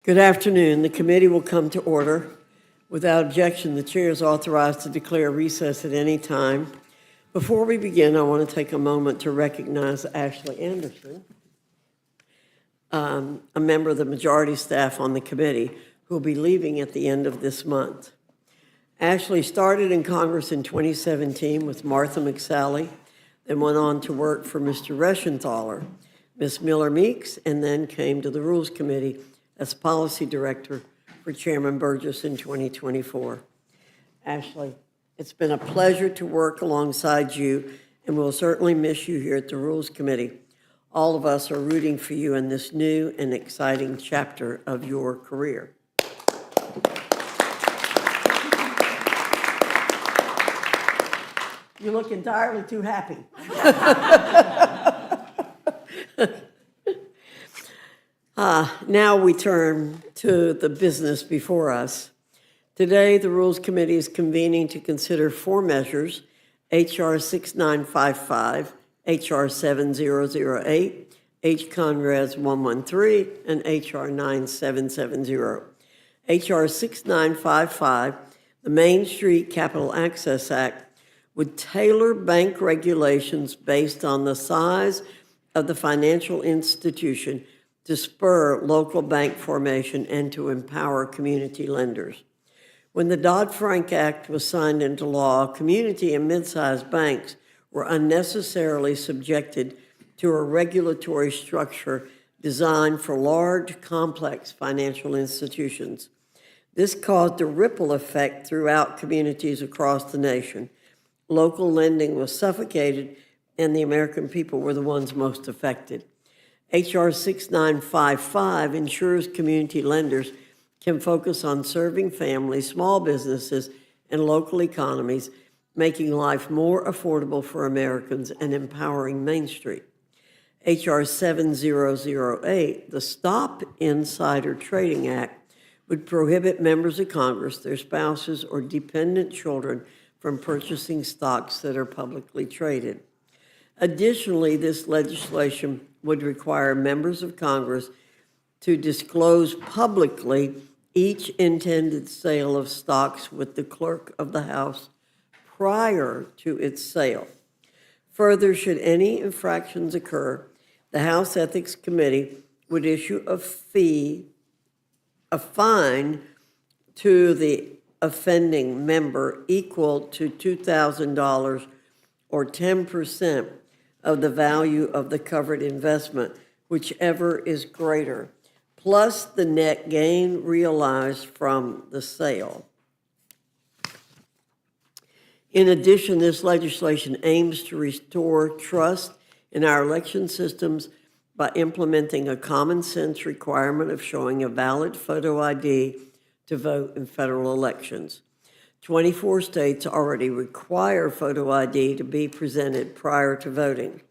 Good afternoon. The committee will come to order. Without objection, the chair is authorized to declare recess at any time. Before we begin, I want to take a moment to recognize Ashley Anderson, a member of the majority staff on the committee, who will be leaving at the end of this month. Ashley started in Congress in 2017 with Martha McSally, then went on to work for Mr. Reschenthaler, Ms. Miller-Meeks, and then came to the Rules Committee as Policy Director for Chairman Burgess in 2024. Ashley, it's been a pleasure to work alongside you, and we'll certainly miss you here at the Rules Committee. All of us are rooting for you in this new and exciting chapter of your career. You look entirely too happy. Now we turn to the business before us. Today, the Rules Committee is convening to consider four measures: H.R. 6955, H.R. 7008, H.Con. Res. 113, and H.R. 9770. H.R. 6955, the Main Street Capital Access Act, would tailor bank regulations based on the size of the financial institution to spur local bank formation and to empower community lenders. When the Dodd-Frank Act was signed into law, community and mid-sized banks were unnecessarily subjected to a regulatory structure designed for large, complex financial institutions. This caused a ripple effect throughout communities across the nation. Local lending was suffocated, and the American people were the ones most affected. H.R. 6955 ensures community lenders can focus on serving families, small businesses, and local economies, making life more affordable for Americans and empowering Main Street. H.R. 7008, the Stop Insider Trading Act, would prohibit members of Congress, their spouses, or dependent children from purchasing stocks that are publicly traded. Additionally, this legislation would require members of Congress to disclose publicly each intended sale of stocks with the clerk of the House prior to its sale. Further, should any infractions occur, the House Ethics Committee would issue a fine to the offending member equal to $2,000 or 10% of the value of the covered investment, whichever is greater, plus the net gain realized from the sale. In addition, this legislation aims to restore trust in our election systems by implementing a common sense requirement of showing a valid photo ID to vote in federal elections. 24 states already require photo ID to be presented prior to voting.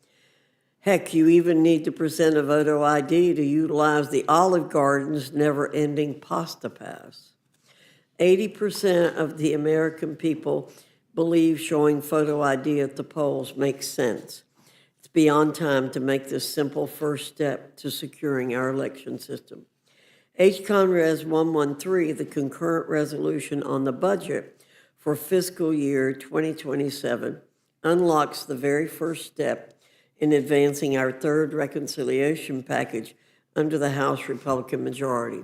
Heck, you even need to present a photo ID to utilize the Olive Garden's never-ending pasta pass. 80% of the American people believe showing photo ID at the polls makes sense. It's beyond time to make this simple first step to securing our election system. H.Con. Res. 113, the concurrent resolution on the budget for fiscal year 2027, unlocks the very first step in advancing our third reconciliation package under the House Republican majority.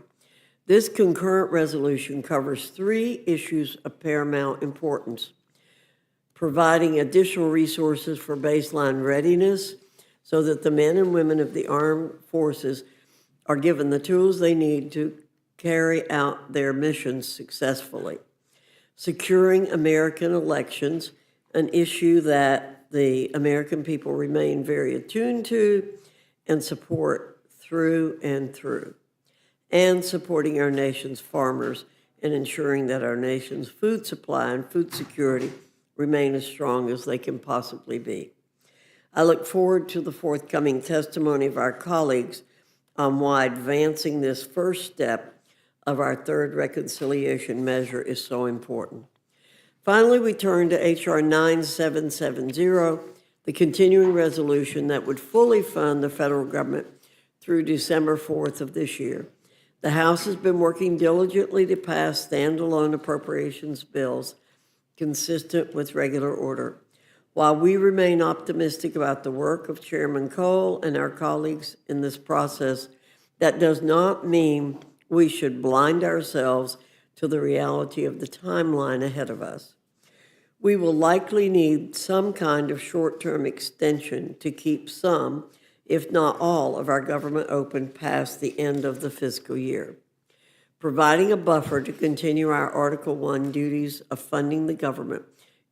This concurrent resolution covers three issues of paramount importance: providing additional resources for baseline readiness so that the men and women of the armed forces are given the tools they need to carry out their missions successfully; securing American elections, an issue that the American people remain very attuned to and support through and through; and supporting our nation's farmers and ensuring that our nation's food supply and food security remain as strong as they can possibly be. I look forward to the forthcoming testimony of our colleagues on why advancing this first step of our third reconciliation measure is so important. Finally, we turn to H.R. 9770, the continuing resolution that would fully fund the federal government through December 4th of this year. The House has been working diligently to pass standalone appropriations bills consistent with regular order. While we remain optimistic about the work of Chairman Cole and our colleagues in this process, that does not mean we should blind ourselves to the reality of the timeline ahead of us. We will likely need some kind of short-term extension to keep some, if not all, of our government open past the end of the fiscal year. Providing a buffer to continue our Article I duties of funding the government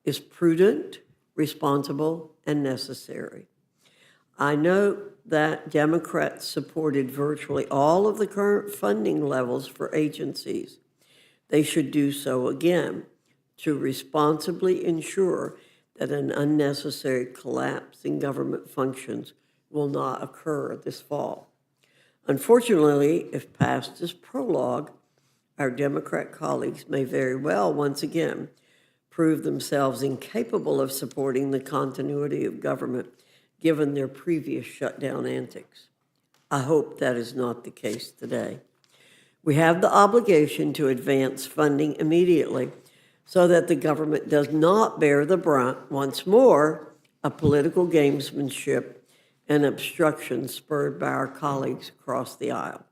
is prudent, responsible, and necessary. I note that Democrats supported virtually all of the current funding levels for agencies. They should do so again to responsibly ensure that an unnecessary collapse in government functions will not occur this fall. Unfortunately, if passed as prologue, our Democrat colleagues may very well once again prove themselves incapable of supporting the continuity of government given their previous shutdown antics. I hope that is not the case today. We have the obligation to advance funding immediately so that the government does not bear the brunt, once more, of political gamesmanship and obstruction spurred by our colleagues across the aisle.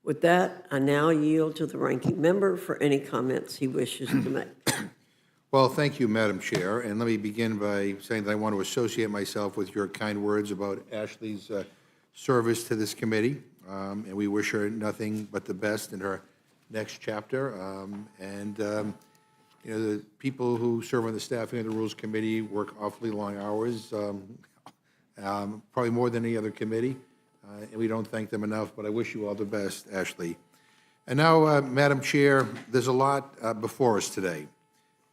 With that, I now yield to the ranking member for any comments he wishes to make. Well, thank you, Madam Chair, and let me begin by saying that I want to associate myself with your kind words about Ashley's service to this committee, and we wish her nothing but the best in her next chapter. You know, the people who serve on the staffing of the Rules Committee work awfully long hours, probably more than any other committee, and we don't thank them enough, but I wish you all the best, Ashley. And now, Madam Chair, there's a lot before us today,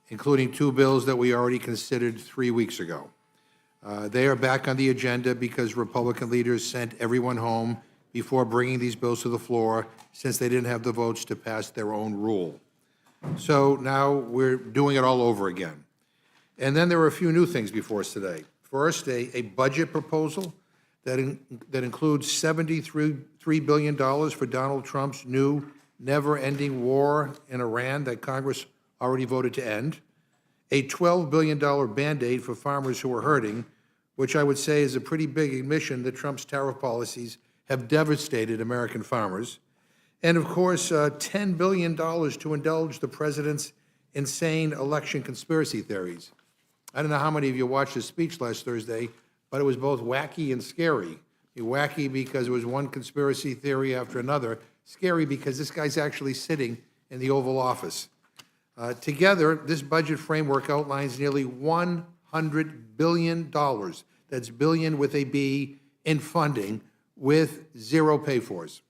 including two bills that we already considered 3 weeks ago. They are back on the agenda because Republican leaders sent everyone home before bringing these bills to the floor since they didn't have the votes to pass their own rule. So now we're doing it all over again. And then there are a few new things before us today. First, a budget proposal that includes $73 billion for Donald Trump's new never-ending war in Iran that Congress already voted to end, a $12 billion Band-Aid for farmers who are hurting, which I would say is a pretty big admission that Trump's tariff policies have devastated American farmers, and of course, $10 billion to indulge the president's insane election conspiracy theories. I don't know how many of you watched his speech last Thursday, but it was both wacky and scary. Wacky because it was one conspiracy theory after another, scary because this guy's actually sitting in the Oval Office. Together, this budget framework outlines nearly $100 billion, that's billion with a B, in funding with zero pay-fors.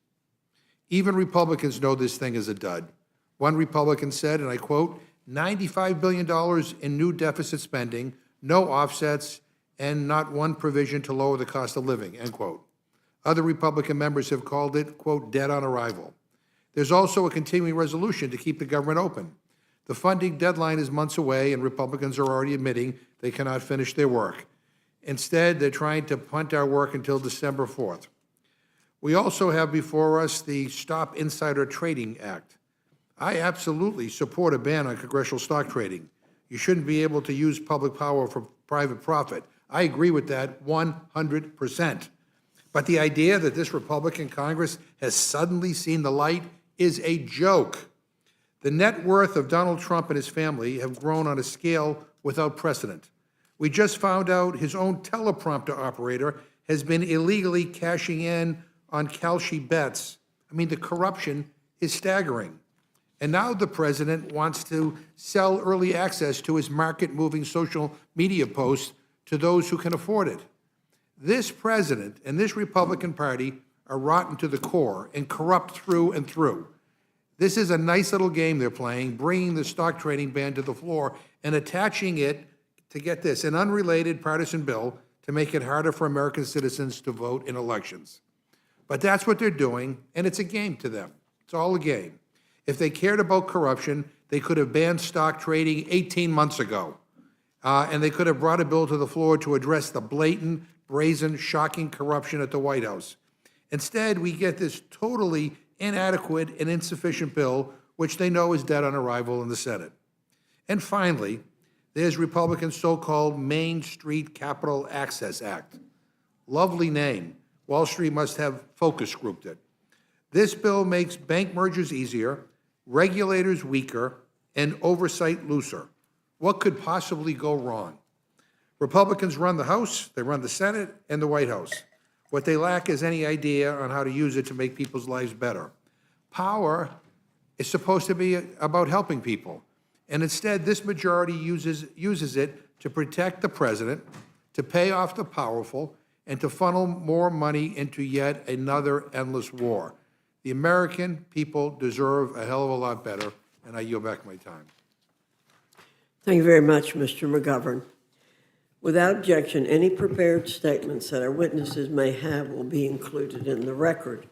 Even Republicans know this thing is a dud. One Republican said, and I quote, $95 billion in new deficit spending, no offsets, and not one provision to lower the cost of living, end quote. Other Republican members have called it, quote, dead on arrival. There's also a continuing resolution to keep the government open. The funding deadline is months away, and Republicans are already admitting they cannot finish their work. Instead, they're trying to punt our work until December 4th. We also have before us the Stop Insider Trading Act. I absolutely support a ban on congressional stock trading. You shouldn't be able to use public power for private profit. I agree with that 100%. But the idea that this Republican Congress has suddenly seen the light is a joke. The net worth of Donald Trump and his family have grown on a scale without precedent. We just found out his own teleprompter operator has been illegally cashing in on Kalshi bets. I mean, the corruption is staggering. And now the president wants to sell early access to his market-moving social media posts to those who can afford it. This president and this Republican Party are rotten to the core and corrupt through and through. This is a nice little game they're playing, bringing the stock trading ban to the floor and attaching it, to get this, an unrelated partisan bill to make it harder for American citizens to vote in elections. But that's what they're doing, and it's a game to them. It's all a game. If they cared about corruption, they could have banned stock trading 18 months ago. And they could have brought a bill to the floor to address the blatant, brazen, shocking corruption at the White House. Instead, we get this totally inadequate, and insufficient bill, which they know is dead on arrival in the Senate. And finally, there's Republicans' so-called Main Street Capital Access Act. Lovely name. Wall Street must have focus grouped it. This bill makes bank mergers easier, regulators weaker, and oversight looser. What could possibly go wrong? Republicans run the House, they run the Senate, and the White House. What they lack is any idea on how to use it to make people's lives better. Power is supposed to be about helping people, and instead this majority uses it to protect the president, to pay off the powerful, and to funnel more money into yet another endless war. The American people deserve a hell of a lot better, and I yield back my time. Thank you very much, Mr. McGovern. Without objection, any prepared statements that our witnesses may have will be included in the record.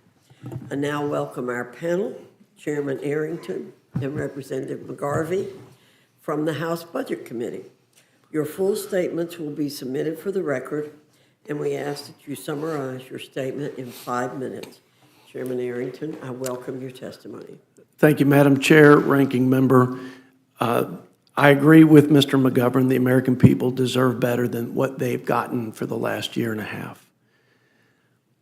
I now welcome our panel, Chairman Arrington and Representative McGarvey from the House Budget Committee. Your full statements will be submitted for the record, and we ask that you summarize your statement in 5 minutes. Chairman Arrington, I welcome your testimony. Thank you, Madam Chair, Ranking Member. I agree with Mr. McGovern. The American people deserve better than what they've gotten for the last year and a half.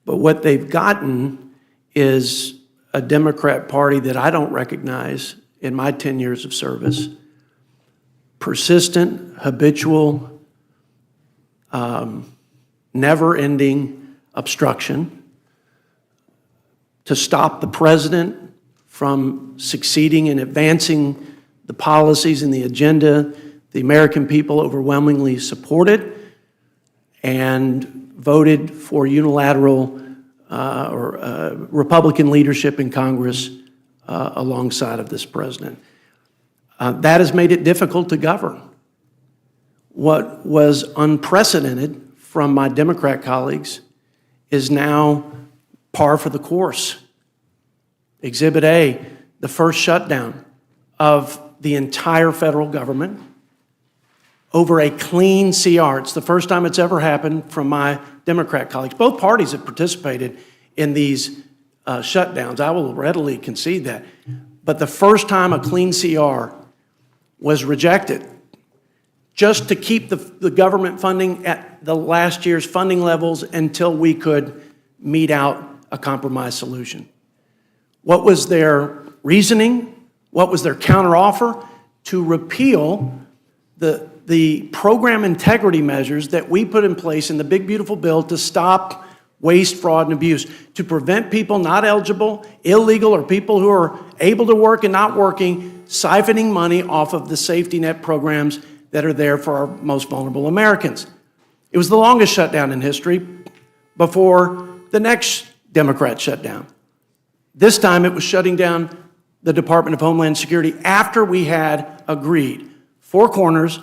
But what they've gotten is a Democrat Party that I don't recognize in my 10 years of service. Persistent, habitual, never-ending obstruction to stop the president from succeeding in advancing the policies and the agenda the American people overwhelmingly supported and voted for unilateral Republican leadership in Congress alongside of this president. That has made it difficult to govern. What was unprecedented from my Democrat colleagues is now par for the course. Exhibit A, the first shutdown of the entire federal government over a clean CR. It's the first time it's ever happened from my Democrat colleagues. Both parties have participated in these shutdowns. I will readily concede that. But the first time a clean CR was rejected just to keep the government funding at the last year's funding levels until we could mete out a compromise solution. What was their reasoning? What was their counteroffer? To repeal the program integrity measures that we put in place in the big, beautiful bill to stop waste, fraud, and abuse, to prevent people not eligible, illegal, or people who are able to work and not working, siphoning money off of the safety net programs that are there for our most vulnerable Americans. It was the longest shutdown in history before the next Democrat shutdown. This time it was shutting down the Department of Homeland Security after we had agreed, four corners,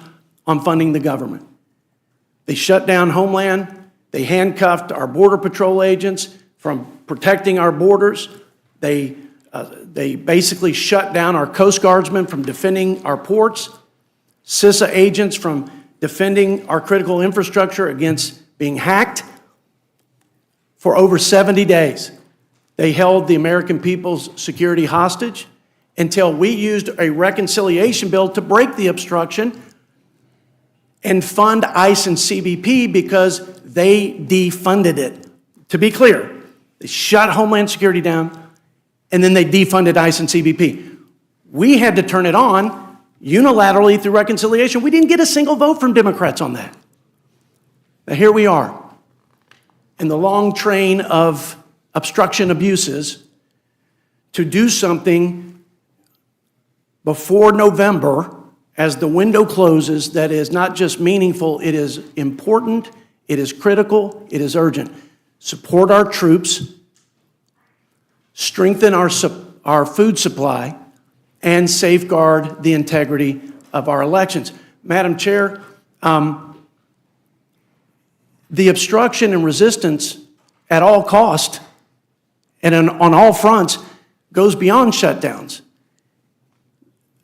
on funding the government. They shut down Homeland. They handcuffed our Border Patrol agents from protecting our borders. They basically shut down our Coast Guardsmen from defending our ports, CISA agents from defending our critical infrastructure against being hacked. For over 70 days, they held the American people's security hostage until we used a reconciliation bill to break the obstruction and fund ICE and CBP because they defunded it. To be clear, they shut Homeland Security down and then they defunded ICE and CBP. We had to turn it on unilaterally through reconciliation. We didn't get a single vote from Democrats on that. Now here we are in the long train of obstruction abuses to do something before November as the window closes that is not just meaningful, it is important, it is critical, it is urgent. Support our troops, strengthen our food supply, and safeguard the integrity of our elections. Madam Chair, the obstruction and resistance at all cost and on all fronts goes beyond shutdowns.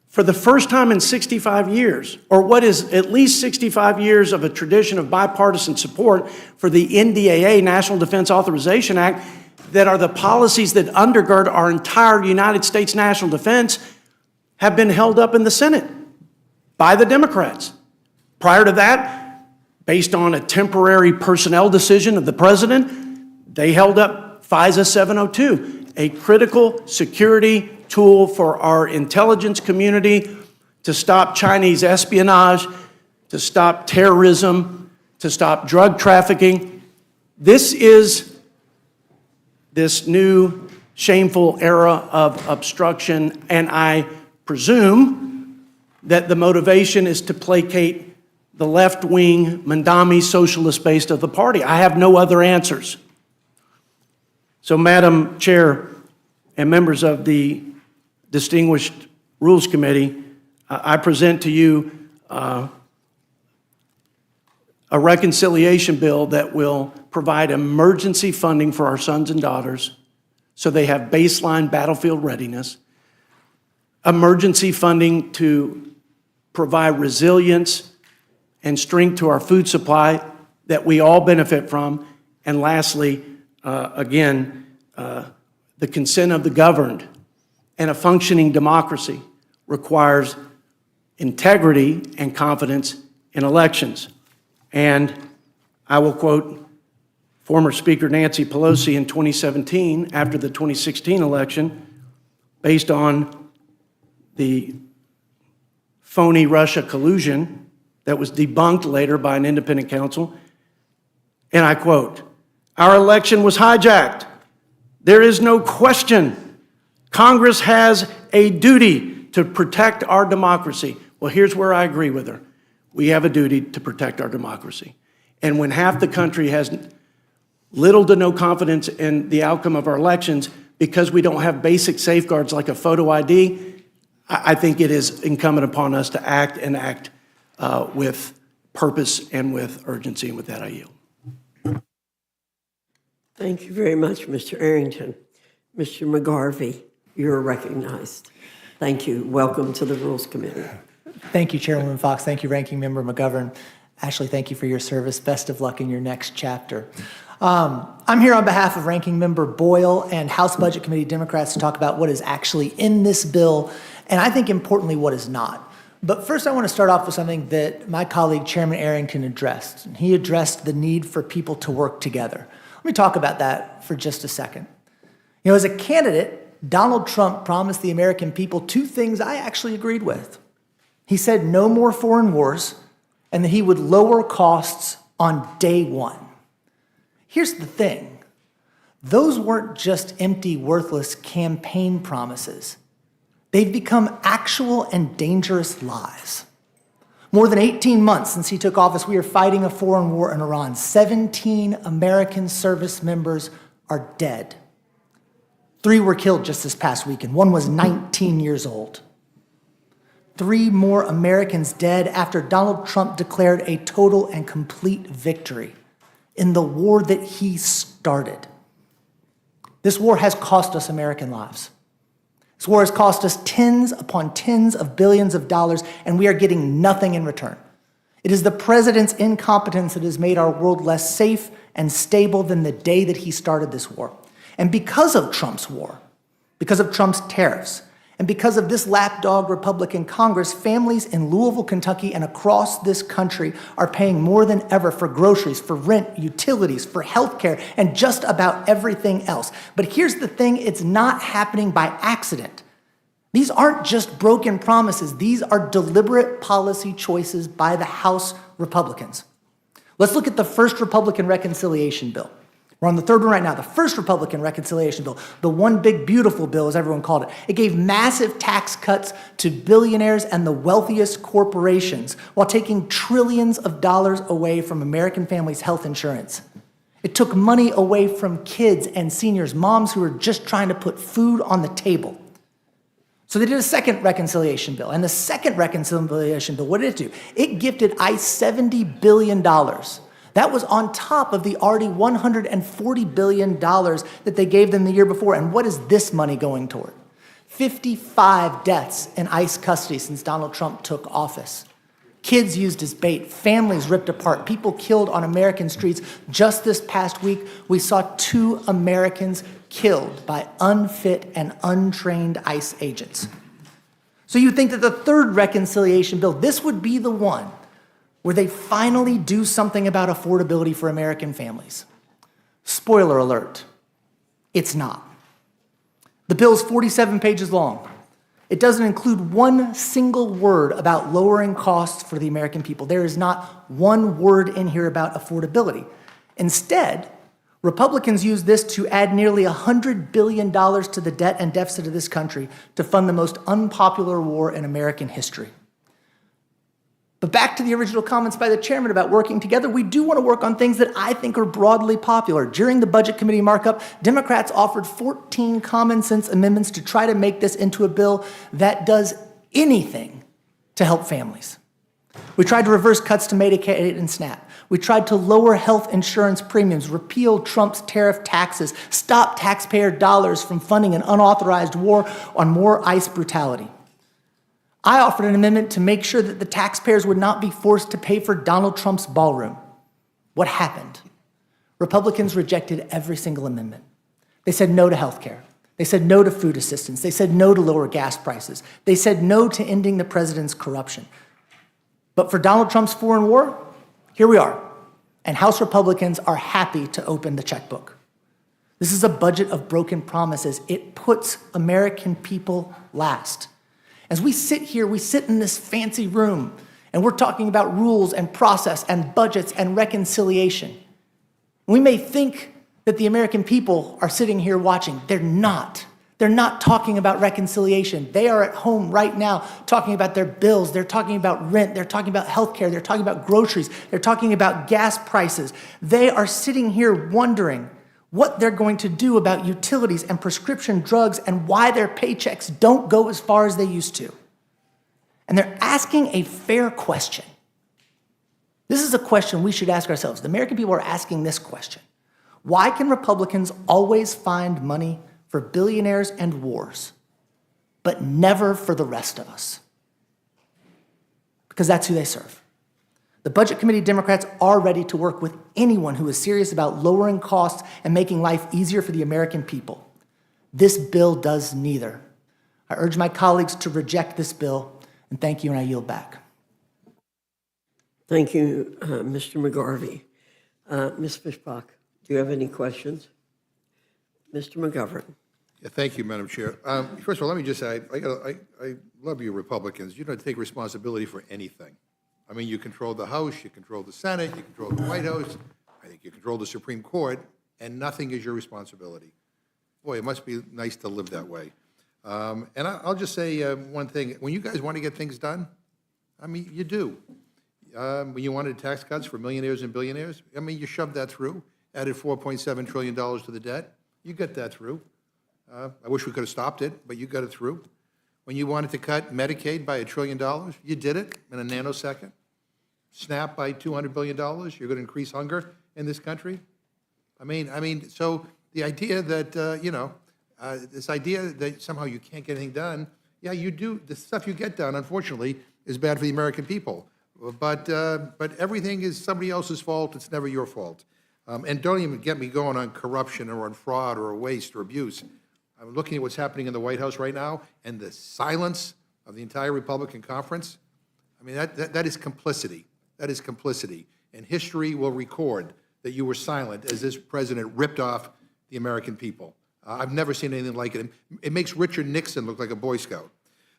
For the first time in 65 years, or what is at least 65 years of a tradition of bipartisan support for the NDAA, National Defense Authorization Act, that are the policies that undergird our entire United States national defense have been held up in the Senate by the Democrats. Prior to that, based on a temporary personnel decision of the president, they held up FISA 702, a critical security tool for our intelligence community to stop Chinese espionage, to stop terrorism, to stop drug trafficking. This is this new shameful era of obstruction, and I presume that the motivation is to placate the left-wing Mandami socialist base of the party. I have no other answers. So, Madam Chair and members of the distinguished Rules Committee, I present to you a reconciliation bill that will provide emergency funding for our sons and daughters so they have baseline battlefield readiness, emergency funding to provide resilience and strength to our food supply that we all benefit from, and lastly, the consent of the governed and a functioning democracy requires integrity and confidence in elections. And I will quote former Speaker Nancy Pelosi in 2017 after the 2016 election, based on the phony Russia collusion that was debunked later by an independent counsel. And I quote, "Our election was hijacked. There is no question. Congress has a duty to protect our democracy." Well, here's where I agree with her. We have a duty to protect our democracy. And when half the country has little to no confidence in the outcome of our elections because we don't have basic safeguards like a photo ID, I think it is incumbent upon us to act and act with purpose and with urgency. And with that, I yield. Thank you very much, Mr. Arrington. Mr. McGarvey, you're recognized. Thank you. Welcome to the Rules Committee. Thank you, Chairwoman Fox. Thank you, Ranking Member McGovern. Ashley, thank you for your service. Best of luck in your next chapter. I'm here on behalf of Ranking Member Boyle and House Budget Committee Democrats to talk about what is actually in this bill, and I think importantly what is not. But first I want to start off with something that my colleague Chairman Arrington addressed. He addressed the need for people to work together. Let me talk about that for just a second. You know, as a candidate, Donald Trump promised the American people two things I actually agreed with. He said no more foreign wars, and that he would lower costs on day one. Here's the thing. Those weren't just empty, worthless campaign promises. They've become actual and dangerous lies. More than 18 months since he took office, we are fighting a foreign war in Iran. 17 American service members are dead. 3 were killed just this past weekend. 1 was 19 years old. 3 more Americans dead after Donald Trump declared a total and complete victory in the war that he started. This war has cost us American lives. This war has cost us tens upon tens of billions of dollars, and we are getting nothing in return. It is the president's incompetence that has made our world less safe and stable than the day that he started this war. And because of Trump's war, because of Trump's tariffs, and because of this lapdog Republican Congress, families in Louisville, Kentucky, and across this country are paying more than ever for groceries, for rent, utilities, for healthcare, and just about everything else. But here's the thing, it's not happening by accident. These aren't just broken promises. These are deliberate policy choices by the House Republicans. Let's look at the first Republican reconciliation bill. We're on the third one right now, the first Republican reconciliation bill, the one big beautiful bill, as everyone called it. It gave massive tax cuts to billionaires and the wealthiest corporations while taking trillions of dollars away from American families' health insurance. It took money away from kids and seniors, moms who were just trying to put food on the table. So they did a second reconciliation bill. And the second reconciliation bill, what did it do? It gifted ICE $70 billion. That was on top of the already $140 billion that they gave them the year before. And what is this money going toward? 55 deaths in ICE custody since Donald Trump took office. Kids used as bait, families ripped apart, people killed on American streets. Just this past week, we saw 2 Americans killed by unfit and untrained ICE agents. So you think that the third reconciliation bill, this would be the one where they finally do something about affordability for American families. Spoiler alert, it's not. The bill's 47 pages long. It doesn't include one single word about lowering costs for the American people. There is not one word in here about affordability. Instead, Republicans use this to add nearly $100 billion to the debt and deficit of this country to fund the most unpopular war in American history. But back to the original comments by the chairman about working together, we do want to work on things that I think are broadly popular. During the Budget Committee markup, Democrats offered 14 common sense amendments to try to make this into a bill that does anything to help families. We tried to reverse cuts to Medicaid and SNAP. We tried to lower health insurance premiums, repeal Trump's tariff taxes, stop taxpayer dollars from funding an unauthorized war on more ICE brutality. I offered an amendment to make sure that the taxpayers would not be forced to pay for Donald Trump's ballroom. What happened? Republicans rejected every single amendment. They said no to health care. They said no to food assistance. They said no to lower gas prices. They said no to ending the president's corruption. But for Donald Trump's foreign war, here we are. And House Republicans are happy to open the checkbook. This is a budget of broken promises. It puts American people last. As we sit here, we sit in this fancy room, and we're talking about rules and process and budgets and reconciliation. We may think that the American people are sitting here watching. They're not. They're not talking about reconciliation. They are at home right now talking about their bills. They're talking about rent. They're talking about healthcare. They're talking about groceries. They're talking about gas prices. They are sitting here wondering what they're going to do about utilities and prescription drugs and why their paychecks don't go as far as they used to. And they're asking a fair question. This is a question we should ask ourselves. The American people are asking this question. Why can Republicans always find money for billionaires and wars, but never for the rest of us? Because that's who they serve. The Budget Committee Democrats are ready to work with anyone who is serious about lowering costs and making life easier for the American people. This bill does neither. I urge my colleagues to reject this bill, and thank you, and I yield back. Thank you, Mr. McGarvey. Ms. Fishbach, do you have any questions? Mr. McGovern. Yeah, thank you, Madam Chair. First of all, let me just say, I love you Republicans. You don't take responsibility for anything. I mean, you control the House, you control the Senate, you control the White House, I think you control the Supreme Court, and nothing is your responsibility. Boy, it must be nice to live that way. And I'll just say one thing. When you guys want to get things done, I mean, you do. When you wanted tax cuts for millionaires and billionaires, I mean, you shoved that through, added $4.7 trillion to the debt. You got that through. I wish we could have stopped it, but you got it through. When you wanted to cut Medicaid by $1 trillion, you did it in a nanosecond. SNAP by $200 billion, you're going to increase hunger in this country. I mean, so the idea that, this idea that somehow you can't get anything done, yeah, you do. The stuff you get done, unfortunately, is bad for the American people. But everything is somebody else's fault. It's never your fault. And don't even get me going on corruption or on fraud or waste or abuse. I'm looking at what's happening in the White House right now and the silence of the entire Republican conference. I mean, that is complicity. That is complicity. And history will record that you were silent as this president ripped off the American people. I've never seen anything like it. It makes Richard Nixon look like a Boy Scout.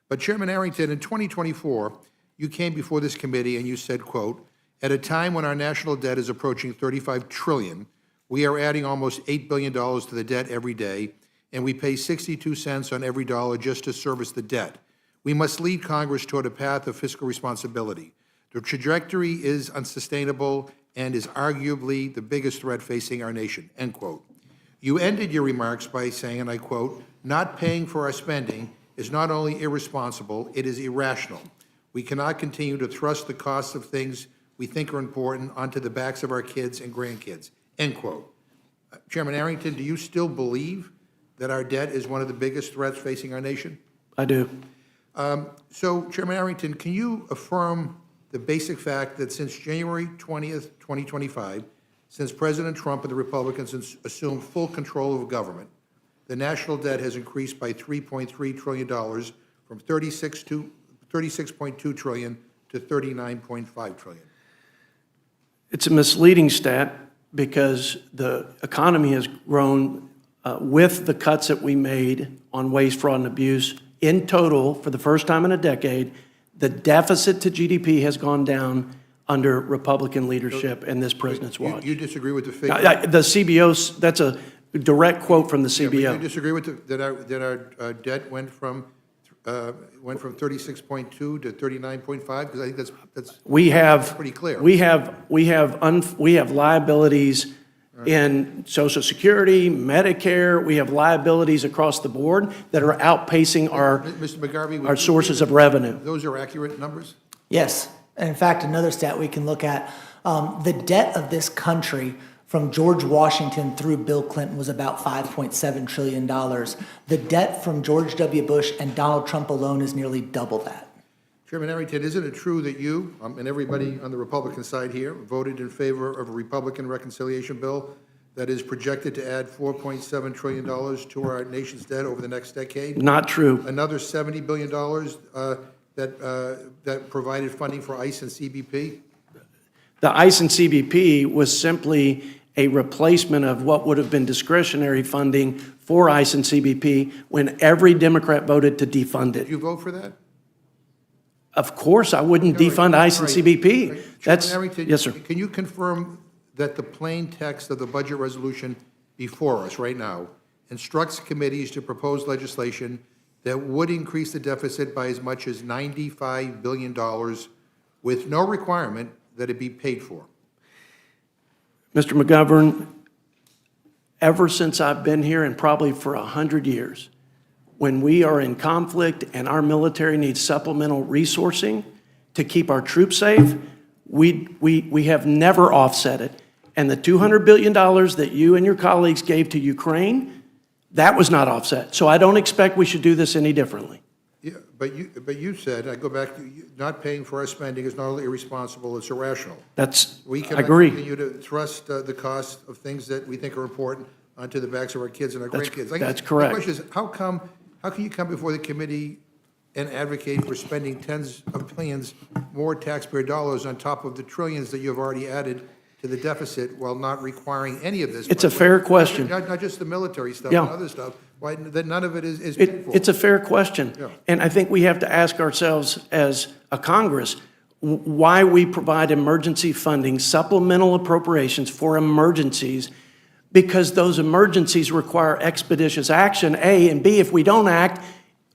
But Chairman Arrington, in 2024, you came before this committee and you said, quote, at a time when our national debt is approaching $35 trillion, we are adding almost $8 billion to the debt every day, and we pay 62 cents on every dollar just to service the debt. We must lead Congress toward a path of fiscal responsibility. The trajectory is unsustainable and is arguably the biggest threat facing our nation, end quote. You ended your remarks by saying, and I quote, not paying for our spending is not only irresponsible, it is irrational. We cannot continue to thrust the costs of things we think are important onto the backs of our kids and grandkids, end quote. Chairman Arrington, do you still believe that our debt is one of the biggest threats facing our nation? I do. So, Chairman Arrington, can you affirm the basic fact that since January 20th, 2025, since President Trump and the Republicans assumed full control of government, the national debt has increased by $3.3 trillion from 36.2 trillion to 39.5 trillion. It's a misleading stat because the economy has grown with the cuts that we made on waste, fraud, and abuse. In total, for the first time in a decade, the deficit to GDP has gone down under Republican leadership and this president's watch. You disagree with the figure? The CBO, that's a direct quote from the Yeah, but you CBO. disagree with that our debt went from 36.2 to 39.5? Because I think that's We have. pretty clear. We have liabilities in Social Security, Medicare. We have liabilities across the board that are outpacing Mr. McGarvey, would our you sources say of revenue. that those are accurate numbers? Yes. And in fact, another stat we can look at, the debt of this country from George Washington through Bill Clinton was about $5.7 trillion. The debt from George W. Bush and Donald Trump alone is nearly double that. Chairman Arrington, isn't it true that you and everybody on the Republican side here voted in favor of a Republican reconciliation bill that is projected to add $4.7 trillion to our nation's debt over the next decade? Not true. Another $70 billion that provided funding for ICE and CBP? The ICE and CBP was simply a replacement of what would have been discretionary funding for ICE and CBP when every Democrat voted to defund Did it. you vote for that? Of course, I wouldn't defund ICE and All right. CBP. Chairman That's, Arrington, yes, sir. Can you confirm that the plain text of the budget resolution before us right now instructs committees to propose legislation that would increase the deficit by as much as $95 billion with no requirement that it be paid for? Mr. McGovern, ever since I've been here, and probably for 100 years, when we are in conflict and our military needs supplemental resourcing to keep our troops safe, we have never offset it. And the $200 billion that you and your colleagues gave to Ukraine, that was not offset. So I don't expect we should do this any differently. Yeah, but you said, I go back to, not paying for our spending is not only irresponsible, it's irrational. That's, We I cannot agree. continue to thrust the cost of things that we think are important onto the backs of our kids and our grandkids. I guess that's correct. The question is, how can you come before the committee and advocate for spending tens of billions more taxpayer dollars on top of the trillions that you have already added to the deficit while not requiring any of this? It's a fair question. Not just the military stuff, Yeah. and other stuff, why, that none of it is paid for? It's a fair question. Yeah. And I think we have to ask ourselves as a Congress, why we provide emergency funding, supplemental appropriations for emergencies, because those emergencies require expeditious action, A, and B, if we don't act,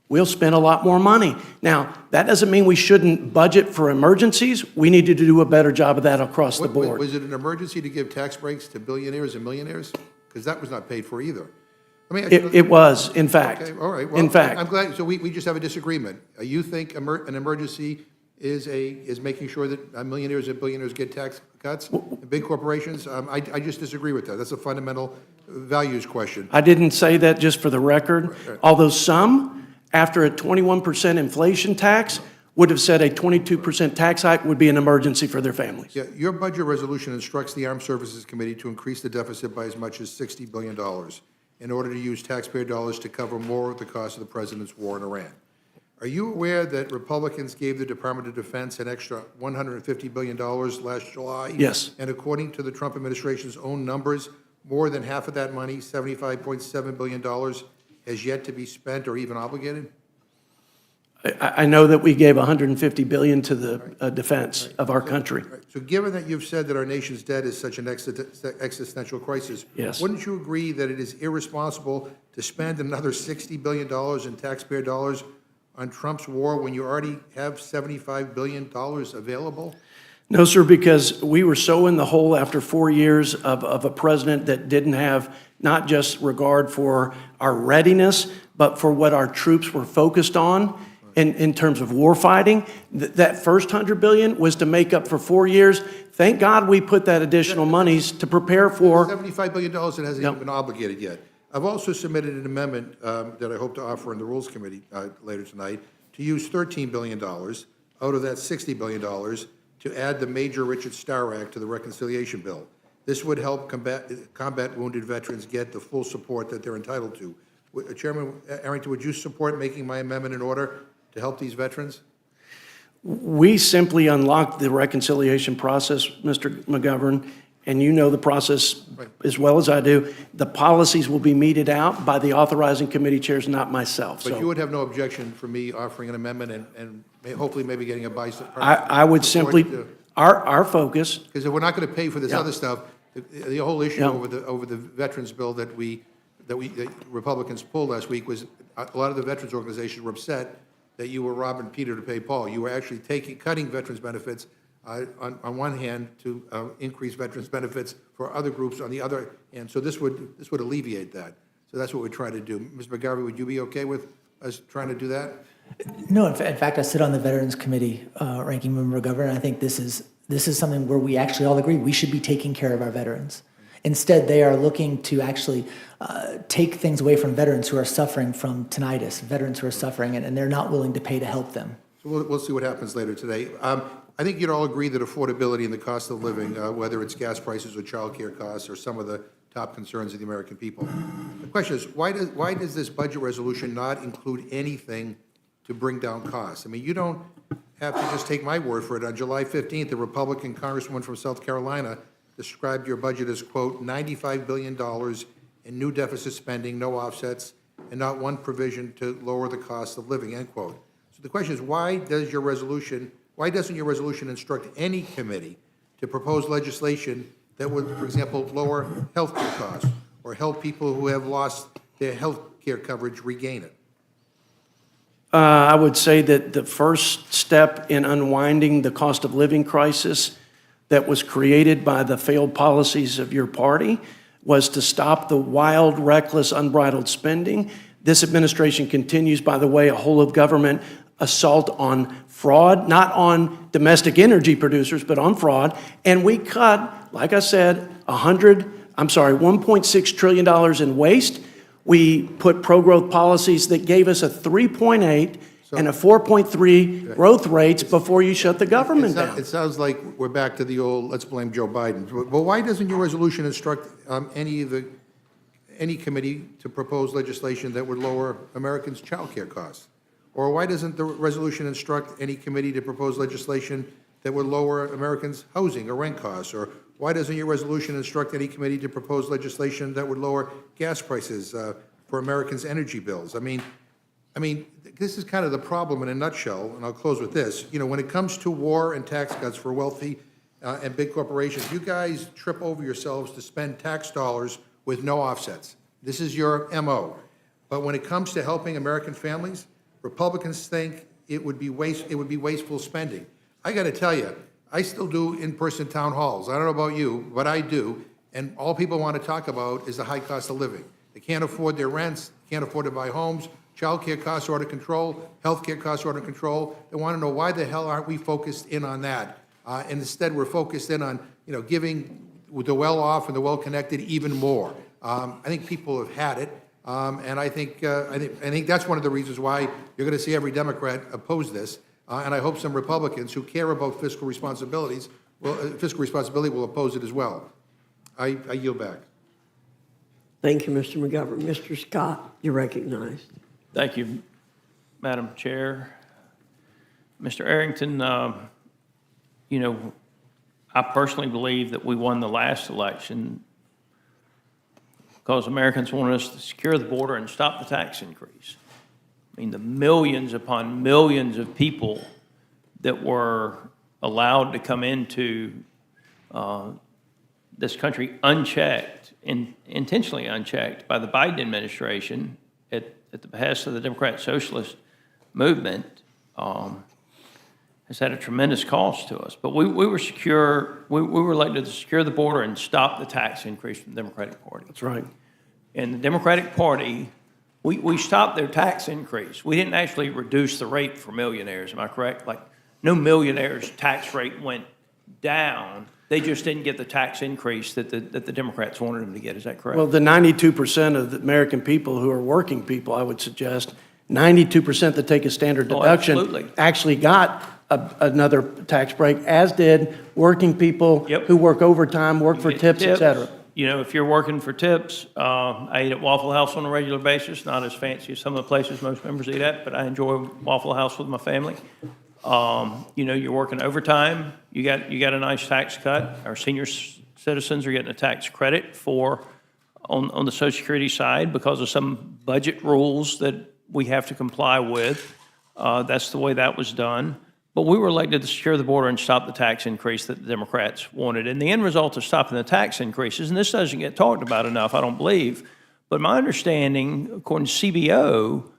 we'll spend a lot more money. Now, that doesn't mean we shouldn't budget for emergencies. We need to do a better job of that across the board. Was it an emergency to give tax breaks to billionaires and millionaires? Because that was not paid for either. I mean, It was, in fact. Okay, all right. Well, In fact. I'm glad, so we just have a disagreement. You think an emergency is making sure that millionaires and billionaires get tax cuts, and big corporations? I just disagree with that. That's a fundamental values question. I didn't say that just for the record, although some, after a 21% inflation tax, would have said a 22% tax hike would be an emergency for their families. Yeah, your budget resolution instructs the Armed Services Committee to increase the deficit by as much as $60 billion in order to use taxpayer dollars to cover more of the cost of the president's war in Iran. Are you aware that Republicans gave the Department of Defense an extra $150 billion last July? Yes. And according to the Trump administration's own numbers, more than half of that money, $75.7 billion, has yet to be spent or even obligated? I know that we gave $150 billion to the defense of our country. So given that you've said that our nation's debt is such an existential crisis, Yes. wouldn't you agree that it is irresponsible to spend another $60 billion in taxpayer dollars on Trump's war when you already have $75 billion available? No, sir, because we were so in the hole after 4 years of a president that didn't have not just regard for our readiness, but for what our troops were focused on in terms of war fighting. That first $100 billion was to make up for 4 years. Thank God we put that additional monies to prepare for. $75 billion that hasn't even been obligated yet. I've also submitted an amendment that I hope to offer in the Rules Committee later tonight to use $13 billion out of that $60 billion to add the Major Richard Starr Act to the reconciliation bill. This would help combat wounded veterans get the full support that they're entitled to. Chairman Arrington, would you support making my amendment in order to help these veterans? We simply unlocked the reconciliation process, Mr. McGovern, and you know the process as well as I do. The policies will be meted out by the authorizing committee chairs, not myself. But you So would have no objection for me offering an amendment and hopefully maybe getting a bipartisan. I would simply, our focus, Because if we're not going to pay for this Yeah. other stuff, the whole issue Yeah. over the veterans bill that Republicans pulled last week was a lot of the veterans organizations were upset that you were robbing Peter to pay Paul. You were actually cutting veterans benefits on one hand to increase veterans benefits for other groups on the other hand. So this would alleviate that. So that's what we're trying to do. Ms. McGarvey, would you be okay with us trying to do that? No, in fact, I sit on the Veterans Committee, Ranking Member McGovern, and I think this is something where we actually all agree we should be taking care of our veterans. Instead, they are looking to actually take things away from veterans who are suffering from tinnitus, veterans who are suffering, and they're not willing to pay to help them. So we'll see what happens later today. I think you'd all agree that affordability and the cost of living, whether it's gas prices or childcare costs, are some of the top concerns of the American people. The question is, why does this budget resolution not include anything to bring down costs? I mean, you don't have to just take my word for it. On July 15th, the Republican congresswoman from South Carolina described your budget as, quote, $95 billion in new deficit spending, no offsets, and not one provision to lower the cost of living, end quote. So the question is, why doesn't your resolution instruct any committee to propose legislation that would, for example, lower health care costs or help people who have lost their health care coverage regain it? I would say that the first step in unwinding the cost of living crisis that was created by the failed policies of your party was to stop the wild, reckless, unbridled spending. This administration continues, by the way, a whole of government assault on fraud, not on domestic energy producers, but on fraud. And we cut, like I said, $1.6 trillion in waste. We put pro-growth policies that gave us a 3.8 and a 4.3 growth rates before you shut the government down. It sounds like we're back to the old, let's blame Joe Biden. But why doesn't your resolution instruct any committee to propose legislation that would lower Americans' child care costs? Or why doesn't the resolution instruct any committee to propose legislation that would lower Americans' housing or rent costs? Or why doesn't your resolution instruct any committee to propose legislation that would lower gas prices for Americans' energy bills? I mean, this is kind of the problem in a nutshell, and I'll close with this. You know, when it comes to war and tax cuts for wealthy and big corporations, you guys trip over yourselves to spend tax dollars with no offsets. This is your MO. But when it comes to helping American families, Republicans think it would be wasteful spending. I got to tell you, I still do in-person town halls. I don't know about you, but I do. And all people want to talk about is the high cost of living. They can't afford their rents, can't afford to buy homes. Child care costs are out of control. Health care costs are out of control. They want to know why the hell aren't we focused in on that? And instead, we're focused in on, giving the well-off and the well-connected even more. I think people have had it. And I think that's one of the reasons why you're going to see every Democrat oppose this. And I hope some Republicans who care about fiscal responsibility will oppose it as well. I yield back. Thank you, Mr. McGovern. Mr. Scott, you're recognized. Thank you, Madam Chair. Mr. Arrington, I personally believe that we won the last election because Americans wanted us to secure the border and stop the tax increase. I mean, the millions upon millions of people that were allowed to come into this country unchecked, intentionally unchecked by the Biden administration at the behest of the Democrat Socialist movement, has had a tremendous cost to us. But we were elected to secure the border and stop the tax increase from the Democratic Party. That's right. And the Democratic Party, we stopped their tax increase. We didn't actually reduce the rate for millionaires, am I correct? Like, no millionaire's tax rate went down. They just didn't get the tax increase that the Democrats wanted them to get. Is that correct? Well, the 92% of the American people who are working people, I would suggest, 92% that take a standard deduction absolutely. actually got another tax break, as did working people Yep. who work overtime, work for Get tips, et cetera. You know, if you're working for tips, I eat at Waffle House on a regular basis, not as fancy as some of the places most members eat at, but I enjoy Waffle House with my family. You know, you're working overtime, you got a nice tax cut. Our senior citizens are getting a tax credit on the Social Security side because of some budget rules that we have to comply with. That's the way that was done. But we were elected to secure the border and stop the tax increase that the Democrats wanted. And the end result of stopping the tax increases, and this doesn't get talked about enough, I don't believe, but my understanding, according to CBO,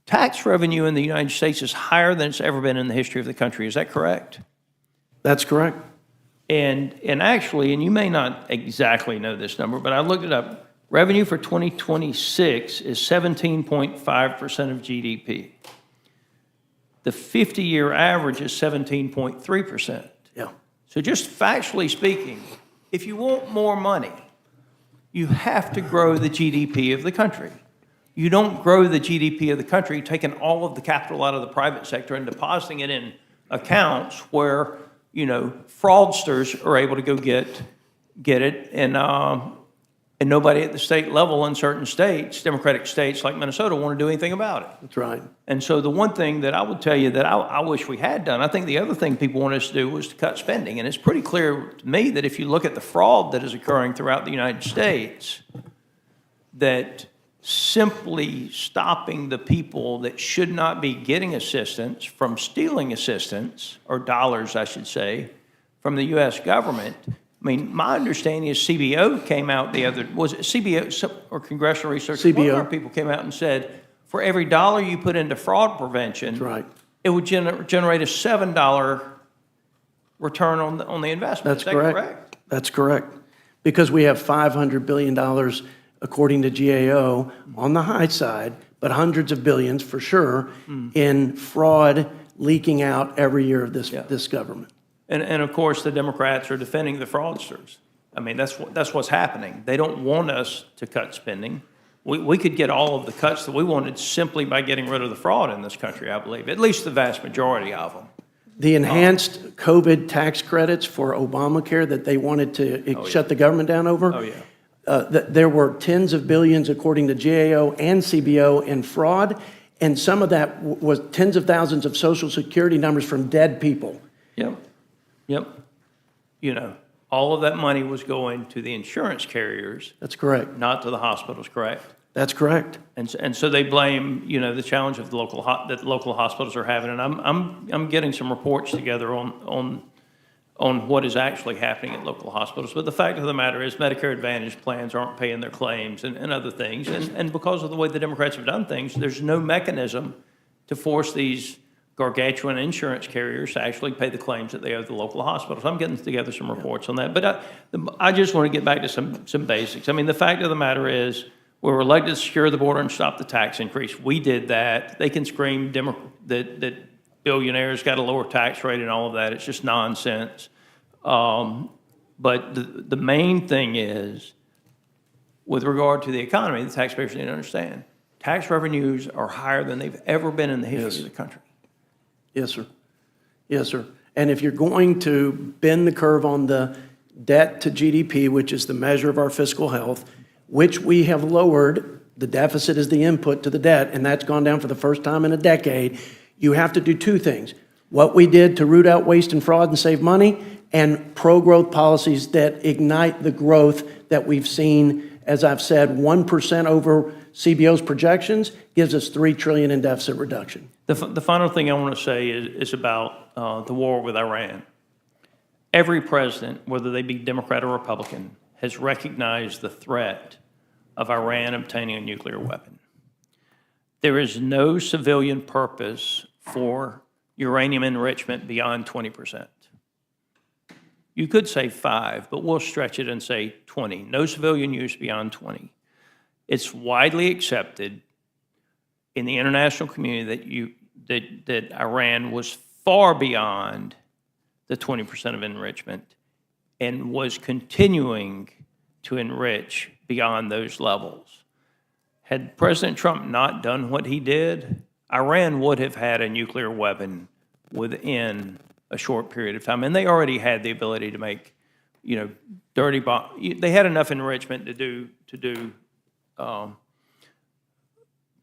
tax revenue in the United States is higher than it's ever been in the history of the country. Is that correct? That's correct. And actually, and you may not exactly know this number, but I looked it up. Revenue for 2026 is 17.5% of GDP. The 50-year average is 17.3%. Yeah. So just factually speaking, if you want more money, you have to grow the GDP of the country. You don't grow the GDP of the country taking all of the capital out of the private sector and depositing it in accounts where, you know, fraudsters are able to go get it, and nobody at the state level in certain states, Democratic states like Minnesota, want to do anything about it. That's right. And so the one thing that I would tell you that I wish we had done, I think the other thing people want us to do was to cut spending. And it's pretty clear to me that if you look at the fraud that is occurring throughout the United States, that simply stopping the people that should not be getting assistance from stealing assistance, or dollars, I should say, from the U.S. government. I mean, my understanding is CBO came out was it CBO or Congressional Research? CBO. One of our people came out and said, for every dollar you put into fraud prevention, That's right. it would generate a $7 return on the investment. That's Is that correct. That's correct. Because we have $500 billion, according to GAO, on the high side, but hundreds of billions for sure in fraud leaking out every year of this government. And of course, the Democrats are defending the fraudsters. I mean, that's what's happening. They don't want us to cut spending. We could get all of the cuts that we wanted simply by getting rid of the fraud in this country, I believe, at least the vast majority of them. The enhanced COVID tax credits for Obamacare that they wanted to shut the government down over. Oh, yeah. There were tens of billions, according to GAO and CBO, in fraud, and some of that was tens of thousands of Social Security numbers from dead people. Yep. You know, all of that money was going to the insurance carriers, That's correct. not to the hospitals, correct? That's correct. And so they blame, you know, the challenge of the that local hospitals are having. And I'm getting some reports together on what is actually happening at local hospitals. But the fact of the matter is Medicare Advantage plans aren't paying their claims and other things. And because of the way the Democrats have done things, there's no mechanism to force these gargantuan insurance carriers to actually pay the claims that they owe the local hospitals. I'm getting together some reports on that. But I just want to get back to some basics. I mean, the fact of the matter is we were elected to secure the border and stop the tax increase. We did that. They can scream that billionaires got a lower tax rate and all of that. It's just nonsense. But the main thing is, with regard to the economy, the taxpayers need to understand, tax revenues are higher than they've ever been in the history of the country. Yes, sir. Yes, sir. And if you're going to bend the curve on the debt to GDP, which is the measure of our fiscal health, which we have lowered, the deficit is the input to the debt, and that's gone down for the first time in a decade, you have to do two things. What we did to root out waste and fraud and save money, and pro-growth policies that ignite the growth that we've seen. As I've said, 1% over CBO's projections gives us $3 trillion in deficit reduction. The final thing I want to say is about the war with Iran. Every president, whether they be Democrat or Republican, has recognized the threat of Iran obtaining a nuclear weapon. There is no civilian purpose for uranium enrichment beyond 20%. You could say 5, but we'll stretch it and say 20. No civilian use beyond 20. It's widely accepted in the international community that Iran was far beyond the 20% of enrichment and was continuing to enrich beyond those levels. Had President Trump not done what he did, Iran would have had a nuclear weapon within a short period of time. And they already had the ability to make, dirty bomb. They had enough enrichment to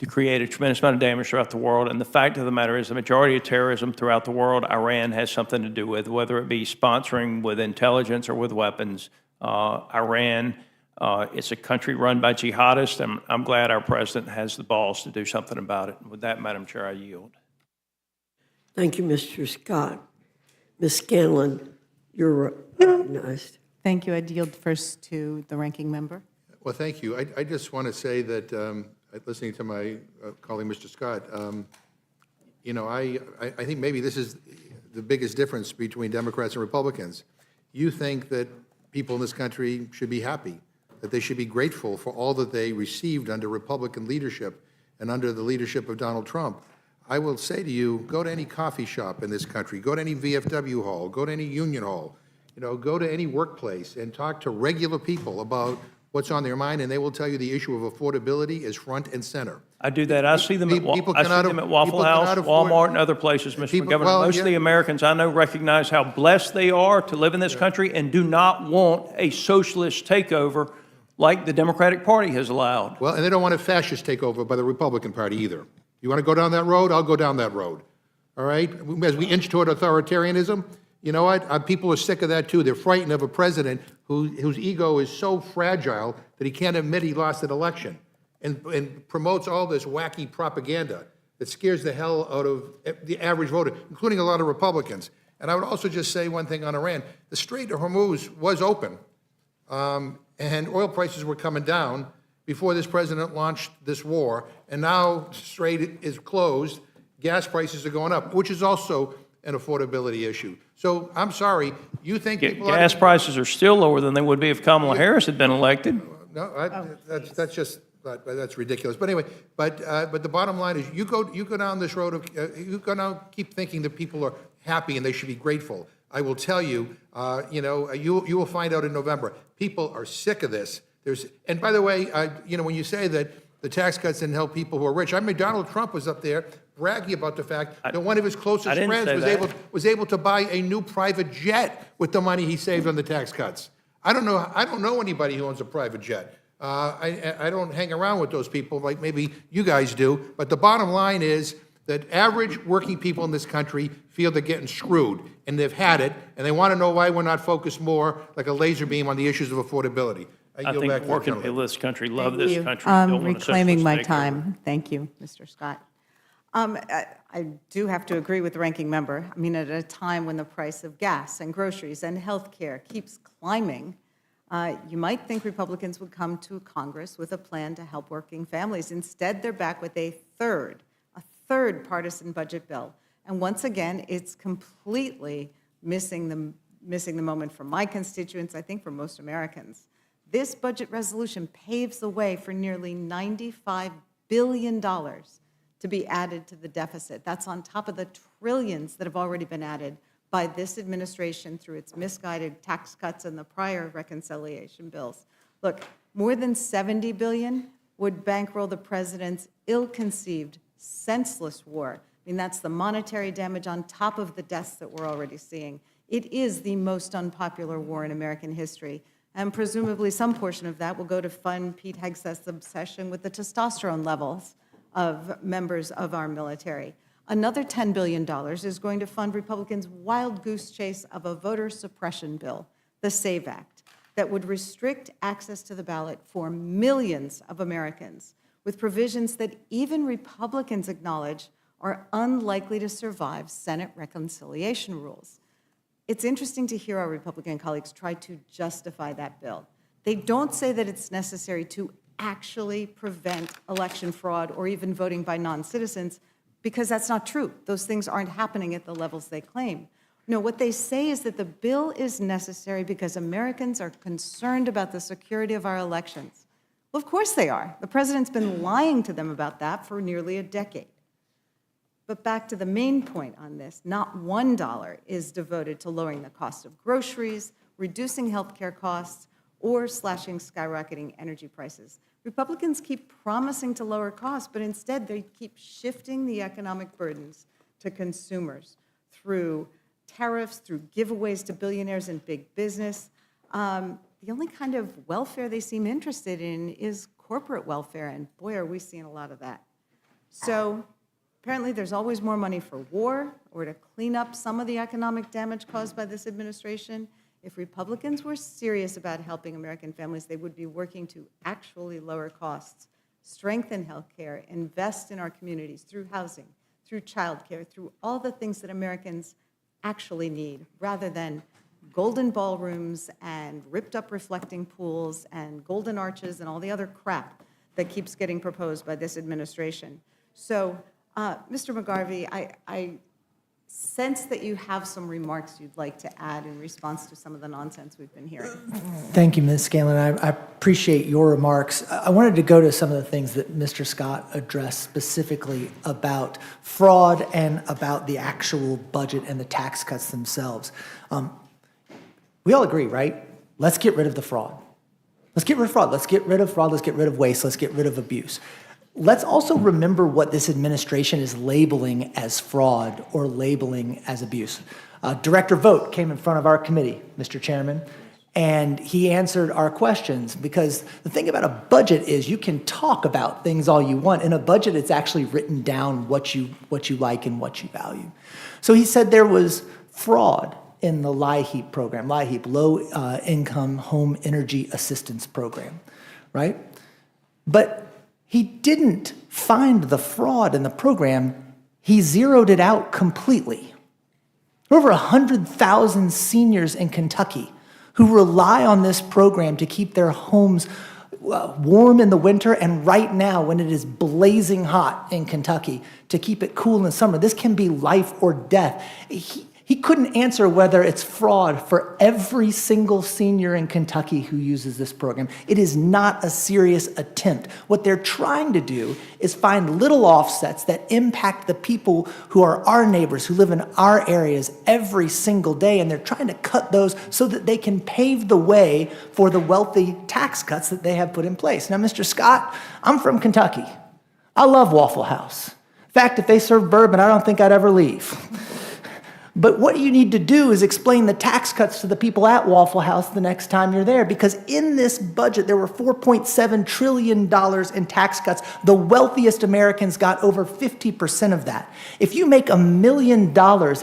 create a tremendous amount of damage throughout the world. And the fact of the matter is the majority of terrorism throughout the world, Iran has something to do with, whether it be sponsoring with intelligence or with weapons. Iran, it's a country run by jihadists, and I'm glad our president has the balls to do something about it. With that, Madam Chair, I yield. Thank you, Mr. Scott. Ms. Scanlon, you're recognized. Thank you. I'd yield first to the ranking member. Well, thank you. I just want to say that, listening to my colleague, Mr. Scott, I think maybe this is the biggest difference between Democrats and Republicans. You think that people in this country should be happy, that they should be grateful for all that they received under Republican leadership and under the leadership of Donald Trump. I will say to you, go to any coffee shop in this country, go to any VFW hall, go to any union hall, go to any workplace and talk to regular people about what's on their mind, and they will tell you the issue of affordability is front and center. I do that. I see them at, People I see cannot them at af- Waffle people House, cannot afford- Walmart, and other places, Mr. People- McGovern. well, Most of the yeah. Americans I know recognize how blessed they are to live in this country and do not want a socialist takeover like the Democratic Party has allowed. Well, and they don't want a fascist takeover by the Republican Party either. You want to go down that road? I'll go down that road. All right? As we inch toward authoritarianism, you know what? People are sick of that too. They're frightened of a president whose ego is so fragile that he can't admit he lost an election and promotes all this wacky propaganda that scares the hell out of the average voter, including a lot of Republicans. And I would also just say one thing on Iran. The Strait of Hormuz was open, and oil prices were coming down before this president launched this war, and now the Strait is closed, gas prices are going up, which is also an affordability issue. So I'm sorry, you think people ought to- Gas prices are still lower than they would be if Kamala Harris had been elected. No, that's just, that's ridiculous. But anyway, but the bottom line is, you go down this road of, you go now, keep thinking that people are happy and they should be grateful. I will tell you, you will find out in November, people are sick of this. And by the way, when you say that the tax cuts didn't help people who are rich, I mean, Donald Trump was up there bragging about the fact that one of his closest I didn't friends say was that. able to buy a new private jet with the money he saved on the tax cuts. I don't know anybody who owns a private jet. I don't hang around with those people like maybe you guys do. But the bottom line is that average working people in this country feel they're getting screwed, and they've had it, and they want to know why we're not focused more like a laser beam on the issues of affordability. I yield think back to the working gentleman. people in this country love Thank this you. country. Don't want a Reclaiming my socialist takeover. time. Thank you, Mr. Scott. I do have to agree with the ranking member. I mean, at a time when the price of gas and groceries and health care keeps climbing, you might think Republicans would come to Congress with a plan to help working families. Instead, they're back with a third partisan budget bill. And once again, it's completely missing the moment for my constituents, I think for most Americans. This budget resolution paves the way for nearly $95 billion to be added to the deficit. That's on top of the trillions that have already been added by this administration through its misguided tax cuts and the prior reconciliation bills. Look, more than $70 billion would bankroll the president's ill-conceived, senseless war. I mean, that's the monetary damage on top of the deaths that we're already seeing. It is the most unpopular war in American history, and presumably some portion of that will go to fund Pete Hegseth's obsession with the testosterone levels of members of our military. Another $10 billion is going to fund Republicans' wild goose chase of a voter suppression bill, the SAVE Act, that would restrict access to the ballot for millions of Americans, with provisions that even Republicans acknowledge are unlikely to survive Senate reconciliation rules. It's interesting to hear our Republican colleagues try to justify that bill. They don't say that it's necessary to actually prevent election fraud or even voting by non-citizens, because that's not true. Those things aren't happening at the levels they claim. No, what they say is that the bill is necessary because Americans are concerned about the security of our elections. Well, of course they are. The president's been lying to them about that for nearly a decade. But back to the main point on this, not $1 is devoted to lowering the cost of groceries, reducing health care costs, or slashing skyrocketing energy prices. Republicans keep promising to lower costs, but instead they keep shifting the economic burdens to consumers through tariffs, through giveaways to billionaires and big business. The only kind of welfare they seem interested in is corporate welfare, and boy, are we seeing a lot of that. So apparently there's always more money for war or to clean up some of the economic damage caused by this administration. If Republicans were serious about helping American families, they would be working to actually lower costs, strengthen healthcare, invest in our communities through housing, through childcare, through all the things that Americans actually need, rather than golden ballrooms and ripped up reflecting pools and golden arches and all the other crap that keeps getting proposed by this administration. So, Mr. McGarvey, I sense that you have some remarks you'd like to add in response to some of the nonsense we've been hearing. Thank you, Ms. Scanlon. I appreciate your remarks. I wanted to go to some of the things that Mr. Scott addressed specifically about fraud and about the actual budget and the tax cuts themselves. We all agree, right? Let's get rid of the fraud. Let's get rid of fraud. Let's get rid of fraud. Let's get rid of waste. Let's get rid of abuse. Let's also remember what this administration is labeling as fraud or labeling as abuse. Director Vogt came in front of our committee, Mr. Chairman, and he answered our questions, because the thing about a budget is you can talk about things all you want. In a budget, it's actually written down what you like and what you value. So he said there was fraud in the LIHEAP program, LIHEAP, Low Income Home Energy Assistance Program, right? But he didn't find the fraud in the program. He zeroed it out completely. There are over 100,000 seniors in Kentucky who rely on this program to keep their homes warm in the winter, and right now when it is blazing hot in Kentucky, to keep it cool in the summer. This can be life or death. He couldn't answer whether it's fraud for every single senior in Kentucky who uses this program. It is not a serious attempt. What they're trying to do is find little offsets that impact the people who are our neighbors, who live in our areas every single day, and they're trying to cut those so that they can pave the way for the wealthy tax cuts that they have put in place. Now, Mr. Scott, I'm from Kentucky. I love Waffle House. In fact, if they serve bourbon, I don't think I'd ever leave. But what you need to do is explain the tax cuts to the people at Waffle House the next time you're there, because in this budget, there were $4.7 trillion in tax cuts. The wealthiest Americans got over 50% of that. If you make $1 million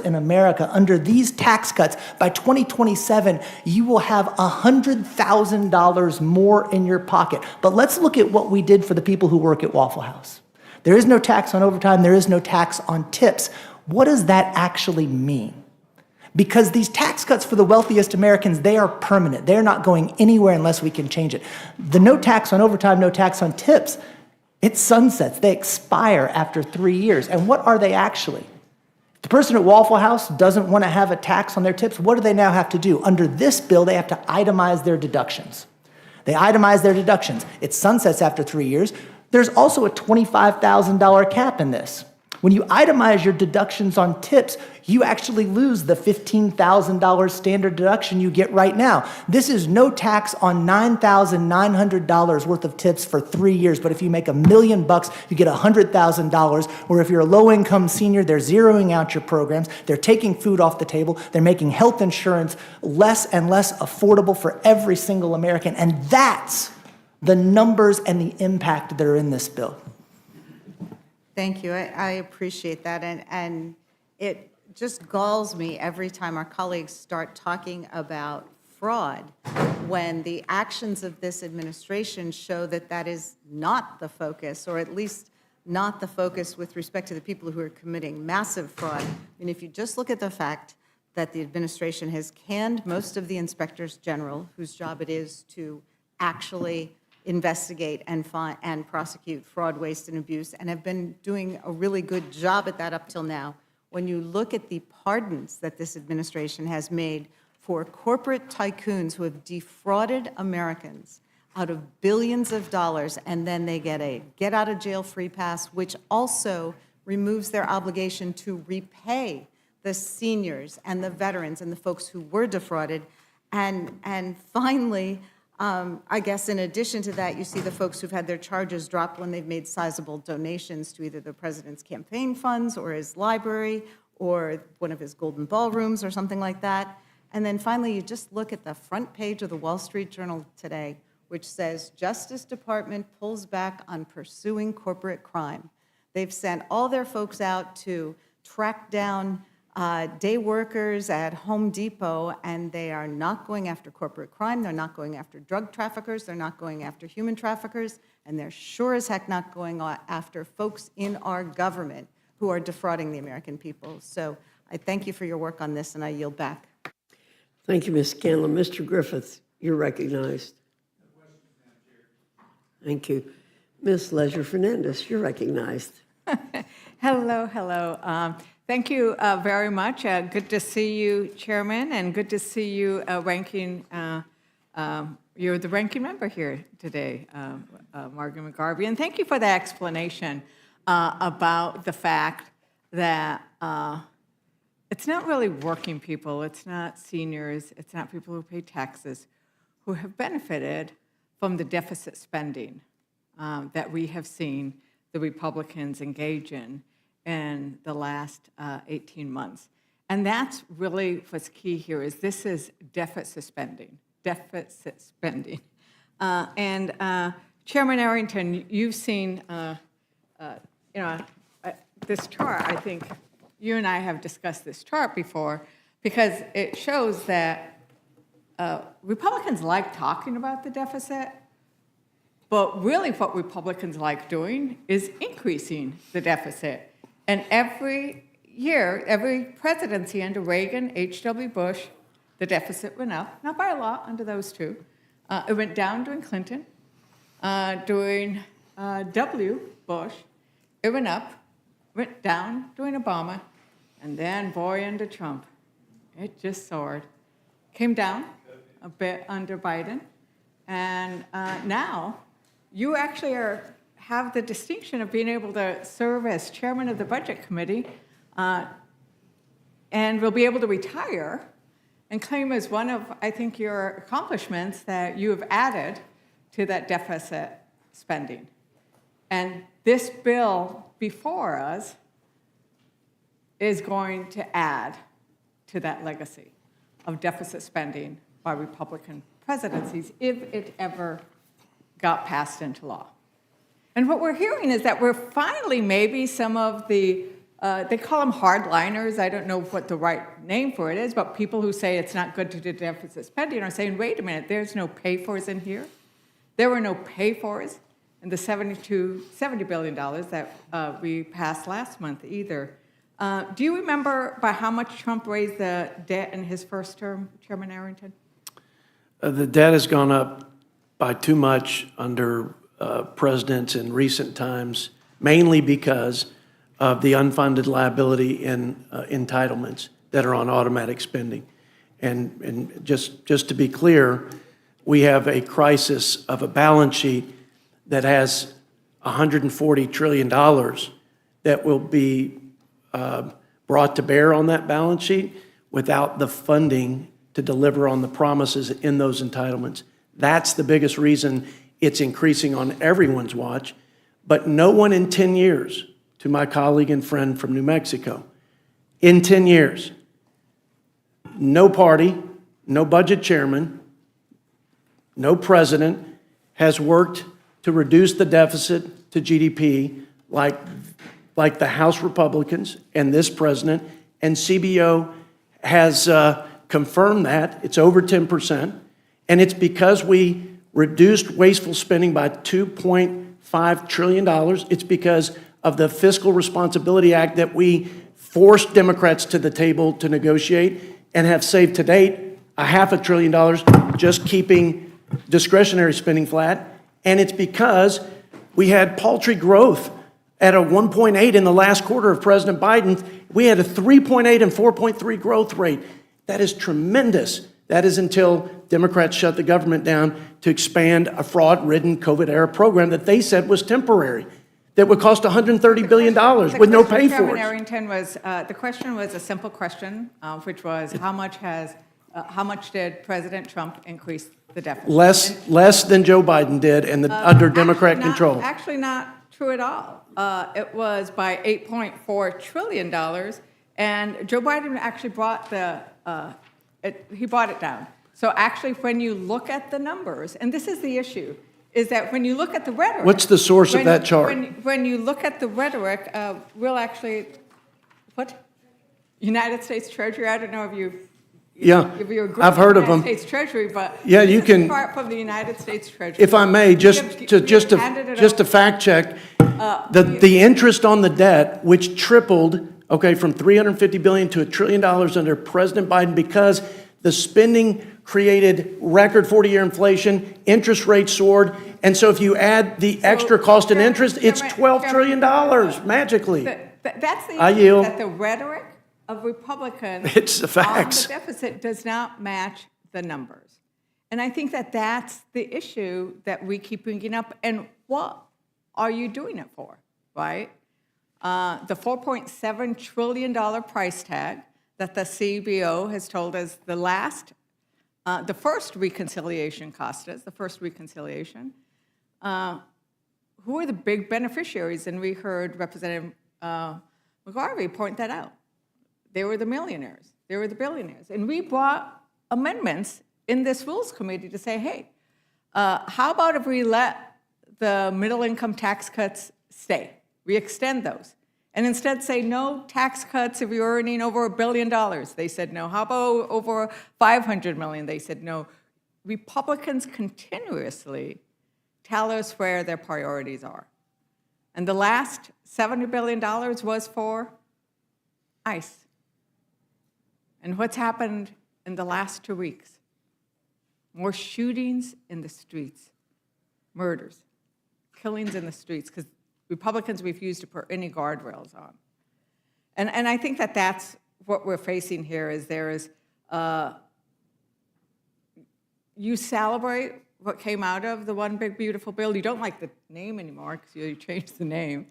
in America under these tax cuts, by 2027, you will have $100,000 more in your pocket. But let's look at what we did for the people who work at Waffle House. There is no tax on overtime. There is no tax on tips. What does that actually mean? Because these tax cuts for the wealthiest Americans, they are permanent. They're not going anywhere unless we can change it. The no tax on overtime, no tax on tips, it sunsets. They expire after 3 years. And what are they actually? If the person at Waffle House doesn't want to have a tax on their tips, what do they now have to do? Under this bill, they have to itemize their deductions. They itemize their deductions. It sunsets after 3 years. There's also a $25,000 cap in this. When you itemize your deductions on tips, you actually lose the $15,000 standard deduction you get right now. This is no tax on $9,900 worth of tips for 3 years, but if you make $1 million, you get $100,000, or if you're a low-income senior, they're zeroing out your programs, they're taking food off the table, they're making health insurance less and less affordable for every single American, and that's the numbers and the impact that are in this bill. Thank you. I appreciate that. And it just galls me every time our colleagues start talking about fraud when the actions of this administration show that that is not the focus, or at least not the focus with respect to the people who are committing massive fraud. I mean, if you just look at the fact that the administration has canned most of the inspectors general, whose job it is to actually investigate and prosecute fraud, waste, and abuse, and have been doing a really good job at that up till now. When you look at the pardons that this administration has made for corporate tycoons who have defrauded Americans out of billions of dollars, and then they get a get-out-of-jail-free pass, which also removes their obligation to repay the seniors and the veterans and the folks who were defrauded. And finally, I guess in addition to that, you see the folks who've had their charges dropped when they've made sizable donations to either the president's campaign funds or his library or one of his golden ballrooms or something like that. And then finally, you just look at the front page of the Wall Street Journal today, which says, Justice Department pulls back on pursuing corporate crime. They've sent all their folks out to track down day workers at Home Depot, and they are not going after corporate crime, they're not going after drug traffickers, they're not going after human traffickers, and they're sure as heck not going after folks in our government who are defrauding the American people. So I thank you for your work on this, and I yield back. Thank you, Ms. Scanlon. Mr. Griffith, you're recognized. Thank you. Ms. Leisure Fernandez, you're recognized. Hello. Thank you very much. Good to see you, Chairman, and good to see you, Ranking. You're the ranking member here today, Margaret McGarvey. And thank you for the explanation about the fact that it's not really working people, it's not seniors, it's not people who pay taxes who have benefited from the deficit spending that we have seen the Republicans engage in the last 18 months. And that's really what's key here is this is deficit spending. Chairman Arrington, you've seen, this chart. I think you and I have discussed this chart before because it shows that Republicans like talking about the deficit, but really what Republicans like doing is increasing the deficit. And every year, every presidency under Reagan, H.W. Bush, the deficit went up, not by a lot under those two. It went down during Clinton. During W. Bush, it went up, went down during Obama, and then, boy, under Trump, it just soared. Came down a bit under Biden, and now you actually have the distinction of being able to serve as chairman of the Budget Committee and will be able to retire and claim as one of, I think, your accomplishments that you have added to that deficit spending. And this bill before us is going to add to that legacy of deficit spending by Republican presidencies if it ever got passed into law. And what we're hearing is that we're finally maybe some of the, they call them hardliners, I don't know what the right name for it is, but people who say it's not good to do deficit spending are saying, wait a minute, there's no pay-fors in here. There were no pay-fors in the $70 billion that we passed last month either. Do you remember by how much Trump raised the debt in his first term, Chairman Arrington? The debt has gone up by too much under presidents in recent times, mainly because of the unfunded liability in entitlements that are on automatic spending. And just to be clear, we have a crisis of a balance sheet that has $140 trillion that will be brought to bear on that balance sheet without the funding to deliver on the promises in those entitlements. That's the biggest reason it's increasing on everyone's watch. But no one in 10 years, to my colleague and friend from New Mexico, in 10 years, no party, no budget chairman, no president has worked to reduce the deficit to GDP like the House Republicans and this president, and CBO has confirmed that. It's over 10%, and it's because we reduced wasteful spending by $2.5 trillion. It's because of the Fiscal Responsibility Act that we forced Democrats to the table to negotiate and have saved to date $500 billion just keeping discretionary spending flat. And it's because we had paltry growth at a 1.8 in the last quarter of President Biden. We had a 3.8 and 4.3 growth rate. That is tremendous. That is until Democrats shut the government down to expand a fraud-ridden COVID-era program that they said was temporary, that would cost $130 billion with no pay for Chairman it. Arrington was, the question was a simple question, which was how much did President Trump increase the deficit? Less than Joe Biden did and under Democrat control. Actually not true at all. It was by $8.4 trillion, And Joe Biden actually brought he brought it down. So actually, when you look at the numbers, and this is the issue, is that when you look at the rhetoric. What's the source of that chart? When you look at the rhetoric, we'll actually, what? United States Treasury, I don't know if you. Yeah, If you agree I've with heard the of them. United States Treasury, but. Yeah, you this is can- part from the United States Treasury. If I may, just to handed it fact check, the interest on the debt, which tripled, okay, from $350 billion to $1 trillion under President Biden because the spending created record 40-year inflation, interest rates soared, and so if you add the extra cost and interest, it's $12 trillion magically. That's the I issue, yield. that the rhetoric of Republicans. It's the facts. On the deficit does not match the numbers. And I think that that's the issue that we keep bringing up. And what are you doing it for, right? The $4.7 trillion price tag that the CBO has told us the first reconciliation cost us, the first reconciliation. Who are the big beneficiaries? And we heard Representative McGarvey point that out. They were the millionaires. They were the billionaires. And we brought amendments in this Rules Committee to say, hey, how about if we let the middle income tax cuts stay? We extend those. And instead say no tax cuts if you're earning over $1 billion. They said no. How about over $500 million? They said no. Republicans continuously tell us where their priorities are. And the last $70 billion was for ICE. And what's happened in the last 2 weeks? More shootings in the streets, murders, killings in the streets, because Republicans refuse to put any guardrails on. And I think that that's what we're facing here is you celebrate what came out of the One Big Beautiful Bill. You don't like the name anymore because you changed the name.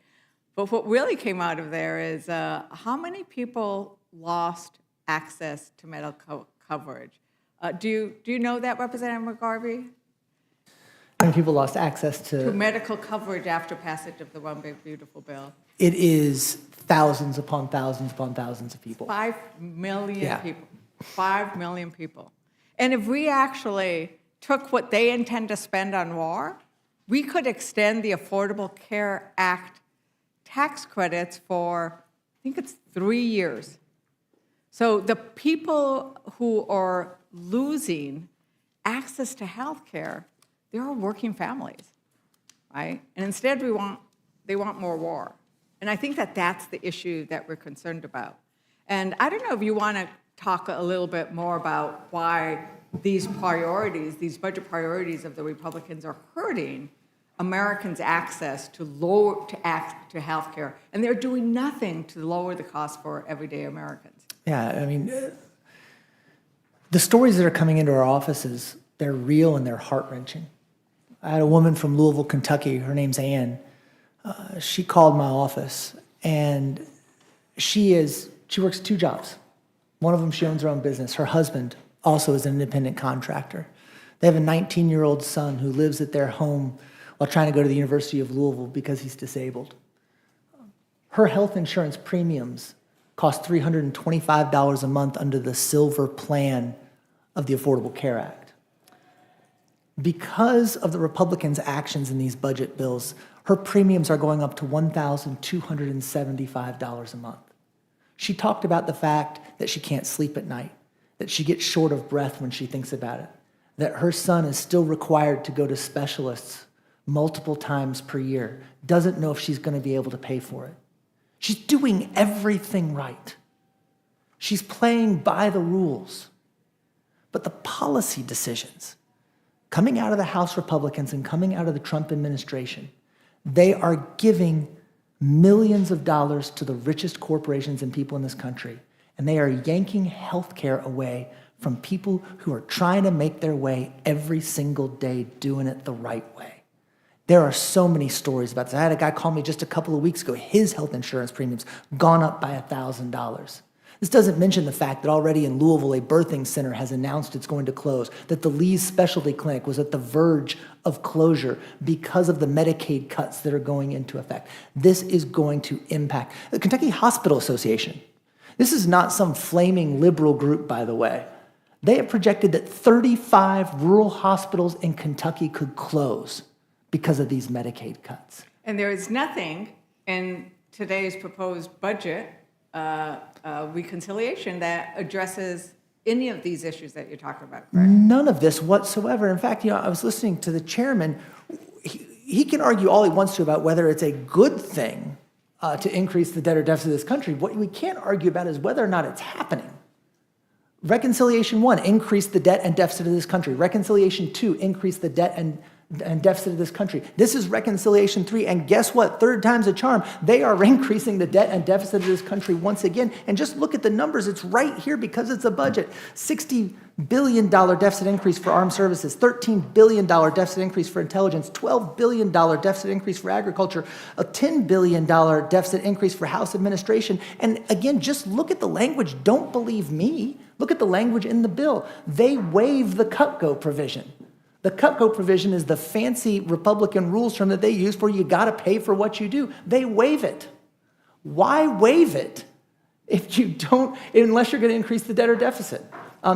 But what really came out of there is how many people lost access to medical coverage. Do you know that, Representative McGarvey? How many people lost access To medical coverage after passage of the One Big Beautiful Bill. It is thousands upon thousands upon thousands of people. 5 million Yeah. people. 5 million people. And if we actually took what they intend to spend on war, we could extend the Affordable Care Act tax credits for, I think it's 3 years. So the people who are losing access to health care, they're working families, right? And instead they want more war. And I think that that's the issue that we're concerned about. And I don't know if you want to talk a little bit more about why these priorities, these budget priorities of the Republicans are hurting Americans' access to health care. And they're doing nothing to lower the cost for everyday Americans. Yeah, I mean, the stories that are coming into our offices, they're real and they're heart-wrenching. I had a woman from Louisville, Kentucky, her name's Ann. She called my office, and she works 2 jobs. One of them, she owns her own business. Her husband also is an independent contractor. They have a 19-year-old son who lives at their home while trying to go to the University of Louisville because he's disabled. Her health insurance premiums cost $325 a month under the Silver plan of the Affordable Care Act. Because of the Republicans' actions in these budget bills, her premiums are going up to $1,275 a month. She talked about the fact that she can't sleep at night, that she gets short of breath when she thinks about it, that her son is still required to go to specialists multiple times per year, doesn't know if she's going to be able to pay for it. She's doing everything right. She's playing by the rules. But the policy decisions coming out of the House Republicans and coming out of the Trump administration, they are giving millions of dollars to the richest corporations and people in this country. And they are yanking health care away from people who are trying to make their way every single day doing it the right way. There are so many stories about this. I had a guy call me just a couple of weeks ago. His health insurance premiums gone up by $1,000. This doesn't mention the fact that already in Louisville, a birthing center has announced it's going to close, that the Lee's Specialty Clinic was at the verge of closure because of the Medicaid cuts that are going into effect. This is going to impact. The Kentucky Hospital Association, This is not some flaming liberal group, by the way. They have projected that 35 rural hospitals in Kentucky could close because of these Medicaid cuts. And there is nothing in today's proposed budget reconciliation that addresses any of these issues that you're talking about, correct? None of this whatsoever. In fact, I was listening to the chairman. He can argue all he wants to about whether it's a good thing to increase the debt or deficit of this country. What we can't argue about is whether or not it's happening. Reconciliation 1, increase the debt and deficit of this country. Reconciliation 2, increase the debt and deficit of this country. This is reconciliation 3, and guess what? Third time's a charm. They are increasing the debt and deficit of this country once again. And just look at the numbers. It's right here because it's a budget. $60 billion deficit increase for armed services, $13 billion deficit increase for intelligence, $12 billion deficit increase for agriculture, a $10 billion deficit increase for House administration. And again, just look at the language. Don't believe me. Look at the language in the bill. They waive the Cutco provision. The Cutco provision is the fancy Republican rules term that they use for you got to pay for what you do. They waive it. Why waive it if you don't, unless you're going to increase the debt or deficit?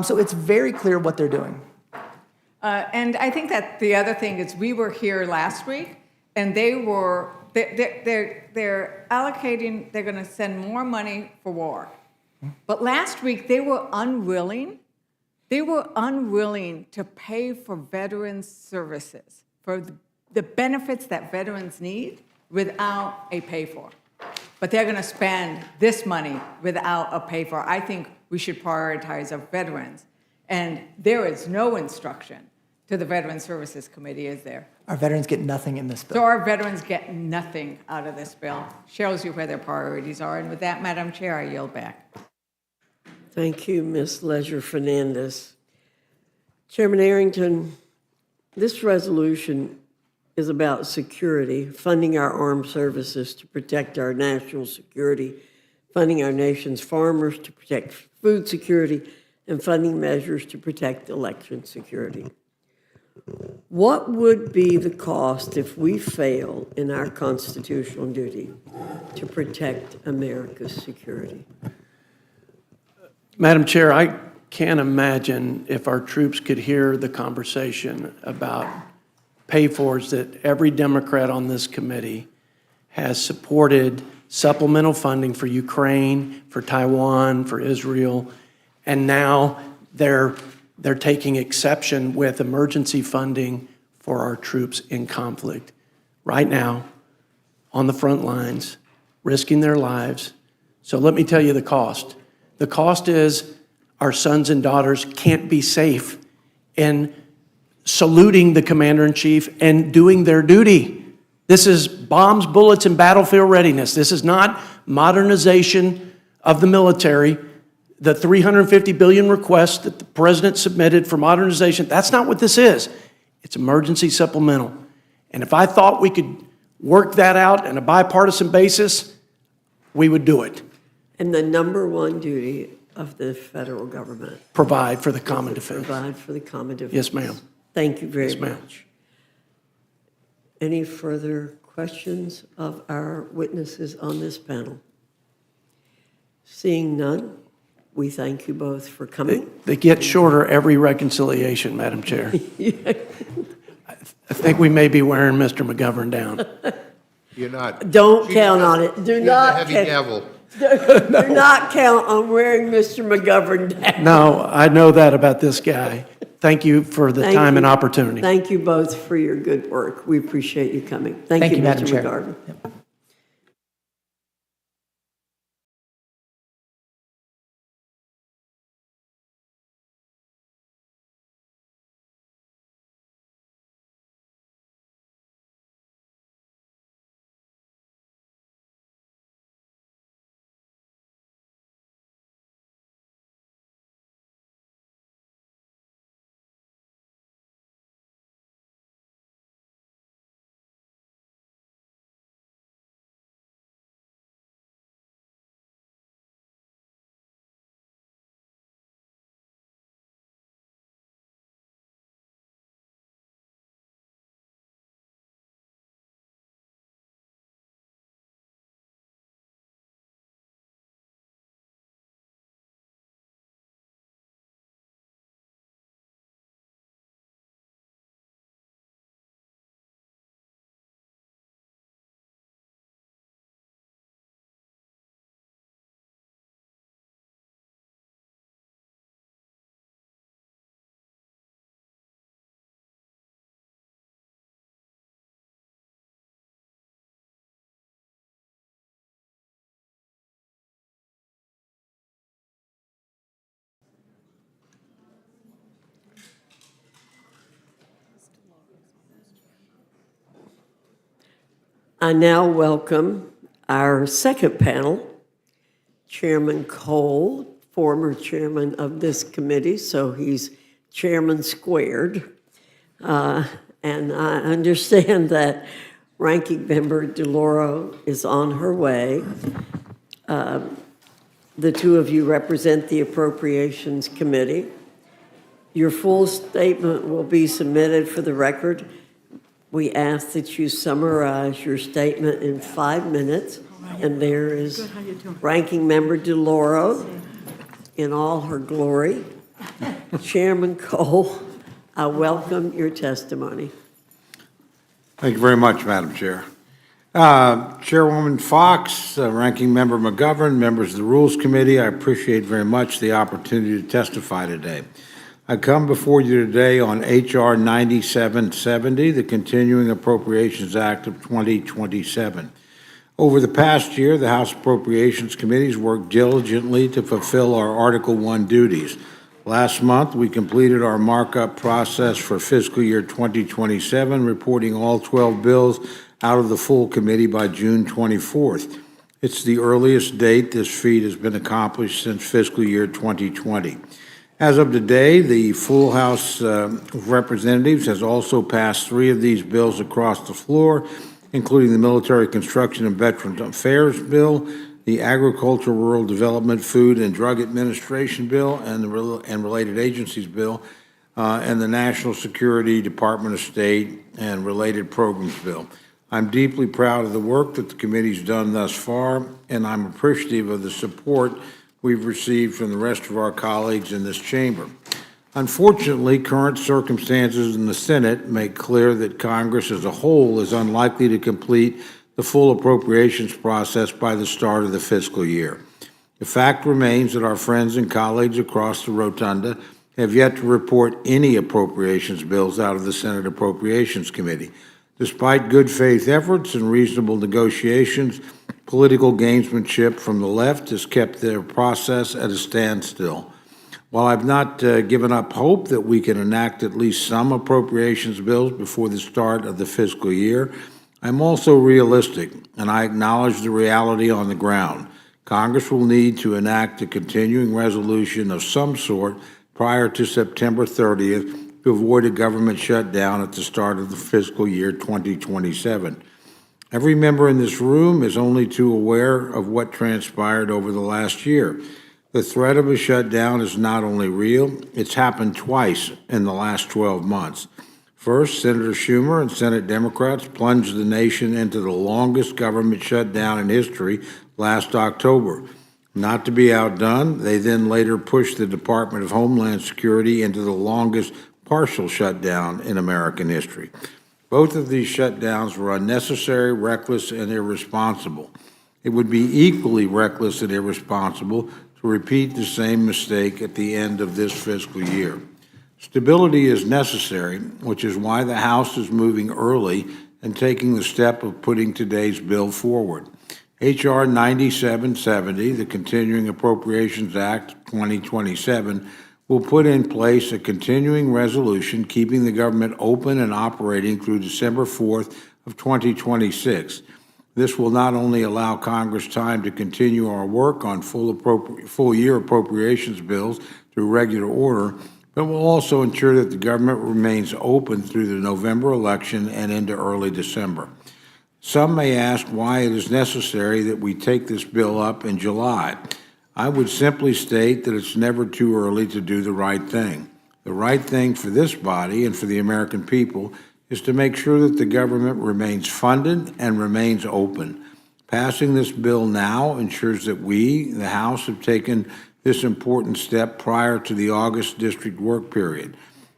So it's very clear what they're doing. And I think that the other thing is we were here last week, and they're allocating, they're going to send more money for war. But last week, they were unwilling to pay for veterans' services, for the benefits that veterans need without a pay for. But they're going to spend this money without a pay for. I think we should prioritize our veterans. And there is no instruction to the Veterans Services Committee, is there? Our veterans get nothing in this bill. So our veterans get nothing out of this bill. Shows you where their priorities are. And with that, Madam Chair, I yield back. Thank you, Ms. Leisure Fernandez. Chairman Arrington, this resolution is about security, funding our armed services to protect our national security, funding our nation's farmers to protect food security, and funding measures to protect election security. What would be the cost if we fail in our constitutional duty to protect America's security? Madam Chair, I can't imagine if our troops could hear the conversation about pay-fors that every Democrat on this committee has supported supplemental funding for Ukraine, for Taiwan, for Israel, and now they're taking exception with emergency funding for our troops in conflict. Right now, on the front lines, risking their lives. So let me tell you the cost. The cost is our sons and daughters can't be safe in saluting the commander-in-chief and doing their duty. This is bombs, bullets, and battlefield readiness. This is not modernization of the military. The $350 billion request that the president submitted for modernization, that's not what this is. It's emergency supplemental. And if I thought we could work that out on a bipartisan basis, we would do it. And the number one duty of the federal government. Provide for the common defense. Provide for the common defense. Yes, ma'am. Thank you very Yes, ma'am. much. Any further questions of our witnesses on this panel? Seeing none, we thank you both for coming. They get shorter every reconciliation, Madam Chair. I think we may be wearing Mr. McGovern down. You're not. Don't count on it. Do Here's the not heavy count. gavel. Do not count on wearing Mr. McGovern down. No, I know that about this guy. Thank you for the Thank time and you. opportunity. Thank you both for your good work. We appreciate you coming. Thank you, Madam Mr. Chair. McGovern. Yep. I now welcome our second panel, Chairman Cole, former chairman of this committee, so he's chairman squared. And I understand that Ranking Member DeLauro is on her way. The two of you represent the Appropriations Committee. Your full statement will be submitted for the record. We ask that you summarize your statement in 5 minutes. And there is Ranking Member DeLauro in all her glory. Chairman Cole, I welcome your testimony. Thank you very much, Madam Chair. Chairwoman Fox, Ranking Member McGovern, members of the Rules Committee, I appreciate very much the opportunity to testify today. I come before you today on H.R. 9770, the Continuing Appropriations Act of 2027. Over the past year, the House Appropriations Committees worked diligently to fulfill our Article I duties. Last month, we completed our markup process for fiscal year 2027, reporting all 12 bills out of the full committee by June 24th. It's the earliest date this feat has been accomplished since fiscal year 2020. As of today, the full House of Representatives has also passed 3 of these bills across the floor, including the Military Construction and Veterans Affairs Bill, the Agricultural, Rural Development, Food and Drug Administration Bill, and the Related Agencies Bill, and the National Security, Department of State, and Related Programs Bill. I'm deeply proud of the work that the committee's done thus far, and I'm appreciative of the support we've received from the rest of our colleagues in this chamber. Unfortunately, current circumstances in the Senate make clear that Congress as a whole is unlikely to complete the full appropriations process by the start of the fiscal year. The fact remains that our friends and colleagues across the rotunda have yet to report any appropriations bills out of the Senate Appropriations Committee. Despite good faith efforts and reasonable negotiations, political gamesmanship from the left has kept their process at a standstill. While I've not given up hope that we can enact at least some appropriations bills before the start of the fiscal year, I'm also realistic, and I acknowledge the reality on the ground. Congress will need to enact a continuing resolution of some sort prior to September 30th to avoid a government shutdown at the start of the fiscal year 2027. Every member in this room is only too aware of what transpired over the last year. The threat of a shutdown is not only real, it's happened twice in the last 12 months. First, Senator Schumer and Senate Democrats plunged the nation into the longest government shutdown in history last October. Not to be outdone, they then later pushed the Department of Homeland Security into the longest partial shutdown in American history. Both of these shutdowns were unnecessary, reckless, and irresponsible. It would be equally reckless and irresponsible to repeat the same mistake at the end of this fiscal year. Stability is necessary, which is why the House is moving early and taking the step of putting today's bill forward. H.R. 9770, the Continuing Appropriations Act 2027, will put in place a continuing resolution keeping the government open and operating through December 4th of 2026. This will not only allow Congress time to continue our work on full year appropriations bills through regular order, but will also ensure that the government remains open through the November election and into early December. Some may ask why it is necessary that we take this bill up in July. I would simply state that it's never too early to do the right thing. The right thing for this body and for the American people is to make sure that the government remains funded and remains open. Passing this bill now ensures that we, the House, have taken this important step prior to the August district work period.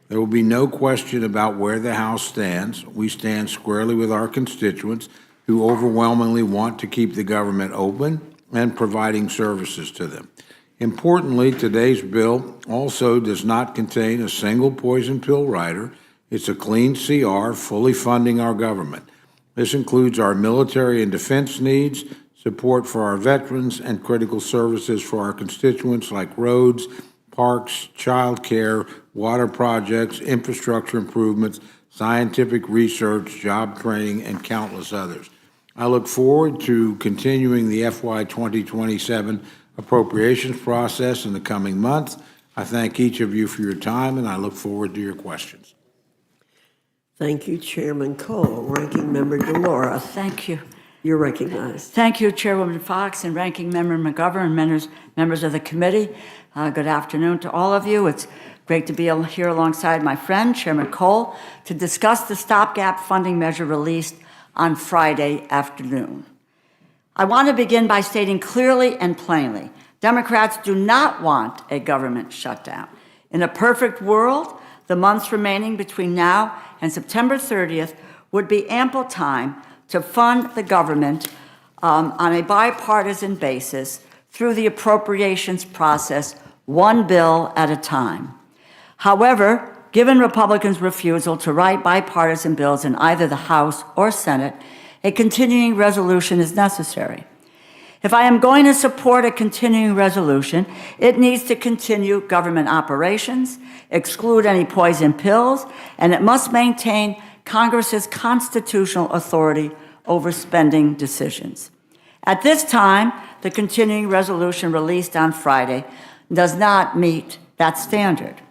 There will be no question about where the House stands. We stand squarely with our constituents who overwhelmingly want to keep the government open and providing services to them. Importantly, today's bill also does not contain a single poison pill rider. It's a clean CR, fully funding our government. This includes our military and defense needs, support for our veterans, and critical services for our constituents like roads, parks, child care, water projects, infrastructure improvements, scientific research, job training, and countless others. I look forward to continuing the FY 2027 appropriations process in the coming months. I thank each of you for your time, and I look forward to your questions. Thank you, Chairman Cole. Ranking Member Delora, Thank you. you're recognized. Thank you, Chairwoman Fox and Ranking Member McGovern, and members of the committee. Good afternoon to all of you. It's great to be here alongside my friend, Chairman Cole, to discuss the stopgap funding measure released on Friday afternoon. I want to begin by stating clearly and plainly, Democrats do not want a government shutdown. In a perfect world, the months remaining between now and September 30th would be ample time to fund the government on a bipartisan basis through the appropriations process, one bill at a time. However, given Republicans' refusal to write bipartisan bills in either the House or Senate, a continuing resolution is necessary. If I am going to support a continuing resolution, it needs to continue government operations, exclude any poison pills, and it must maintain Congress's constitutional authority over spending decisions. At this time, the continuing resolution released on Friday does not meet that standard.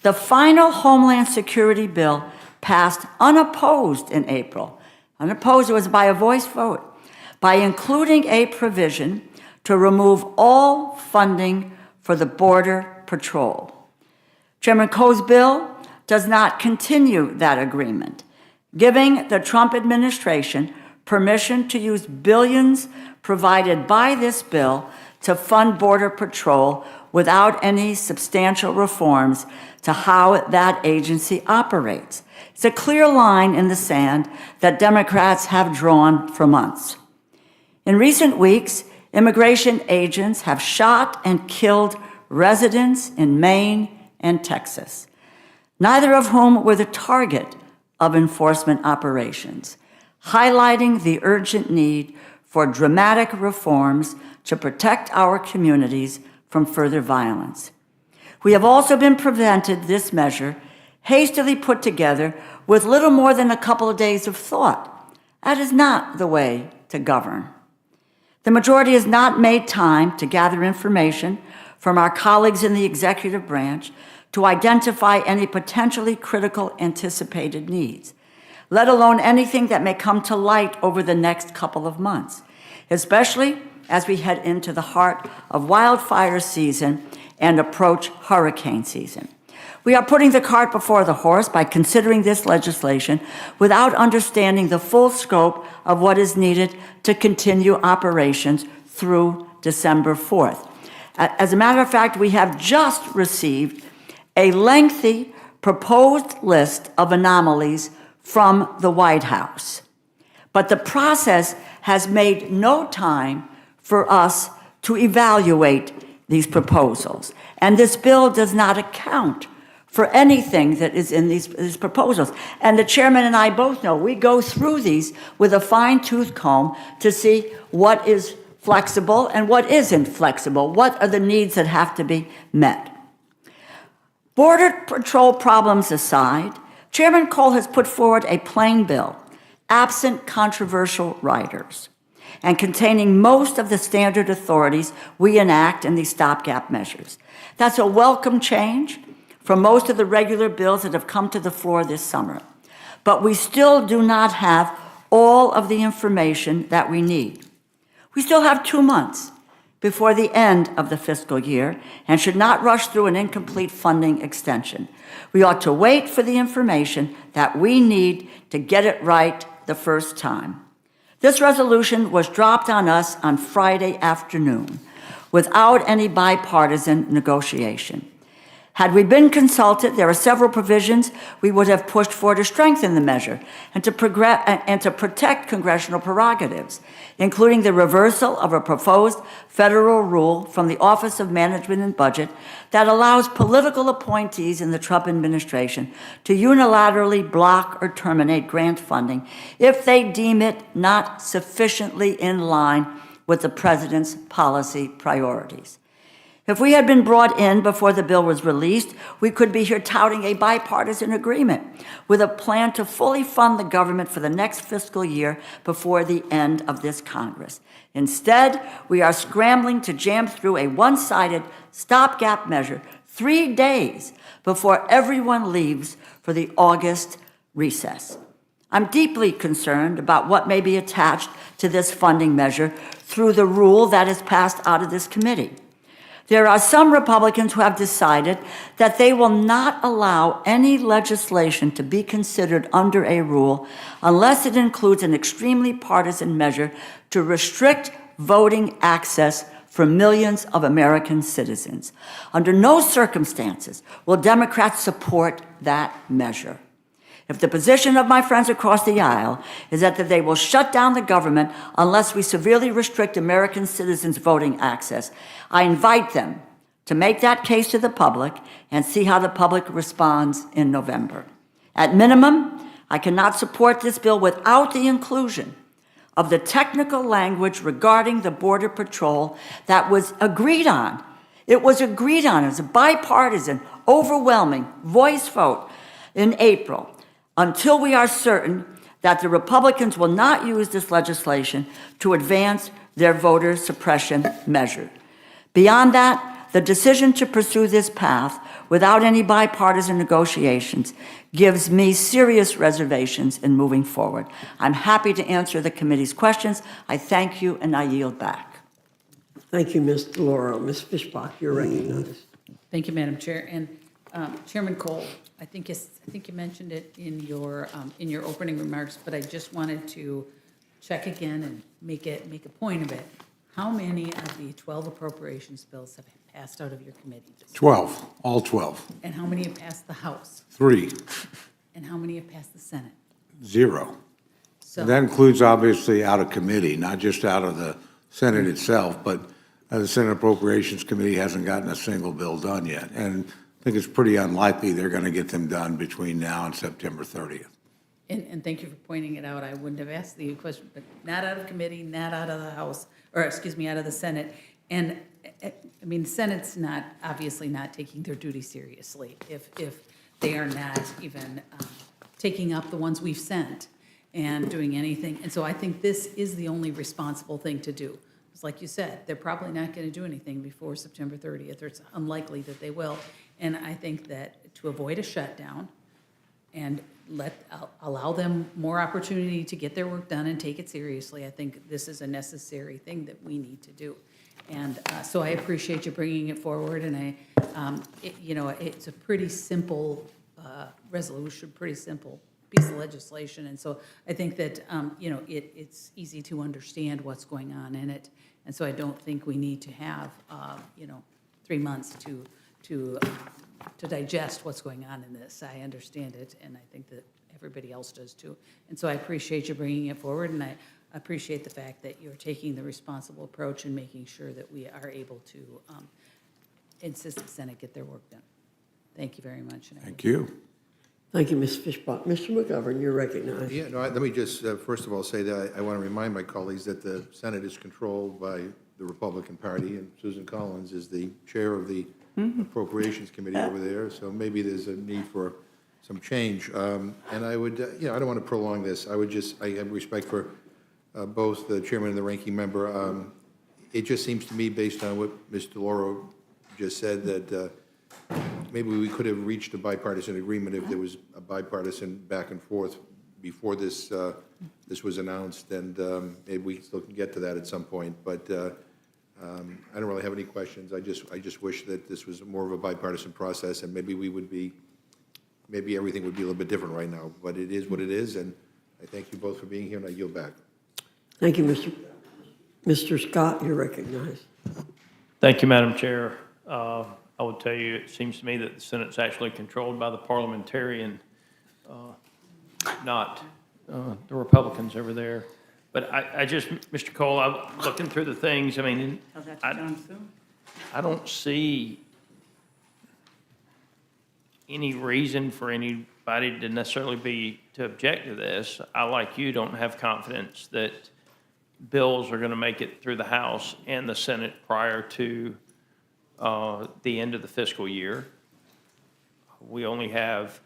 The final Homeland Security bill passed unopposed in April. Unopposed, it was by a voice vote, by including a provision to remove all funding for the Border Patrol. Chairman Cole's bill does not continue that agreement, giving the Trump administration permission to use billions provided by this bill to fund Border Patrol without any substantial reforms to how that agency operates. It's a clear line in the sand that Democrats have drawn for months. In recent weeks, immigration agents have shot and killed residents in Maine and Texas, neither of whom were the target of enforcement operations, highlighting the urgent need for dramatic reforms to protect our communities from further violence. We have also been prevented this measure, hastily put together with little more than a couple of days of thought. That is not the way to govern. The majority has not made time to gather information from our colleagues in the executive branch to identify any potentially critical anticipated needs, let alone anything that may come to light over the next couple of months, especially as we head into the heart of wildfire season and approach hurricane season. We are putting the cart before the horse by considering this legislation without understanding the full scope of what is needed to continue operations through December 4th. As a matter of fact, we have just received a lengthy proposed list of anomalies from the White House. But the process has made no time for us to evaluate these proposals. And this bill does not account for anything that is in these proposals. And the chairman and I both know we go through these with a fine-tooth comb to see what is flexible and what isn't flexible. What are the needs that have to be met? Border Patrol problems aside, Chairman Cole has put forward a plain bill, absent controversial riders, and containing most of the standard authorities we enact in these stopgap measures. That's a welcome change from most of the regular bills that have come to the floor this summer. But we still do not have all of the information that we need. We still have 2 months before the end of the fiscal year and should not rush through an incomplete funding extension. We ought to wait for the information that we need to get it right the first time. This resolution was dropped on us on Friday afternoon without any bipartisan negotiation. Had we been consulted, there are several provisions we would have pushed for to strengthen the measure and to protect congressional prerogatives, including the reversal of a proposed federal rule from the Office of Management and Budget that allows political appointees in the Trump administration to unilaterally block or terminate grant funding if they deem it not sufficiently in line with the president's policy priorities. If we had been brought in before the bill was released, we could be here touting a bipartisan agreement with a plan to fully fund the government for the next fiscal year before the end of this Congress. Instead, we are scrambling to jam through a one-sided stopgap measure 3 days before everyone leaves for the August recess. I'm deeply concerned about what may be attached to this funding measure through the rule that is passed out of this committee. There are some Republicans who have decided that they will not allow any legislation to be considered under a rule unless it includes an extremely partisan measure to restrict voting access for millions of American citizens. Under no circumstances will Democrats support that measure. If the position of my friends across the aisle is that they will shut down the government unless we severely restrict American citizens' voting access, I invite them to make that case to the public and see how the public responds in November. At minimum, I cannot support this bill without the inclusion of the technical language regarding the Border Patrol that was agreed on. It was agreed on as a bipartisan, overwhelming voice vote in April, until we are certain that the Republicans will not use this legislation to advance their voter suppression measure. Beyond that, the decision to pursue this path without any bipartisan negotiations gives me serious reservations in moving forward. I'm happy to answer the committee's questions. I thank you, and I yield back. Thank you, Ms. DeLauro. Ms. Fishbach, you're recognized. Thank you, Madam Chair. And Chairman Cole, I think you mentioned it in your opening remarks, but I just wanted to check again and make a point of it. How many of the 12 appropriations bills have passed out of your committee? 12, all 12. And how many have passed the House? 3, And how many have passed the Senate? 0. So, That includes obviously out of committee, not just out of the Senate itself, but the Senate Appropriations Committee hasn't gotten a single bill done yet. And I think it's pretty unlikely they're going to get them done between now and September 30th. and thank you for pointing it out. I wouldn't have asked the question, but not out of committee, not out of the House, or excuse me, out of the Senate. And I mean, the Senate's obviously not taking their duty seriously if they are not even taking up the ones we've sent and doing anything. And so I think this is the only responsible thing to do. It's like you said, they're probably not going to do anything before September 30th, or it's unlikely that they will. And I think that to avoid a shutdown and allow them more opportunity to get their work done and take it seriously, I think this is a necessary thing that we need to do. And so I appreciate you bringing it forward, and it's a pretty simple resolution, pretty simple piece of legislation, and so I think that, it's easy to understand what's going on in it, and so I don't think we need to have, 3 months to digest what's going on in this. I understand it, and I think that everybody else does too. And so I appreciate you bringing it forward, and I appreciate the fact that you're taking the responsible approach and making sure that we are able to insist the Senate get their work done. Thank you very much. Thank you. Thank you, Ms. Fishbach. Mr. McGovern, you're recognized. Yeah, no, let me just, first of all, say that I want to remind my colleagues that the Senate is controlled by the Republican Party, and Susan Collins is the chair of the Appropriations Committee over there, so maybe there's a need for some change. And I would, I don't want to prolong this. I have respect for both the chairman and the ranking member. It just seems to me, based on what Ms. DeLauro just said, that maybe we could have reached a bipartisan agreement if there was a bipartisan back and forth before this was announced, and maybe we still can get to that at some point. But I don't really have any questions. I just wish that this was more of a bipartisan process, and maybe maybe everything would be a little bit different right now. But it is what it is, and I thank you both for being here, and I yield back. Thank you, Mr. Scott, you're recognized. Thank you, Madam Chair. I would tell you, it seems to me that the Senate's actually controlled by the parliamentarian, not the Republicans over there. But I just, Mr. Cole, I'm looking through the things, I mean, I don't see any reason for anybody to necessarily to object to this. I, like you, don't have confidence that bills are going to make it through the House and the Senate prior to the end of the fiscal year. We don't have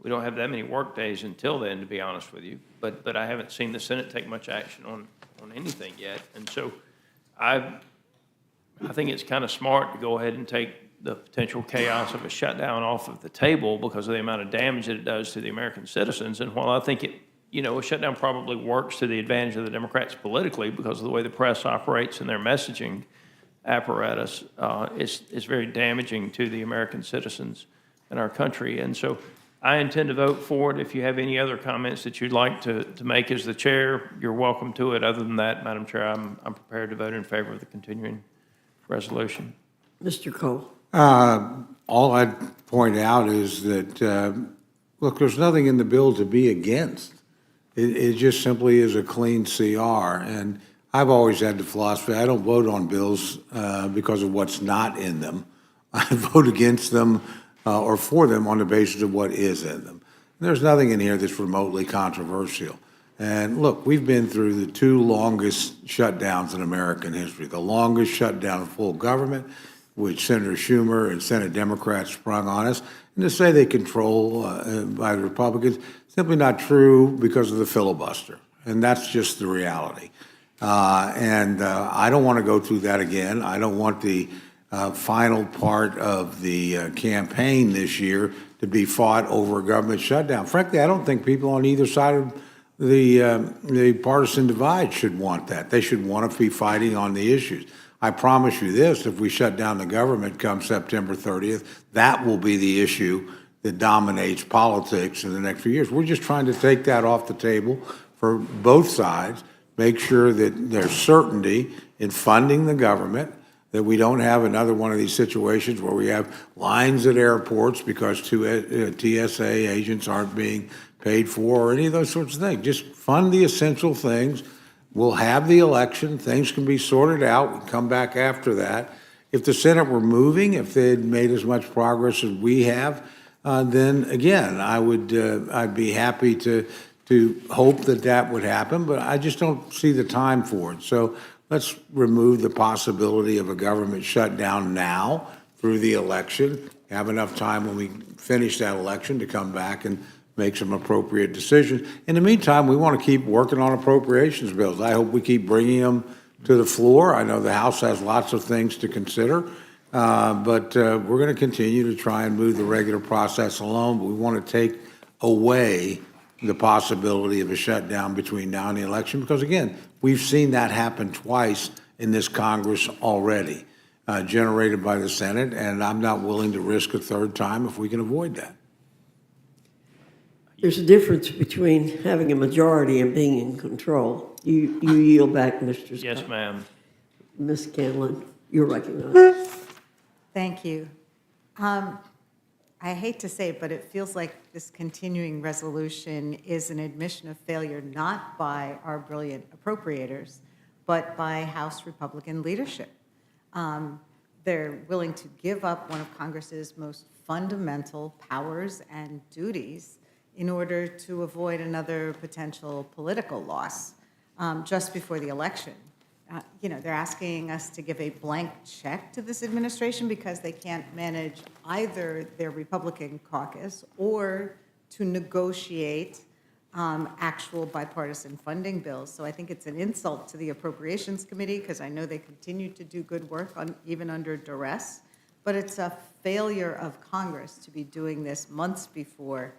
that many work days until then, to be honest with you. But I haven't seen the Senate take much action on anything yet. And so I think it's kind of smart to go ahead and take the potential chaos of a shutdown off of the table because of the amount of damage that it does to the American citizens. And while I think a shutdown probably works to the advantage of the Democrats politically because of the way the press operates and their messaging apparatus, is very damaging to the American citizens in our country. And so I intend to vote for it. If you have any other comments that you'd like to make as the chair, you're welcome to it. Other than that, Madam Chair, I'm prepared to vote in favor of the continuing resolution. Mr. Cole? All I'd point out is that, look, there's nothing in the bill to be against. It just simply is a clean CR. And I've always had the philosophy, I don't vote on bills because of what's not in them. I vote against them or for them on the basis of what is in them. And there's nothing in here that's remotely controversial. And look, we've been through the 2 longest shutdowns in American history. The longest shutdown of full government, which Senator Schumer and Senate Democrats sprung on us. And to say they control by the Republicans, simply not true because of the filibuster. And that's just the reality. I don't want to go through that again. I don't want the final part of the campaign this year to be fought over a government shutdown. Frankly, I don't think people on either side of the partisan divide should want that. They should want to be fighting on the issues. I promise you this, if we shut down the government come September 30th, that will be the issue that dominates politics in the next few years. We're just trying to take that off the table for both sides, make sure that there's certainty in funding the government, that we don't have another one of these situations where we have lines at airports because TSA agents aren't being paid for or any of those sorts of things. Just fund the essential things. We'll have the election. Things can be sorted out. We come back after that. If the Senate were moving, if they had made as much progress as we have, then again, I'd be happy to hope that would happen, but I just don't see the time for it. So let's remove the possibility of a government shutdown now through the election, have enough time when we finish that election to come back and make some appropriate decisions. In the meantime, we want to keep working on appropriations bills. I hope we keep bringing them to the floor. I know the House has lots of things to consider, but we're going to continue to try and move the regular process along. But we want to take away the possibility of a shutdown between now and the election because, again, we've seen that happen twice in this Congress already, generated by the Senate, and I'm not willing to risk a third time if we can avoid that. There's a difference between having a majority and being in control. You yield back, Mr. Scott. Yes, ma'am. Ms. Scanlon, you're recognized. Thank you. I hate to say it, but it feels like this continuing resolution is an admission of failure, not by our brilliant appropriators, but by House Republican leadership. They're willing to give up one of Congress's most fundamental powers and duties in order to avoid another potential political loss just before the election. They're asking us to give a blank check to this administration because they can't manage either their Republican caucus or to negotiate actual bipartisan funding bills. So I think it's an insult to the Appropriations Committee because I know they continue to do good work even under duress, but it's a failure of Congress to be doing this months before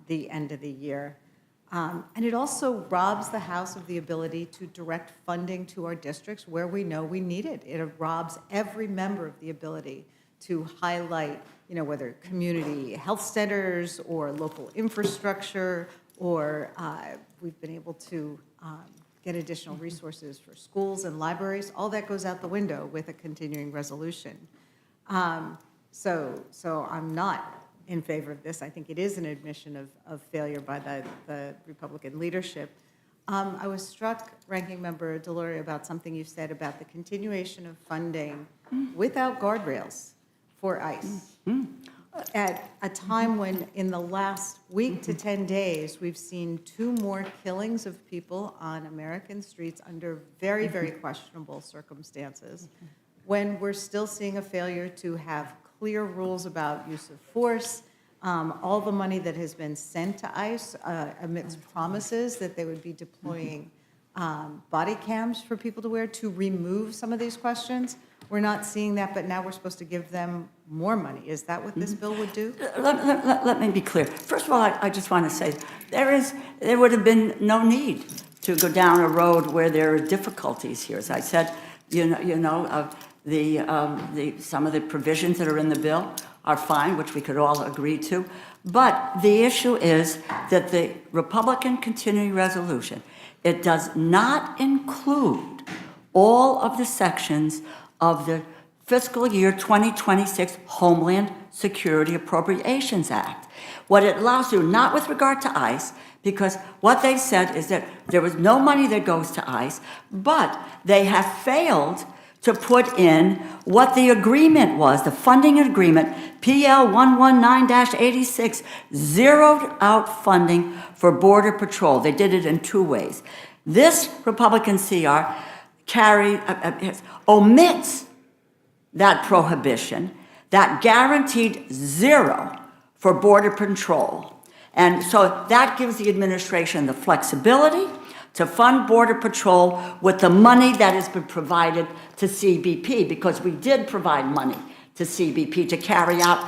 the end of the year. And it also robs the House of the ability to direct funding to our districts where we know we need it. It robs every member of the ability to highlight, whether community health centers or local infrastructure, or we've been able to get additional resources for schools and libraries. All that goes out the window with a continuing resolution. So I'm not in favor of this. I think it is an admission of failure by the Republican leadership. I was struck, Ranking Member Deloria, about something you said about the continuation of funding without guardrails for ICE. At a time when in the last week to 10 days, we've seen 2 more killings of people on American streets under very, very questionable circumstances, when we're still seeing a failure to have clear rules about use of force, all the money that has been sent to ICE amidst promises that they would be deploying body cams for people to wear to remove some of these questions. We're not seeing that, but now we're supposed to give them more money. Is that what this bill would do? Let me be clear. First of all, I just want to say, there would have been no need to go down a road where there are difficulties here. As I said, some of the provisions that are in the bill are fine, which we could all agree to. But the issue is that the Republican continuing resolution, it does not include all of the sections of the fiscal year 2026 Homeland Security Appropriations Act. What it allows you, not with regard to ICE, because what they've said is that there was no money that goes to ICE, but they have failed to put in what the agreement was, the funding agreement, PL 119-86, zeroed out funding for Border Patrol. They did it in two ways. This Republican CR omits that prohibition that guaranteed zero for Border Patrol. And so that gives the administration the flexibility to fund Border Patrol with the money that has been provided to CBP, because we did provide money to CBP to carry out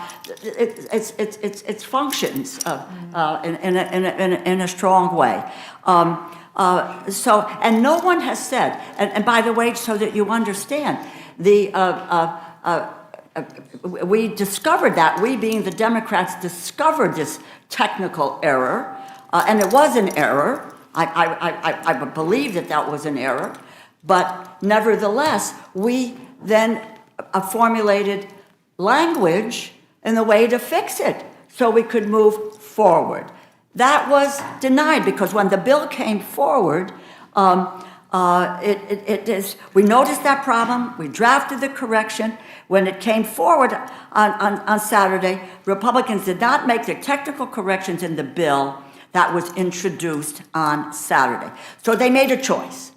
its functions in a strong way. And no one has said, and by the way, so that you understand, we discovered that, we being the Democrats discovered this technical error, and it was an error. I believe that was an error, but nevertheless, we then formulated language in the way to fix it so we could move forward. That was denied because when the bill came forward, we noticed that problem, we drafted the correction. When it came forward on Saturday, Republicans did not make the technical corrections in the bill that was introduced on Saturday. So they made a choice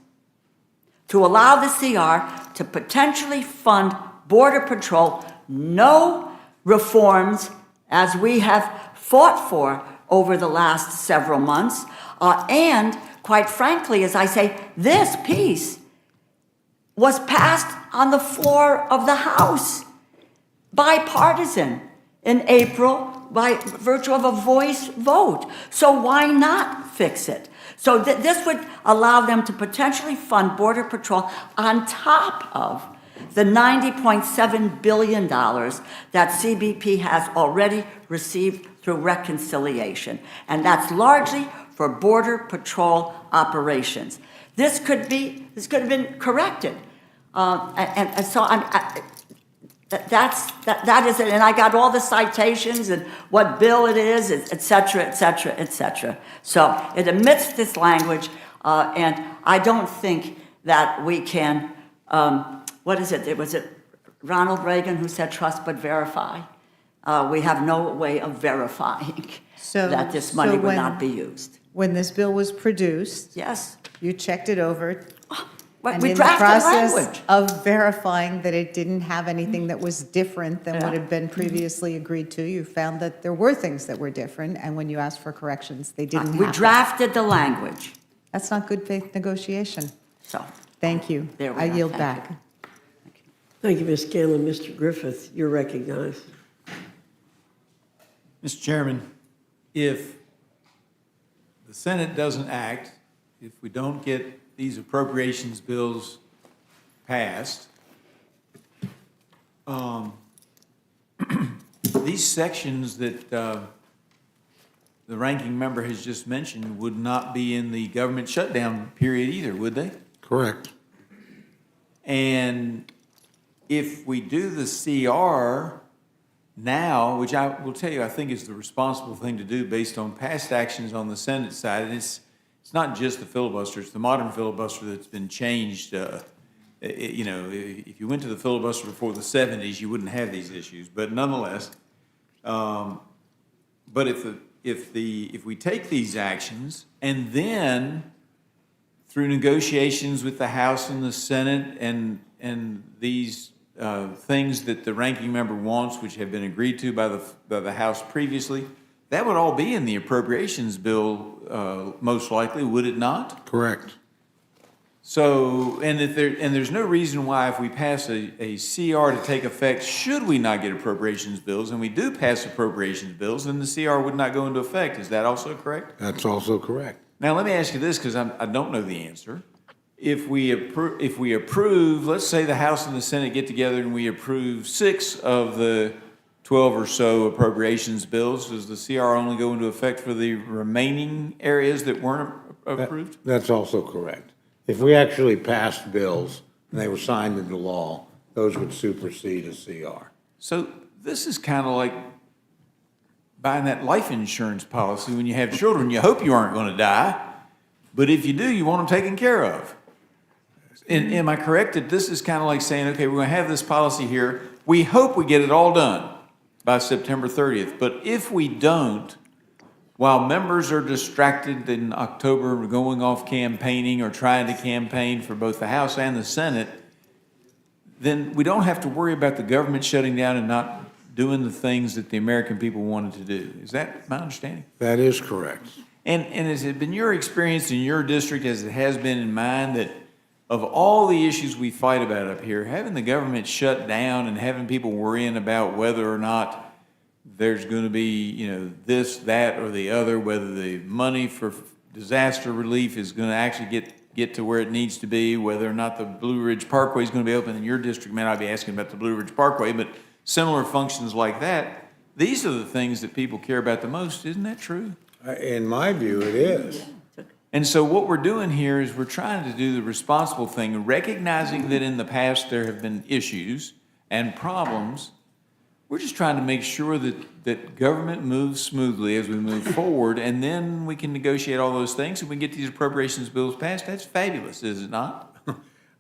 to allow the CR to potentially fund Border Patrol, no reforms as we have fought for over the last several months. And quite frankly, as I say, this piece was passed on the floor of the House, bipartisan, in April by virtue of a voice vote. So why not fix it? So this would allow them to potentially fund Border Patrol on top of the $90.7 billion that CBP has already received through reconciliation. And that's largely for Border Patrol operations. This could have been corrected. And so that is it. And I got all the citations and what bill it is, et cetera, et cetera, et cetera. So it omits this language, and I don't think that we can, what is it? Was it Ronald Reagan who said trust but verify? We have no way of verifying that this money would not be used. When this bill was produced, Yes. you checked it over, and We in the drafted process language. of verifying that it didn't have anything that was different than what Yeah. had been previously agreed to, you found that there were things that were different, and when you asked for corrections, they didn't We happen. drafted the language. That's not good faith negotiation. So Thank you. There we I are. yield Thank back. you. Thank you, Ms. Scanlon. Mr. Griffith, you're recognized. Mr. Chairman, if the Senate doesn't act, if we don't get these appropriations bills passed, these sections that the ranking member has just mentioned would not be in the government shutdown period either, would they? Correct. And if we do the CR now, which I will tell you, I think is the responsible thing to do based on past actions on the Senate side, and it's not just the filibuster, it's the modern filibuster that's been changed. If you went to the filibuster before the 70s, you wouldn't have these issues. But nonetheless, but if we take these actions and then through negotiations with the House and the Senate and these things that the ranking member wants, which have been agreed to by the House previously, that would all be in the appropriations bill, most likely, would it not? Correct. So, and there's no reason why if we pass a CR to take effect, should we not get appropriations bills, and we do pass appropriations bills, then the CR would not go into effect. Is that also correct? That's also correct. Now, let me ask you this, because I don't know the answer. If we approve, let's say the House and the Senate get together and we approve 6 of the 12 or so appropriations bills, does the CR only go into effect for the remaining areas that weren't approved? That's also correct. If we actually passed bills and they were signed into law, those would supersede a CR. So this is kind of like buying that life insurance policy when you have children. You hope you aren't going to die, but if you do, you want them taken care of. And am I correct that this is kind of like saying, okay, we're going to have this policy here. We hope we get it all done by September 30th. But if we don't, while members are distracted in October going off campaigning or trying to campaign for both the House and the Senate, then we don't have to worry about the government shutting down and not doing the things that the American people wanted to do. Is that my understanding? That is correct. And has it been your experience in your district, as it has been in mine, that of all the issues we fight about up here, having the government shut down and having people worrying about whether or not there's going to be, this, that, or the other, whether the money for disaster relief is going to actually get to where it needs to be, whether or not the Blue Ridge Parkway is going to be open in your district, may not be asking about the Blue Ridge Parkway, but similar functions like that, these are the things that people care about the most. Isn't that true? In my view, it is. And so what we're doing here is we're trying to do the responsible thing, recognizing that in the past there have been issues and problems. We're just trying to make sure that government moves smoothly as we move forward, and then we can negotiate all those things and we get these appropriations bills passed. That's fabulous, is it not?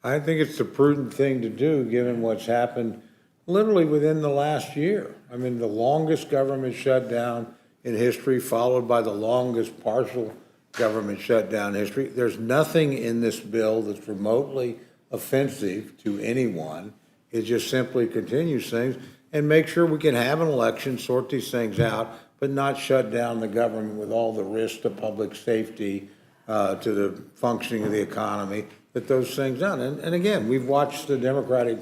I think it's the prudent thing to do, given what's happened literally within the last year. I mean, the longest government shutdown in history, followed by the longest partial government shutdown in history. There's nothing in this bill that's remotely offensive to anyone. It just simply continues things and make sure we can have an election, sort these things out, but not shut down the government with all the risks to public safety, to the functioning of the economy, that those things done. And again, we've watched the Democratic,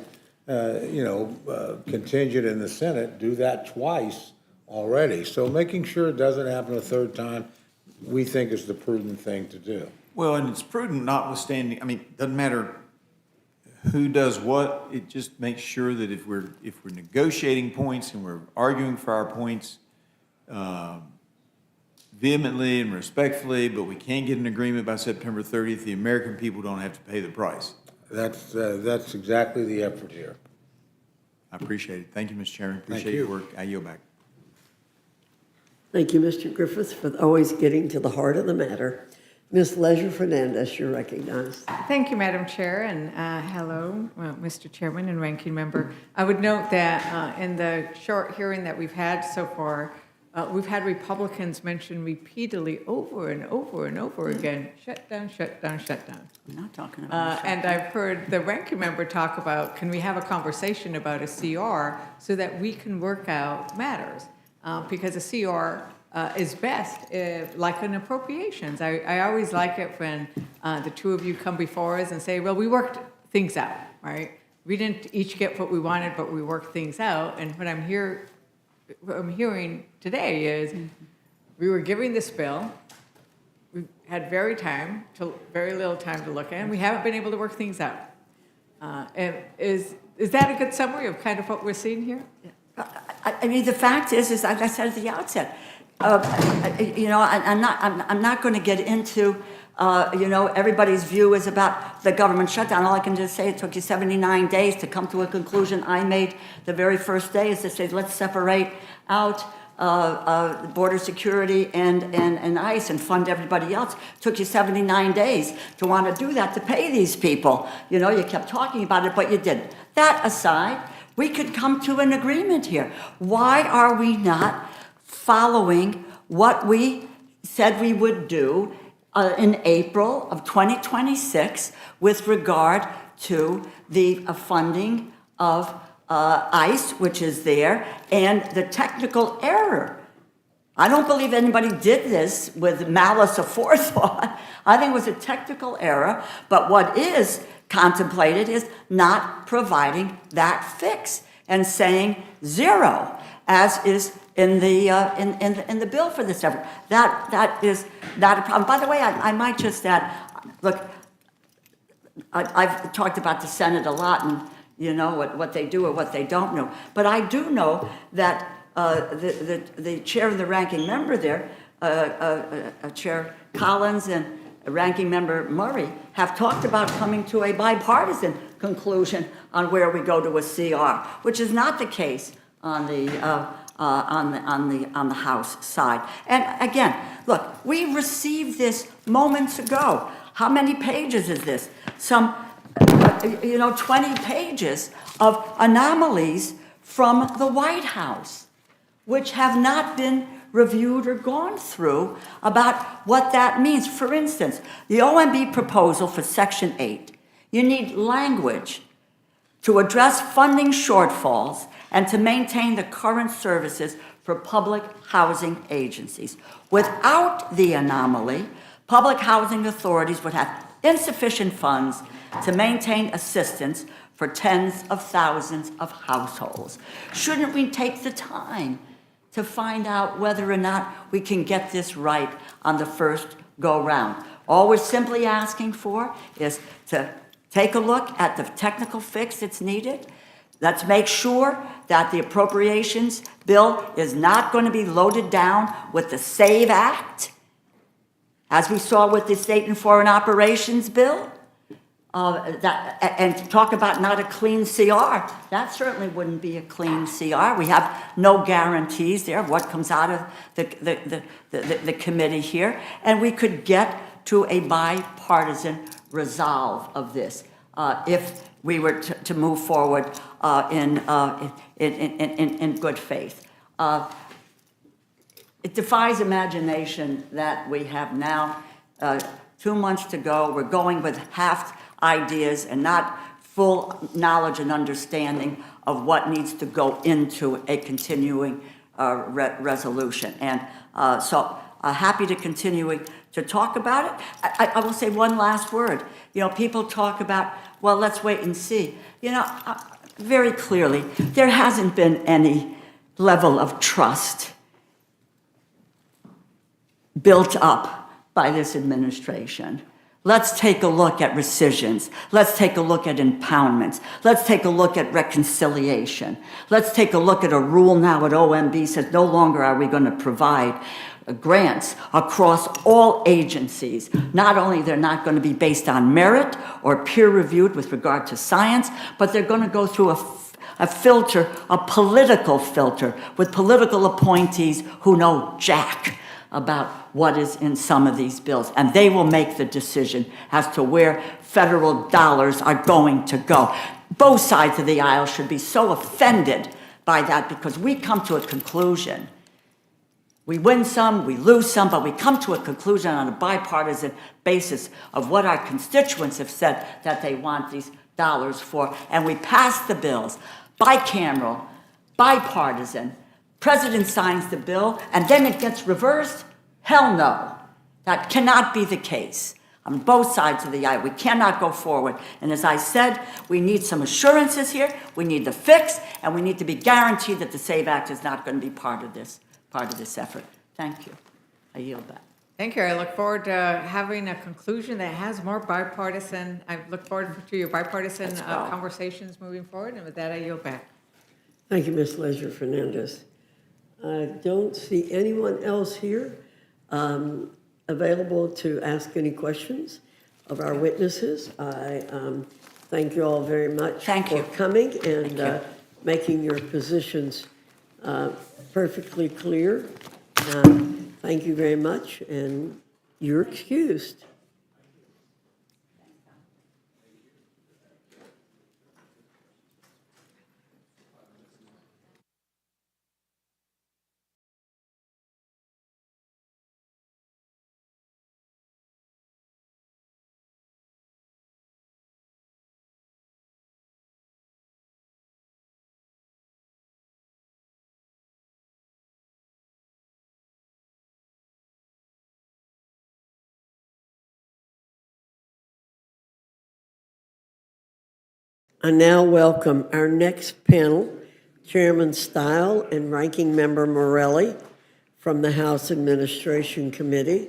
contingent in the Senate do that twice already. So making sure it doesn't happen a third time, we think is the prudent thing to do. Well, and it's prudent notwithstanding, it doesn't matter who does what, it just makes sure that if we're negotiating points and we're arguing for our points vehemently and respectfully, but we can't get an agreement by September 30th, the American people don't have to pay the price. That's exactly the effort here. I appreciate it. Thank you, Mr. Chairman. Thank Appreciate your you. work. I yield back. Thank you, Mr. Griffith, for always getting to the heart of the matter. Ms. Leisure Fernandez, you're recognized. Thank you, Madam Chair, and hello, Mr. Chairman and Ranking Member. I would note that in the short hearing that we've had so far, we've had Republicans mention repeatedly over and over and over again, shut down, shut down, shut down. I'm not talking about And I've heard the Ranking Member talk about, can we have a conversation about a CR so that we can work out matters? Because a CR is best like an appropriations. I always like it when the two of you come before us and say, well, we worked things out, right? We didn't each get what we wanted, but we worked things out. And what I'm hearing today is we were giving this bill, we had very little time to look at, and we haven't been able to work things out. And is that a good summary of kind of what we're seeing here? I mean, the fact is like I said at the outset, I'm not going to get into, everybody's view is about the government shutdown. All I can just say, it took you 79 days to come to a conclusion. I made the very first day is to say, let's separate out border security and ICE and fund everybody else. It took you 79 days to want to do that, to pay these people. You kept talking about it, but you didn't. That aside, we could come to an agreement here. Why are we not following what we said we would do in April of 2026 with regard to the funding of ICE, which is there, and the technical error. I don't believe anybody did this with malice aforethought. I think it was a technical error, but what is contemplated is not providing that fix and saying zero, as is in the bill for this effort. That is not a problem. By the way, I might just add, look, I've talked about the Senate a lot, and you know what they do or what they don't know. But I do know that the chair and the ranking member there, Chair Collins and Ranking Member Murray, have talked about coming to a bipartisan conclusion on where we go to a CR, which is not the case on the House side. And again, look, we received this moments ago. How many pages is this? Some 20 pages of anomalies from the White House, which have not been reviewed or gone through about what that means. For instance, the OMB proposal for Section 8, you need language to address funding shortfalls and to maintain the current services for public housing agencies. Without the anomaly, public housing authorities would have insufficient funds to maintain assistance for tens of thousands of households. Shouldn't we take the time to find out whether or not we can get this right on the first go-round? All we're simply asking for is to take a look at the technical fix that's needed. Let's make sure that the appropriations bill is not going to be loaded down with the SAVE Act, as we saw with the State and Foreign Operations bill. And to talk about not a clean CR, that certainly wouldn't be a clean CR. We have no guarantees there of what comes out of the committee here, and we could get to a bipartisan resolve of this if we were to move forward in good faith. It defies imagination that we have now 2 months to go. We're going with half ideas and not full knowledge and understanding of what needs to go into a continuing resolution. And so happy to continue to talk about it. I will say one last word. People talk about, well, let's wait and see. Very clearly, there hasn't been any level of trust built up by this administration. Let's take a look at rescissions. Let's take a look at impoundments. Let's take a look at reconciliation. Let's take a look at a rule now at OMB says no longer are we going to provide grants across all agencies. Not only they're not going to be based on merit or peer-reviewed with regard to science, but they're going to go through a filter, a political filter, with political appointees who know jack about what is in some of these bills. And they will make the decision as to where federal dollars are going to go. Both sides of the aisle should be so offended by that, because we come to a conclusion. We win some, we lose some, but we come to a conclusion on a bipartisan basis of what our constituents have said that they want these dollars for. And we pass the bills, bicameral, bipartisan. President signs the bill, and then it gets reversed? Hell no. That cannot be the case. On both sides of the aisle, we cannot go forward. And as I said, we need some assurances here, we need the fix, and we need to be guaranteed that the SAVE Act is not going to be part of this effort. Thank you. I yield back. Thank you. I look forward to having a conclusion that has more bipartisan, I look forward to your bipartisan conversations moving forward. And with that, I yield back. Thank you, Ms. Leisure Fernandez. I don't see anyone else here available to ask any questions of our witnesses. I thank you all very much for coming and making your positions perfectly clear. Thank you very much, and you're excused. I now welcome our next panel, Chairman Stile and Ranking Member Morelli from the House Administration Committee.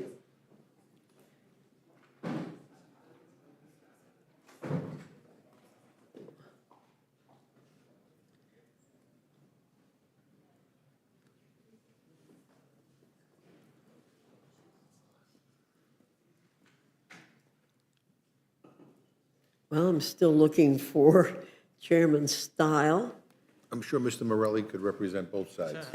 Well, I'm still looking for Chairman Stile. I'm sure Mr. Morelli could represent both sides.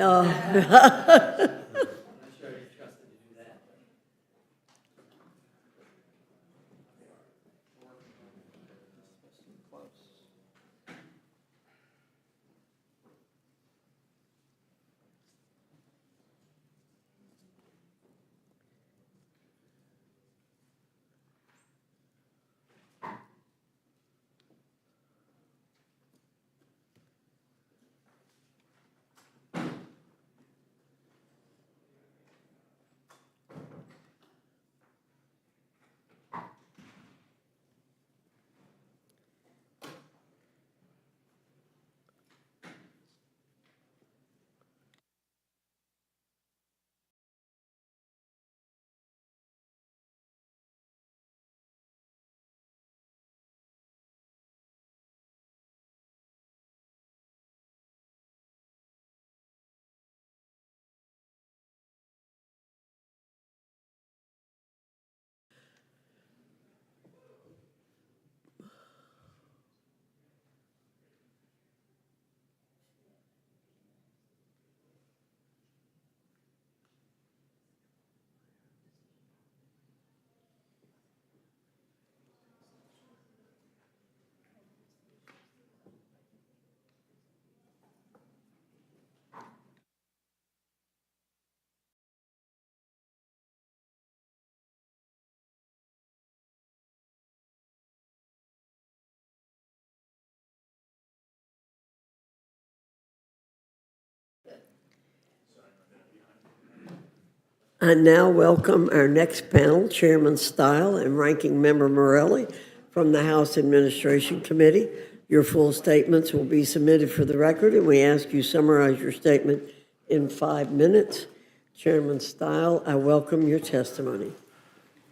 I now welcome our next panel, Chairman Stile and Ranking Member Morelli from the House Administration Committee. Your full statements will be submitted for the record, and we ask you summarize your statement in 5 minutes. Chairman Stile, I welcome your testimony.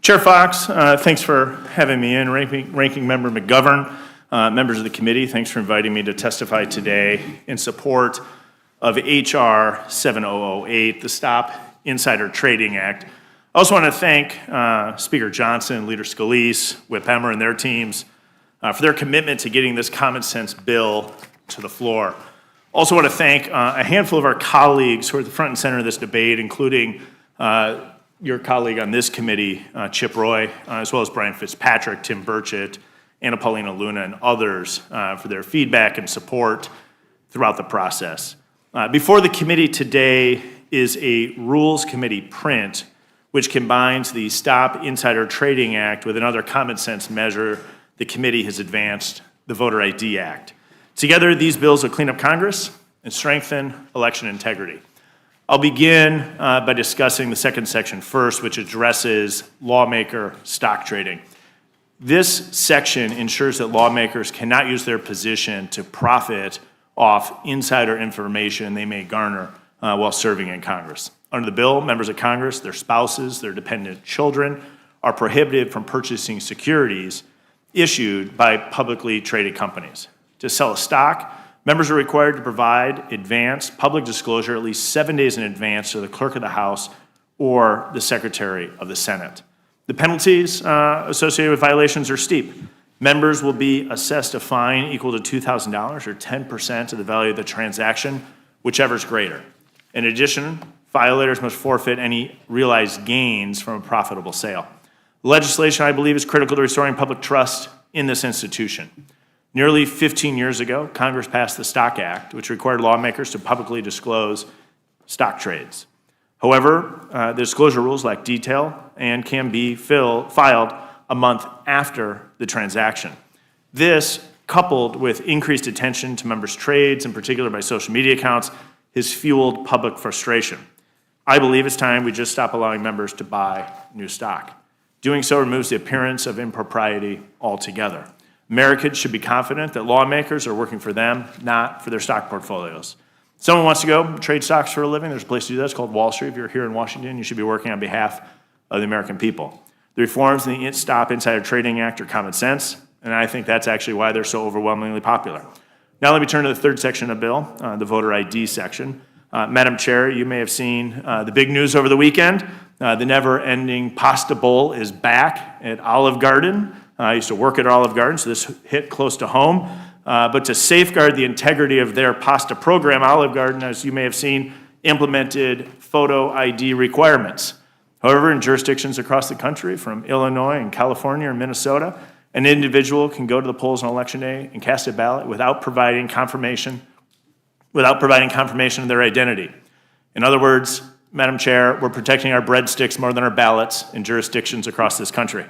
Chair Fox, thanks for having me in. Ranking Member McGovern, members of the committee, thanks for inviting me to testify today in support of H.R. 7008, the Stop Insider Trading Act. I also want to thank Speaker Johnson, Leader Scalise, Whip Emmer, and their teams for their commitment to getting this common sense bill to the floor. Also want to thank a handful of our colleagues who are at the front and center of this debate, including your colleague on this committee, Chip Roy, as well as Brian Fitzpatrick, Tim Burchett, Anna Paulina Luna, and others for their feedback and support throughout the process. Before the committee today is a Rules Committee print, which combines the Stop Insider Trading Act with another common sense measure the committee has advanced, the Voter ID Act. Together, these bills will clean up Congress and strengthen election integrity. I'll begin by discussing the second section first, which addresses lawmaker stock trading. This section ensures that lawmakers cannot use their position to profit off insider information they may garner while serving in Congress. Under the bill, members of Congress, their spouses, their dependent children are prohibited from purchasing securities issued by publicly traded companies. To sell a stock, members are required to provide advanced public disclosure at least 7 days in advance to the clerk of the House or the Secretary of the Senate. The penalties associated with violations are steep. Members will be assessed a fine equal to $2,000 or 10% of the value of the transaction, whichever is greater. In addition, violators must forfeit any realized gains from a profitable sale. Legislation, I believe, is critical to restoring public trust in this institution. Nearly 15 years ago, Congress passed the Stock Act, which required lawmakers to publicly disclose stock trades. However, the disclosure rules lack detail and can be filed a month after the transaction. This, coupled with increased attention to members' trades, in particular by social media accounts, has fueled public frustration. I believe it's time we just stop allowing members to buy new stock. Doing so removes the appearance of impropriety altogether. Americans should be confident that lawmakers are working for them, not for their stock portfolios. Someone wants to go trade stocks for a living, there's a place to do that. It's called Wall Street. If you're here in Washington, you should be working on behalf of the American people. The reforms in the Stop Insider Trading Act are common sense, and I think that's actually why they're so overwhelmingly popular. Now let me turn to the third section of the bill, the voter ID section. Madam Chair, you may have seen the big news over the weekend. The never-ending pasta bowl is back at Olive Garden. I used to work at Olive Garden, so this hit close to home. But to safeguard the integrity of their pasta program, Olive Garden, as you may have seen, implemented photo ID requirements. However, in jurisdictions across the country, from Illinois and California and Minnesota, an individual can go to the polls on Election Day and cast a ballot without providing confirmation of their identity. In other words, Madam Chair, we're protecting our breadsticks more than our ballots in jurisdictions across this country.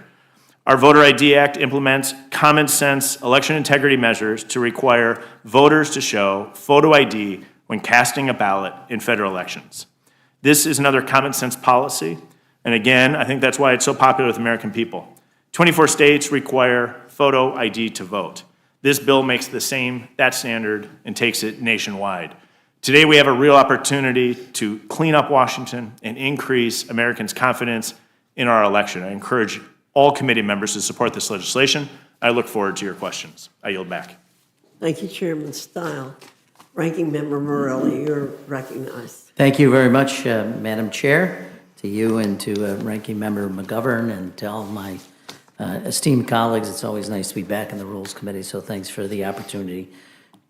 Our Voter ID Act implements common sense election integrity measures to require voters to show photo ID when casting a ballot in federal elections. This is another common sense policy, and again, I think that's why it's so popular with American people. 24 states require photo ID to vote. This bill makes that standard and takes it nationwide. Today, we have a real opportunity to clean up Washington and increase Americans' confidence in our election. I encourage all committee members to support this legislation. I look forward to your questions. I yield back. Thank you, Chairman Stile. Ranking Member Morelli, you're recognized. Thank you very much, Madam Chair, to you and to Ranking Member McGovern and to all my esteemed colleagues. It's always nice to be back in the Rules Committee, so thanks for the opportunity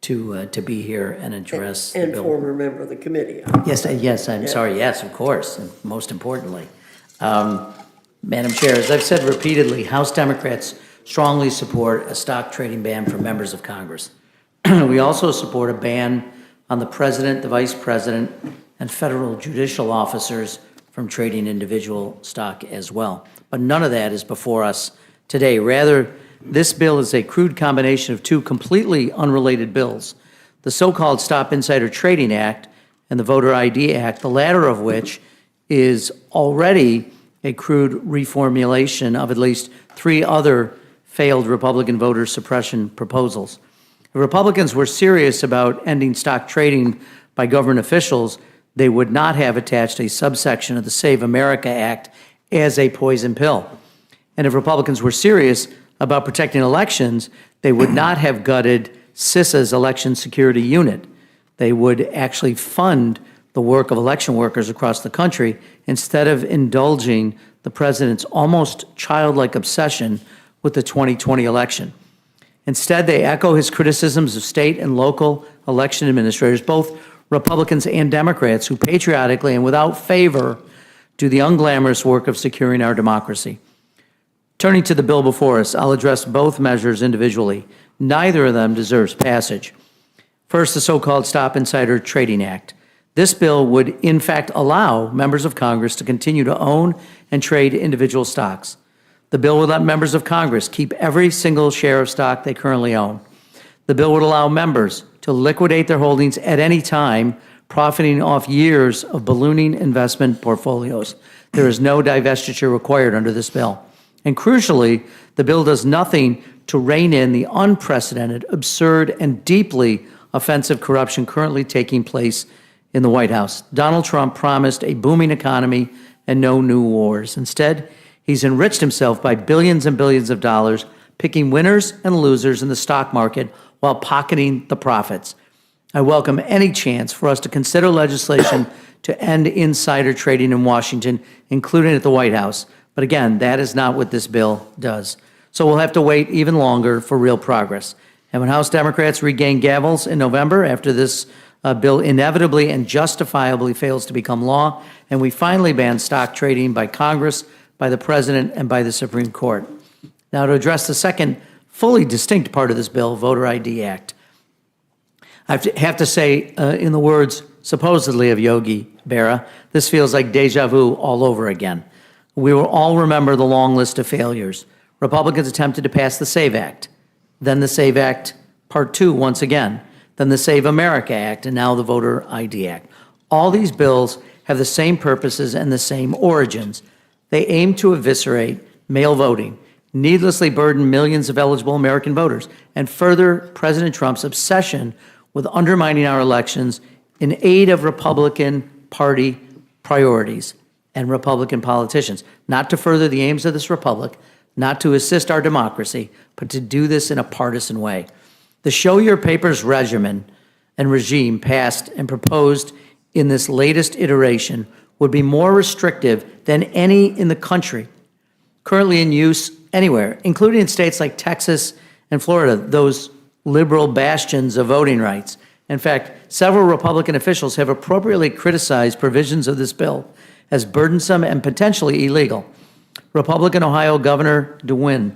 to be here and address the And bill. former member of the committee. Yes, I'm sorry, yes, of course, and most importantly. Madam Chair, as I've said repeatedly, House Democrats strongly support a stock trading ban for members of Congress. We also support a ban on the President, the Vice President, and federal judicial officers from trading individual stock as well. But none of that is before us today. Rather, this bill is a crude combination of two completely unrelated bills, the so-called Stop Insider Trading Act and the Voter ID Act, the latter of which is already a crude reformulation of at least three other failed Republican voter suppression proposals. If Republicans were serious about ending stock trading by government officials, they would not have attached a subsection of the Save America Act as a poison pill. And if Republicans were serious about protecting elections, they would not have gutted CISA's election security unit. They would actually fund the work of election workers across the country instead of indulging the president's almost childlike obsession with the 2020 election. Instead, they echo his criticisms of state and local election administrators, both Republicans and Democrats, who patriotically and without favor do the unglamorous work of securing our democracy. Turning to the bill before us, I'll address both measures individually. Neither of them deserves passage. First, the so-called Stop Insider Trading Act. This bill would, in fact, allow members of Congress to continue to own and trade individual stocks. The bill would let members of Congress keep every single share of stock they currently own. The bill would allow members to liquidate their holdings at any time, profiting off years of ballooning investment portfolios. There is no divestiture required under this bill. And crucially, the bill does nothing to rein in the unprecedented, absurd, and deeply offensive corruption currently taking place in the White House. Donald Trump promised a booming economy and no new wars. Instead, he's enriched himself by billions and billions of dollars, picking winners and losers in the stock market while pocketing the profits. I welcome any chance for us to consider legislation to end insider trading in Washington, including at the White House. But again, that is not what this bill does. So we'll have to wait even longer for real progress. And when House Democrats regain gavels in November, after this bill inevitably and justifiably fails to become law, and we finally ban stock trading by Congress, by the President, and by the Supreme Court. Now, to address the second fully distinct part of this bill, Voter ID Act. I have to say, in the words supposedly of Yogi Berra, this feels like deja vu all over again. We will all remember the long list of failures. Republicans attempted to pass the SAVE Act, then the SAVE Act Part 2 once again, then the Save America Act, and now the Voter ID Act. All these bills have the same purposes and the same origins. They aim to eviscerate mail voting needlessly burden millions of eligible American voters, and further President Trump's obsession with undermining our elections in aid of Republican Party priorities and Republican politicians, not to further the aims of this republic, not to assist our democracy, but to do this in a partisan way. The show your papers regimen and regime passed and proposed in this latest iteration would be more restrictive than any in the country currently in use anywhere, including in states like Texas and Florida, those liberal bastions of voting rights. In fact, several Republican officials have appropriately criticized provisions of this bill as burdensome and potentially illegal. Republican Ohio Governor DeWine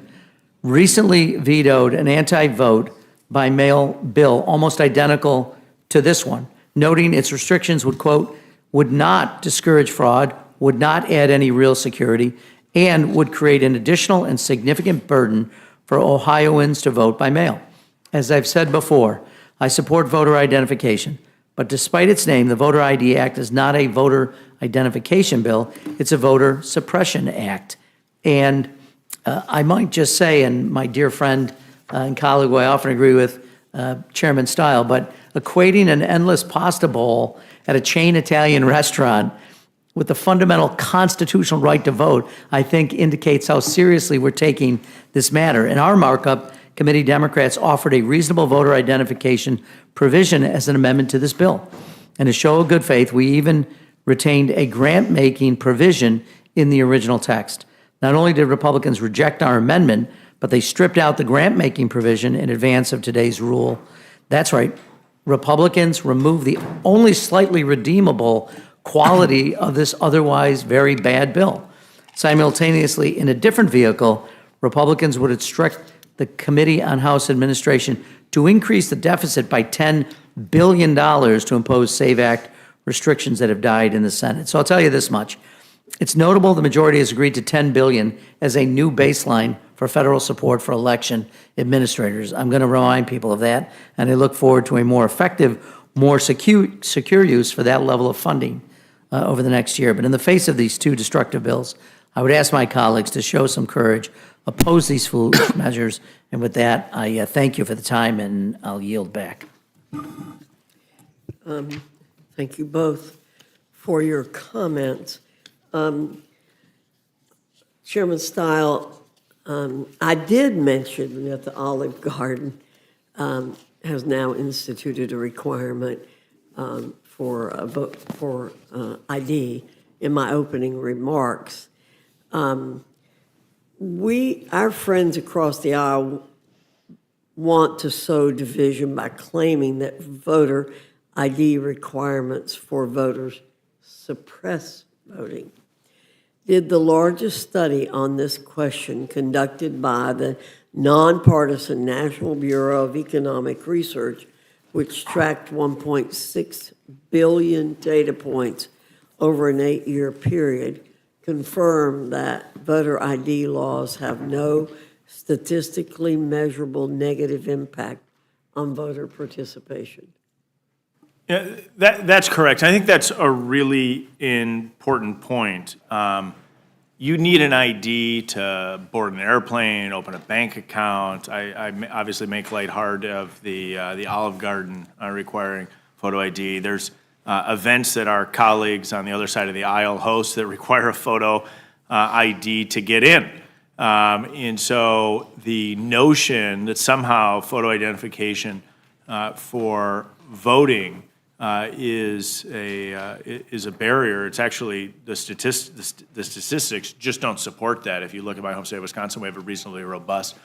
recently vetoed an anti-vote by mail bill almost identical to this one, noting its restrictions would, quote, would not discourage fraud, would not add any real security, and would create an additional and significant burden for Ohioans to vote by mail. As I've said before, I support voter identification, but despite its name, the Voter ID Act is not a voter identification bill, it's a voter suppression act. And I might just say, and my dear friend and colleague who I often agree with, Chairman Stile, but equating an endless pasta bowl at a chain Italian restaurant with the fundamental constitutional right to vote, I think indicates how seriously we're taking this matter. In our markup, committee Democrats offered a reasonable voter identification provision as an amendment to this bill. And to show good faith, we even retained a grant-making provision in the original text. Not only did Republicans reject our amendment, but they stripped out the grant-making provision in advance of today's rule. That's right, Republicans removed the only slightly redeemable quality of this otherwise very bad bill. Simultaneously, in a different vehicle, Republicans would instruct the Committee on House Administration to increase the deficit by $10 billion to impose SAVE Act restrictions that have died in the Senate. So I'll tell you this much. It's notable the majority has agreed to $10 billion as a new baseline for federal support for election administrators. I'm going to remind people of that, and I look forward to a more effective, more secure use for that level of funding over the next year. But in the face of these two destructive bills, I would ask my colleagues to show some courage, oppose these foolish measures, and with that, I thank you for the time, and I'll yield back. Thank you both for your comments. Chairman Stile, I did mention that the Olive Garden has now instituted a requirement for a vote for ID in my opening remarks. Our friends across the aisle want to sow division by claiming that voter ID requirements for voters suppress voting. Did the largest study on this question conducted by the nonpartisan National Bureau of Economic Research, which tracked 1.6 billion data points over an 8-year period, confirm that voter ID laws have no statistically measurable negative impact on voter participation? Yeah, that's correct. I think that's a really important point. You need an ID to board an airplane, open a bank account. I obviously make light hard of the Olive Garden requiring photo ID. There's events that our colleagues on the other side of the aisle host that require a photo ID to get in. And so the notion that somehow photo identification for voting is a barrier. It's actually the statistics just don't support that. If you look at my home state of Wisconsin, we have a reasonably robust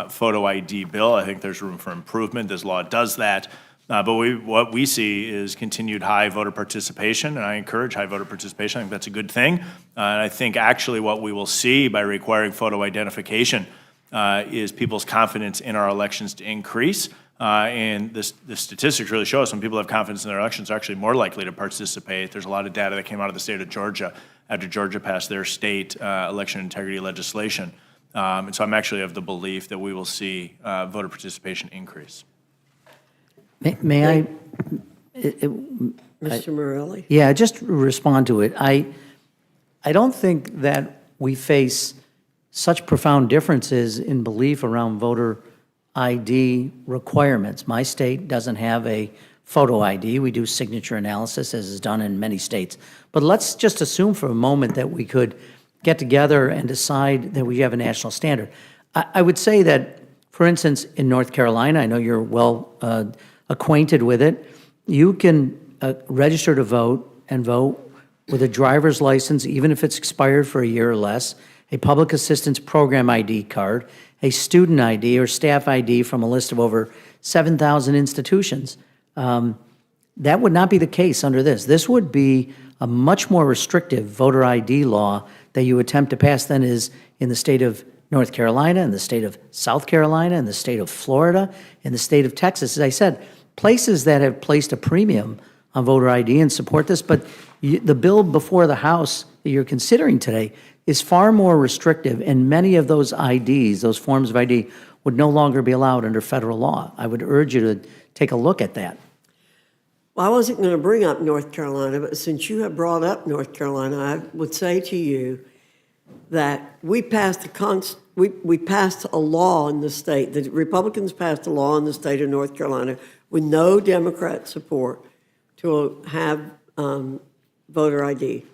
photo ID bill. I think there's room for improvement. This law does that. But what we see is continued high voter participation, and I encourage high voter participation. I think that's a good thing. And I think actually what we will see by requiring photo identification is people's confidence in our elections to increase. And the statistics really show us when people have confidence in their elections, they're actually more likely to participate. There's a lot of data that came out of the state of Georgia after Georgia passed their state election integrity legislation. And so I'm actually of the belief that we will see voter participation increase. May I? Mr. Morelli? Yeah, just respond to it. I don't think that we face such profound differences in belief around voter ID requirements. My state doesn't have a photo ID. We do signature analysis, as is done in many states. But let's just assume for a moment that we could get together and decide that we have a national standard. I would say that, for instance, in North Carolina, I know you're well acquainted with it, you can register to vote and vote with a driver's license, even if it's expired for a year or less, a public assistance program ID card, a student ID or staff ID from a list of over 7,000 institutions. That would not be the case under this. This would be a much more restrictive voter ID law that you attempt to pass than is in the state of North Carolina, in the state of South Carolina, in the state of Florida, in the state of Texas. As I said, places that have placed a premium on voter ID and support this, but the bill before the House that you're considering today is far more restrictive, and many of those IDs, those forms of ID, would no longer be allowed under federal law. I would urge you to take a look at that. Well, I wasn't going to bring up North Carolina, but since you have brought up North Carolina, I would say to you that we passed we passed a law in the state, the Republicans passed a law in the state of North Carolina with no Democrat support to have voter ID.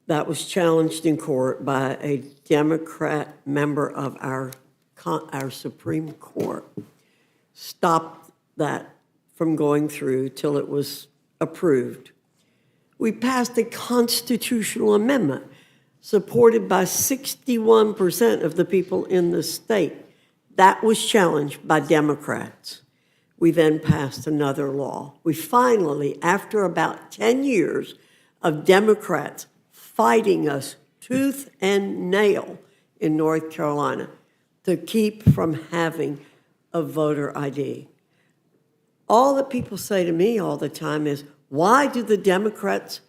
That was challenged in court by a Democrat member of our Supreme Court. Stopped that from going through till it was approved. We passed a constitutional amendment supported by 61% of the people in the state. That was challenged by Democrats. We then passed another law. We finally, after about 10 years of Democrats fighting us tooth and nail in North Carolina to keep from having a voter ID. All that people say to me all the time is, why do the Democrats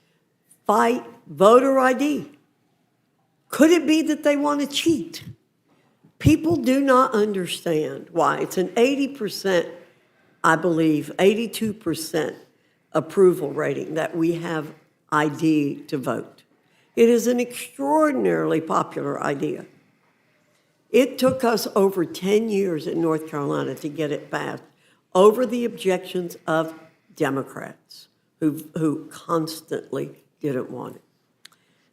fight voter ID? Could it be that they want to cheat? People do not understand why. It's an 80%, I believe, 82% approval rating that we have ID to vote. It is an extraordinarily popular idea. It took us over 10 years in North Carolina to get it passed over the objections of Democrats who constantly didn't want it.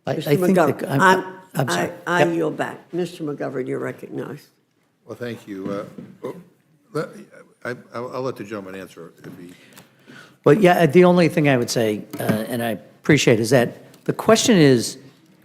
Mr. McGovern, I'm sorry. I yield back. Mr. McGovern, you're recognized. Well, thank you. I'll let the gentleman answer if he. But yeah, the only thing I would say, and I appreciate, is that the question is,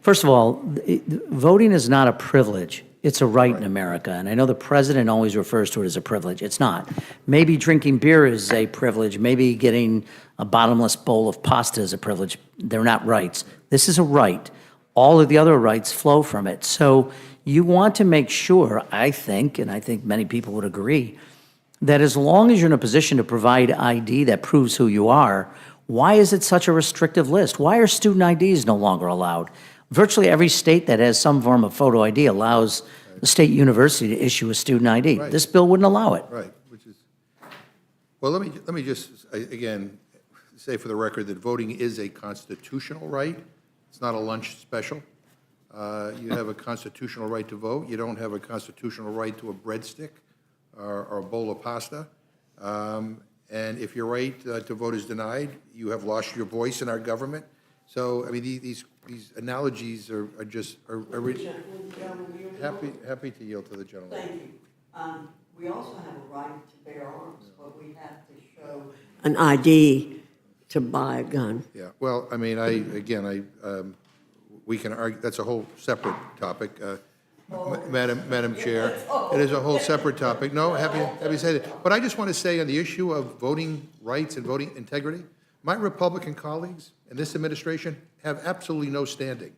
first of all, voting is not a privilege. It's a right in America. And I know the president always refers to it as a privilege. It's not. Maybe drinking beer is a privilege. Maybe getting a bottomless bowl of pasta is a privilege. They're not rights. This is a right. All of the other rights flow from it. So you want to make sure, I think, and I think many people would agree, that as long as you're in a position to provide ID that proves who you are, why is it such a restrictive list? Why are student IDs no longer allowed? Virtually every state that has some form of photo ID allows the state university to issue a student ID. Right. This bill wouldn't allow it. Right, which is, well, let me just, again, say for the record that voting is a constitutional right. It's not a lunch special. You have a constitutional right to vote. You don't have a constitutional right to a breadstick or a bowl of pasta. And if your right to vote is denied, you have lost your voice in our government. So, I mean, these analogies are just, happy to yield to the gentleman. Thank you. We also have a right to bear arms, but we have to show an ID to buy a gun. Yeah, well, I mean, we can argue, that's a whole separate topic. Madam Chair, it is a whole separate topic. No, happy said it. But I just want to say on the issue of voting rights and voting integrity, my Republican colleagues in this administration have absolutely no standing.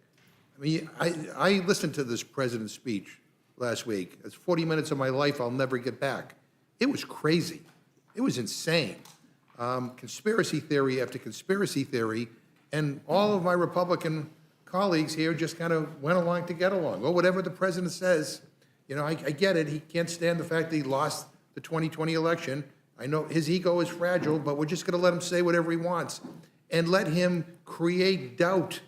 I mean, I listened to this president's speech last week. It's 40 minutes of my life I'll never get back. It was crazy. It was insane. Conspiracy theory after conspiracy theory, and all of my Republican colleagues here just kind of went along to get along. Well, whatever the president says, you know, I get it. He can't stand the fact that he lost the 2020 election. I know his ego is fragile, but we're just going to let him say whatever he wants and let him create doubt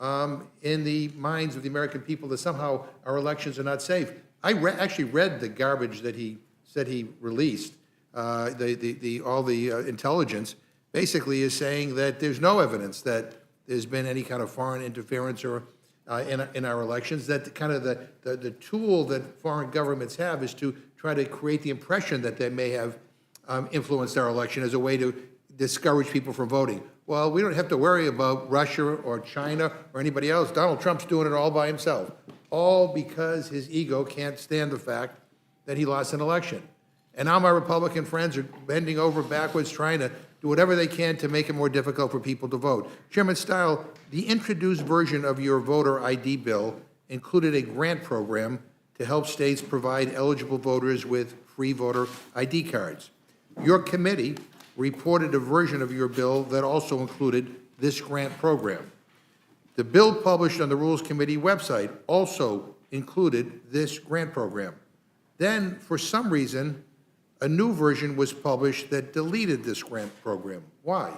in the minds of the American people that somehow our elections are not safe. I actually read the garbage that he said he released. All the intelligence basically is saying that there's no evidence that there's been any kind of foreign interference or in our elections, that kind of the tool that foreign governments have is to try to create the impression that they may have influenced our election as a way to discourage people from voting. Well, we don't have to worry about Russia or China or anybody else. Donald Trump's doing it all by himself, all because his ego can't stand the fact that he lost an election. And now my Republican friends are bending over backwards trying to do whatever they can to make it more difficult for people to vote. Chairman Stile, the introduced version of your voter ID bill included a grant program to help states provide eligible voters with free voter ID cards. Your committee reported a version of your bill that also included this grant program. The bill published on the Rules Committee website also included this grant program. Then, for some reason, a new version was published that deleted this grant program. Why?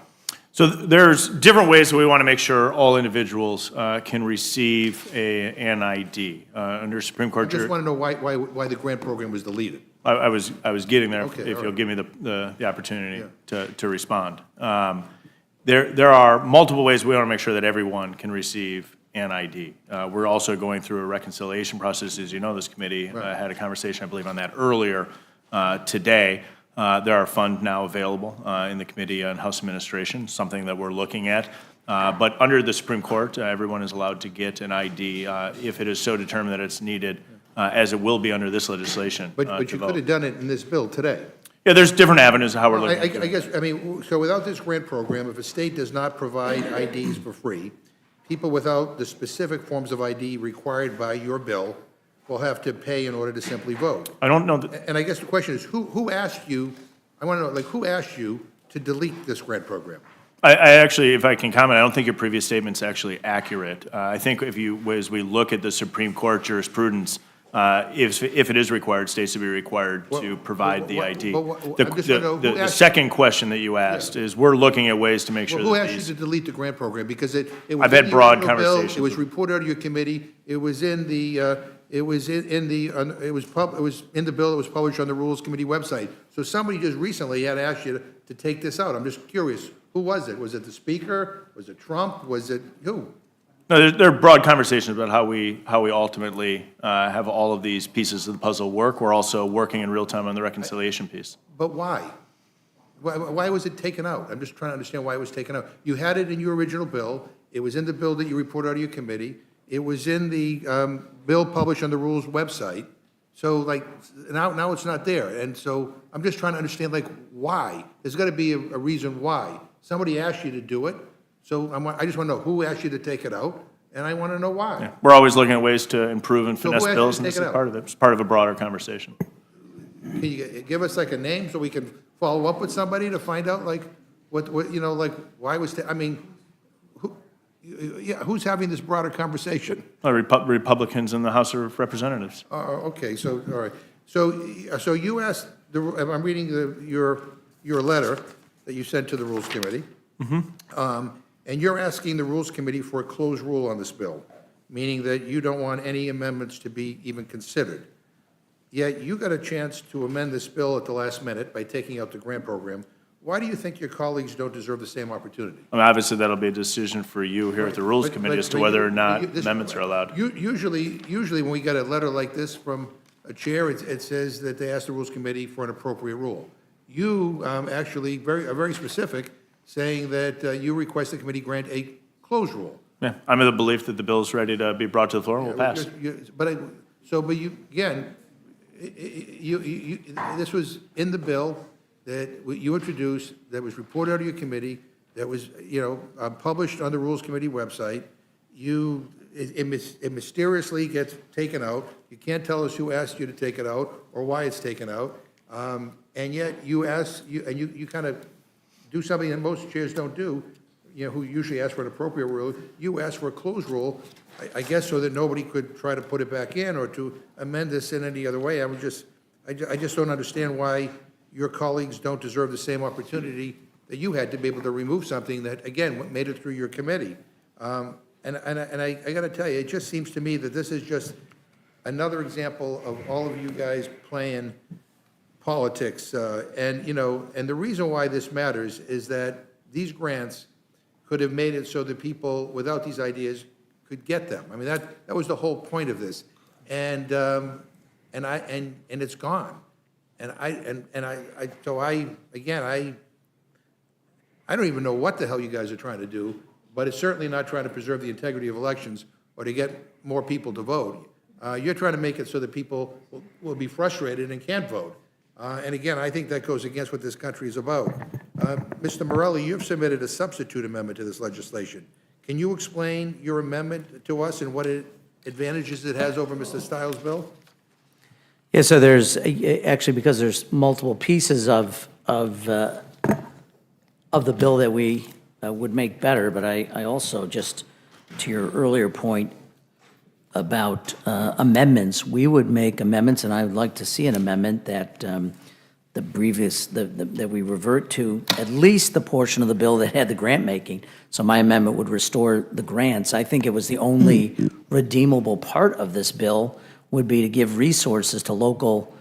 So there's different ways that we want to make sure all individuals can receive an ID. Under Supreme I Court. just want to know why the grant program was deleted. I was getting there, Okay, if all you'll right. give me the opportunity to respond. There are multiple ways we want to make sure that everyone can receive an ID. We're also going through a reconciliation process. As you know, this committee had a conversation, I believe, on that earlier today. There are funds now available in the Committee on House Administration, something that we're looking at. But under the Supreme Court, everyone is allowed to get an ID if it is so determined that it's needed, as it will be under this legislation. But to you vote. could have done it in this bill today. Yeah, there's different avenues of how we're looking. I guess, I mean, so without this grant program, if a state does not provide IDs for free, people without the specific forms of ID required by your bill will have to pay in order to simply vote. I don't know that. And I guess the question is, who asked you, I want to know, like, who asked you to delete this grant program? I actually, if I can comment, I don't think your previous statement's actually accurate. I think as we look at the Supreme Court jurisprudence, if it is required, states will be required to provide the ID. I'm just gonna know who The asked- second question that you asked is, we're looking at ways to make sure Well, who that asked you these. to delete the grant program? Because it was I've had in the broad original bill, conversations it was with- reported out of your committee, it was in the, it was in the, it was in the bill, it was published on the Rules Committee website. So somebody just recently had asked you to take this out. I'm just curious, who was it? Was it the Speaker? Was it Trump? Was it who? No, there are broad conversations about how we ultimately have all of these pieces of the puzzle work. We're also working in real time on the reconciliation piece. But why? Why was it taken out? I'm just trying to understand why it was taken out. You had it in your original bill. It was in the bill that you reported out of your committee. It was in the bill published on the Rules website. So like, now it's not there. And so I'm just trying to understand, like, why? There's got to be a reason why. Somebody asked you to do it. So I just want to know who asked you to take it out, and I want to know why. We're always looking at ways to improve and So who finesse asked you bills, to and take this it is out? part of it. It's part of a broader conversation. Can you give us like a name so we can follow up with somebody to find out, like, what you know, like, why was, I mean, who's having this broader conversation? Republicans in the House of Representatives. Okay, so, all right. So you asked, I'm reading your letter that you sent to the Rules Committee. And you're asking the Rules Committee for a closed rule on this bill, meaning that you don't want any amendments to be even considered. Yet you got a chance to amend this bill at the last minute by taking out the grant program. Why do you think your colleagues don't deserve the same opportunity? I mean, obviously, that'll be a decision for you here at the Rules Committee as to whether or not amendments are allowed. Usually when we get a letter like this from a chair, it says that they ask the Rules Committee for an appropriate rule. You actually are very specific, saying that you request the committee grant a closed rule. Yeah, I'm of the belief that the bill is ready to be brought to the floor and will pass. But you, again, this was in the bill that you introduced, that was reported out of your committee, that was, published on the Rules Committee website. It mysteriously gets taken out. You can't tell us who asked you to take it out or why it's taken out. And yet you kind of do something that most chairs don't do, who usually ask for an appropriate rule. You ask for a closed rule, I guess so that nobody could try to put it back in or to amend this in any other way. I just don't understand why your colleagues don't deserve the same opportunity that you had to be able to remove something that, again, made it through your committee. And I got to tell you, it just seems to me that this is just another example of all of you guys playing politics. And the reason why this matters is that these grants could have made it so that people without these ideas could get them. I mean, that was the whole point of this. And it's gone. So I don't even know what the hell you guys are trying to do, but it's certainly not trying to preserve the integrity of elections or to get more people to vote. You're trying to make it so that people will be frustrated and can't vote. And again, I think that goes against what this country is about. Mr. Morelli, you've submitted a substitute amendment to this legislation. Can you explain your amendment to us and what advantages it has over Mr. Stiles' bill? Yeah, so there's, actually, because there's multiple pieces of the bill that we would make better, but I also, just to your earlier point about amendments, we would make amendments, and I would like to see an amendment that that we revert to at least the portion of the bill that had the grant making. So my amendment would restore the grants. I think it was the only redeemable part of this bill would be to give resources to local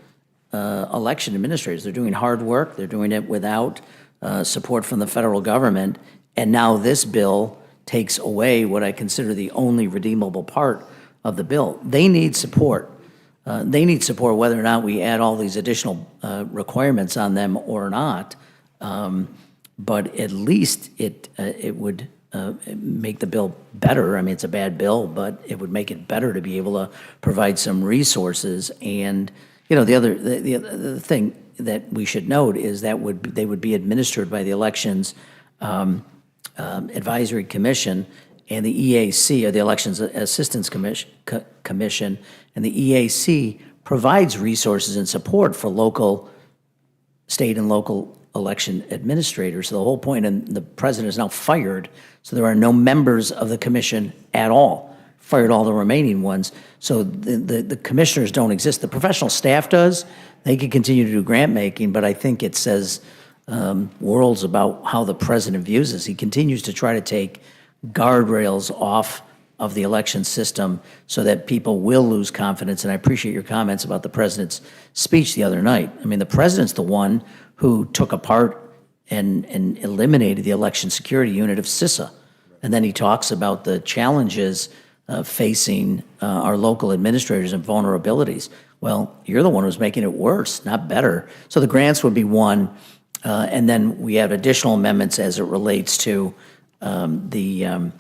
election administrators. They're doing hard work. They're doing it without support from the federal government. And now this bill takes away what I consider the only redeemable part of the bill. They need support. They need support whether or not we add all these additional requirements on them or not. But at least it would make the bill better. I mean, it's a bad bill, but it would make it better to be able to provide some resources. And, the other thing that we should note is that they would be administered by the Elections Advisory Commission and the EAC, or the Elections Assistance Commission, and the EAC provides resources and support for state and local election administrators. So the whole point, and the president is now fired, so there are no members of the commission at all, fired all the remaining ones. So the commissioners don't exist. The professional staff does. They can continue to do grant making, but I think it says worlds about how the president views this. He continues to try to take guardrails off of the election system so that people will lose confidence. And I appreciate your comments about the president's speech the other night. I mean, the president's the one who took apart and eliminated the election security unit of CISA. And then he talks about the challenges facing our local administrators and vulnerabilities. Well, you're the one who's making it worse, not better. So the grants would be one. And then we have additional amendments as it relates to the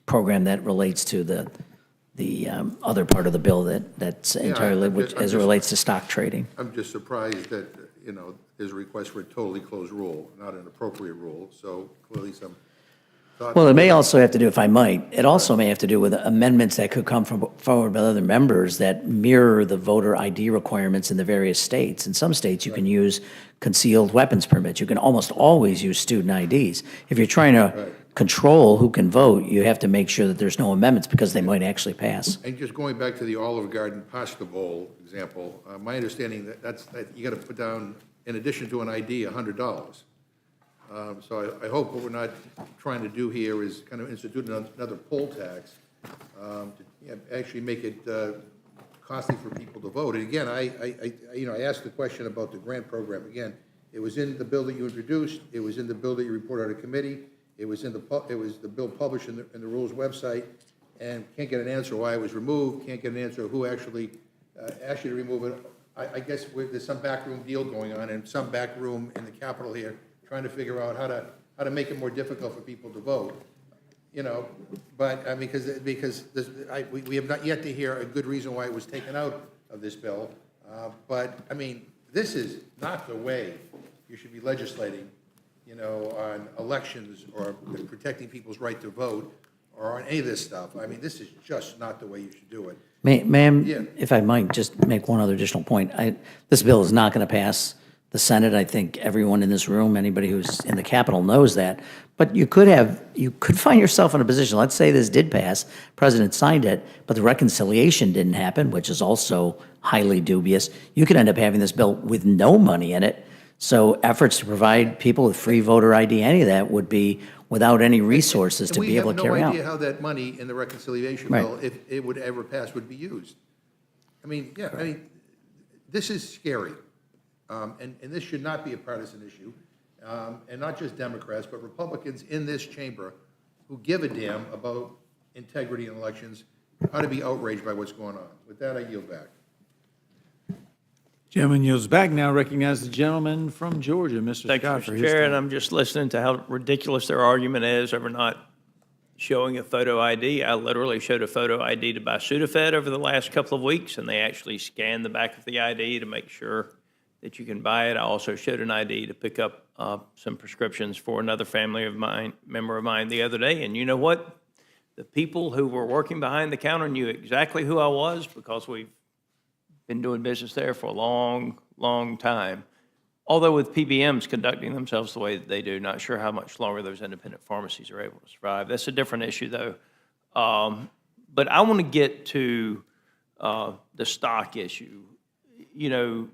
program that relates to the other part of the bill that's entirely, as it relates to stock trading. I'm just surprised that, there's a request for a totally closed rule, not an appropriate rule, so clearly some thought. Well, it may also have to do, if I might, it also may have to do with amendments that could come forward by other members that mirror the voter ID requirements in the various states. In some states, you can use concealed weapons permits. You can almost always use student IDs. If you're trying to control who can vote, you have to make sure that there's no amendments because they might actually pass. And just going back to the Olive Garden pasta bowl example, my understanding that you got to put down, in addition to an ID, $100. So I hope what we're not trying to do here is kind of institute another poll tax to actually make it costly for people to vote. And again, I asked the question about the grant program. Again, it was in the bill that you introduced. It was in the bill that you reported out of committee. It was the bill published in the rules website, and can't get an answer why it was removed. Can't get an answer who actually asked you to remove it. I guess there's some backroom deal going on, and some back room in the Capitol here trying to figure out how to make it more difficult for people to vote. But I mean, because we have not yet to hear a good reason why it was taken out of this bill. But I mean, this is not the way you should be legislating, on elections or protecting people's right to vote or on any of this stuff. I mean, this is just not the way you should do it. Ma'am, Yeah. if I might just make one other additional point. This bill is not going to pass the Senate. I think everyone in this room, anybody who's in the Capitol knows that. But you could find yourself in a position, let's say this did pass, President signed it, but the reconciliation didn't happen, which is also highly dubious. You could end up having this bill with no money in it. So efforts to provide people with free voter ID, any of that would be without any resources to be able to carry We have out. no idea how that money in the reconciliation Right. bill, if it would ever pass, would be used. I mean, yeah, I mean, this is scary. And this should not be a partisan issue. And not just Democrats, but Republicans in this chamber who give a damn about integrity in elections ought to be outraged by what's going on. With that, I yield back. Gentleman yields back. Now recognize the gentleman from Georgia, Mr. Thank you, Scott, for Mr. his Chair, and time. I'm just listening to how ridiculous their argument is over not showing a photo ID. I literally showed a photo ID to buy Sudafed over the last couple of weeks, and they actually scanned the back of the ID to make sure that you can buy it. I also showed an ID to pick up some prescriptions for another member of mine the other day. And you know what? The people who were working behind the counter knew exactly who I was because we've been doing business there for a long, long time. Although with PBMs conducting themselves the way that they do, not sure how much longer those independent pharmacies are able to survive. That's a different issue, though. But I want to get to the stock issue. You know,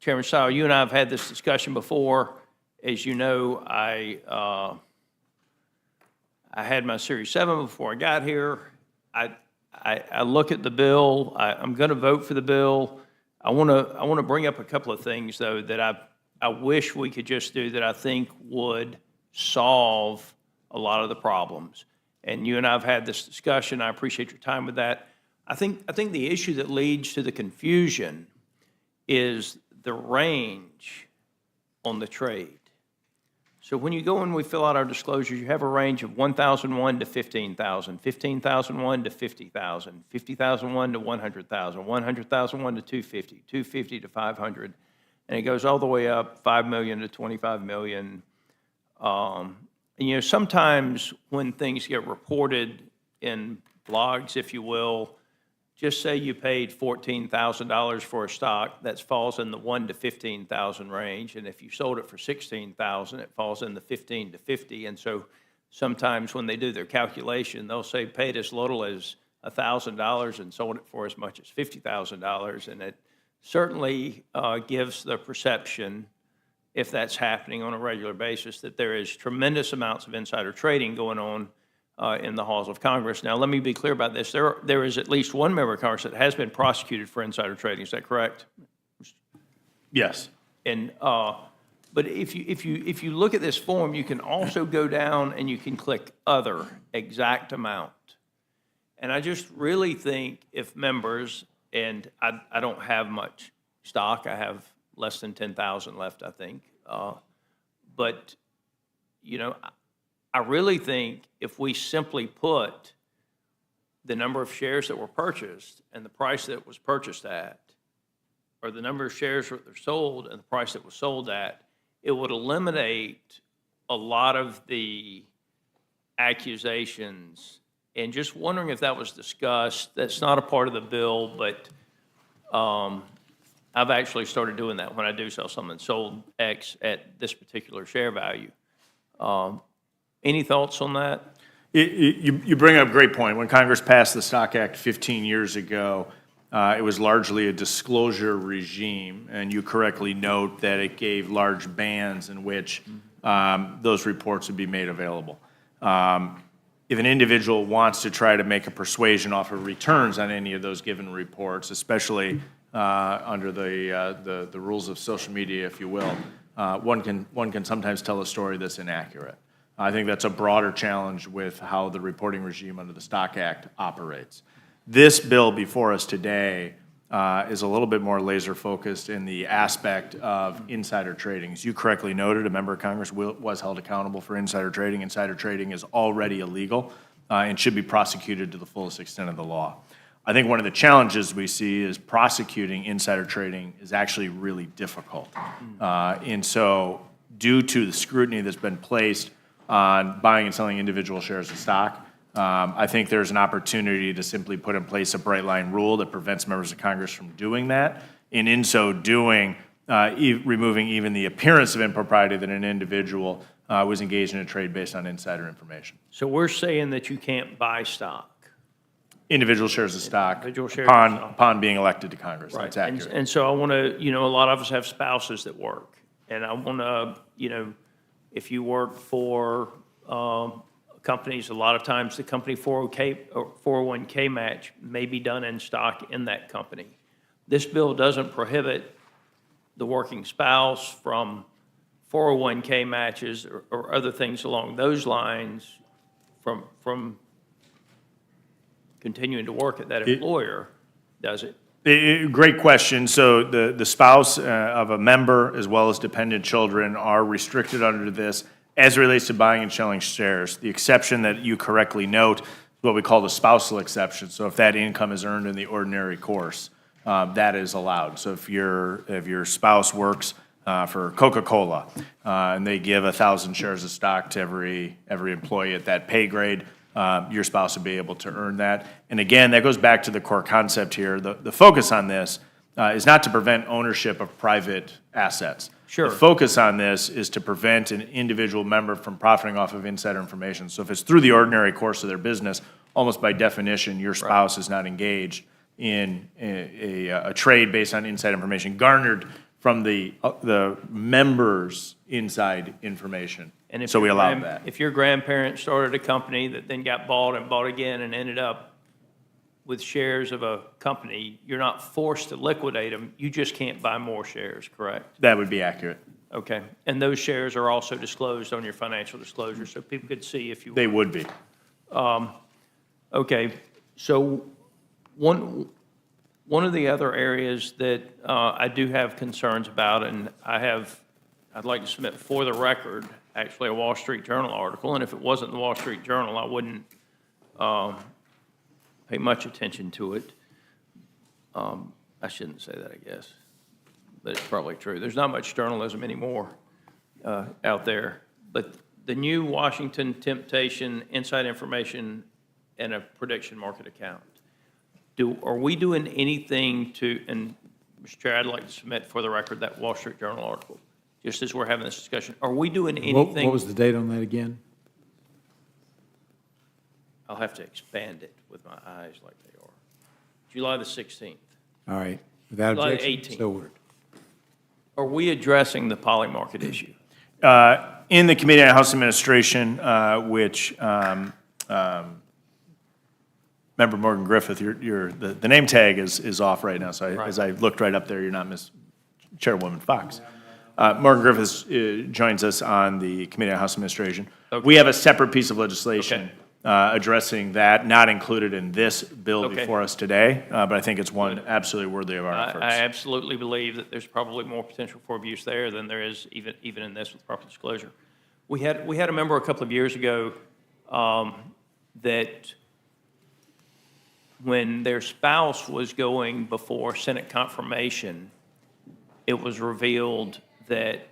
Chairman Sile, you and I have had this discussion before. As you know, I had my Series 7 before I got here. I look at the bill. I'm going to vote for the bill. I want to bring up a couple of things, though, that I wish we could just do that I think would solve a lot of the problems. And you and I have had this discussion. I appreciate your time with that. I think the issue that leads to the confusion is the range on the trade. So when you go and we fill out our disclosures, you have a range of 1,001 to 15,000, 15,001 to 50,000, 50,001 to 100,000, 100,001 to 250, 250 to 500, and it goes all the way up 5 million to 25 million. And you know, sometimes when things get reported in blogs, if you will, just say you paid $14,000 for a stock, that falls in the 1 to 15,000 range, and if you sold it for 16,000, it falls in the 15 to 50. And so sometimes when they do their calculation, they'll say paid as little as $1,000 and sold it for as much as $50,000, and it certainly gives the perception, if that's happening on a regular basis, that there is tremendous amounts of insider trading going on in the halls of Congress. Now, let me be clear about this. There is at least one member of Congress that has been prosecuted for insider trading. Is that correct? Yes. And but if you look at this form, you can also go down and you can click other exact amount. And I just really think if members, and I don't have much stock, I have less than 10,000 left, I think. But you know, I really think if we simply put the number of shares that were purchased and the price that it was purchased at, or the number of shares that were sold and the price that was sold at, it would eliminate a lot of the accusations. And just wondering if that was discussed. That's not a part of the bill, but I've actually started doing that when I do sell something sold X at this particular share value. Any thoughts on that? You bring up a great point. When Congress passed the Stock Act 15 years ago, it was largely a disclosure regime, and you correctly note that it gave large bands in which those reports would be made available. If an individual wants to try to make a persuasion off of returns on any of those given reports, especially under the rules of social media, if you will, one can sometimes tell a story that's inaccurate. I think that's a broader challenge with how the reporting regime under the Stock Act operates. This bill before us today is a little bit more laser-focused in the aspect of insider trading. As you correctly noted, a member of Congress was held accountable for insider trading. Insider trading is already illegal and should be prosecuted to the fullest extent of the law. I think one of the challenges we see is prosecuting insider trading is actually really difficult. And so due to the scrutiny that's been placed on buying and selling individual shares of stock, I think there's an opportunity to simply put in place a bright line rule that prevents members of Congress from doing that, and in so doing, removing even the appearance of impropriety that an individual was engaged in a trade based on insider information. So we're saying that you can't buy stock. Individual shares of stock Individual shares of stock. upon being elected to Congress. That's accurate. And so I want to, you know, a lot of us have spouses that work. And I want to, if you work for companies, a lot of times the company 401k match may be done in stock in that company. This bill doesn't prohibit the working spouse from 401k matches or other things along those lines from continuing to work at that employer, does it? Great question. So the spouse of a member as well as dependent children are restricted under this as it relates to buying and selling shares. The exception that you correctly note is what we call the spousal exception. So if that income is earned in the ordinary course, that is allowed. So if your spouse works for Coca-Cola and they give 1,000 shares of stock to every employee at that pay grade, your spouse would be able to earn that. And again, that goes back to the core concept here. The focus on this is not to prevent ownership of private assets. Sure. The focus on this is to prevent an individual member from profiting off of insider information. So if it's through the ordinary course of their business, almost by definition, your spouse is not engaged in a trade based on inside information garnered from the members' inside information. And if so we your allow that. If your grandparents started a company that then got bought and bought again and ended up with shares of a company, you're not forced to liquidate them. You just can't buy more shares, correct? That would be accurate. Okay. And those shares are also disclosed on your financial disclosure, so people could see if you. They would be. Okay. So one of the other areas that I do have concerns about, and I'd like to submit for the record, actually a Wall Street Journal article, and if it wasn't the Wall Street Journal, I wouldn't pay much attention to it. I shouldn't say that, I guess, but it's probably true. There's not much journalism anymore out there. But the new Washington Temptation Inside Information and a Prediction Market Account. Are we doing anything to, and Mr. Chair, I'd like to submit for the record that Wall Street Journal article, just as we're having this discussion. Are we doing anything? What was the date on that again? I'll have to expand it with my eyes like they are. July the 16th. All right. Without July objection, 18th. so ordered. Are we addressing the poly market issue? In the Committee on House Administration, which Member Morgan Griffith, the name tag is off right now. So as I looked right up there, you're not Miss Chairwoman Fox. Morgan Griffith joins us on the Committee on House Administration. Okay. We have a separate piece of legislation addressing that, not included in this bill before us today, but I think it's one absolutely worthy of our efforts. I absolutely believe that there's probably more potential for abuse there than there is even in this with proper disclosure. We had a member a couple of years ago that when their spouse was going before Senate confirmation, it was revealed that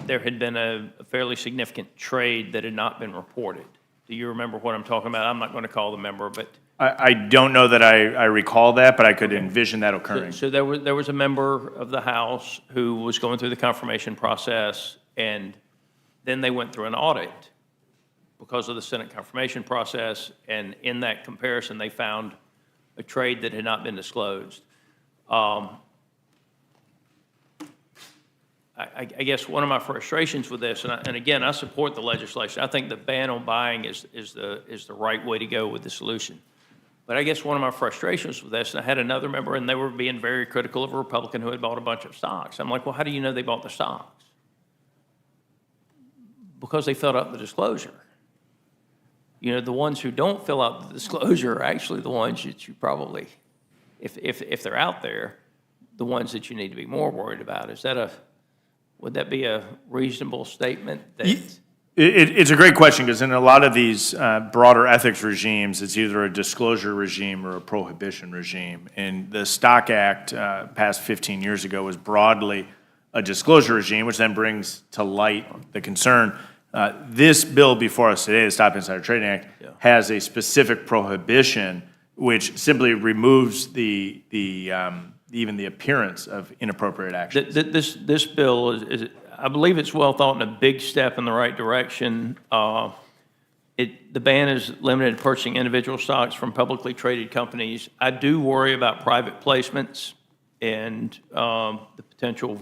there had been a fairly significant trade that had not been reported. Do you remember what I'm talking about? I'm not going to call the member, but. I don't know that I recall that, but I could envision that occurring. So there was a member of the House who was going through the confirmation process, and then they went through an audit because of the Senate confirmation process, and in that comparison, they found a trade that had not been disclosed. I guess one of my frustrations with this, and again, I support the legislation. I think the ban on buying is the right way to go with the solution. But I guess one of my frustrations with this, and I had another member, and they were being very critical of a Republican who had bought a bunch of stocks. I'm like, well, how do you know they bought the stocks? Because they filled out the disclosure. You know, the ones who don't fill out the disclosure are actually the ones that you probably, if they're out there, the ones that you need to be more worried about. Would that be a reasonable statement? It's a great question, because in a lot of these broader ethics regimes, it's either a disclosure regime or a prohibition regime. And the Stock Act passed 15 years ago was broadly a disclosure regime, which then brings to light the concern. This bill before us today, the Stop Insider Trading Act, has a specific prohibition which simply removes even the appearance of inappropriate action. This bill is, I believe it's well thought and a big step in the right direction. The ban is limited to purchasing individual stocks from publicly traded companies. I do worry about private placements and the potential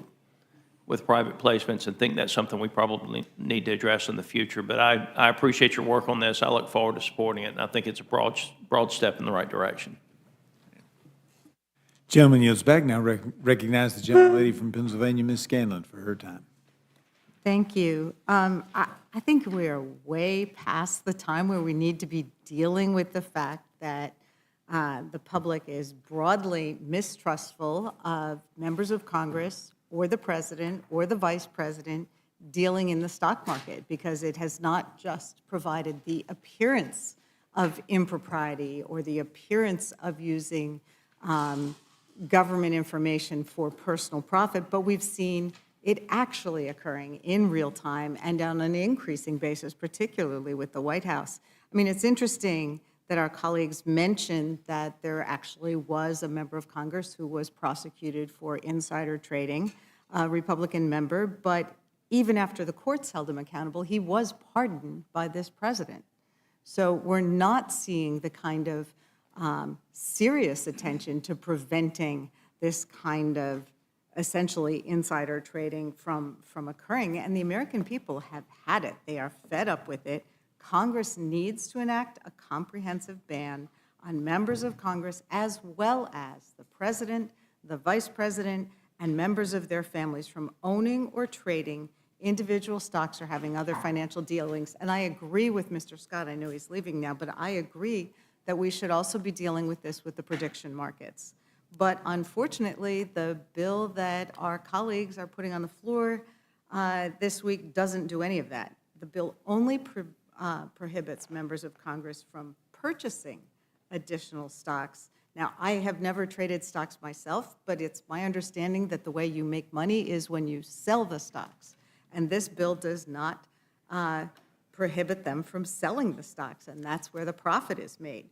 with private placements and think that's something we probably need to address in the future. But I appreciate your work on this. I look forward to supporting it, and I think it's a broad step in the right direction. Gentleman yields back. Now recognize the gentlelady from Pennsylvania, Ms. Scanlon, for her time. Thank you. I think we are way past the time where we need to be dealing with the fact that the public is broadly mistrustful of members of Congress or the president or the vice president dealing in the stock market, because it has not just provided the appearance of impropriety or the appearance of using government information for personal profit, but we've seen it actually occurring in real time and on an increasing basis, particularly with the White House. I mean, it's interesting that our colleagues mentioned that there actually was a member of Congress who was prosecuted for insider trading, a Republican member, but even after the courts held him accountable, he was pardoned by this president. So we're not seeing the kind of serious attention to preventing this kind of essentially insider trading from occurring, and the American people have had it. They are fed up with it. Congress needs to enact a comprehensive ban on members of Congress, as well as the president, the vice president, and members of their families from owning or trading individual stocks or having other financial dealings. And I agree with Mr. Scott, I know he's leaving now, but I agree that we should also be dealing with this with the prediction markets. But unfortunately, the bill that our colleagues are putting on the floor this week doesn't do any of that. The bill only prohibits members of Congress from purchasing additional stocks. Now, I have never traded stocks myself, but it's my understanding that the way you make money is when you sell the stocks. And this bill does not prohibit them from selling the stocks, and that's where the profit is made.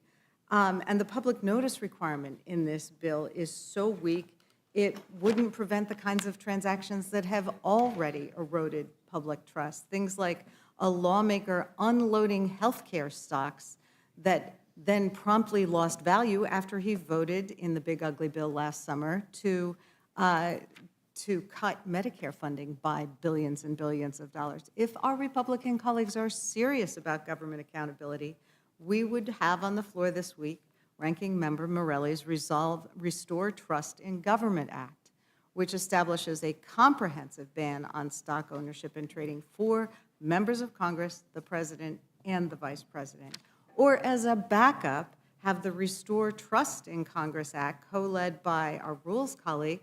And the public notice requirement in this bill is so weak, it wouldn't prevent the kinds of transactions that have already eroded public trust. Things like a lawmaker unloading healthcare stocks that then promptly lost value after he voted in the big ugly bill last summer to cut Medicare funding by billions and billions of dollars. If our Republican colleagues are serious about government accountability, we would have on the floor this week Ranking Member Morelli's Restore Trust in Government Act, which establishes a comprehensive ban on stock ownership and trading for members of Congress, the president, and the vice president. Or as a backup, have the Restore Trust in Congress Act, co-led by our rules colleague,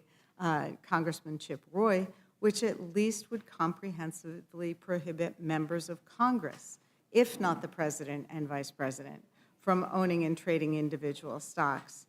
Congressman Chip Roy, which at least would comprehensively prohibit members of Congress, if not the president and vice president, from owning and trading individual stocks.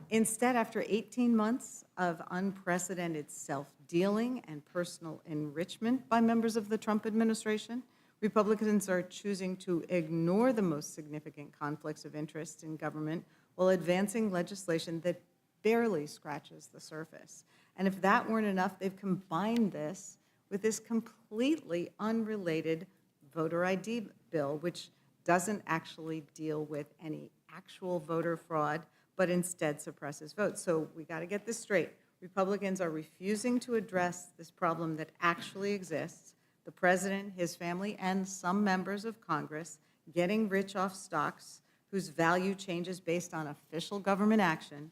Instead, after 18 months of unprecedented self-dealing and personal enrichment by members of the Trump administration, Republicans are choosing to ignore the most significant conflicts of interest in government while advancing legislation that barely scratches the surface. And if that weren't enough, they've combined this with this completely unrelated voter ID bill, which doesn't actually deal with any actual voter fraud, but instead suppresses votes. So we got to get this straight. Republicans are refusing to address this problem that actually exists. The president, his family, and some members of Congress getting rich off stocks whose value changes based on official government action,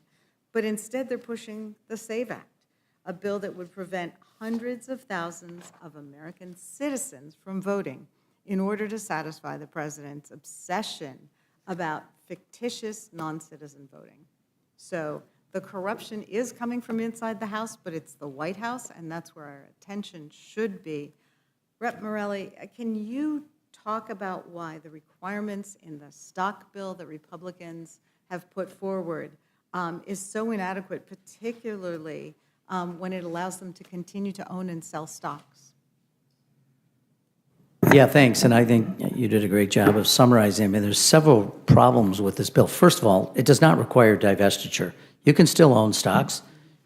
but instead they're pushing the SAVE Act, a bill that would prevent hundreds of thousands of American citizens from voting in order to satisfy the president's obsession about fictitious non-citizen voting. So the corruption is coming from inside the House, but it's the White House, and that's where our attention should be. Rep. Morelli, can you talk about why the requirements in the stock bill that Republicans have put forward is so inadequate, particularly when it allows them to continue to own and sell stocks? Yeah, thanks, and I think you did a great job of summarizing. I mean, there's several problems with this bill. First of all, it does not require divestiture. You can still own stocks.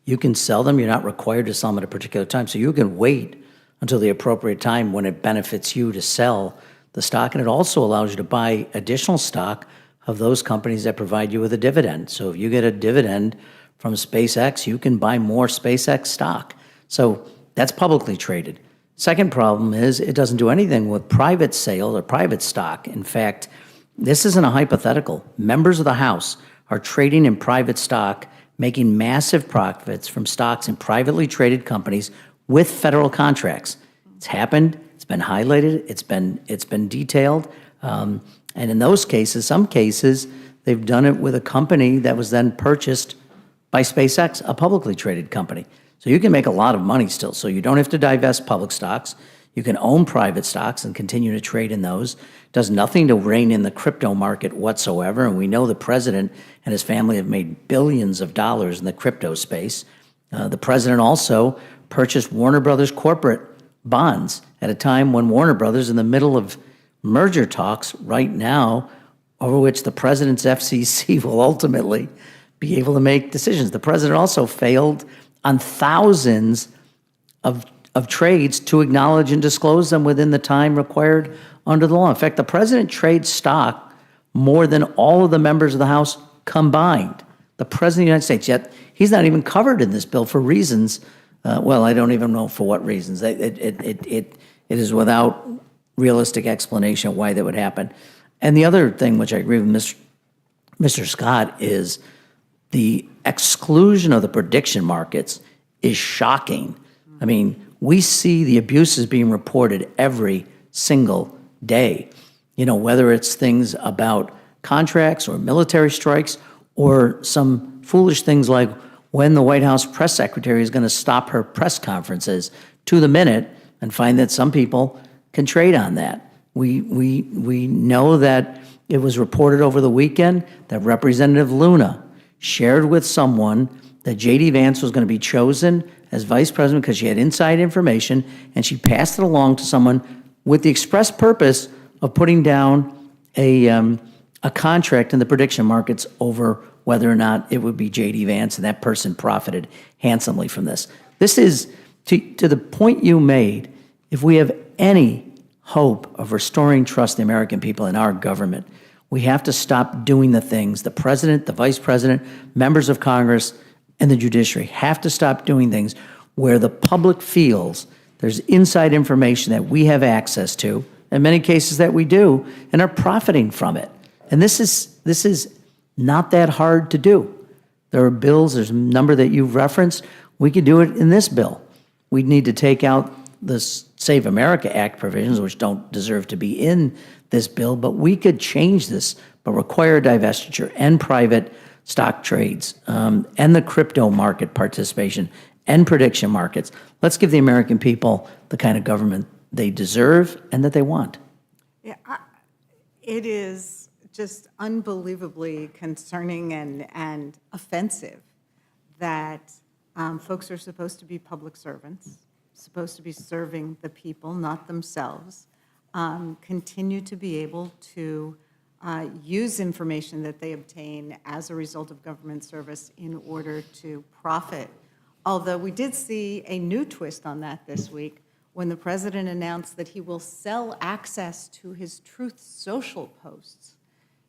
You can sell them. You're not required to sell them at a particular time, so you can wait until the appropriate time when it benefits you to sell the stock, and it also allows you to buy additional stock of those companies that provide you with a dividend. So if you get a dividend from SpaceX, you can buy more SpaceX stock. So That's publicly traded. Second problem is it doesn't do anything with private sale or private stock. In fact, this isn't a hypothetical. Members of the House are trading in private stock, making massive profits from stocks in privately traded companies with federal contracts. It's happened. It's been highlighted. It's been detailed. And in those cases, some cases, they've done it with a company that was then purchased by SpaceX, a publicly traded company. So you can make a lot of money still. So you don't have to divest public stocks. You can own private stocks and continue to trade in those. Does nothing to rein in the crypto market whatsoever. And we know the president and his family have made billions of dollars in the crypto space. The president also purchased Warner Brothers corporate bonds at a time when Warner Brothers in the middle of merger talks right now, over which the president's FCC will ultimately be able to make decisions. The president also failed on thousands of trades to acknowledge and disclose them within the time required under the law. In fact, the president trades stock more than all of the members of the House combined. The president of the United States, yet he's not even covered in this bill for reasons, well, I don't even know for what reasons. It is without realistic explanation why that would happen. And the other thing, which I agree with Mr. Scott, is the exclusion of the prediction markets is shocking. I mean, we see the abuses being reported every single day. You know, whether it's things about contracts or military strikes or some foolish things like when the White House press secretary is going to stop her press conferences to the minute and find that some people can trade on that. We know that it was reported over the weekend that Representative Luna shared with someone that J.D. Vance was going to be chosen as vice president because she had inside information, and she passed it along to someone with the express purpose of putting down a contract in the prediction markets over whether or not it would be J.D. Vance, and that person profited handsomely from this. This is, to the point you made, if we have any hope of restoring trust in the American people in our government, we have to stop doing the things the president, the vice president, members of Congress, and the judiciary have to stop doing things where the public feels there's inside information that we have access to, in many cases that we do, and are profiting from it. And this is not that hard to do. There are bills, there's a number that you've referenced. We could do it in this bill. We need to take out the Save America Act provisions, which don't deserve to be in this bill, but we could change this, but require divestiture and private stock trades and the crypto market participation and prediction markets. Let's give the American people the kind of government they deserve and that they want. Yeah, it is just unbelievably concerning and offensive that folks are supposed to be public servants, supposed to be serving the people, not themselves, continue to be able to use information that they obtain as a result of government service in order to profit. Although we did see a new twist on that this week when the president announced that he will sell access to his Truth Social posts.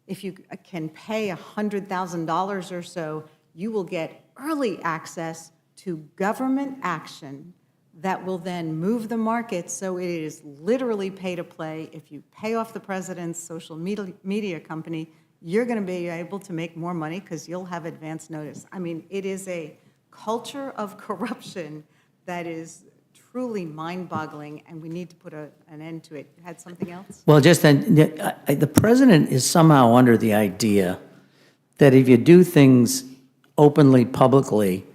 If you can pay $100,000 or so, you will get early access to government action that will then move the market, so it is literally pay to play. If you pay off the president's social media company, you're going to be able to make more money because you'll have advance notice. I mean, it is a culture of corruption that is truly mind-boggling, and we need to put an end to it. You had something else? Well, just then, the president is somehow under the idea that if you do things openly, publicly,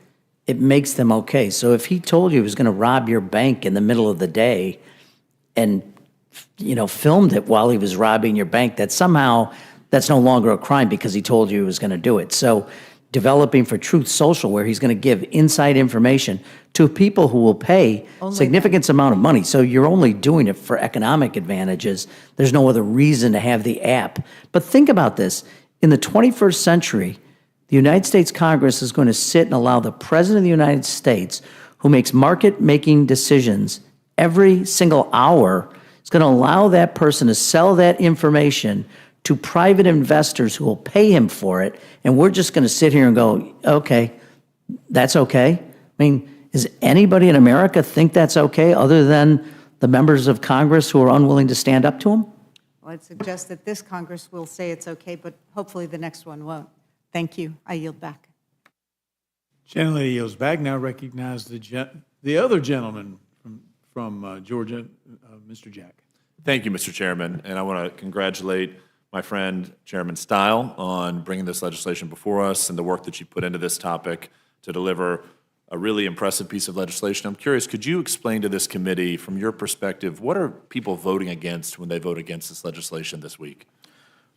it makes them okay. So if he told you he was going to rob your bank in the middle of the day and, you know, filmed it while he was robbing your bank, that somehow that's no longer a crime because he told you he was going to do it. So developing for Truth Social, where he's going to give inside information to people who will pay significant amount of money. So you're only doing it for economic advantages. There's no other reason to have the app. But think about this. In the 21st century, the United States Congress is going to sit and allow the President of the United States, who makes market-making decisions every single hour, is going to allow that person to sell that information to private investors who will pay him for it, and we're just going to sit here and go, okay, that's okay? I mean, Does anybody in America think that's okay, other than the members of Congress who are unwilling to stand up to them? Well, I'd suggest that this Congress will say it's okay, but hopefully the next one won't. Thank you. I yield back. Gentlelady yields back. Now recognize the other gentleman from Georgia, Mr. Jack. Thank you, Mr. Chairman, and I want to congratulate my friend Chairman Stile on bringing this legislation before us and the work that you put into this topic to deliver a really impressive piece of legislation. I'm curious, could you explain to this committee, from your perspective, what are people voting against when they vote against this legislation this week?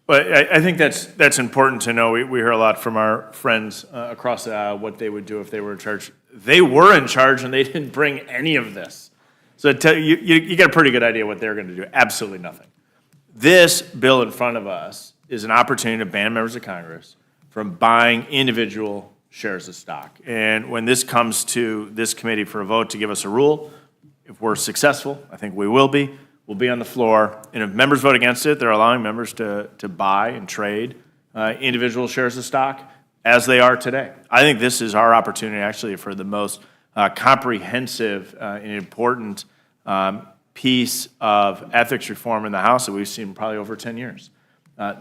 But I think that's important to know. We hear a lot from our friends across the aisle what they would do if they were in charge. They were in charge and they didn't bring any of this. So you get a pretty good idea what they're going to do. Absolutely nothing. This bill in front of us is an opportunity to ban members of Congress from buying individual shares of stock. And when this comes to this committee for a vote to give us a rule, if we're successful, I think we will be, we'll be on the floor. And if members vote against it, they're allowing members to buy and trade individual shares of stock as they are today. I think this is our opportunity actually for the most comprehensive and important piece of ethics reform in the House that we've seen in probably over 10 years.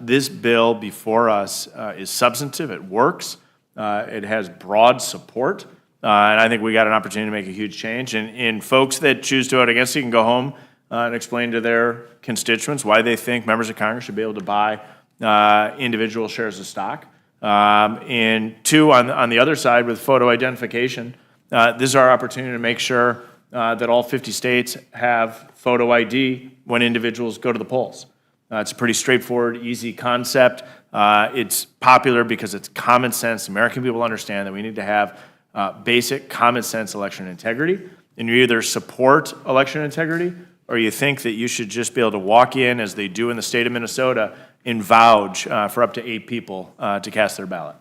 This bill before us is substantive, it works, it has broad support, and I think we got an opportunity to make a huge change. And folks that choose to vote against it can go home and explain to their constituents why they think members of Congress should be able to buy individual shares of stock. And two, on the other side with photo identification, this is our opportunity to make sure that all 50 states have photo ID when individuals go to the polls. It's a pretty straightforward, easy concept. It's popular because it's common sense. American people understand that we need to have basic common sense election integrity. And you either support election integrity or you think that you should just be able to walk in, as they do in the state of Minnesota, and vouch for up to 8 people to cast their ballot.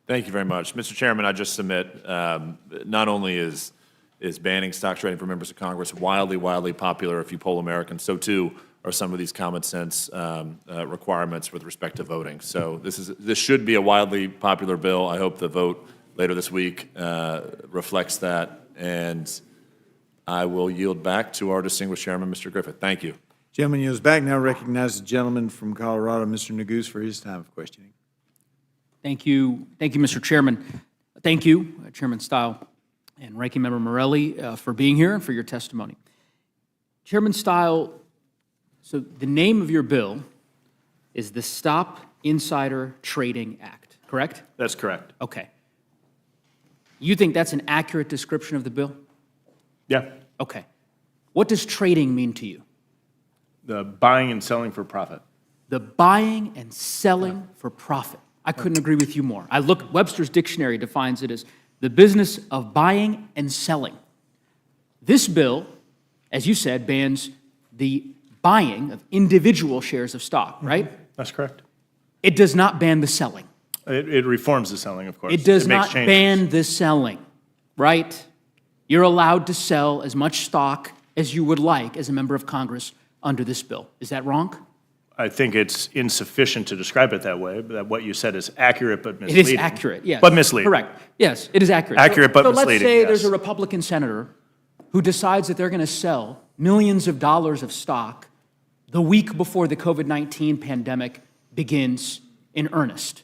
Thank you very much. Mr. Chairman, I just submit, not only is banning stock trading for members of Congress wildly popular if you poll Americans, so too are some of these common sense requirements with respect to voting. So this should be a wildly popular bill. I hope the vote later this week reflects that, and I will yield back to our distinguished chairman, Mr. Griffith. Thank you. Gentleman yields back. Now recognize the gentleman from Colorado, Mr. Neguse, for his time of questioning. Thank you, Mr. Chairman. Thank you, Chairman Stile and Ranking Member Morelli, for being here and for your testimony. Chairman Stile, so the name of your bill is the Stop Insider Trading Act, correct? That's correct. Okay. You think that's an accurate description of the bill? Yeah. Okay. What does trading mean to you? The buying and selling for profit. The buying and selling for profit. I couldn't agree with you more. Webster's dictionary defines it as the business of buying and selling. This bill, as you said, bans the buying of individual shares of stock, right? That's correct. It does not ban the selling. It reforms the selling, of course. It does makes not changes. ban the selling, right? You're allowed to sell as much stock as you would like as a member of Congress under this bill. Is that wrong? I think it's insufficient to describe it that way, but what you said is accurate but misleading. It is accurate, yes. But misleading. Correct. Yes, it is accurate. Accurate but so misleading, let's say yes. there's a Republican senator who decides that they're going to sell millions of dollars of stock the week before the COVID-19 pandemic begins in earnest.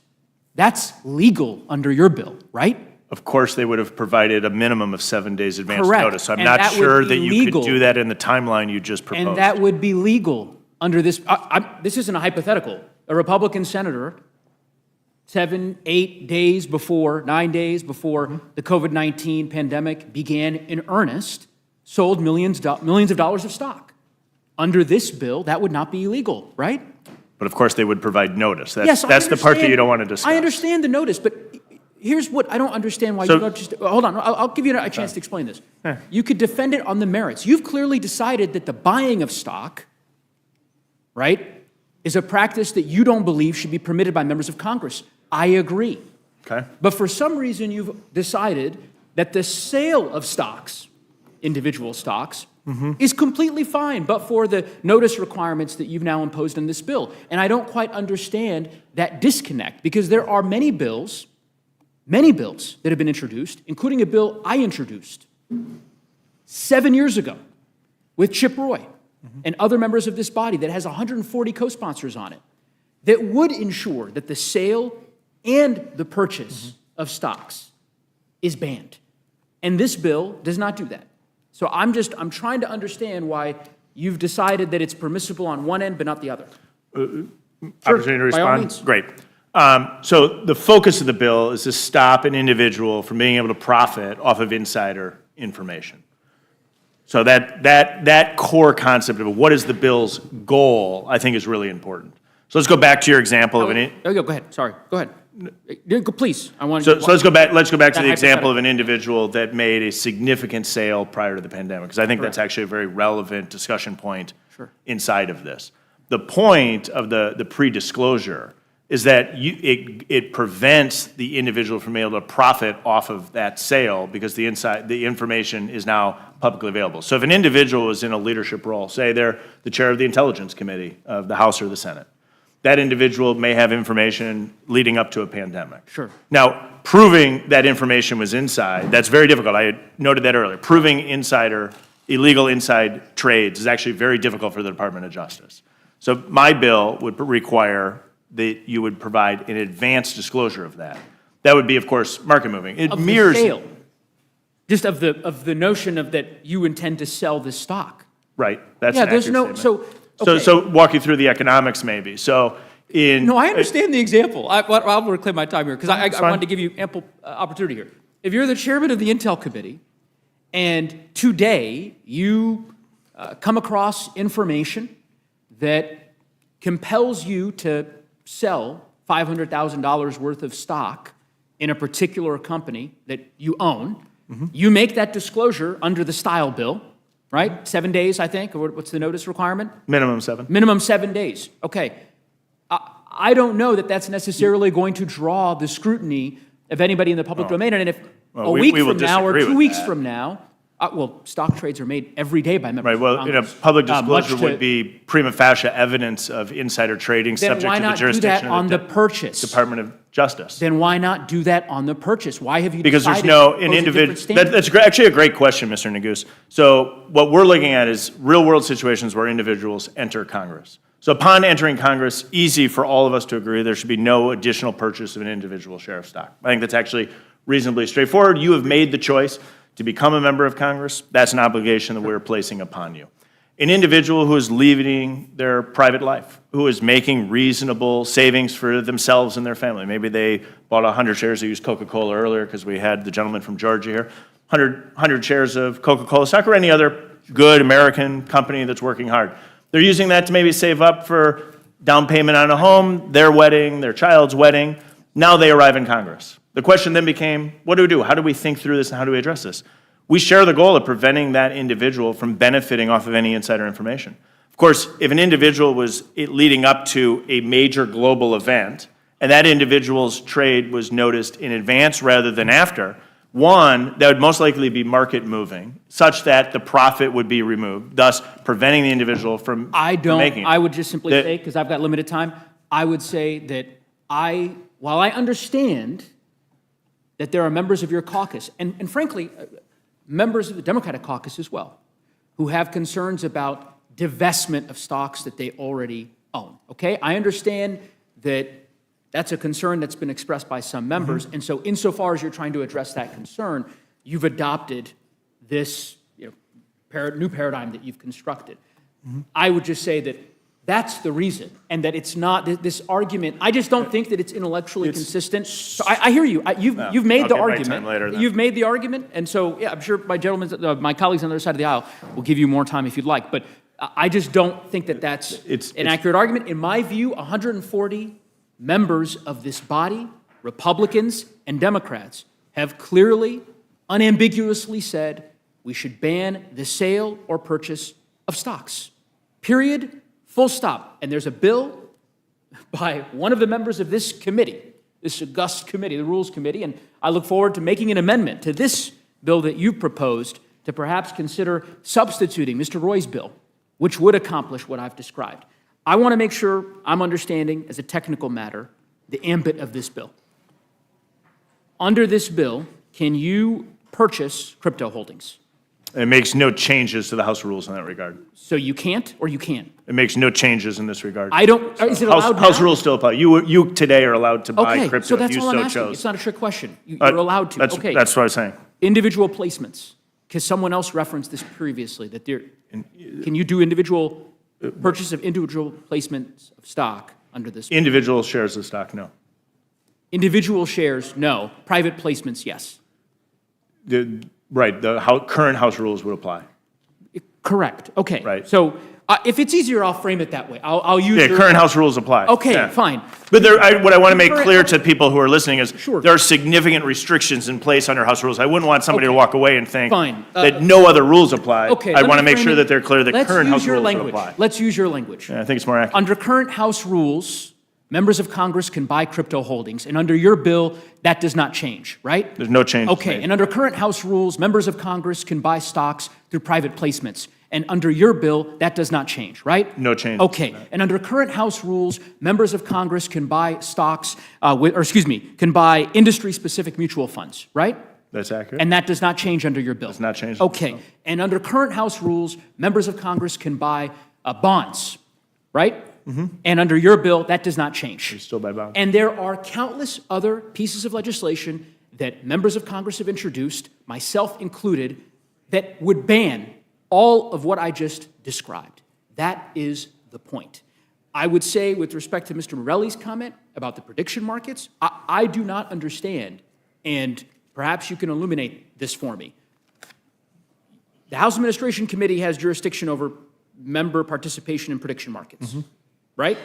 That's legal under your bill, right? Of course, they would have provided a minimum of 7 days advance Correct. notice. So I'm And not that would sure be that you legal. could do that in the timeline you just proposed. And that would be legal under this. This isn't a hypothetical. A Republican senator, 7, 8 days before, 9 days before the COVID-19 pandemic began in earnest, sold millions of dollars of stock. Under this bill, that would not be illegal, right? But of course, they would provide notice. Yes, That's the part that you don't want to discuss. I understand the notice, but here's what I don't understand why you don't just, hold on, I'll give you a chance to explain this. You could defend it on the merits. You've clearly decided that the buying of stock, right, is a practice that you don't believe should be permitted by members of Congress. I agree. Okay. But for some reason, you've decided that the sale of stocks, individual stocks, is completely fine, but for the notice requirements that you've now imposed in this bill. And I don't quite understand that disconnect, because there are many bills that have been introduced, including a bill I introduced 7 years ago with Chip Roy and other members of this body that has 140 co-sponsors on it that would ensure that the sale and the purchase of stocks is banned. And this bill does not do that. So I'm trying to understand why you've decided that it's permissible on one end but not the other. Opportunity to by all respond? means. Great. So the focus of the bill is to stop an individual from being able to profit off of insider information. So that core concept of what is the bill's goal, I think, is really important. So let's go back to your example of an. Go ahead. Sorry. Go ahead. Please. I want. So let's go back. Let's go back to That the example hypothetical. of an individual that made a significant sale prior to the pandemic, because I think that's actually a very relevant discussion point inside of this. The point of the pre-disclosure is that it prevents the individual from being able to profit off of that sale because the information is now publicly available. So if an individual is in a leadership role, say they're the chair of the Intelligence Committee of the House or the Senate, that individual may have information leading up to a pandemic. Sure. Now, proving that information was inside, that's very difficult. I noted that earlier. Proving illegal inside trades is actually very difficult for the Department of Justice. So my bill would require that you would provide an advanced disclosure of that. That would be, of course, market moving. It Of mirrors. the sale. Just of the notion of that you intend to sell this stock. Right. That's Yeah, an there's accurate no, statement. so, okay. So walk you through the economics maybe. So No, I understand the example. I'll reclaim my time here because I fine. wanted to give you ample opportunity here. If you're the chairman of the Intel Committee and today you come across information that compels you to sell $500,000 worth of stock in a particular company that you own, you make that disclosure under the style bill, right? 7 days, I think, or what's the notice requirement? Minimum 7. Minimum 7 days. Okay. I don't know that that's necessarily going to draw the scrutiny of anybody in the public domain. And if a week we will from now or disagree 2 with weeks that. from now, stock trades are made every day by members Right, well, of in a Congress. public Much disclosure to- would be prima facie evidence of insider trading Then subject why to the not do jurisdiction that on of the the purchase? Department of Justice. Then why not do that on the purchase? Why have you Because there's decided no, to an impose a individual, different standard? that's actually a great question, Mr. Neguse. So what we're looking at is real-world situations where individuals enter Congress. So upon entering Congress, easy for all of us to agree, there should be no additional purchase of an individual share of stock. I think that's actually reasonably straightforward. You have made the choice to become a member of Congress. That's an obligation that we're placing upon you. An individual who is leading their private life, who is making reasonable savings for themselves and their family. Maybe they bought 100 shares. I used Coca-Cola earlier because we had the gentleman from Georgia here. 100 shares of Coca-Cola stock or any other good American company that's working hard. They're using that to maybe save up for down payment on a home, their wedding, their child's wedding. Now they arrive in Congress. The question then became, what do we do? How do we think through this and how do we address this? We share the goal of preventing that individual from benefiting off of any insider information. Of course, if an individual was leading up to a major global event and that individual's trade was noticed in advance rather than after, one, that would most likely be market moving, such that the profit would be removed, thus preventing the individual from making it. I would just simply say, because I've got limited time, I would say that while I understand that there are members of your caucus, and frankly, members of the Democratic caucus as well, who have concerns about divestment of stocks that they already own, okay? I understand that that's a concern that's been expressed by some members, and so insofar as you're trying to address that concern, you've adopted this new paradigm that you've constructed. I would just say that that's the reason, and that it's not this argument. I just don't think that it's intellectually consistent. So I hear you. You've made the I'll get my argument. time later then. You've made the argument, and so yeah, I'm sure my colleagues on the other side of the aisle will give you more time if you'd like. But I just don't think that that's an accurate argument. In my view, 140 members of this body, Republicans and Democrats, have clearly, unambiguously said we should ban the sale or purchase of stocks. Period. Full stop. And there's a bill by one of the members of this committee, this august committee, the Rules Committee, and I look forward to making an amendment to this bill that you proposed to perhaps consider substituting Mr. Roy's bill, which would accomplish what I've described. I want to make sure I'm understanding, as a technical matter, the ambit of this bill. Under this bill, can you purchase crypto holdings? It makes no changes to the House rules in that regard. So you can't or you can? It makes no changes in this regard. I don't, is it allowed House now? rules still apply. You today are allowed to buy Okay, crypto so if that's you all I'm so asking. chose. It's not a trick question. You're allowed to. That's, Okay. that's what I was saying. Individual placements, because someone else referenced this previously, that there, can you do individual, purchase of individual placements of stock under this? Individual shares of stock, no. Individual shares, no. Private placements, yes. Right, the current House rules would apply. Correct, okay. Right. So if it's easier, I'll frame it that way. I'll use Yeah, your- current House rules apply. Okay, Yeah. fine. But what I want to make Current- clear to people who are listening is Sure. there are significant restrictions in place under House rules. I wouldn't want somebody to walk away and think Fine. that no other rules apply. Okay. I let want to me make frame sure it- that they're clear that current House rules would apply. Let's use your language. Yeah, I think it's more accurate. Under current House rules, members of Congress can buy crypto holdings, and under your bill, that does not change, right? There's no change. Okay, made. and under current House rules, members of Congress can buy stocks through private placements. And under your bill, that does not change, right? No change. Okay, and under current House rules, members of Congress can buy stocks, can buy industry-specific mutual funds, right? That's accurate. And that does not change under your bill? Does not change. Okay, and under current House rules, members of Congress can buy bonds, right? Mm-hmm. And under your bill, that does not change. We still buy bonds. And there are countless other pieces of legislation that members of Congress have introduced, myself included, that would ban all of what I just described. That is the point. I would say, with respect to Mr. Morelli's comment about the prediction markets, I do not understand, and perhaps you can illuminate this for me. The House Administration Committee has jurisdiction over member participation in prediction markets, right?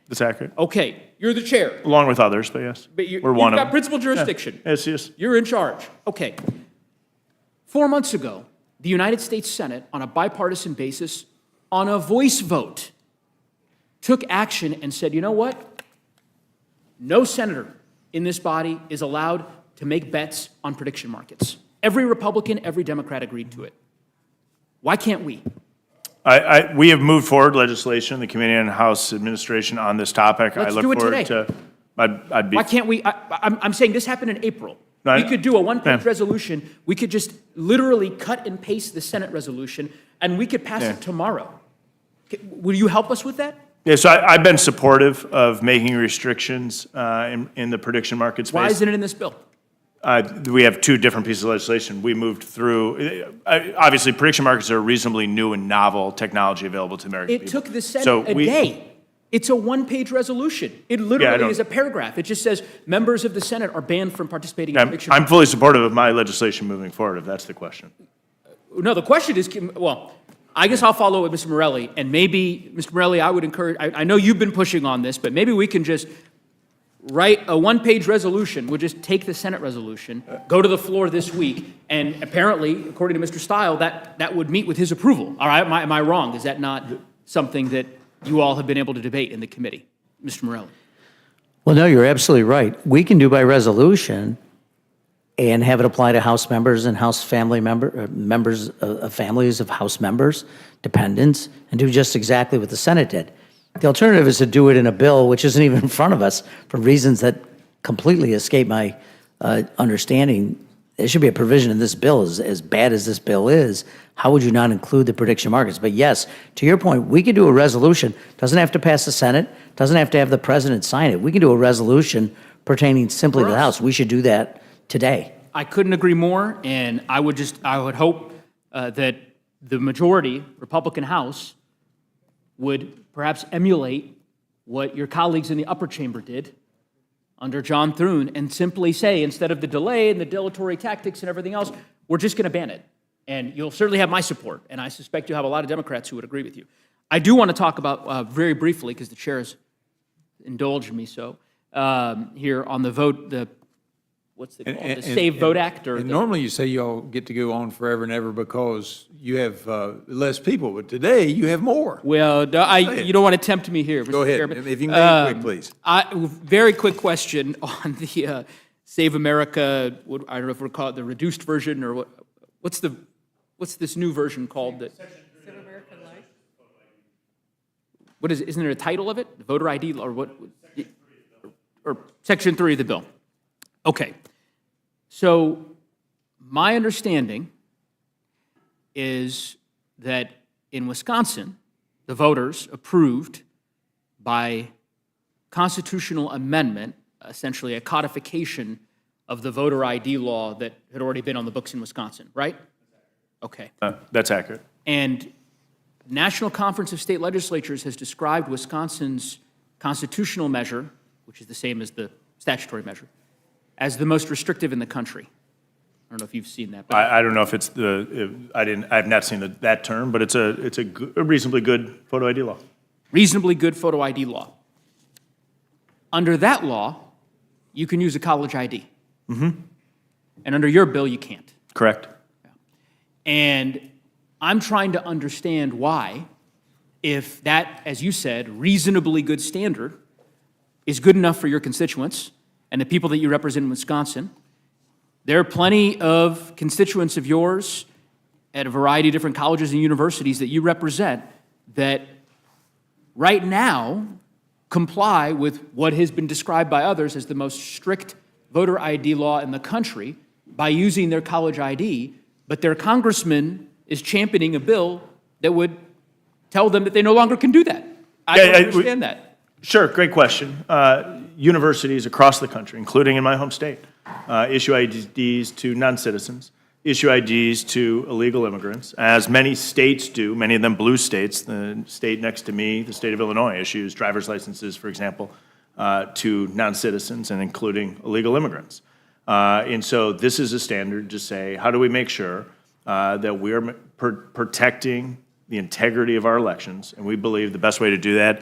That's accurate. Okay, you're the chair. Along with others, but yes. But We're one you've of got them. principal jurisdiction. Yeah. Yes. You're in charge. Okay. 4 months ago, the United States Senate, on a bipartisan basis, on a voice vote, took action and said, you know what? No senator in this body is allowed to make bets on prediction markets. Every Republican, every Democrat agreed to it. Why can't we? We have moved forward legislation, the Committee on House Administration on this topic. Let's I look do it forward today. to, I'd be. Why can't we? I'm saying this happened in April. No, We could do a one-page yeah. resolution. We could just literally cut and paste the Senate resolution, and we could pass Yeah. it tomorrow. Will you help us with that? Yeah, so I've been supportive of making restrictions in the prediction market space. Why isn't it in this bill? We have two different pieces of legislation. We moved through, obviously, prediction markets are a reasonably new and novel technology available to American It people. took the Senate So a day. It's a one-page resolution. It literally don't- is a paragraph. It just says members of the Senate are banned from participating in I'm prediction. I'm fully supportive of my legislation moving forward, if that's the question. No, the question is, well, I guess I'll follow with Mr. Morelli, and maybe, Mr. Morelli, I would encourage, I know you've been pushing on this, but maybe we can just write a one-page resolution. We'll just take the Senate resolution, go to the floor this week, and apparently, according to Mr. Stile, that would meet with his approval. All right, am I wrong? Is that not something that you all have been able to debate in the committee? Mr. Morelli? Well, no, you're absolutely right. We can do by resolution and have it apply to House members and House family members of families of House members, dependents, and do just exactly what the Senate did. The alternative is to do it in a bill which isn't even in front of us for reasons that completely escape my understanding. There should be a provision in this bill, as bad as this bill is. How would you not include the prediction markets? But yes, to your point, we could do a resolution. Doesn't have to pass the Senate. Doesn't have to have the president sign it. We can do a resolution pertaining simply to the House. We should do that today. I couldn't agree more, and I would hope that the majority Republican House would perhaps emulate what your colleagues in the upper chamber did under John Thune and simply say, instead of the delay and the dilatory tactics and everything else, we're just going to ban it. And you'll certainly have my support, and I suspect you'll have a lot of Democrats who would agree with you. I do want to talk about, very briefly, because the chair has indulged me so, here on the vote, what's it called? The Save Vote Act? And normally you say you all get to go on forever and ever because you have less people, but today you have more. Well, you don't want to tempt me here, Mr. Go ahead. Chairman. If you can make it quick, please. Very quick question on the Save America, I don't know if we'll call it the reduced version, or what's this new version called? Save America Life? What is it? Isn't there a title of it? The voter ID, or what? Or Section 3 of the bill. Okay. So my understanding is that in Wisconsin, the voters approved by constitutional amendment, essentially a codification of the voter ID law that had already been on the books in Wisconsin, right? Okay. That's accurate. And National Conference of State Legislatures has described Wisconsin's constitutional measure, which is the same as the statutory measure, as the most restrictive in the country. I don't know if you've seen that. But I don't know if it's I've not seen that term, but it's a reasonably good photo ID law. reasonably good photo ID law. Under that law, you can use a college ID. Mm-hmm. And under your bill, you can't. Correct. And I'm trying to understand why, if that, as you said, reasonably good standard is good enough for your constituents and the people that you represent in Wisconsin, there are plenty of constituents of yours at a variety of different colleges and universities that you represent that right now comply with what has been described by others as the most strict voter ID law in the country by using their college ID, but their congressman is championing a bill that would tell them that they no longer can do that. I don't understand that. Sure, great question. Universities across the country, including in my home state, issue IDs to non-citizens, issue IDs to illegal immigrants, as many states do, many of them blue states. The state next to me, the state of Illinois, issues driver's licenses, for example, to non-citizens and including illegal immigrants. And so this is a standard to say, how do we make sure that we're protecting the integrity of our elections? And we believe the best way to do that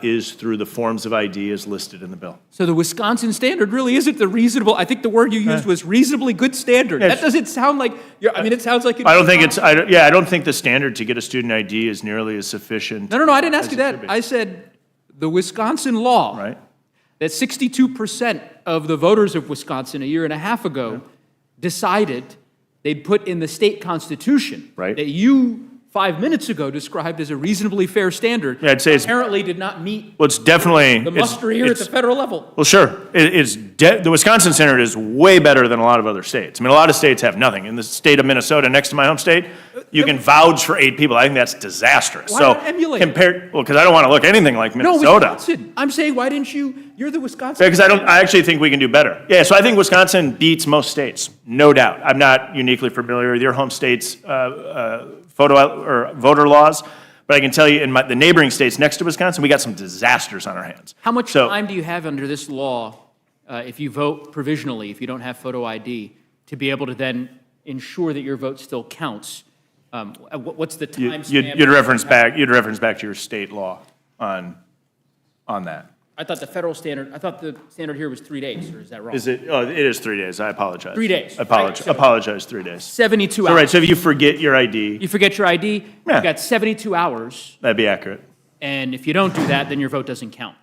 is through the forms of ID as listed in the bill. So the Wisconsin standard really isn't the reasonable, I think the word you used was reasonably good standard. Yes. That doesn't sound like, I mean, it sounds like. I don't think it's, I don't think the standard to get a student ID is nearly as sufficient. No, I didn't ask as you it should that. be. I said the Wisconsin law. Right. That 62% of the voters of Wisconsin a year and a half ago decided they'd put in the state constitution Right. that you 5 minutes ago described as a reasonably fair standard. Yeah, I'd say it's- apparently did not meet Well, it's definitely. the muster here at the federal level. Well, sure. The Wisconsin standard is way better than a lot of other states. I mean, a lot of states have nothing. In the state of Minnesota, next to my home state, you can vouch for 8 people. I think that's disastrous. Why So not emulate? compared, well, because I don't want to look anything like No, Minnesota. Wisconsin. I'm saying, why didn't you're the Wisconsin. Because I actually think we can do better. Yeah, so I think Wisconsin beats most states, no doubt. I'm not uniquely familiar with your home state's photo or voter laws, but I can tell you in the neighboring states next to Wisconsin, we got some disasters on our hands. How much time do you have under this law, if you vote provisionally, if you don't have photo ID, to be able to then ensure that your vote still counts? What's the time span? You'd reference back to your state law on that. I thought the federal standard, I thought the standard here was 3 days, or is that wrong? Is it? Oh, it is 3 days. I apologize. 3 days. Apologize. 3 days. 72 hours. So, right. So if you forget your ID, You forget your ID, Yeah. you got 72 hours, that'd be accurate. and if you don't do that, then your vote doesn't count.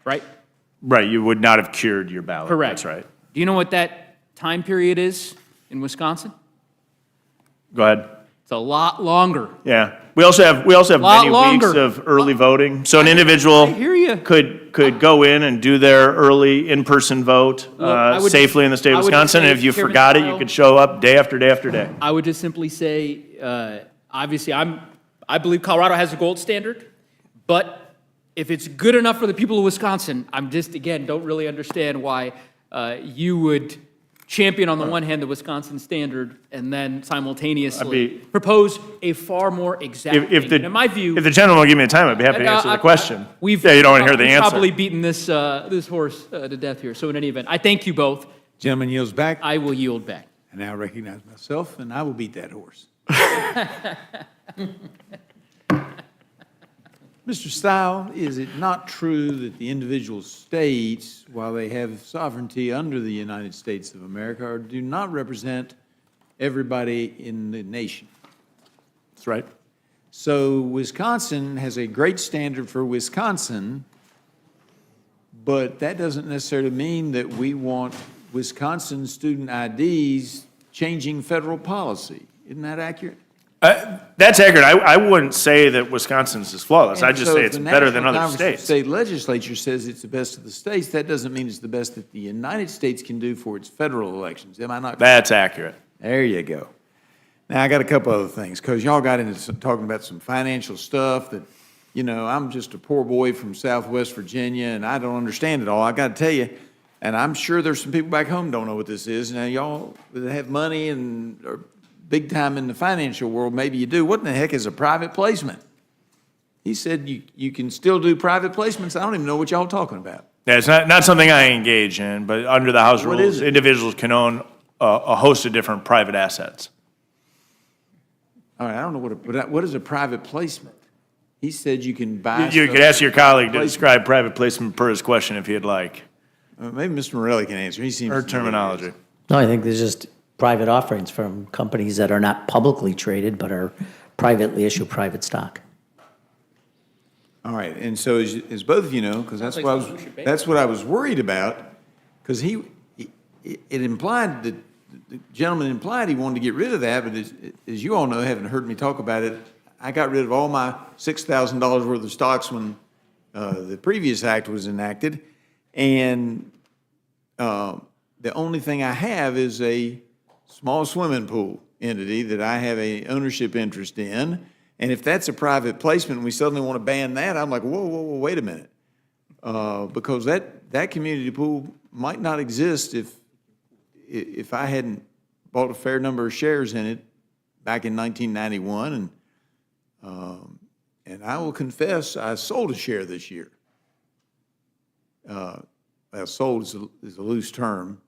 Right? Right. You would not have cured your ballot. Correct. That's right. Do you know what that time period is in Wisconsin? Go ahead. It's a lot longer. Yeah. We also have Lot many longer. weeks of early voting. So an individual I hear you. could go in and do their early in-person vote I would safely in the state I of would just Wisconsin. say, And if you Chairman forgot it, you Kyle- could show up day after day after day. I would just simply say, obviously, I believe Colorado has a gold standard, but if it's good enough for the people of Wisconsin, I'm just, again, don't really understand why you would champion on the one hand the Wisconsin standard and then simultaneously propose a far more exact thing. And in my view, If the gentleman will give me the time, I'd be happy to answer the question. you don't want to hear the we've answer. probably beaten this horse to death here. So in any event, I thank you both. Gentleman yields back. I will yield back. And I recognize myself, and I will beat that horse. Mr. Stile, is it not true that the individual states, while they have sovereignty under the United States of America, do not represent everybody in the nation? That's right. So Wisconsin has a great standard for Wisconsin, but that doesn't necessarily mean that we want Wisconsin student IDs changing federal policy. Isn't that accurate? That's accurate. I wouldn't say that Wisconsin's is flawless. I'd just So say if it's the better than National other Conference of states. State legislature says it's the best of the states, that doesn't mean it's the best that the United States can do for its federal elections. Am I not? That's accurate. There you go. Now, I got a couple other things, because y'all got into talking about some financial stuff that, you know, I'm just a poor boy from Southwest Virginia, and I don't understand it all. I got to tell you, and I'm sure there's some people back home don't know what this is. Now, y'all that have money and are big time in the financial world, maybe you do. What in the heck is a private placement? He said you can still do private placements. I don't even know what y'all talking about. Yeah, it's not something I engage in, but under the House What rules, is it? individuals can own a host of different private assets. All right, I don't know what is a private placement? He said you can buy. You stuff- could ask your colleague to describe private placement per his question if you'd like, Maybe Mr. Morelli can answer. He seems. or to know what it terminology. is. No, I think there's just private offerings from companies that are not publicly traded, but are privately issued private stock. All right, and so as both of you know, because that's what I was worried about, because it implied that, the gentleman implied he wanted to get rid of that, but as you all know, having heard me talk about it, I got rid of all my $6,000 worth of stocks when the previous act was enacted, and the only thing I have is a small swimming pool entity that I have a ownership interest in. And if that's a private placement and we suddenly want to ban that, I'm like, whoa, wait a minute. Because that community pool might not exist if I hadn't bought a fair number of shares in it back in 1991. And I will confess, I sold a share this year. Well, sold is a loose term.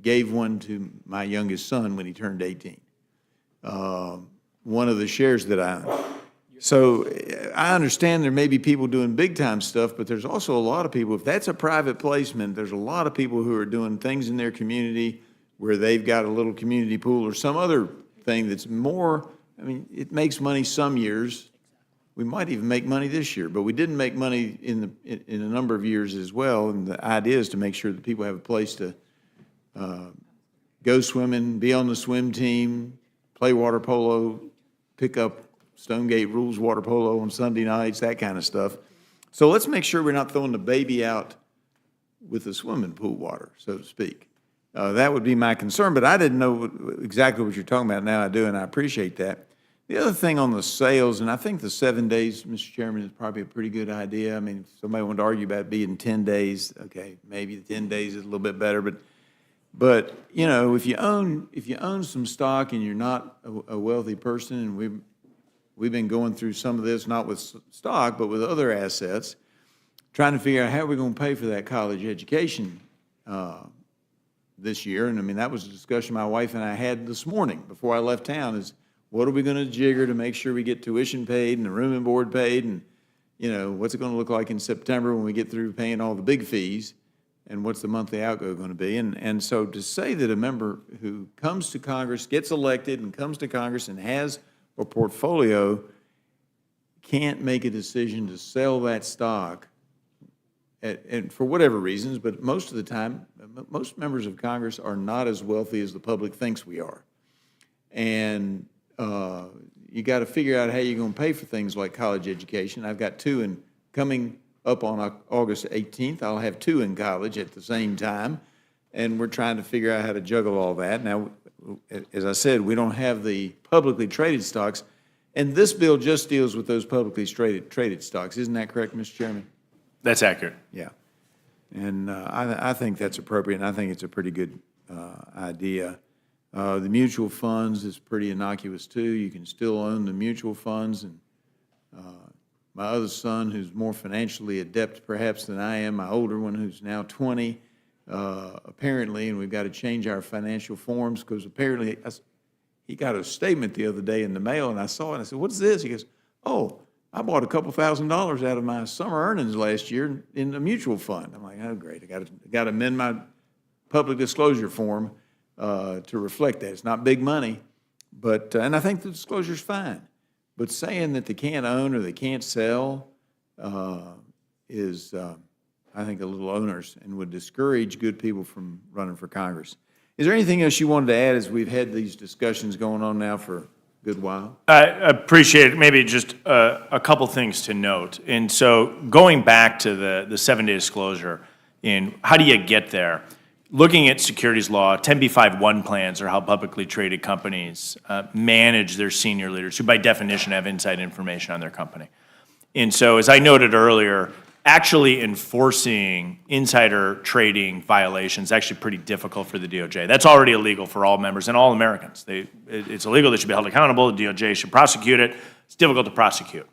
Gave one to my youngest son when he turned 18. One of the shares that I own. So I understand there may be people doing big-time stuff, but there's also a lot of people, if that's a private placement, there's a lot of people who are doing things in their community where they've got a little community pool or some other thing that's more, I mean, it makes money some years. We might even make money this year, but we didn't make money in a number of years as well, and the idea is to make sure that people have a place to go swimming, be on the swim team, play water polo, pick up Stonegate Rules water polo on Sunday nights, that kind of stuff. So let's make sure we're not throwing the baby out with the swimming pool water, so to speak. That would be my concern, but I didn't know exactly what you're talking about. Now I do, and I appreciate that. The other thing on the sales, and I think the 7 days, Mr. Chairman, is probably a pretty good idea. I mean, if somebody wanted to argue about it being 10 days, okay, maybe the 10 days is a little bit better, but you know, if you own some stock and you're not a wealthy person, and we've been going through some of this, not with stock, but with other assets, trying to figure out how we're going to pay for that college education this year. And I mean, that was a discussion my wife and I had this morning before I left town, is what are we going to jigger to make sure we get tuition paid and the room and board paid, and you know, what's it going to look like in September when we get through paying all the big fees, and what's the monthly outgo going to be? And so to say that a member who comes to Congress, gets elected and comes to Congress and has a portfolio can't make a decision to sell that stock, and for whatever reasons, but most of the time, most members of Congress are not as wealthy as the public thinks we are. And you got to figure out how you're going to pay for things like college education. I've got two coming up on August 18th. I'll have two in college at the same time, and we're trying to figure out how to juggle all that. Now, as I said, we don't have the publicly traded stocks, and this bill just deals with those publicly traded stocks. Isn't that correct, Mr. Chairman? That's accurate. Yeah. And I think that's appropriate, and I think it's a pretty good idea. The mutual funds is pretty innocuous, too. You can still own the mutual funds, and my other son, who's more financially adept perhaps than I am, my older one, who's now 20, apparently, and we've got to change our financial forms, because apparently he got a statement the other day in the mail, and I saw it, and I said, "What's this?" He goes, "Oh, I bought a couple $1,000s out of my summer earnings last year in a mutual fund." I'm like, "Oh, great, I got to amend my public disclosure form to reflect that." It's not big money, but, and I think the disclosure's fine. But saying that they can't own or they can't sell is, I think, a little onerous and would discourage good people from running for Congress. Is there anything else you wanted to add, as we've had these discussions going on now for a good while? I appreciate it. Maybe just a couple things to note. And so going back to the 7-day disclosure, in how do you get there? looking at securities law, 10b5-1 plans are how publicly traded companies manage their senior leaders, who by definition have inside information on their company. And so, as I noted earlier, actually enforcing insider trading violations is actually pretty difficult for the DOJ. That's already illegal for all members and all Americans. It's illegal, they should be held accountable, the DOJ should prosecute it. It's difficult to prosecute.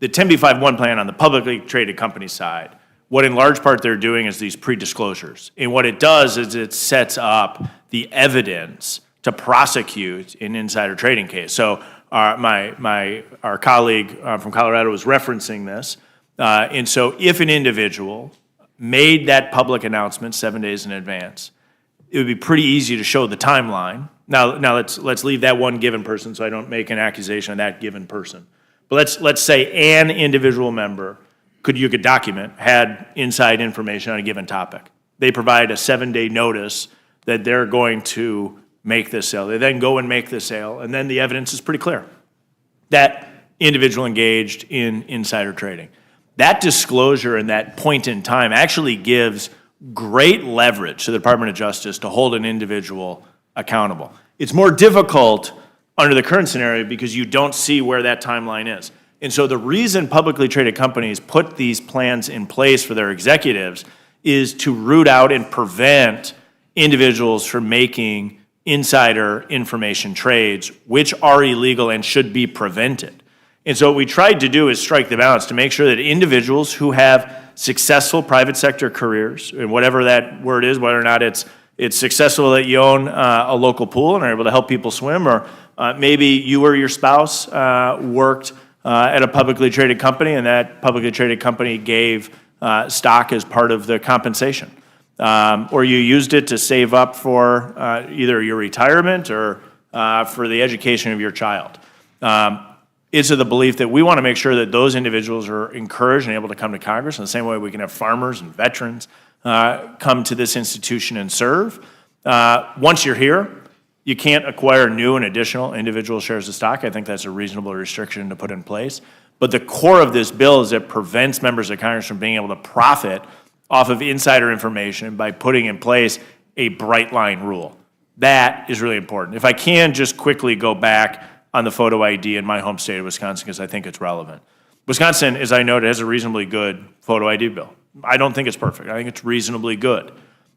The 10b5-1 plan on the publicly traded company side, what in large part they're doing is these pre-disclosures. And what it does is it sets up the evidence to prosecute an insider trading case. So our colleague from Colorado was referencing this. And so if an individual made that public announcement 7 days in advance, it would be pretty easy to show the timeline. Now let's leave that one given person so I don't make an accusation of that given person. But let's say an individual member you could document, had inside information on a given topic. They provide a 7-day notice that they're going to make this sale. They then go and make the sale, and then the evidence is pretty clear. That individual engaged in insider trading. That disclosure and that point in time actually gives great leverage to the Department of Justice to hold an individual accountable. It's more difficult under the current scenario because you don't see where that timeline is. And so the reason publicly traded companies put these plans in place for their executives is to root out and prevent individuals from making insider information trades, which are illegal and should be prevented. And so what we tried to do is strike the balance to make sure that individuals who have successful private sector careers, and whatever that word is, whether or not it's successful that you own a local pool and are able to help people swim, or maybe you or your spouse worked at a publicly traded company, and that publicly traded company gave stock as part of the compensation. Or you used it to save up for either your retirement or for the education of your child. It's of the belief that we want to make sure that those individuals are encouraged and able to come to Congress in the same way we can have farmers and veterans come to this institution and serve. Once you're here, you can't acquire new and additional individual shares of stock. I think that's a reasonable restriction to put in place. But the core of this bill is it prevents members of Congress from being able to profit off of insider information by putting in place a bright line rule. That is really important. If I can just quickly go back on the photo ID in my home state of Wisconsin, because I think it's relevant. Wisconsin, as I noted, has a reasonably good photo ID bill. I don't think it's perfect. I think it's reasonably good.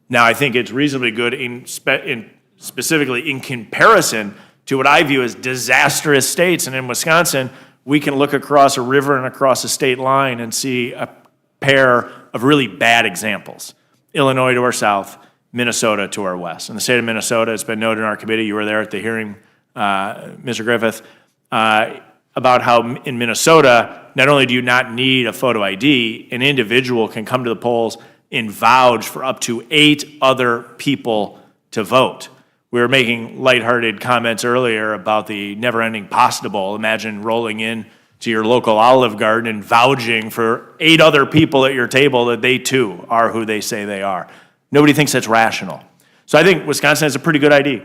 Now, I think it's reasonably good specifically in comparison to what I view as disastrous states. And in Wisconsin, we can look across a river and across a state line and see a pair of really bad examples. Illinois to our south, Minnesota to our west. In the state of Minnesota, it's been noted in our committee, you were there at the hearing, Mr. Griffith, about how in Minnesota, not only do you not need a photo ID, an individual can come to the polls and vouch for up to 8 other people to vote. We were making lighthearted comments earlier about the never-ending pasta bowl. Imagine rolling in to your local Olive Garden and vouching for 8 other people at your table that they too are who they say they are. Nobody thinks that's rational. So I think Wisconsin has a pretty good ID.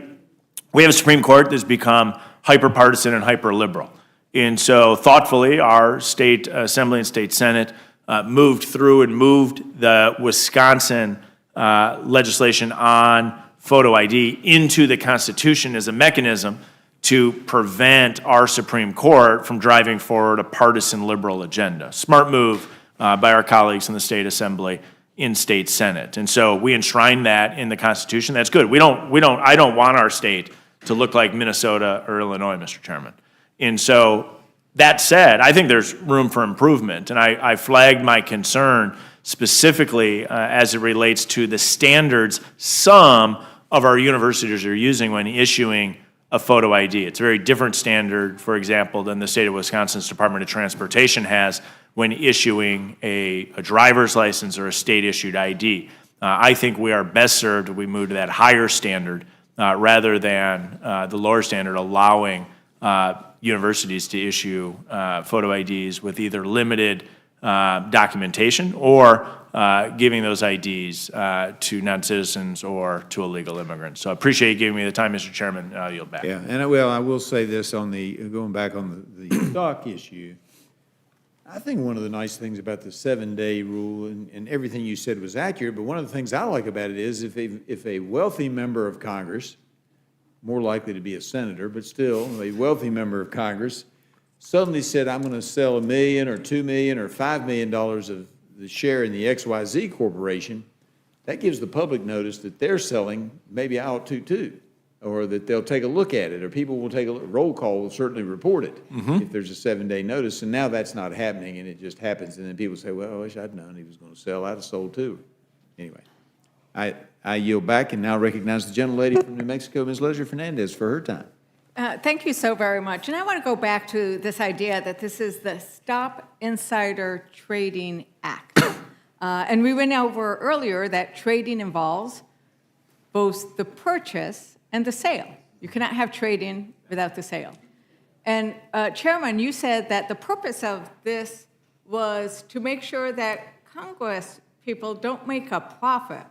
We have a Supreme Court that's become hyper-partisan and hyper-liberal. And so thoughtfully, our state assembly and state senate moved through and moved the Wisconsin legislation on photo ID into the Constitution as a mechanism to prevent our Supreme Court from driving forward a partisan liberal agenda. Smart move by our colleagues in the state assembly in state senate. And so we enshrine that in the Constitution. That's good. I don't want our state to look like Minnesota or Illinois, Mr. Chairman. And so that said, I think there's room for improvement. And I flagged my concern specifically as it relates to the standards some of our universities are using when issuing a photo ID. It's a very different standard, for example, than the state of Wisconsin's Department of Transportation has when issuing a driver's license or a state-issued ID. I think we are best served if we move to that higher standard rather than the lower standard, allowing universities to issue photo IDs with either limited documentation or giving those IDs to non-citizens or to illegal immigrants. So I appreciate you giving me the time, Mr. Chairman. I'll yield back. Yeah, and I will say this on going back on the stock issue. I think one of the nice things about the 7-day rule, and everything you said was accurate, but one of the things I like about it is if a wealthy member of Congress, more likely to be a senator, but still a wealthy member of Congress, suddenly said, I'm going to sell $1 million or $2 million or $5 million of the share in the XYZ Corporation, that gives the public notice that they're selling, maybe I ought to too, or that they'll take a look at it, or people will take a look. Roll call will certainly report it if there's a 7-day notice, and now that's not happening, and it just happens, and then people say, well, I wish I'd known he was going to sell. I'd have sold too. Anyway, I yield back and now recognize the gentlelady from New Mexico, Ms. Leslie Fernandez, for her time. Thank you so very much. And I want to go back to this idea that this is the Stop Insider Trading Act. And we went over earlier that trading involves both the purchase and the sale. You cannot have trading without the sale. And Chairman, you said that the purpose of this was to make sure that Congress people don't make a profit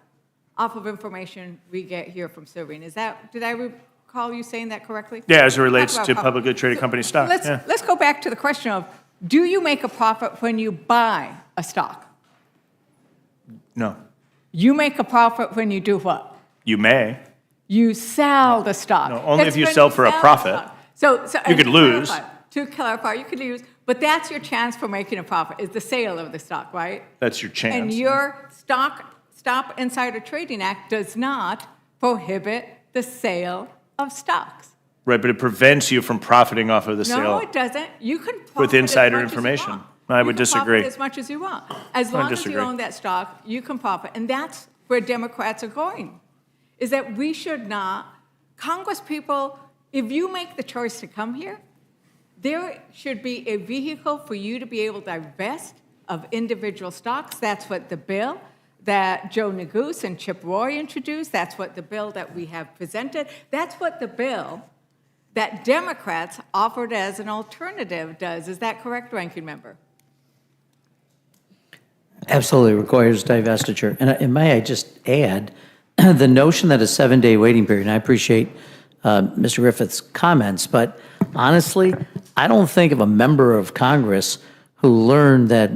off of information we get here from serving. Is that, did I recall you saying that correctly? Yeah, as it relates to publicly traded company stock. Yeah. Let's go back to the question of, do you make a profit when you buy a stock? No. You make a profit when you do what? You may. You sell the stock. No, only That's if you when sell for a the profit. stock. So You could lose. To clarify, you could lose, but that's your chance for making a profit, is the sale of the stock, right? That's your chance. And your Stop Insider Trading Act does not prohibit the sale of stocks. Right, but it prevents you from profiting off of the No, sale it doesn't. You can profit with insider as much as you information. want. I would You can disagree. profit as much as you want. As long as you disagree. own that stock, you can profit. And that's where Democrats are going, is that we should not, Congress people, if you make the choice to come here, there should be a vehicle for you to be able to divest of individual stocks. That's what the bill that Joe Neguse and Chip Roy introduced. That's what the bill that we have presented. That's what the bill that Democrats offered as an alternative does. Is that correct, Ranking Member? Absolutely requires divestiture. And may I just add, the notion that a 7-day waiting period, and I appreciate Mr. Griffith's comments, but honestly, I don't think of a member of Congress who learned that,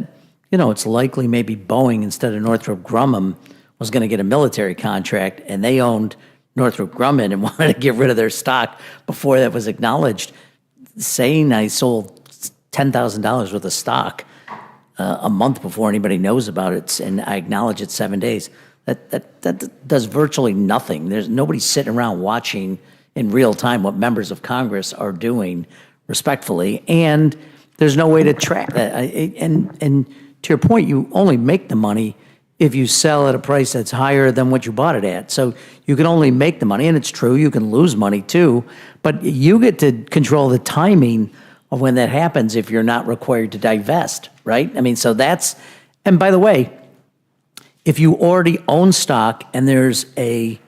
you know, it's likely maybe Boeing instead of Northrop Grumman was going to get a military contract, and they owned Northrop Grumman and wanted to get rid of their stock before that was acknowledged. Saying I sold $10,000 worth of stock a month before anybody knows about it, and I acknowledge it's 7 days, that does virtually nothing. There's nobody sitting around watching in real time what members of Congress are doing respectfully, and there's no way to track that. And to your point, you only make the money if you sell at a price that's higher than what you bought it at. So you can only make the money, and it's true, you can lose money too, but you get to control the timing of when that happens if you're not required to divest, right? I mean, so that's, and by the way, if you already own stock and there's a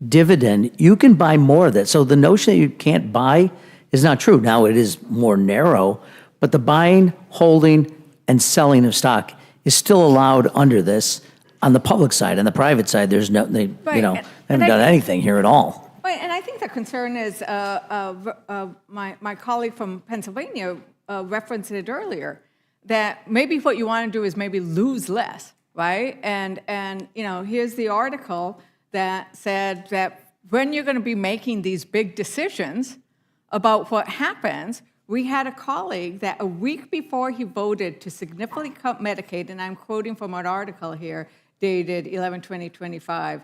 dividend, you can buy more of that. So the notion that you can't buy is not true. Now, it is more narrow, but the buying, holding, and selling of stock is still allowed under this on the public side. On the private side, there's no, they haven't done anything here at all. Right, and I think the concern is, my colleague from Pennsylvania referenced it earlier, that maybe what you want to do is maybe lose less, right? And you know, here's the article that said that when you're going to be making these big decisions about what happens, we had a colleague that a week before he voted to significantly cut Medicaid, and I'm quoting from an article here dated 11/20/25,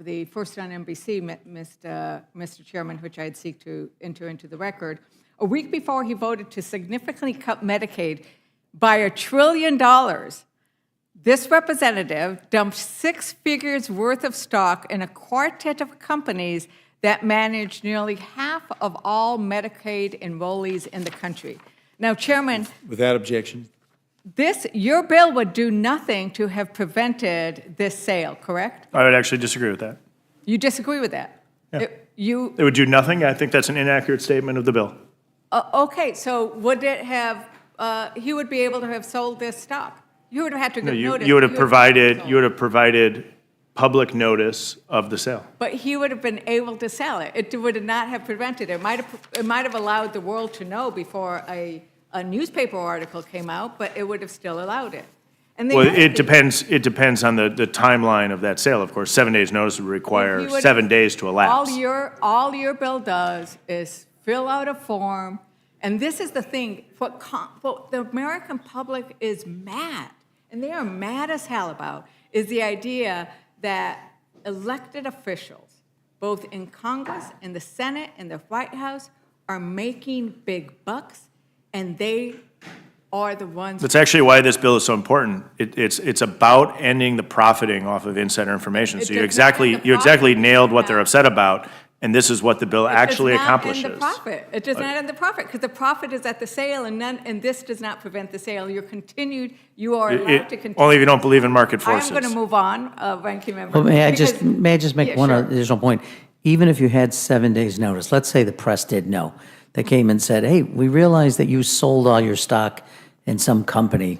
the first on NBC, Mr. Chairman, which I'd seek to enter into the record. A week before he voted to significantly cut Medicaid by $1 trillion, this representative dumped 6 figures worth of stock in a quartet of companies that manage nearly half of all Medicaid enrollees in the country. Now, Chairman, Without objection. your bill would do nothing to have prevented this sale, correct? I would actually disagree with that. You disagree with that? Yeah. You, It would do nothing. I think that's an inaccurate statement of the bill. okay, so would it have, he would be able to have sold this stock? You would have had to No, give notice. you would have he provided public notice of the sale. But he would have been able to sell it. It would not have prevented it. It might have allowed the world to know before a a newspaper article came out, but it would have still allowed it. And the Well, other it thing- depends on the timeline of that sale, of course. 7 days notice would You require would- 7 days to elapse. All your bill does is fill out a form, and this is the thing, what the American public is mad, and they are mad as hell about, is the idea that elected officials, both in Congress, in the Senate, in the White House, are making big bucks, and they are the ones. That's actually why this bill is so important. It's about ending the profiting off of insider information. It So you does not end the exactly profit. nailed what they're upset about, and this is what the bill actually It does not accomplishes. end the profit. It does not end the profit, because the profit is at the sale, and this does not prevent the sale. You are allowed to continue. Only if you don't believe in market I forces. am going to move on, Ranking Member. Well, may I because- just make Yeah, one sure. additional point? Even if you had 7 days' notice, let's say the press did know. They came and said, hey, we realize that you sold all your stock in some company.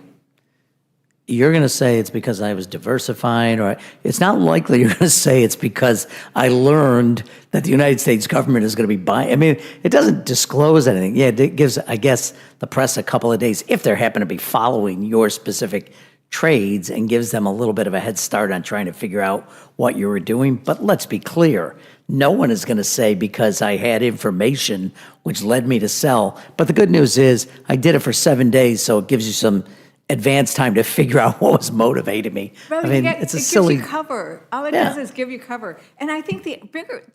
You're going to say it's because I was diversifying, or it's not likely you're going to say it's because I learned that the United States government is going to be buying. I mean, it doesn't disclose anything. Yeah, it gives, I guess, the press a couple of days, if they happen to be following your specific trades, and gives them a little bit of a head start on trying to figure out what you were doing. But let's be clear, no one is going to say because I had information which led me to sell. But the good news is I did it for 7 days, so it gives you some advance time to figure out what was motivating me. Well, I mean, it's a silly. It gives you cover. All it Yeah. does is give you cover. And I think the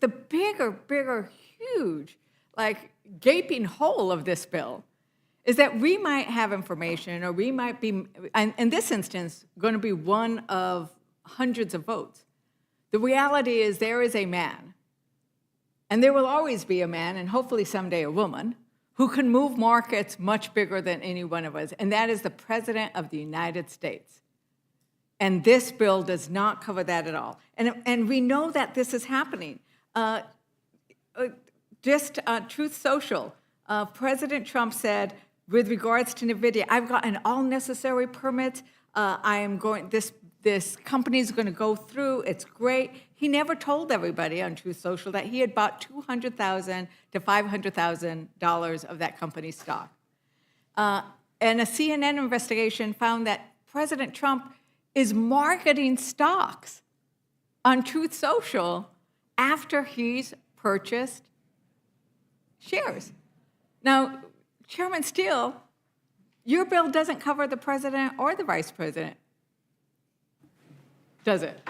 bigger, huge, like gaping hole of this bill is that we might have information, or we might be, and in this instance, going to be one of hundreds of votes. The reality is there is a man, and there will always be a man, and hopefully someday a woman, who can move markets much bigger than any one of us, and that is the President of the United States. And this bill does not cover that at all. And we know that this is happening. Truth Social, President Trump said, with regards to NVIDIA, I've gotten all necessary permits. This company is going to go through. It's great. He never told everybody on Truth Social that he had bought $200,000 to $500,000 of that company's stock. And a CNN investigation found that President Trump is marketing stocks on Truth Social after he's purchased shares. Now, Chairman Steele, your bill doesn't cover the president or the vice president, does it?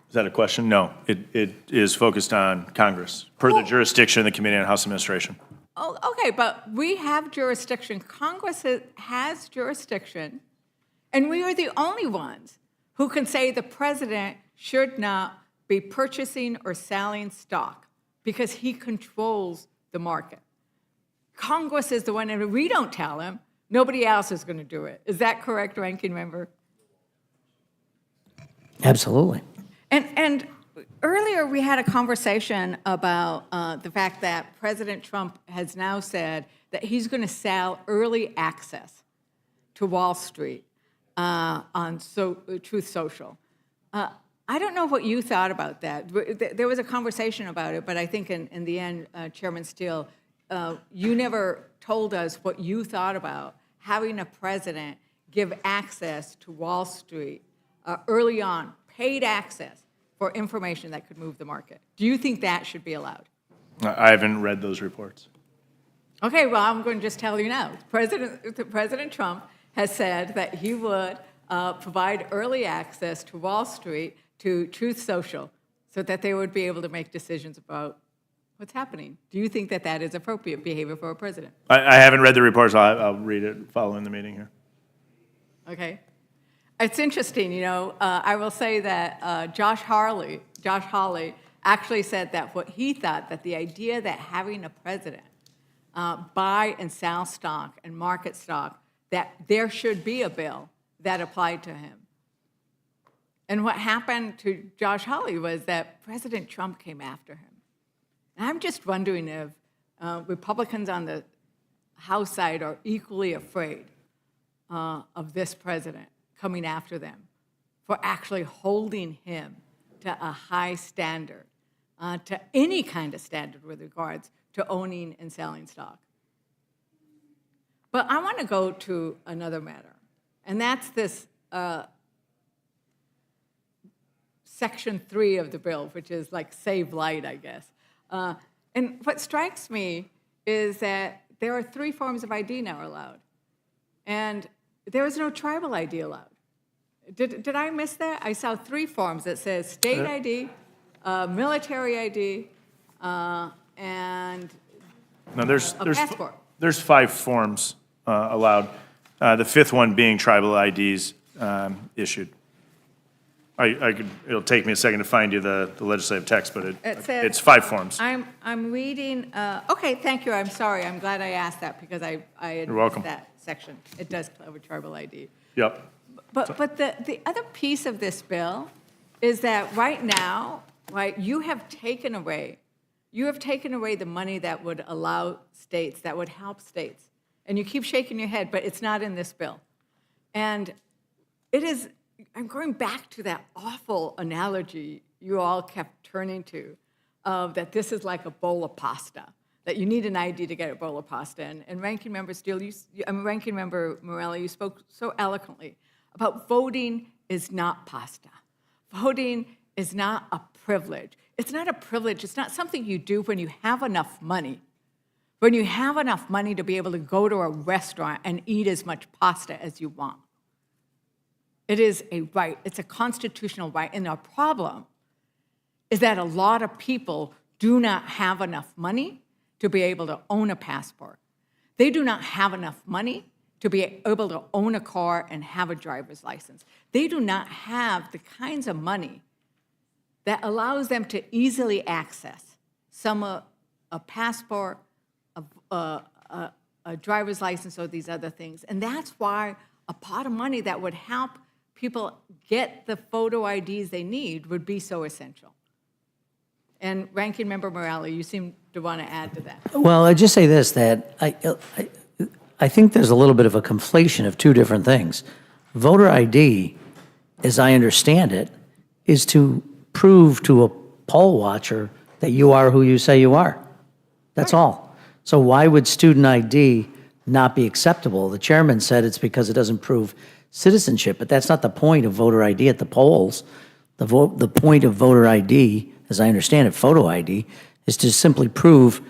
Is that a question? No. It is focused on Congress, per the jurisdiction of the Committee on House Administration. Oh, okay, but we have jurisdiction. Congress has jurisdiction, and we are the only ones who can say the president should not be purchasing or selling stock because he controls the market. Congress is the one, and if we don't tell him, nobody else is going to do it. Is that correct, Ranking Member? Absolutely. And earlier we had a conversation about the fact that President Trump has now said that he's going to sell early access to Wall Street on Truth Social. I don't know what you thought about that. There was a conversation about it, but I think in the end, Chairman Steele, you never told us what you thought about having a president give access to Wall Street early on, paid access for information that could move the market. Do you think that should be allowed? I haven't read those reports. Okay, well, I'm going to just tell you now. President Trump has said that he would provide early access to Wall Street, to Truth Social, so that they would be able to make decisions about what's happening. Do you think that that is appropriate behavior for a president? I haven't read the reports. I'll read it following the meeting here. Okay. It's interesting, you know, I will say that Josh Hawley actually said that what he thought, that the idea that having a president buy and sell stock and market stock, that there should be a bill that applied to him. And what happened to Josh Hawley was that President Trump came after him. And I'm just wondering if Republicans on the House side are equally afraid of this president coming after them for actually holding him to a high standard, to any kind of standard with regards to owning and selling stock. But I want to go to another matter, and that's this Section 3 of the bill, which is like Save Light, I guess. And what strikes me is that there are 3 forms of ID now allowed, and there is no tribal ID allowed. Did I miss that? I saw 3 forms that says state ID, military ID, and No, there's, a passport. there's 5 forms allowed. The 5th one being tribal IDs issued. It'll take me a second to find you the legislative text, but It says- it's 5 forms. I'm reading, okay, thank you, I'm sorry, I'm glad I asked that because I had You're welcome. missed that section. It does cover tribal ID. Yep. But the other piece of this bill is that right now, right, you have taken away the money that would allow states, that would help states. And you keep shaking your head, but it's not in this bill. And it is, I'm going back to that awful analogy you all kept turning to, of that this is like a bowl of pasta, that you need an ID to get a bowl of pasta. And Ranking Member Steele, Ranking Member Morelli, you spoke so eloquently about voting is not pasta. Voting is not a privilege. It's not a privilege. It's not something you do when you have enough money. When you have enough money to be able to go to a restaurant and eat as much pasta as you want. It is a right. It's a constitutional right. And our problem is that a lot of people do not have enough money to be able to own a passport. They do not have enough money to be able to own a car and have a driver's license. They do not have the kinds of money that allows them to easily access a passport, a driver's license, or these other things. And that's why a pot of money that would help people get the photo IDs they need would be so essential. And Ranking Member Morelli, you seem to want to add to that. Well, I just say this, that I think there's a little bit of a conflation of 2 different things. Voter ID, as I understand it, is to prove to a poll watcher that you are who you say you are. That's all. So why would student ID not be acceptable? The chairman said it's because it doesn't prove citizenship, but that's not the point of voter ID at the polls. The point of voter ID, as I understand it, photo ID, is to simply prove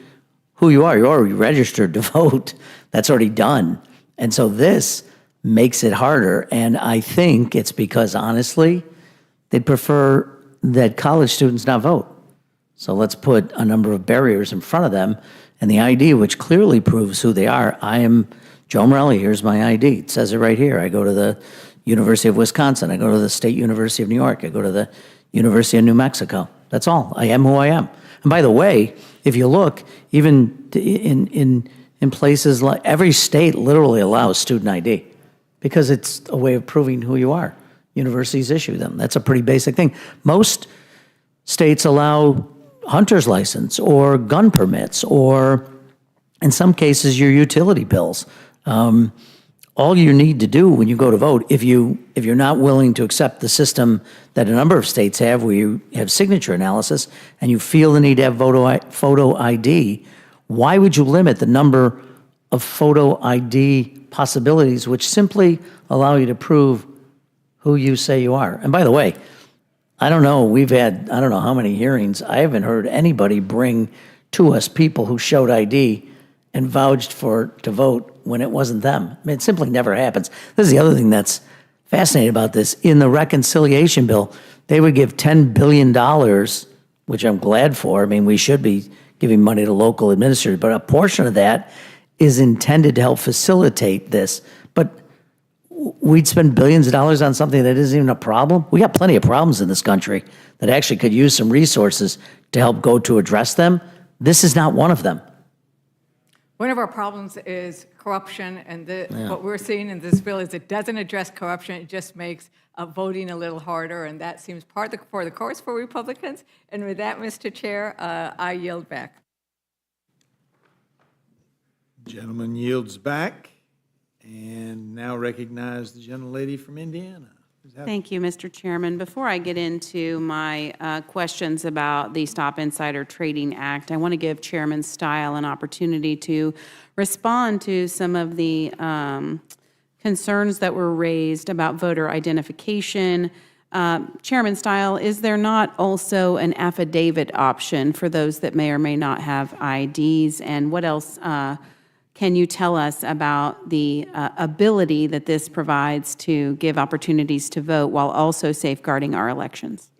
who you are. You're already registered to vote. That's already done. And so this makes it harder. And I think it's because, honestly, they'd prefer that college students not vote. So let's put a number of barriers in front of them. And the ID, which clearly proves who they are, I am Joe Morelli, here's my ID. It says it right here. I go to the University of Wisconsin. I go to the State University of New York. I go to the University of New Mexico. That's all. I am who I am. And by the way, if you look, even in places like every state literally allows student ID because it's a way of proving who you are. Universities issue them. That's a pretty basic thing. Most states allow hunter's license or gun permits or, in some cases, your utility bills. All you need to do when you go to vote, if you're not willing to accept the system that a number of states have, where you have signature analysis, and you feel the need to have photo ID, why would you limit the number of photo ID possibilities, which simply allow you to prove who you say you are? And by the way, I don't know, we've had, I don't know how many hearings, I haven't heard anybody bring to us people who showed ID and vouched to vote when it wasn't them. I mean, it simply never happens. This is the other thing that's fascinating about this. In the reconciliation bill, they would give $10 billion, which I'm glad for. I mean, we should be giving money to local administrators, but a portion of that is intended to help facilitate this. But we'd spend billions of dollars on something that isn't even a problem. We got plenty of problems in this country that actually could use some resources to help go to address them. This is not one of them. One of our problems is corruption, and what we're seeing in this bill is it doesn't address corruption, it just makes voting a little harder, and that seems for the course for Republicans. And with that, Mr. Chair, I yield back. Gentleman yields back, and now recognize the gentlelady from Indiana. Thank you, Mr. Chairman. Before I get into my questions about the Stop Insider Trading Act, I want to give Chairman Stile an opportunity to respond to some of the concerns that were raised about voter identification. Chairman Stile, is there not also an affidavit option for those that may or may not have IDs? And what else can you tell us about the ability that this provides to give opportunities to vote while also safeguarding our elections?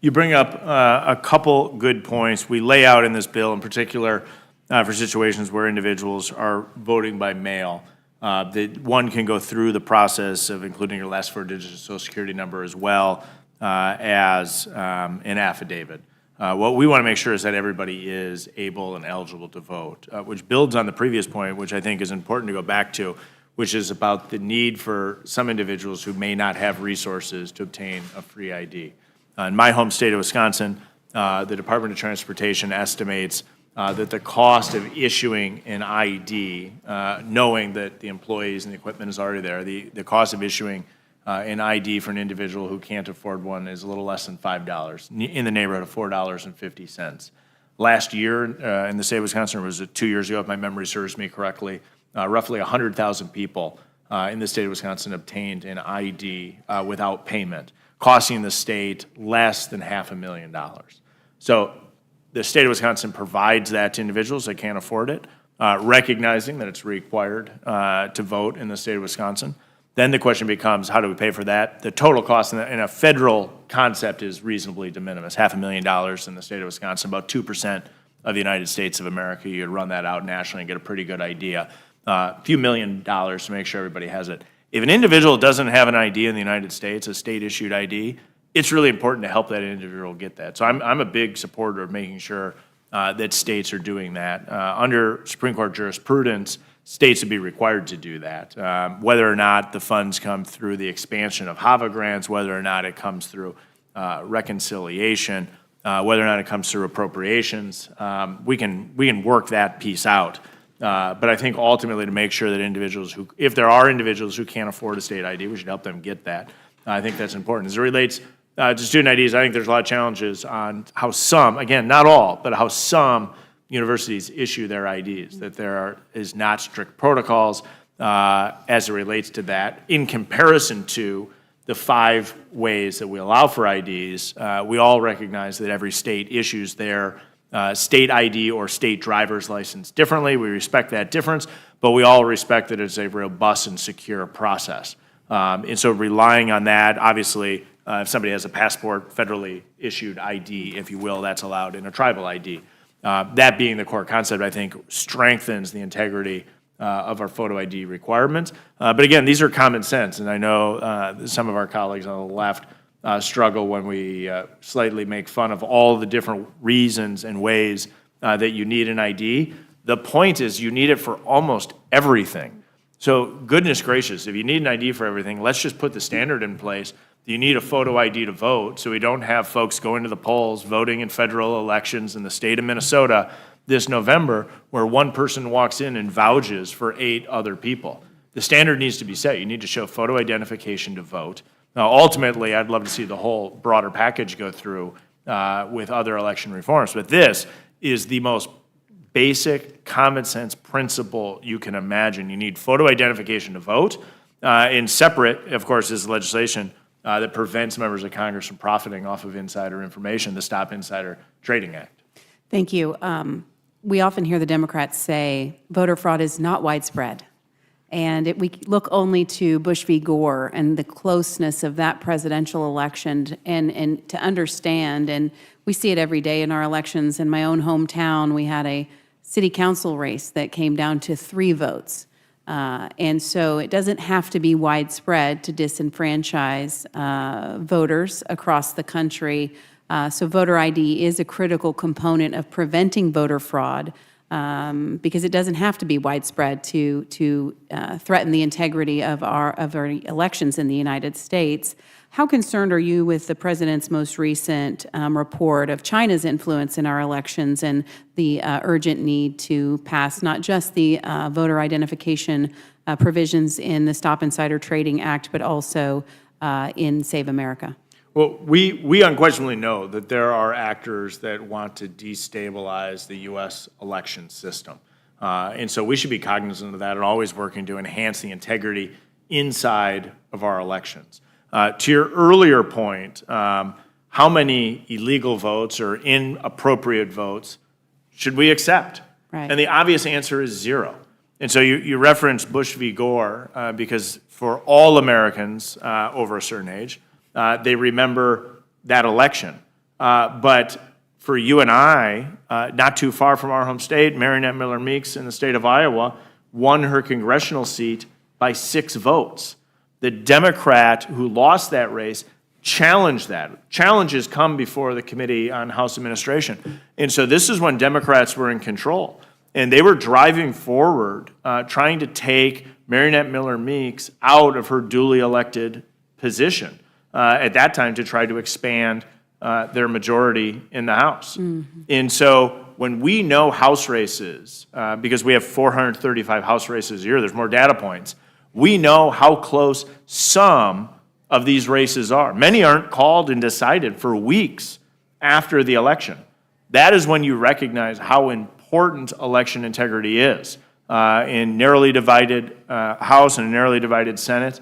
You bring up a couple good points. We lay out in this bill, in particular, for situations where individuals are voting by mail, that one can go through the process of including your last 4 digits of Social Security number as well as an affidavit. What we want to make sure is that everybody is able and eligible to vote, which builds on the previous point, which I think is important to go back to, which is about the need for some individuals who may not have resources to obtain a free ID. In my home state of Wisconsin, the Department of Transportation estimates that the cost of issuing an ID, knowing that the employees and the equipment is already there, the cost of issuing an ID for an individual who can't afford one is a little less than $5, in the neighborhood of $4.50. Last year in the state of Wisconsin, or was it 2 years ago, if my memory serves me correctly, roughly 100,000 people in the state of Wisconsin obtained an ID without payment, costing the state less than $500,000. So the state of Wisconsin provides that to individuals that can't afford it, recognizing that it's required to vote in the state of Wisconsin. Then the question becomes, how do we pay for that? The total cost in a federal concept is reasonably de minimis, $500,000 in the state of Wisconsin, about 2% of the United States of America. You'd run that out nationally and get a pretty good idea. A few $1,000,000 to make sure everybody has it. If an individual doesn't have an ID in the United States, a state-issued ID, it's really important to help that individual get that. So I'm a big supporter of making sure that states are doing that. Under Supreme Court jurisprudence, states would be required to do that. Whether or not the funds come through the expansion of HAVA grants, whether or not it comes through reconciliation, whether or not it comes through appropriations, we can work that piece out. But I think ultimately to make sure that individuals who, if there are individuals who can't afford a state ID, we should help them get that. I think that's important. As it relates to student IDs, I think there's a lot of challenges on how some, again, not all, but how some universities issue their IDs, that there is not strict protocols as it relates to that. In comparison to the 5 ways that we allow for IDs, we all recognize that every state issues their state ID or state driver's license differently. We respect that difference, but we all respect that it's a robust and secure process. And so relying on that, obviously, if somebody has a passport, federally issued ID, if you will, that's allowed in a tribal ID. That being the core concept, I think, strengthens the integrity of our photo ID requirements. But again, these are common sense, and I know some of our colleagues on the left struggle when we slightly make fun of all the different reasons and ways that you need an ID. The point is you need it for almost everything. So goodness gracious, if you need an ID for everything, let's just put the standard in place. You need a photo ID to vote, so we don't have folks going to the polls, voting in federal elections in the state of Minnesota this November, where one person walks in and vouches for 8 other people. The standard needs to be set. You need to show photo identification to vote. Now, ultimately, I'd love to see the whole broader package go through with other election reforms, but this is the most basic, common sense principle you can imagine. You need photo identification to vote, and separate, of course, is legislation that prevents members of Congress from profiting off of insider information, the Stop Insider Trading Act. Thank you. We often hear the Democrats say voter fraud is not widespread. And we look only to Bush v. Gore and the closeness of that presidential election and to understand, and we see it every day in our elections. In my own hometown, we had a city council race that came down to 3 votes. And so it doesn't have to be widespread to disenfranchise voters across the country. So voter ID is a critical component of preventing voter fraud because it doesn't have to be widespread to threaten the integrity of our elections in the United States. How concerned are you with the President's most recent report of China's influence in our elections and the urgent need to pass not just the voter identification provisions in the Stop Insider Trading Act, but also in Save America? Well, we unquestionably know that there are actors that want to destabilize the U.S. election system. And so we should be cognizant of that and always working to enhance the integrity inside of our elections. To your earlier point, how many illegal votes or inappropriate votes should we accept? Right. And the obvious answer is 0. And so you referenced Bush v. Gore because for all Americans over a certain age, they remember that election. But for you and I, not too far from our home state, Marinette Miller Meeks in the state of Iowa won her congressional seat by 6 votes. The Democrat who lost that race challenged that. Challenges come before the Committee on House Administration. And so this is when Democrats were in control. And they were driving forward, trying to take Marinette Miller Meeks out of her duly elected position at that time to try to expand their majority in the House. And so when we know House races, because we have 435 House races a year, there's more data points, we know how close some of these races are. Many aren't called and decided for weeks after the election. That is when you recognize how important election integrity is. In narrowly divided House and a narrowly divided Senate,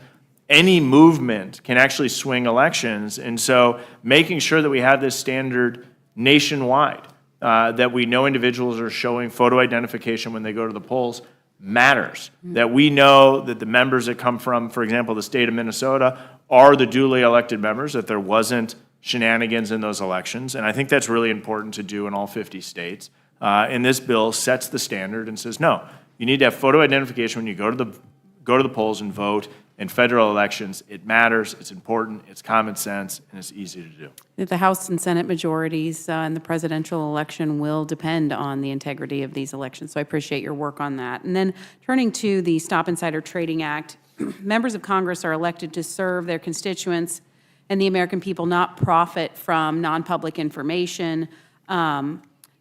any movement can actually swing elections. And so making sure that we have this standard nationwide, that we know individuals are showing photo identification when they go to the polls, matters. That we know that the members that come from, for example, the state of Minnesota, are the duly elected members, that there wasn't shenanigans in those elections. And I think that's really important to do in all 50 states. And this bill sets the standard and says, no, you need to have photo identification when you go to the polls and vote. In federal elections, it matters, it's important, it's common sense, and it's easy to do. The House and Senate majorities in the presidential election will depend on the integrity of these elections, so I appreciate your work on that. And then turning to the Stop Insider Trading Act, members of Congress are elected to serve their constituents and the American people, not profit from non-public information. However,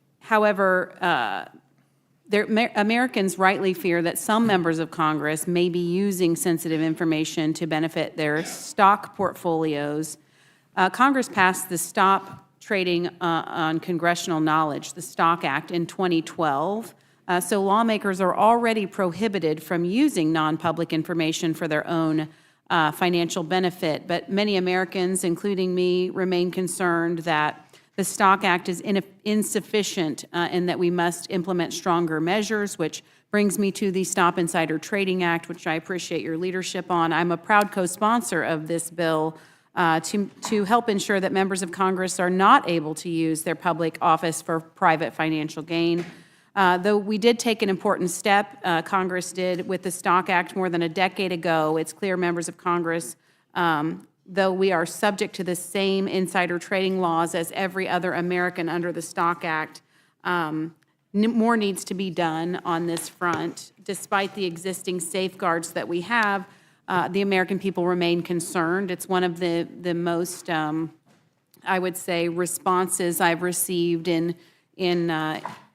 Americans rightly fear that some members of Congress may be using sensitive information to benefit their stock portfolios. Congress passed the Stop Trading on Congressional Knowledge, the STOCK Act, in 2012. So lawmakers are already prohibited from using non-public information for their own financial benefit. But many Americans, including me, remain concerned that the STOCK Act is insufficient and that we must implement stronger measures, which brings me to the Stop Insider Trading Act, which I appreciate your leadership on. I'm a proud co-sponsor of this bill to help ensure that members of Congress are not able to use their public office for private financial gain. Though we did take an important step, Congress did with the STOCK Act more than a decade ago, it's clear members of Congress, though we are subject to the same insider trading laws as every other American under the STOCK Act, more needs to be done on this front. Despite the existing safeguards that we have, the American people remain concerned. It's one of the most, I would say, responses I've received in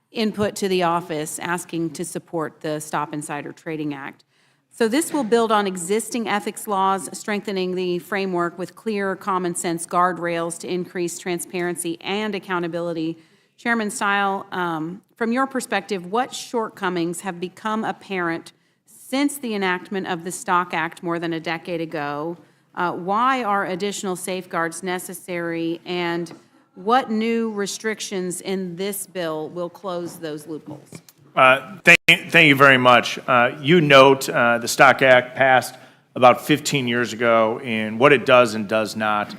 input to the office asking to support the Stop Insider Trading Act. So this will build on existing ethics laws, strengthening the framework with clear, common sense guardrails to increase transparency and accountability. Chairman Stile, from your perspective, what shortcomings have become apparent since the enactment of the STOCK Act more than a decade ago? Why are additional safeguards necessary, and what new restrictions in this bill will close those loopholes? Thank you very much. You note the STOCK Act passed about 15 years ago, and what it does and does not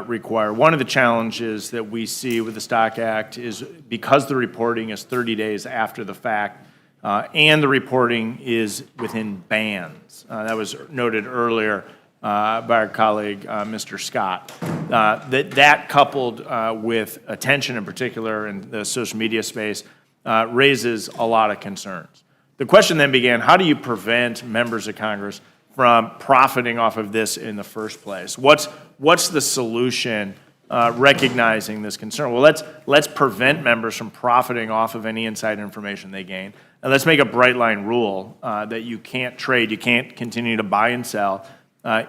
require. One of the challenges that we see with the STOCK Act is because the reporting is 30 days after the fact, and the reporting is within bands. That was noted earlier by our colleague, Mr. Scott. That coupled with attention in particular in the social media space raises a lot of concerns. The question then began, how do you prevent members of Congress from profiting off of this in the first place? What's the solution recognizing this concern. Well, let's prevent members from profiting off of any inside information they gain. And let's make a bright line rule that you can't trade, you can't continue to buy and sell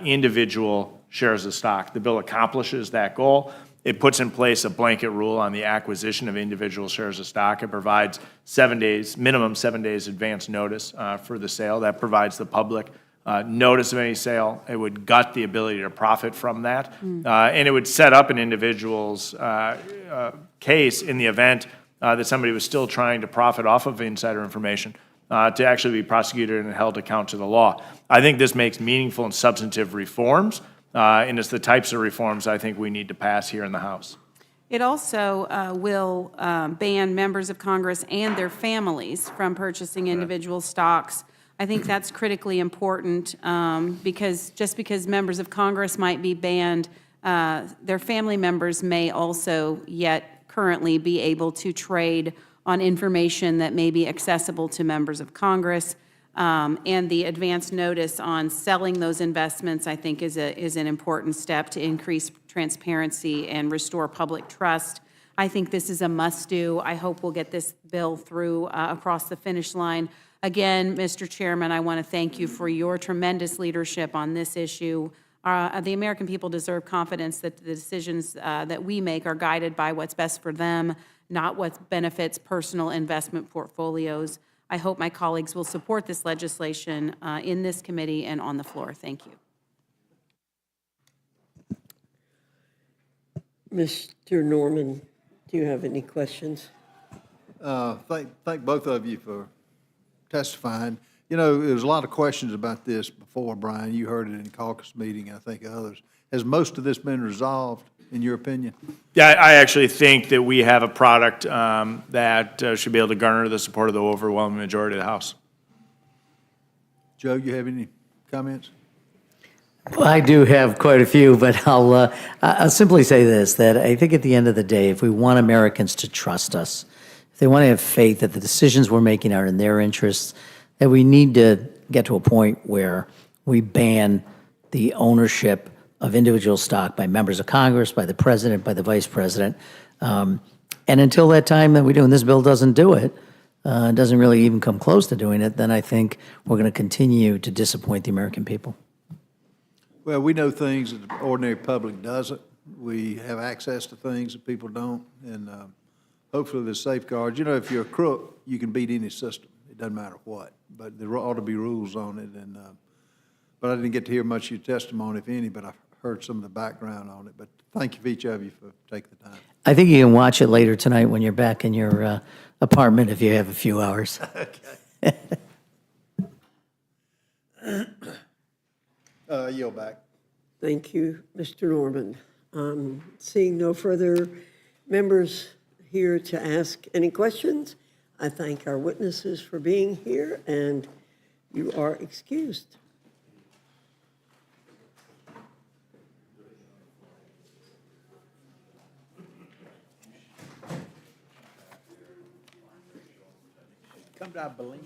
individual shares of stock. The bill accomplishes that goal. It puts in place a blanket rule on the acquisition of individual shares of stock. It provides 7 days, minimum 7 days advance notice for the sale. That provides the public notice of any sale. It would gut the ability to profit from that. And it would set up an individual's case in the event that somebody was still trying to profit off of insider information to actually be prosecuted and held account to the law. I think this makes meaningful and substantive reforms, and it's the types of reforms I think we need to pass here in the House. It also will ban members of Congress and their families from purchasing individual stocks. I think that's critically important because just because members of Congress might be banned, their family members may also yet currently be able to trade on information that may be accessible to members of Congress. And the advance notice on selling those investments, I think, is an important step to increase transparency and restore public trust. I think this is a must-do. I hope we'll get this bill through across the finish line. Again, Mr. Chairman, I want to thank you for your tremendous leadership on this issue. The American people deserve confidence that the decisions that we make are guided by what's best for them, not what benefits personal investment portfolios. I hope my colleagues will support this legislation in this committee and on the floor. Thank you. Mr. Norman, do you have any questions? Thank both of you for testifying. You know, there was a lot of questions about this before, Brian. You heard it in caucus meeting, I think others. Has most of this been resolved, in your opinion? Yeah, I actually think that we have a product that should be able to garner the support of the overwhelming majority of the House. Joe, you have any comments? Well, I do have quite a few, but I'll simply say this, that I think at the end of the day, if we want Americans to trust us, if they want to have faith that the decisions we're making are in their interests, that we need to get to a point where we ban the ownership of individual stock by members of Congress, by the president, by the vice president. And until that time that we do, and this bill doesn't do it, doesn't really even come close to doing it, then I think we're going to continue to disappoint the American people. Well, we know things that the ordinary public doesn't. We have access to things that people don't, and hopefully there's safeguards. You know, if you're a crook, you can beat any system. It doesn't matter what, but there ought to be rules on it. And but I didn't get to hear much of your testimony, if any, but I've heard some of the background on it. But thank you for each of you for taking the time. I think you can watch it later tonight when you're back in your apartment if you have a few hours. Yield back. Thank you, Mr. Norman. Seeing no further members here to ask any questions, I thank our witnesses for being here, and you are excused. Come to Abilene.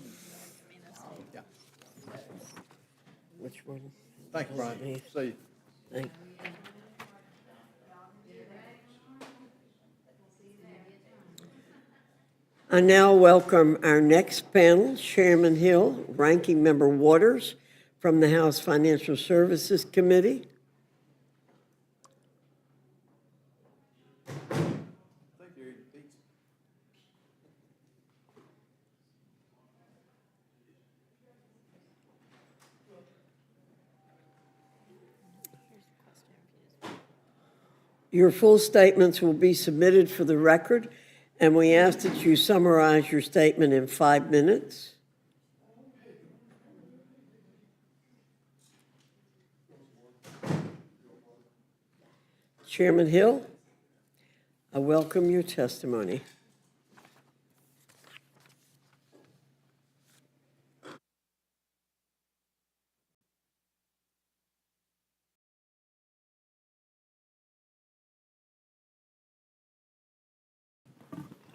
Yeah. Which one? Thank you, Brian. See you. Thank you. I now welcome our next panel, Chairman Hill, Ranking Member Waters from the House Financial Services Committee. Your full statements will be submitted for the record, and we ask that you summarize your statement in 5 minutes. Chairman Hill, I welcome your testimony.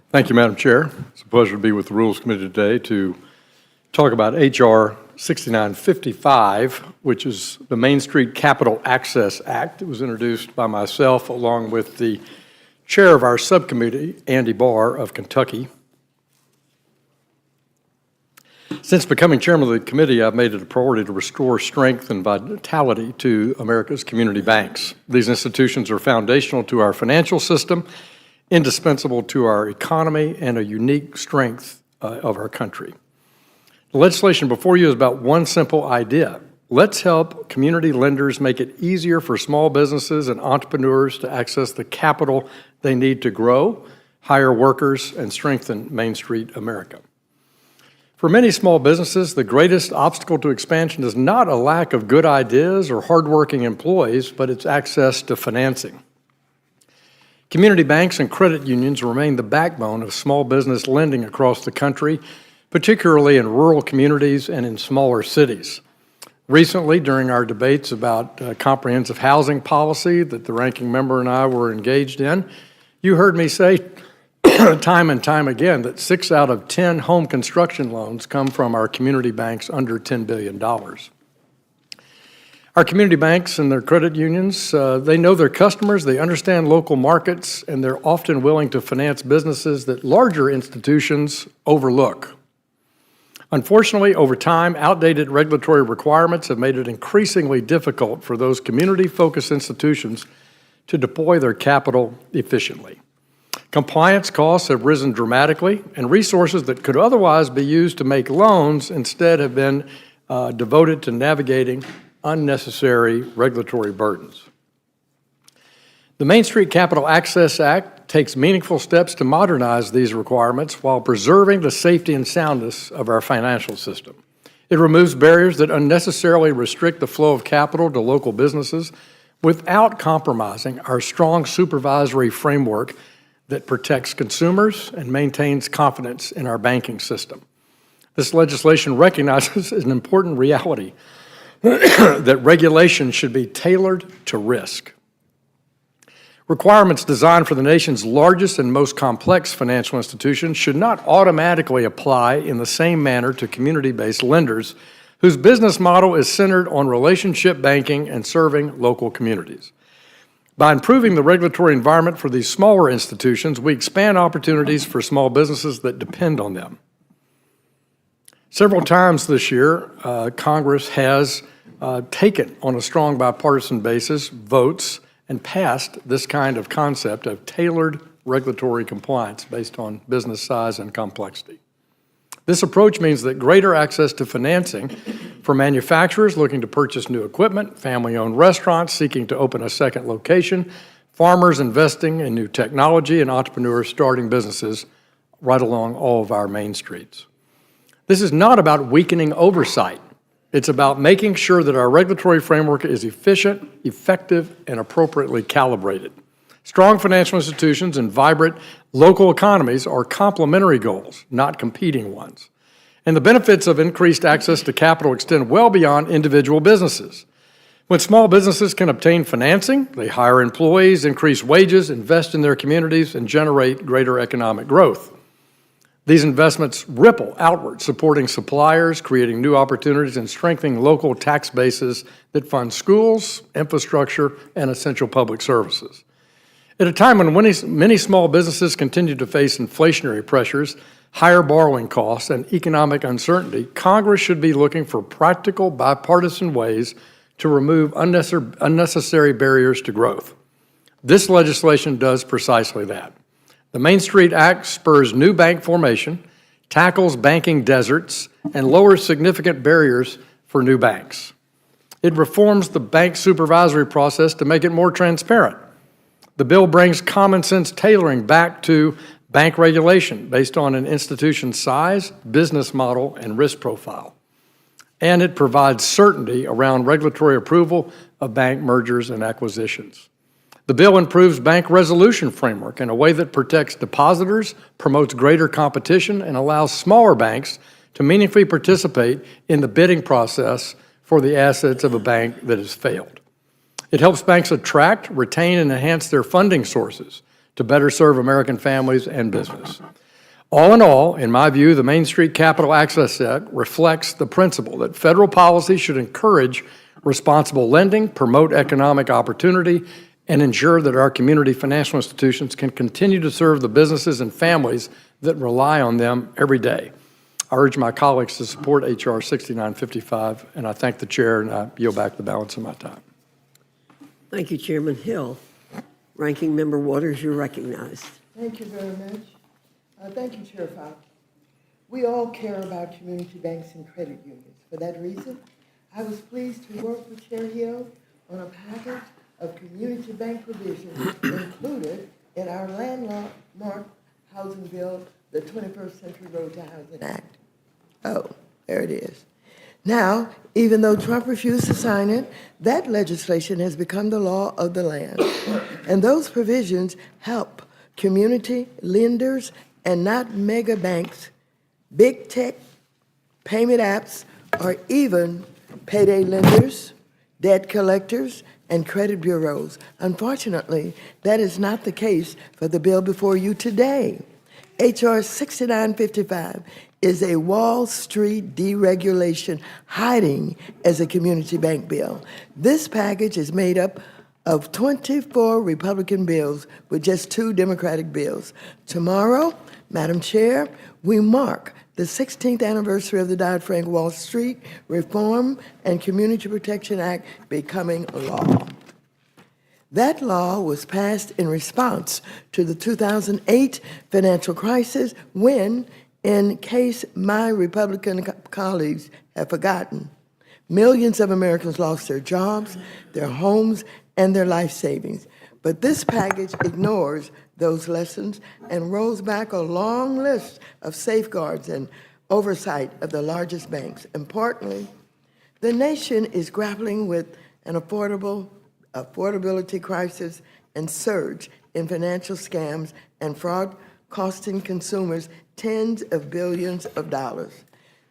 Thank you, Madam Chair. It's a pleasure to be with the Rules Committee today to talk about H.R. 6955, which is the Main Street Capital Access Act. It was introduced by myself along with the chair of our subcommittee, Andy Barr of Kentucky. Since becoming chairman of the committee, I've made it a priority to restore strength and vitality to America's community banks. These institutions are foundational to our financial system, indispensable to our economy, and a unique strength of our country. The legislation before you is about one simple idea. Let's help community lenders make it easier for small businesses and entrepreneurs to access the capital they need to grow, hire workers, and strengthen Main Street America. For many small businesses, the greatest obstacle to expansion is not a lack of good ideas or hardworking employees, but it's access to financing. Community banks and credit unions remain the backbone of small business lending across the country, particularly in rural communities and in smaller cities. Recently, during our debates about comprehensive housing policy that the ranking member and I were engaged in, you heard me say time and time again that 6 out of 10 home construction loans come from our community banks under $10 billion. Our community banks and their credit unions, they know their customers, they understand local markets, and they're often willing to finance businesses that larger institutions overlook. Unfortunately, over time, outdated regulatory requirements have made it increasingly difficult for those community-focused institutions to deploy their capital efficiently. Compliance costs have risen dramatically, and resources that could otherwise be used to make loans instead have been devoted to navigating unnecessary regulatory burdens. The Main Street Capital Access Act takes meaningful steps to modernize these requirements while preserving the safety and soundness of our financial system. It removes barriers that unnecessarily restrict the flow of capital to local businesses without compromising our strong supervisory framework that protects consumers and maintains confidence in our banking system. This legislation recognizes an important reality that regulation should be tailored to risk. Requirements designed for the nation's largest and most complex financial institutions should not automatically apply in the same manner to community-based lenders whose business model is centered on relationship banking and serving local communities. By improving the regulatory environment for these smaller institutions, we expand opportunities for small businesses that depend on them. Several times this year, Congress has taken, on a strong bipartisan basis, votes and passed this kind of concept of tailored regulatory compliance based on business size and complexity. This approach means that greater access to financing for manufacturers looking to purchase new equipment, family-owned restaurants seeking to open a second location, farmers investing in new technology, and entrepreneurs starting businesses right along all of our main streets. This is not about weakening oversight. It's about making sure that our regulatory framework is efficient, effective, and appropriately calibrated. Strong financial institutions and vibrant local economies are complementary goals, not competing ones. And the benefits of increased access to capital extend well beyond individual businesses. When small businesses can obtain financing, they hire employees, increase wages, invest in their communities, and generate greater economic growth. These investments ripple outward, supporting suppliers, creating new opportunities, and strengthening local tax bases that fund schools, infrastructure, and essential public services. At a time when many small businesses continue to face inflationary pressures, higher borrowing costs, and economic uncertainty, Congress should be looking for practical, bipartisan ways to remove unnecessary barriers to growth. This legislation does precisely that. The Main Street Act spurs new bank formation, tackles banking deserts, and lowers significant barriers for new banks. It reforms the bank supervisory process to make it more transparent. The bill brings common sense tailoring back to bank regulation based on an institution's size, business model, and risk profile. And it provides certainty around regulatory approval of bank mergers and acquisitions. The bill improves bank resolution framework in a way that protects depositors, promotes greater competition, and allows smaller banks to meaningfully participate in the bidding process for the assets of a bank that has failed. It helps banks attract, retain, and enhance their funding sources to better serve American families and business. All in all, in my view, the Main Street Capital Access Act reflects the principle that federal policy should encourage responsible lending, promote economic opportunity, and ensure that our community financial institutions can continue to serve the businesses and families that rely on them every day. I urge my colleagues to support H.R. 6955, and I thank the chair, and I yield back the balance of my time. Thank you, Chairman Hill. Ranking Member Waters, you're recognized. Thank you very much. Thank you, Chair Fox. We all care about community banks and credit unions. For that reason, I was pleased to work with Chair Hill on a package of community bank provisions included in our landmark housing bill, the 21st Century Road to Housing Act. Oh, there it is. Now, even though Trump refused to sign it, that legislation has become the law of the land. And those provisions help community lenders and not mega banks, big tech, payment apps, or even payday lenders, debt collectors, and credit bureaus. Unfortunately, that is not the case for the bill before you today. H.R. 6955 is a Wall Street deregulation hiding as a community bank bill. This package is made up of 24 Republican bills with just 2 Democratic bills. Tomorrow, Madam Chair, we mark the 16th anniversary of the Dodd-Frank Wall Street Reform and Community Protection Act becoming law. That law was passed in response to the 2008 financial crisis when, in case my Republican colleagues have forgotten, millions of Americans lost their jobs, their homes, and their life savings. But this package ignores those lessons and rolls back a long list of safeguards and oversight of the largest banks. Importantly, the nation is grappling with an affordability crisis and surge in financial scams and fraud costing consumers tens of billions of dollars.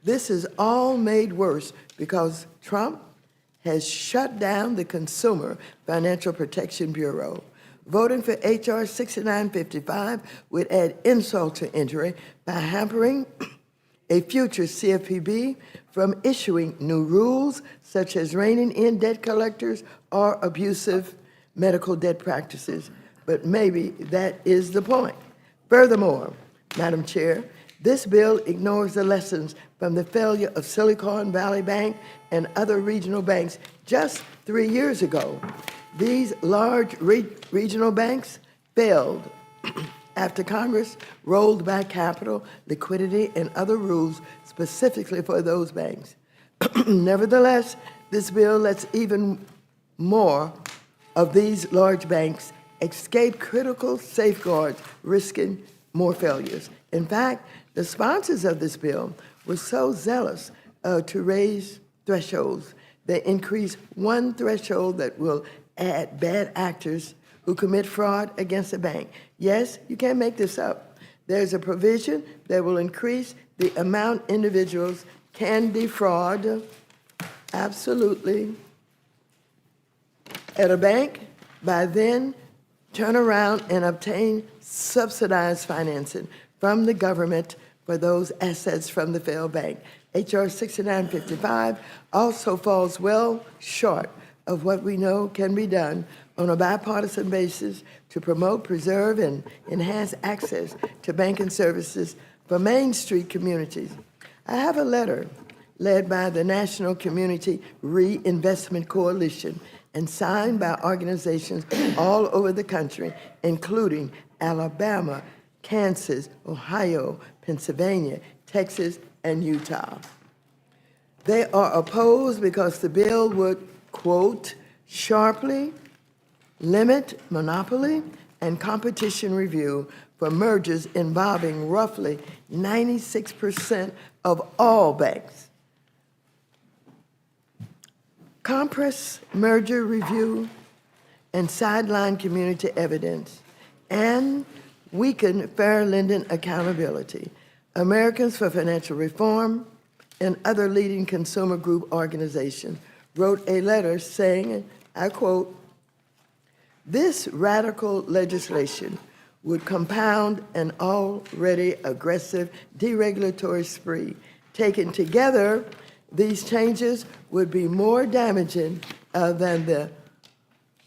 This is all made worse because Trump has shut down the Consumer Financial Protection Bureau. Voting for H.R. 6955 would add insult to injury by hampering a future CFPB from issuing new rules such as reining in debt collectors or abusive medical debt practices. But maybe that is the point. Furthermore, Madam Chair, this bill ignores the lessons from the failure of Silicon Valley Bank and other regional banks just 3 years ago. These large regional banks failed after Congress rolled back capital, liquidity, and other rules specifically for those banks. Nevertheless, this bill lets even more of these large banks escape critical safeguards, risking more failures. In fact, the sponsors of this bill were so zealous to raise thresholds. They increased one threshold that will add bad actors who commit fraud against a bank. Yes, you can't make this up. There's a provision that will increase the amount individuals can defraud, absolutely, at a bank, by then turn around and obtain subsidized financing from the government for those assets from the failed bank. H.R. 6955 also falls well short of what we know can be done on a bipartisan basis to promote, preserve, and enhance access to banking services for Main Street communities. I have a letter led by the National Community Reinvestment Coalition and signed by organizations all over the country, including Alabama, Kansas, Ohio, Pennsylvania, Texas, and Utah. They are opposed because the bill would, quote, sharply limit monopoly and competition review for mergers involving roughly 96% of all banks. Compress merger review and sideline community evidence, and weaken fair lending accountability. Americans for Financial Reform and other leading consumer group organizations wrote a letter saying, I quote, "This radical legislation would compound an already aggressive deregulatory spree. Taken together, these changes would be more damaging than the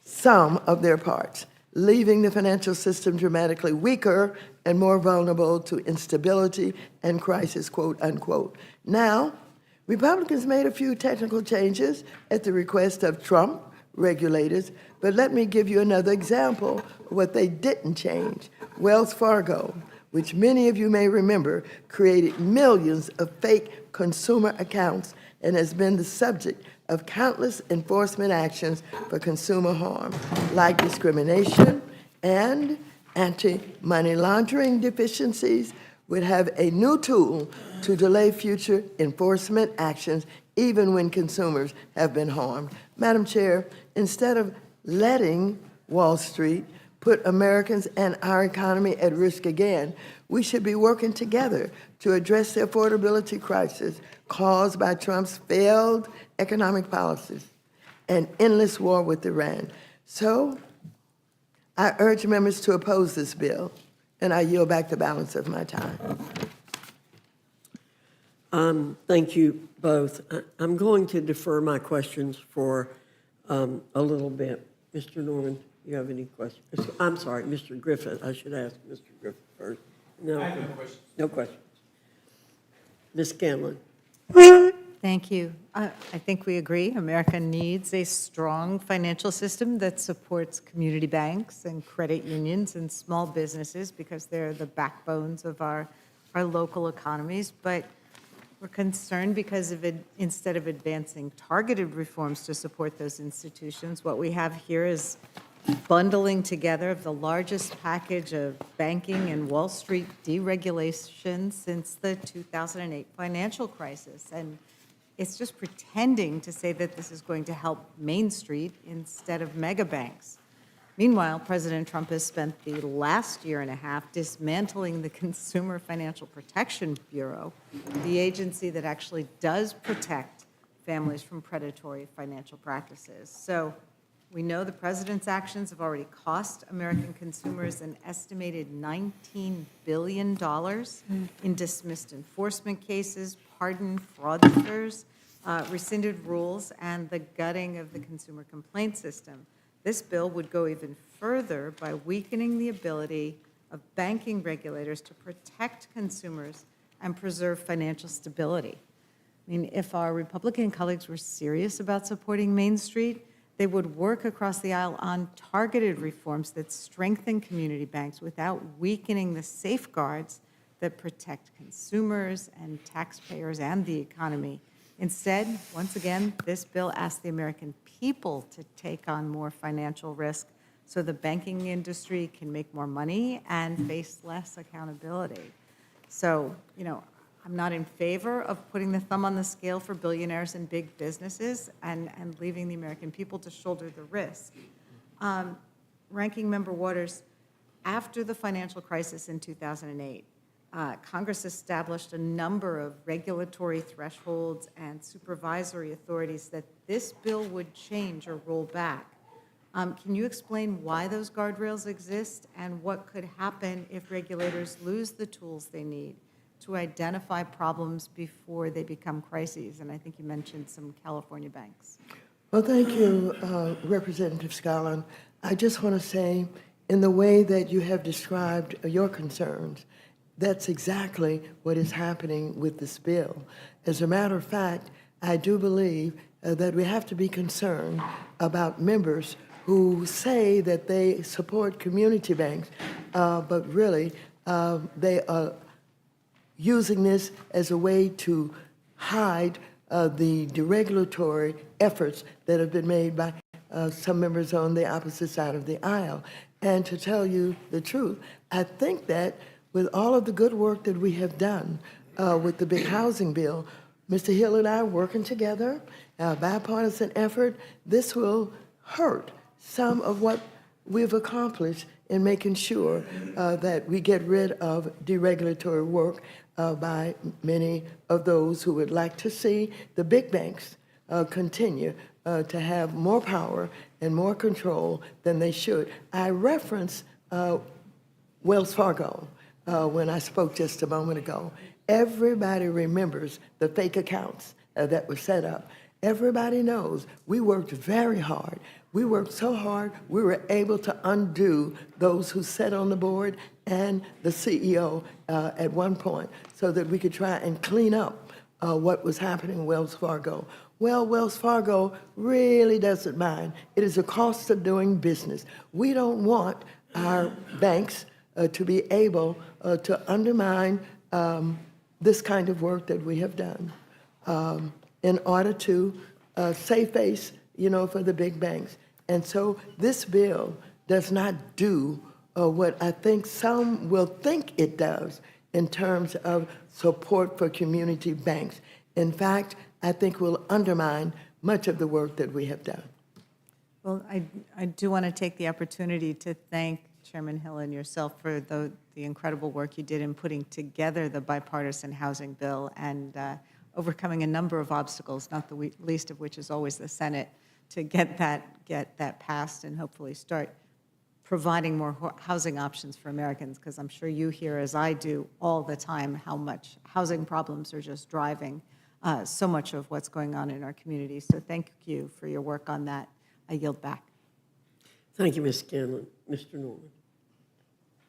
sum of their parts, leaving the financial system dramatically weaker and more vulnerable to instability and crisis, quote unquote. Now, Republicans made a few technical changes at the request of Trump regulators, but let me give you another example of what they didn't change. Wells Fargo, which many of you may remember, created millions of fake consumer accounts and has been the subject of countless enforcement actions for consumer harm, like discrimination and anti-money laundering deficiencies, would have a new tool to delay future enforcement actions even when consumers have been harmed. Madam Chair, instead of letting Wall Street put Americans and our economy at risk again, we should be working together to address the affordability crisis caused by Trump's failed economic policies and endless war with Iran. So I urge members to oppose this bill, and I yield back the balance of my time. Thank you both. I'm going to defer my questions for a little bit. Mr. Norman, you have any questions? I'm sorry, Mr. Griffith. I should ask Mr. Griffith first. No, I have no questions. No questions. Ms. Scanlon. Thank you. I think we agree. America needs a strong financial system that supports community banks and credit unions and small businesses because they're the backbones of our local economies. But we're concerned because of it, instead of advancing targeted reforms to support those institutions, what we have here is bundling together of the largest package of banking and Wall Street deregulation since the 2008 financial crisis. And it's just pretending to say that this is going to help Main Street instead of mega banks. Meanwhile, President Trump has spent the last year and a half dismantling the Consumer Financial Protection Bureau, the agency that actually does protect families from predatory financial practices. So we know the president's actions have already cost American consumers an estimated $19 billion in dismissed enforcement cases, pardoned fraudsters, rescinded rules, and the gutting of the consumer complaint system. This bill would go even further by weakening the ability of banking regulators to protect consumers and preserve financial stability. I mean, if our Republican colleagues were serious about supporting Main Street, they would work across the aisle on targeted reforms that strengthen community banks without weakening the safeguards that protect consumers and taxpayers and the economy. Instead, once again, this bill asks the American people to take on more financial risk so the banking industry can make more money and face less accountability. So, I'm not in favor of putting the thumb on the scale for billionaires and big businesses and leaving the American people to shoulder the risk. Ranking Member Waters, after the financial crisis in 2008, Congress established a number of regulatory thresholds and supervisory authorities that this bill would change or roll back. Can you explain why those guardrails exist and what could happen if regulators lose the tools they need to identify problems before they become crises? And I think you mentioned some California banks. Well, thank you, Representative Scotland. I just want to say, in the way that you have described your concerns, that's exactly what is happening with this bill. As a matter of fact, I do believe that we have to be concerned about members who say that they support community banks, but really they are using this as a way to hide the deregulatory efforts that have been made by some members on the opposite side of the aisle. And to tell you the truth, I think that with all of the good work that we have done with the big housing bill, Mr. Hill and I are working together, a bipartisan effort. This will hurt some of what we've accomplished in making sure that we get rid of deregulatory work by many of those who would like to see the big banks continue to have more power and more control than they should. I reference Wells Fargo, when I spoke just a moment ago. Everybody remembers the fake accounts that were set up. Everybody knows we worked very hard. We worked so hard, we were able to undo those who sat on the board and the CEO at one point so that we could try and clean up what was happening in Wells Fargo. Well, Wells Fargo really doesn't mind. It is a cost of doing business. We don't want our banks to be able to undermine this kind of work that we have done in order to save face, for the big banks. And so this bill does not do what I think some will think it does in terms of support for community banks. In fact, I think will undermine much of the work that we have done. Well, I do want to take the opportunity to thank Chairman Hill and yourself for the incredible work you did in putting together the bipartisan housing bill and overcoming a number of obstacles, not the least of which is always the Senate, to get that passed and hopefully start providing more housing options for Americans, because I'm sure you hear, as I do all the time, how much housing problems are just driving so much of what's going on in our community. So thank you for your work on that. I yield back. Thank you, Ms. Scanlon. Mr. Norman.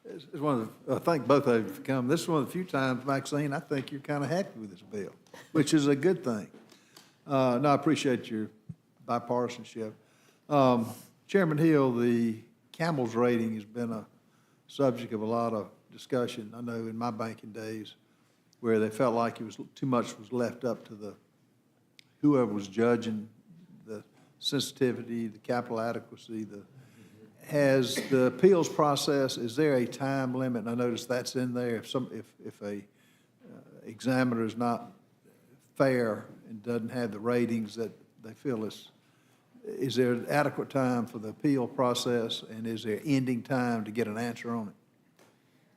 It's one of I thank both of you for coming. This is one of the few times, Maxine, I think you're kind of happy with this bill, which is a good thing. No, I appreciate your bipartisanship. Chairman Hill, the Camel's rating has been a subject of a lot of discussion. I know in my banking days where they felt like it was too much was left up to the whoever was judging the sensitivity, the capital adequacy, has the appeals process, is there a time limit? And I noticed that's in there. If a examiner is not fair and doesn't have the ratings that they feel is there adequate time for the appeal process, and is there ending time to get an answer on it?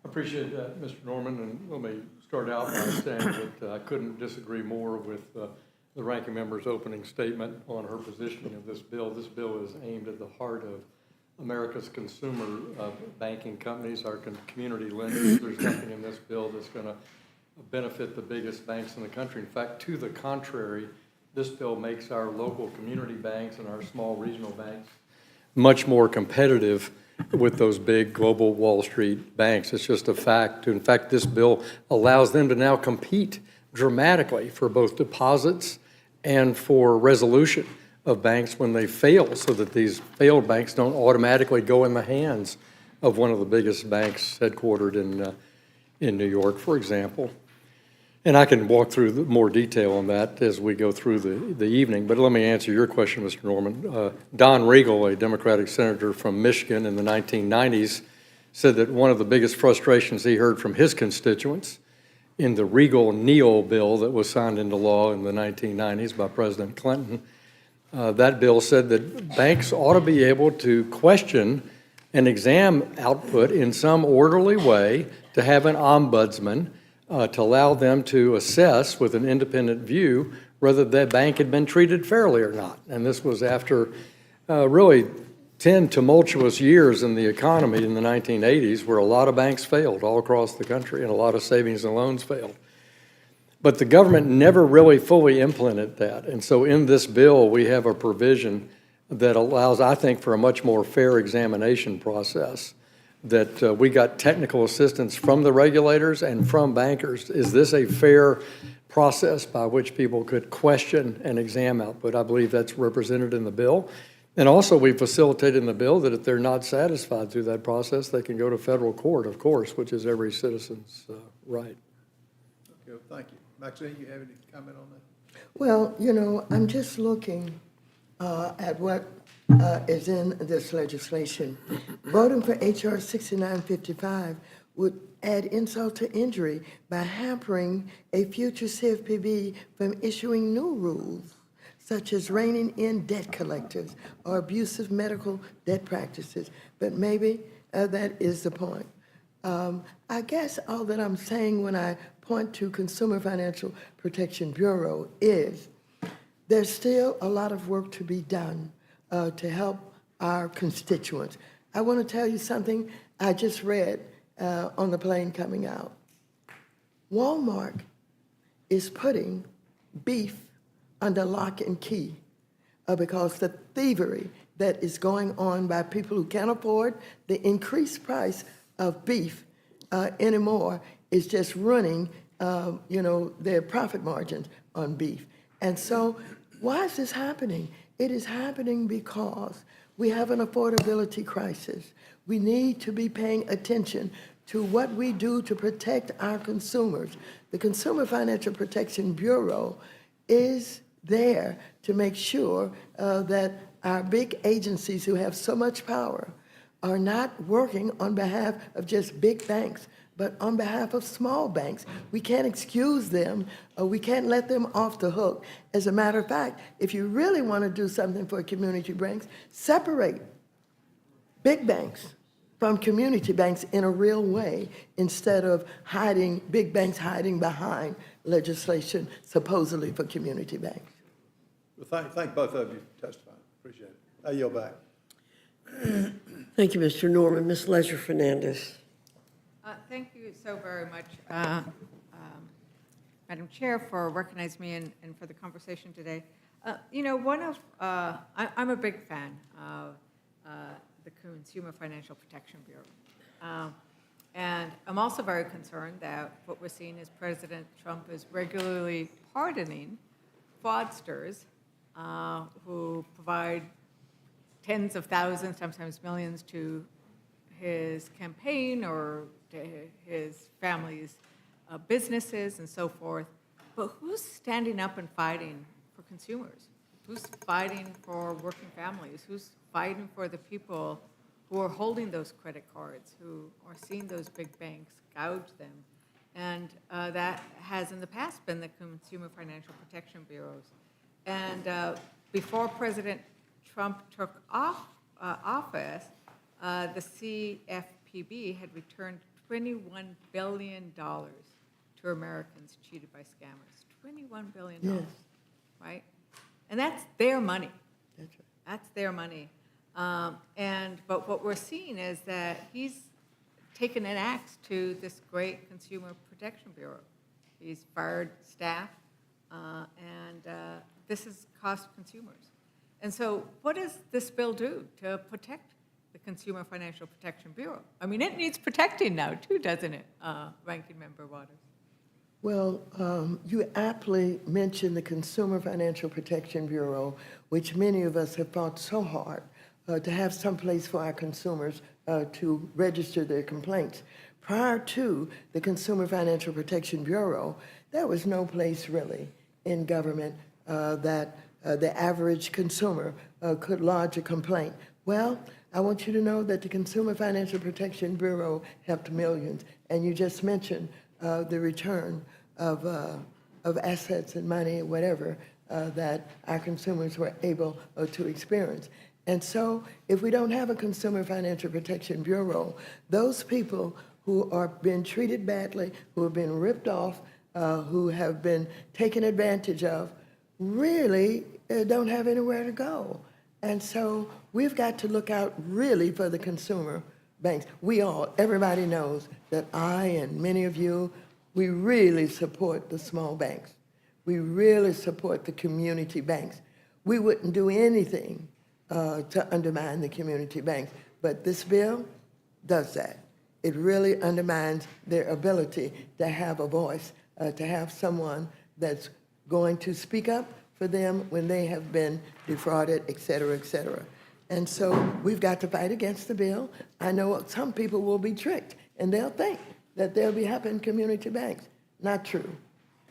I appreciate that, Mr. Norman, and let me start out by saying that I couldn't disagree more with the ranking member's opening statement on her positioning of this bill. This bill is aimed at the heart of America's consumer banking companies, our community lenders. There's nothing in this bill that's going to benefit the biggest banks in the country. In fact, to the contrary, this bill makes our local community banks and our small regional banks much more competitive with those big global Wall Street banks. It's just a fact. In fact, this bill allows them to now compete dramatically for both deposits and for resolution of banks when they fail, so that these failed banks don't automatically go in the hands of one of the biggest banks headquartered in New York, for example. And I can walk through more detail on that as we go through the evening, but let me answer your question, Mr. Norman. Don Regal, a Democratic senator from Michigan in the 1990s, said that one of the biggest frustrations he heard from his constituents in the Regal-Neal bill that was signed into law in the 1990s by President Clinton, that bill said that banks ought to be able to question an exam output in some orderly way, to have an ombudsman, to allow them to assess with an independent view whether that bank had been treated fairly or not. And this was after really 10 tumultuous years in the economy in the 1980s, where a lot of banks failed all across the country and a lot of savings and loans failed. But the government never really fully implemented that. And so in this bill, we have a provision that allows, I think, for a much more fair examination process, that we got technical assistance from the regulators and from bankers. Is this a fair process by which people could question an exam output? I believe that's represented in the bill. And also, we facilitated in the bill that if they're not satisfied through that process, they can go to federal court, of course, which is every citizen's right. Okay, well, thank you. Maxine, you have any comment on that? Well, I'm just looking at what is in this legislation. Voting for H.R. 6955 would add insult to injury by hampering a future CFPB from issuing new rules, such as reining in debt collectors or abusive medical debt practices. But maybe that is the point. I guess all that I'm saying when I point to Consumer Financial Protection Bureau is there's still a lot of work to be done to help our constituents. I want to tell you something I just read on the plane coming out. Walmart is putting beef under lock and key because the thievery that is going on by people who can't afford the increased price of beef anymore is just running, their profit margins on beef. And so why is this happening? It is happening because we have an affordability crisis. We need to be paying attention to what we do to protect our consumers. The Consumer Financial Protection Bureau is there to make sure that our big agencies who have so much power are not working on behalf of just big banks, but on behalf of small banks. We can't excuse them, we can't let them off the hook. As a matter of fact, if you really want to do something for community banks, separate big banks from community banks in a real way, instead of big banks hiding behind legislation supposedly for community banks. Well, thank both of you for testifying. Appreciate it. I yield back. Thank you, Mr. Norman. Ms. Leisure Fernandez. Thank you so very much, Madam Chair, for recognizing me and for the conversation today. I'm a big fan of the Consumer Financial Protection Bureau. And I'm also very concerned that what we're seeing is President Trump is regularly pardoning fraudsters who provide tens of thousands, sometimes millions, to his campaign or to his family's businesses and so forth. But who's standing up and fighting for consumers? Who's fighting for working families? Who's fighting for the people who are holding those credit cards, who are seeing those big banks gouge them? And that has in the past been the Consumer Financial Protection Bureaus. And before President Trump took office, the CFPB had returned $21 billion to Americans cheated by scammers. $21 billion, Yes. right? And that's their money. That's right. That's their money. But what we're seeing is that he's taken an axe to this great Consumer Protection Bureau. He's fired staff, and this has cost consumers. And so what does this bill do to protect the Consumer Financial Protection Bureau? I mean, it needs protecting now, too, doesn't it, Ranking Member Waters? Well, you aptly mentioned the Consumer Financial Protection Bureau, which many of us have fought so hard to have some place for our consumers to register their complaints. Prior to the Consumer Financial Protection Bureau, there was no place really in government that the average consumer could lodge a complaint. Well, I want you to know that the Consumer Financial Protection Bureau helped millions, and you just mentioned the return of assets and money and whatever that our consumers were able to experience. And so if we don't have a Consumer Financial Protection Bureau, those people who are being treated badly, who have been ripped off, who have been taken advantage of, really don't have anywhere to go. And so we've got to look out really for the consumer banks. Everybody knows that I and many of you, we really support the small banks. We really support the community banks. We wouldn't do anything to undermine the community banks, but this bill does that. It really undermines their ability to have a voice, to have someone that's going to speak up for them when they have been defrauded, et cetera, et cetera. And so we've got to fight against the bill. I know some people will be tricked, and they'll think that they'll be helping community banks. Not true.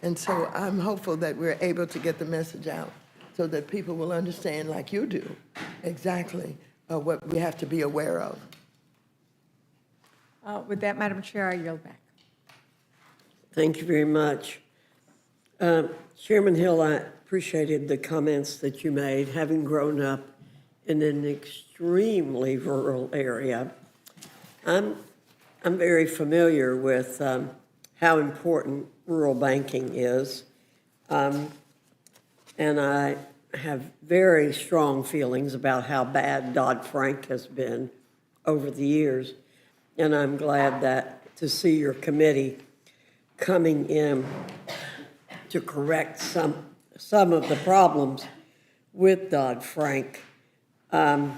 And so I'm hopeful that we're able to get the message out so that people will understand, like you do, exactly what we have to be aware of. With that, Madam Chair, I yield back. Thank you very much. Chairman Hill, I appreciated the comments that you made. Having grown up in an extremely rural area, I'm very familiar with how important rural banking is, and I have very strong feelings about how bad Dodd-Frank has been over the years, and I'm glad that to see your committee coming in to correct some of the problems with Dodd-Frank. I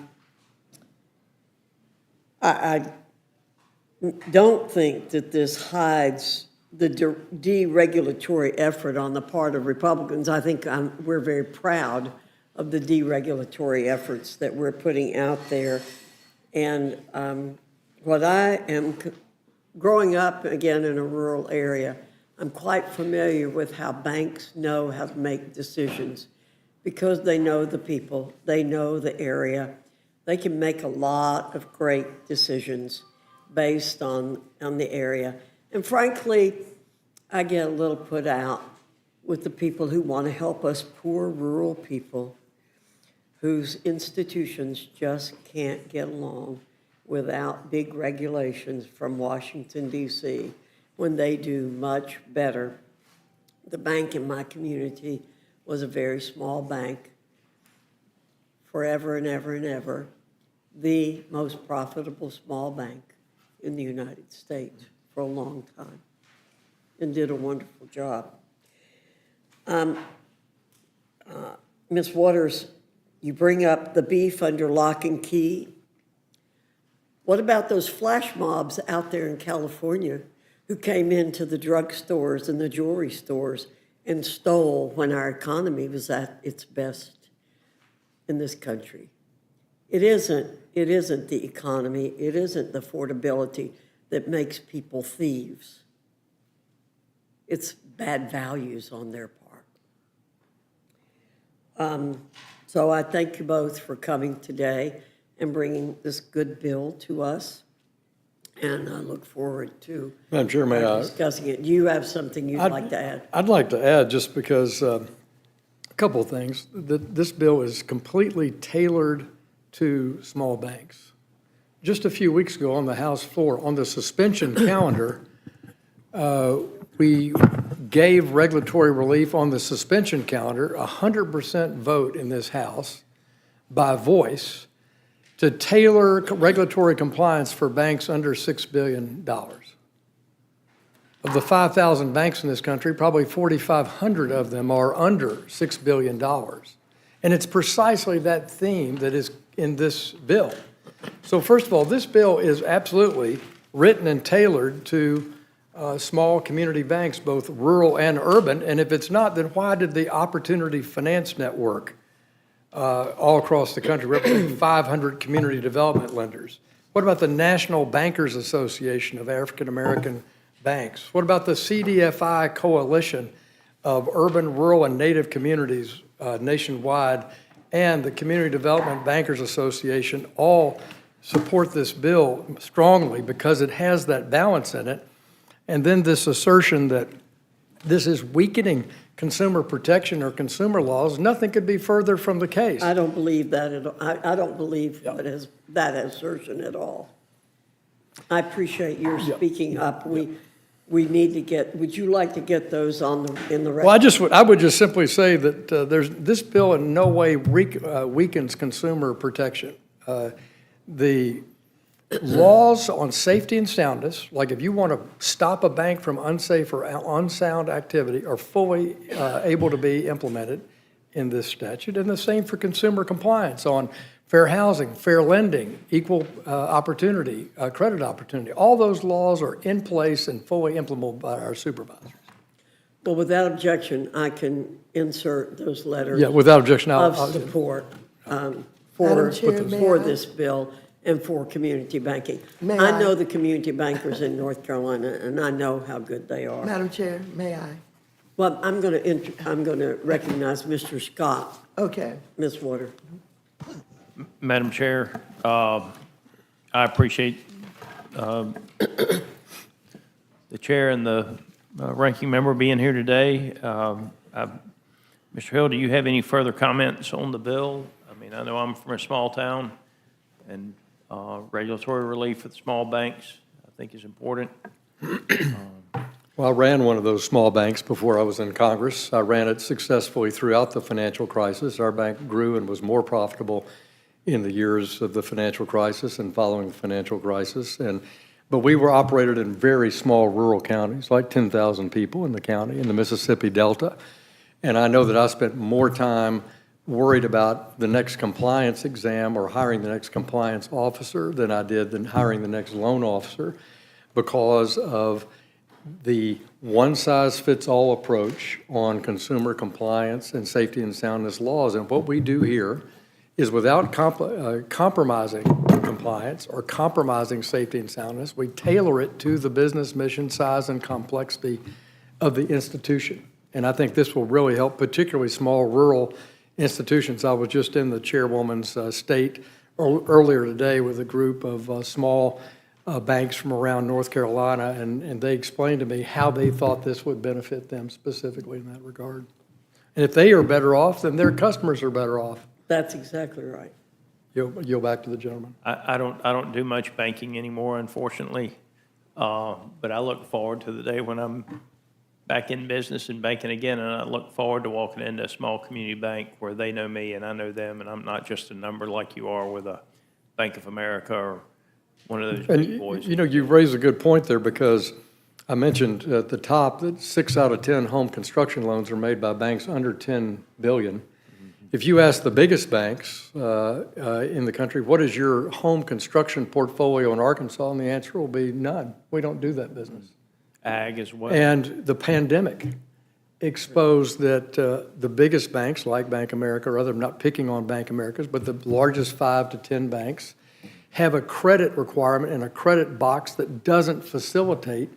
don't think that this hides the deregulatory effort on the part of Republicans. I think we're very proud of the deregulatory efforts that we're putting out there. And what I am, growing up again in a rural area, I'm quite familiar with how banks know how to make decisions because they know the people, they know the area. They can make a lot of great decisions based on the area. And frankly, I get a little put out with the people who want to help us poor rural people whose institutions just can't get along without big regulations from Washington, D.C., when they do much better. The bank in my community was a very small bank, forever and ever and ever, the most profitable small bank in the United States for a long time, and did a wonderful job. Ms. Waters, you bring up the beef under lock and key. What about those flash mobs out there in California who came into the drugstores and the jewelry stores and stole when our economy was at its best in this country? It isn't the economy, it isn't the affordability that makes people thieves. It's bad values on their part. So I thank you both for coming today and bringing this good bill to us. And I look forward to Madam Chair, may I? discussing it. Do you have something you'd like to add? I'd like to add, just because a couple of things. This bill is completely tailored to small banks. Just a few weeks ago on the House floor, on the suspension calendar, we gave regulatory relief on the suspension calendar, 100% vote in this House by voice to tailor regulatory compliance for banks under $6 billion. Of the 5,000 banks in this country, probably 4,500 of them are under $6 billion. And it's precisely that theme that is in this bill. So first of all, this bill is absolutely written and tailored to small community banks, both rural and urban. And if it's not, then why did the Opportunity Finance Network all across the country represent 500 community development lenders? What about the National Bankers Association of African American Banks? What about the CDFI Coalition of Urban, Rural, and Native Communities nationwide, and the Community Development Bankers Association all support this bill strongly because it has that balance in it. And then this assertion that this is weakening consumer protection or consumer laws, nothing could be further from the case. I don't believe that at all. I don't believe that assertion at all. I appreciate your speaking up. We need to get, would you like to get those in the record? Well, I would just simply say that this bill in no way weakens consumer protection. The laws on safety and soundness, like if you want to stop a bank from unsafe or unsound activity, are fully able to be implemented in this statute. And the same for consumer compliance on fair housing, fair lending, equal opportunity, credit opportunity. All those laws are in place and fully implemented by our supervisors. Well, without objection, I can insert those letters. Yeah, without objection, of support for Chair, this bill and for community banking. May I I? know the community bankers in North Carolina, and I know how good they are. Madam Chair, may I? Well, I'm going to recognize Mr. Scott. Okay. Ms. Waters. Madam Chair, I appreciate the chair and the ranking member being here today. Mr. Hill, do you have any further comments on the bill? I mean, I know I'm from a small town, and regulatory relief for the small banks, I think, is important. Well, I ran one of those small banks before I was in Congress. I ran it successfully throughout the financial crisis. Our bank grew and was more profitable in the years of the financial crisis and following the financial crisis. And but we were operated in very small rural counties, like 10,000 people in the county, in the Mississippi Delta. And I know that I spent more time worried about the next compliance exam or hiring the next compliance officer than I did than hiring the next loan officer, because of the one-size-fits-all approach on consumer compliance and safety and soundness laws. And what we do here is, without compromising compliance or compromising safety and soundness, we tailor it to the business mission, size, and complexity of the institution. And I think this will really help, particularly small rural institutions. I was just in the chairwoman's state earlier today with a group of small banks from around North Carolina, and they explained to me how they thought this would benefit them specifically in that regard. And if they are better off, then their customers are better off. That's exactly right. Yield back to the gentleman. I don't do much banking anymore, unfortunately. But I look forward to the day when I'm back in business and banking again, and I look forward to walking into a small community bank where they know me and I know them, and I'm not just a number like you are with a Bank of America or one of those big boys. You know, you raised a good point there, because I mentioned at the top that 6 out of 10 home construction loans are made by banks under $10 billion. If you ask the biggest banks in the country, what is your home construction portfolio in Arkansas? And the answer will be none. We don't do that business. Ag as well. And the pandemic exposed that the biggest banks, like Bank of America or other, I'm not picking on Bank of America's, but the largest 5 to 10 banks have a credit requirement and a credit box that doesn't facilitate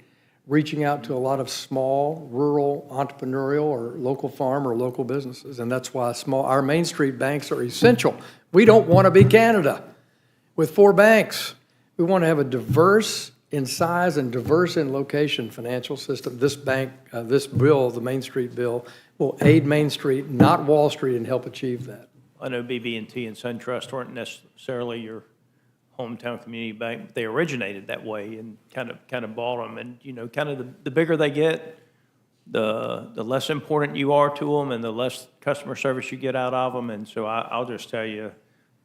reaching out to a lot of small, rural, entrepreneurial, or local farm or local businesses. And that's why our Main Street banks are essential. We don't want to be Canada with 4 banks. We want to have a diverse in size and diverse in location financial system. This bill, the Main Street bill, will aid Main Street, not Wall Street, and help achieve that. I know BB&T and SunTrust weren't necessarily your hometown community bank. They originated that way and kind of bought them. And, you know, kind of the bigger they get, the less important you are to them and the less customer service you get out of them. And so I'll just tell you,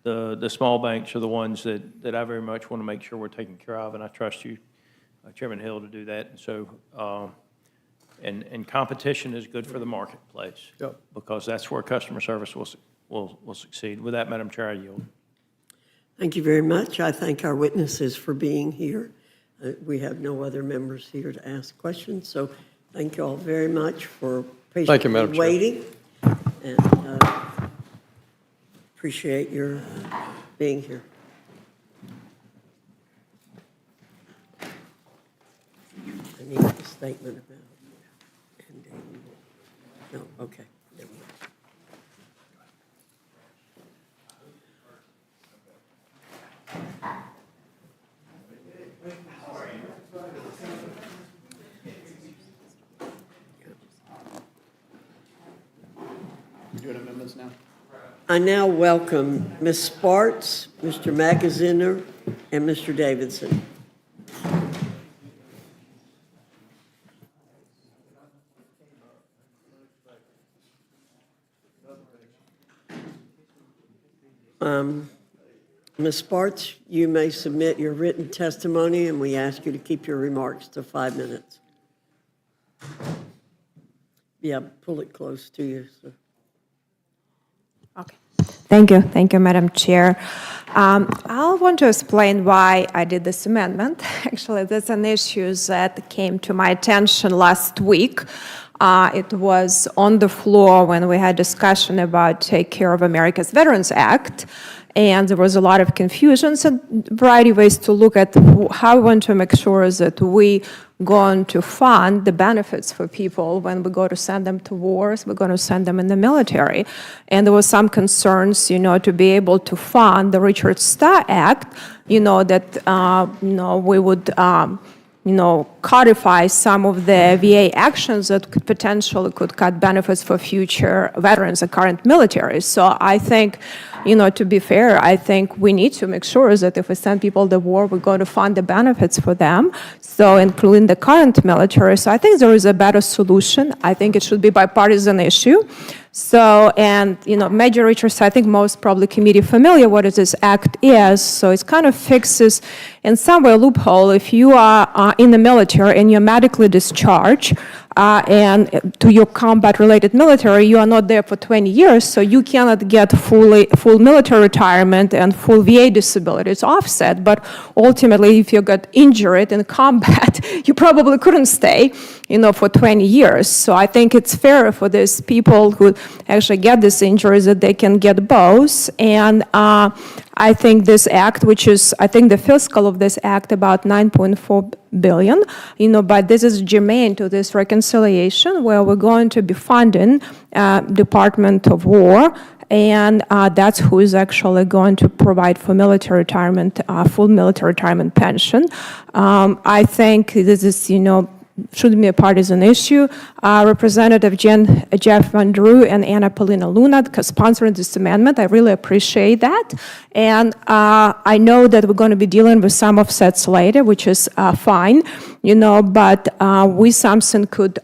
the small banks are the ones that I very much want to make sure we're taking care of, and I trust you, Chairman Hill, to do that. And so, and competition is good for the marketplace. Yep. Because that's where customer service will succeed. With that, Madam Chair, I yield. Thank you very much. I thank our witnesses for being here. We have no other members here to ask questions, so thank you all very much for patiently waiting. And appreciate your being here. I need a statement about ending. No, okay. Never mind. You doing amendments now? I now welcome Ms. Sparts, Mr. Magaziner, and Mr. Davidson. Ms. Sparts, you may submit your written testimony, and we ask you to keep your remarks to 5 minutes. Yeah, pull it close to you, sir. Okay. Thank you, Madam Chair. I want to explain why I did this amendment. Actually, there's an issue that came to my attention last week. It was on the floor when we had discussion about Take Care of America's Veterans Act, and there was a lot of confusion and a variety of ways to look at how we want to make sure that we going to fund the benefits for people when we go to send them to wars, we're going to send them in the military. And there was some concerns, to be able to fund the Richard Starr Act, that, we would, codify some of the VA actions that could potentially cut benefits for future veterans and current military. So I think to be fair, I think we need to make sure that if we send people to war, we're going to fund the benefits for them, so including the current military. So I think there is a better solution. I think it should be bipartisan issue. So, and, Major Richards, I think most probably committee familiar what this act is. So it kind of fixes, in some way, a loophole. If you are in the military and you're medically discharged, and to your combat-related military, you are not there for 20 years, so you cannot get full military retirement and full VA disability. It's offset, but ultimately, if you got injured in combat, you probably couldn't stay, for 20 years. So I think it's fair for these people who actually get these injuries that they can get both. And I think this act, which is, I think the fiscal of this act about 9.4 billion, but this is germane to this reconciliation where we're going to be funding Department of War, and that's who is actually going to provide for military retirement, full military retirement pension. I think this is, shouldn't be a partisan issue. Representative Jeff Van Drew and Anna Paulina Luna sponsoring this amendment. I really appreciate that. And I know that we're going to be dealing with some offsets later, which is fine, but we, Samson, could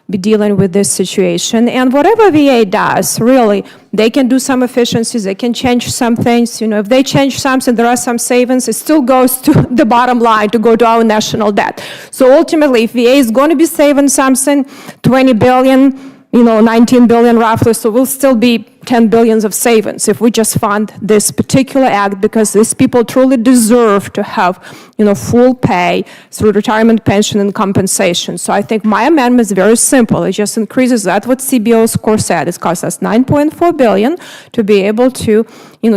be dealing with this situation. And whatever VA does, really, they can do some efficiencies, they can change some things. If they change something, there are some savings, it still goes to the bottom line to go to our national debt. So ultimately, if VA is going to be saving something, 20 billion, 19 billion roughly, so we'll still be 10 billions of savings if we just fund this particular act, because these people truly deserve to have, full pay through retirement pension and compensation. So I think my amendment is very simple. It just increases that what CBO's score said. It costs us 9.4 billion to be able to,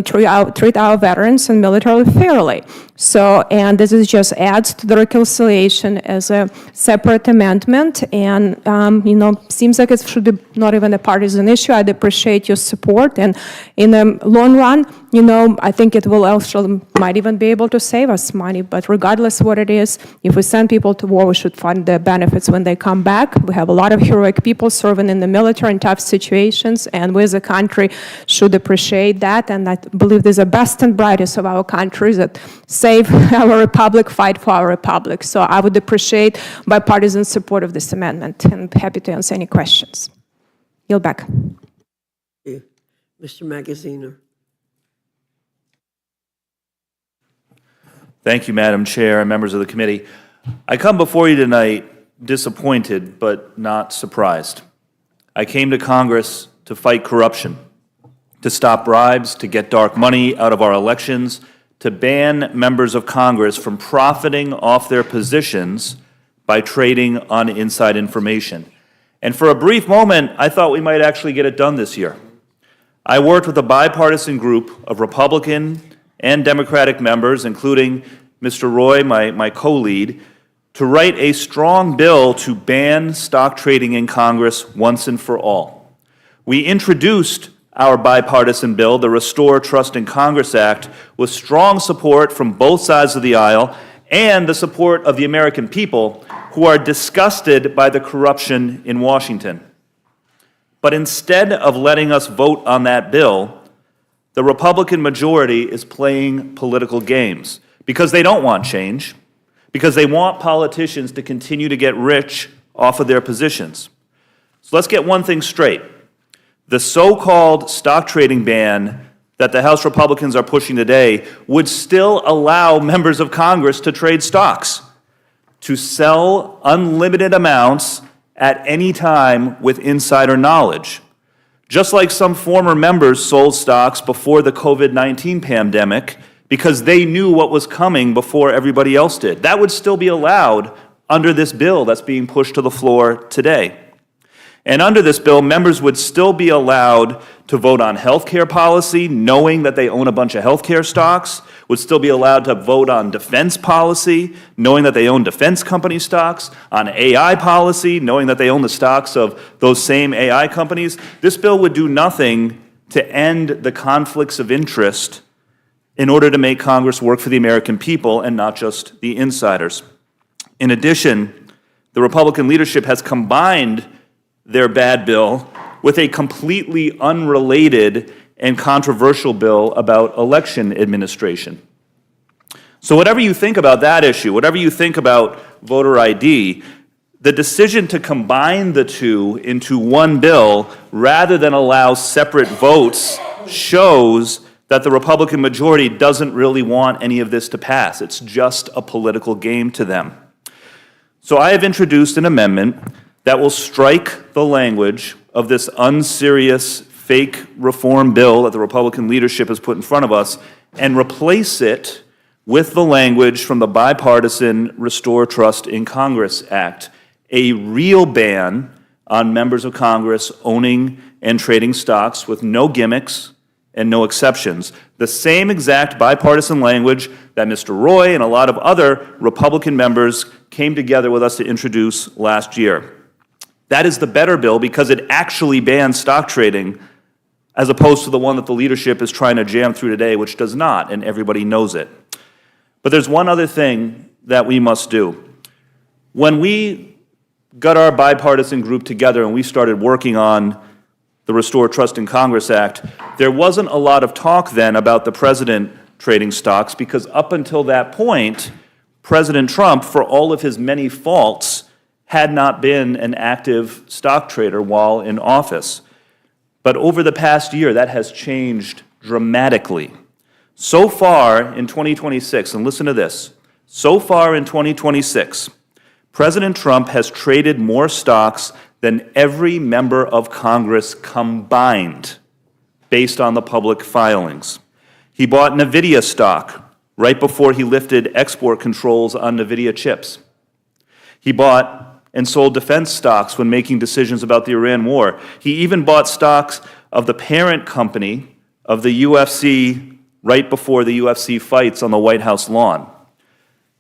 treat our veterans and military fairly. So, and this is just adds to the reconciliation as a separate amendment, and, seems like it should be not even a partisan issue. I'd appreciate your support, and in the long run, I think it will also might even be able to save us money. But regardless what it is, if we send people to war, we should fund the benefits when they come back. We have a lot of heroic people serving in the military in tough situations, and we as a country should appreciate that. And I believe these are best and brightest of our countries that save our republic, fight for our republic. So I would appreciate bipartisan support of this amendment, and happy to answer any questions. Yield back. Mr. Magaziner. Thank you, Madam Chair and members of the committee. I come before you tonight disappointed but not surprised. I came to Congress to fight corruption, to stop bribes, to get dark money out of our elections, to ban members of Congress from profiting off their positions by trading on inside information. And for a brief moment, I thought we might actually get it done this year. I worked with a bipartisan group of Republican and Democratic members, including Mr. Roy, my co-lead, to write a strong bill to ban stock trading in Congress once and for all. We introduced our bipartisan bill, the Restore Trust in Congress Act, with strong support from both sides of the aisle and the support of the American people who are disgusted by the corruption in Washington. But instead of letting us vote on that bill, the Republican majority is playing political games because they don't want change, because they want politicians to continue to get rich off of their positions. So let's get one thing straight. The so-called stock trading ban that the House Republicans are pushing today would still allow members of Congress to trade stocks, to sell unlimited amounts at any time with insider knowledge. Just like some former members sold stocks before the COVID-19 pandemic because they knew what was coming before everybody else did. That would still be allowed under this bill that's being pushed to the floor today. And under this bill, members would still be allowed to vote on health care policy, knowing that they own a bunch of health care stocks, would still be allowed to vote on defense policy, knowing that they own defense company stocks, on AI policy, knowing that they own the stocks of those same AI companies. This bill would do nothing to end the conflicts of interest in order to make Congress work for the American people and not just the insiders. In addition, the Republican leadership has combined their bad bill with a completely unrelated and controversial bill about election administration. So whatever you think about that issue, whatever you think about voter ID, the decision to combine the two into one bill rather than allow separate votes shows that the Republican majority doesn't really want any of this to pass. It's just a political game to them. So I have introduced an amendment that will strike the language of this unserious, fake reform bill that the Republican leadership has put in front of us and replace it with the language from the bipartisan Restore Trust in Congress Act, a real ban on members of Congress owning and trading stocks with no gimmicks and no exceptions. The same exact bipartisan language that Mr. Roy and a lot of other Republican members came together with us to introduce last year. That is the better bill because it actually bans stock trading as opposed to the one that the leadership is trying to jam through today, which does not, and everybody knows it. But there's one other thing that we must do. When we got our bipartisan group together and we started working on the Restore Trust in Congress Act, there wasn't a lot of talk then about the president trading stocks because up until that point, President Trump, for all of his many faults, had not been an active stock trader while in office. But over the past year, that has changed dramatically. So far in 2026, and listen to this, so far in 2026, President Trump has traded more stocks than every member of Congress combined, based on the public filings. He bought NVIDIA stock right before he lifted export controls on NVIDIA chips. He bought and sold defense stocks when making decisions about the Iran war. He even bought stocks of the parent company of the UFC right before the UFC fights on the White House lawn.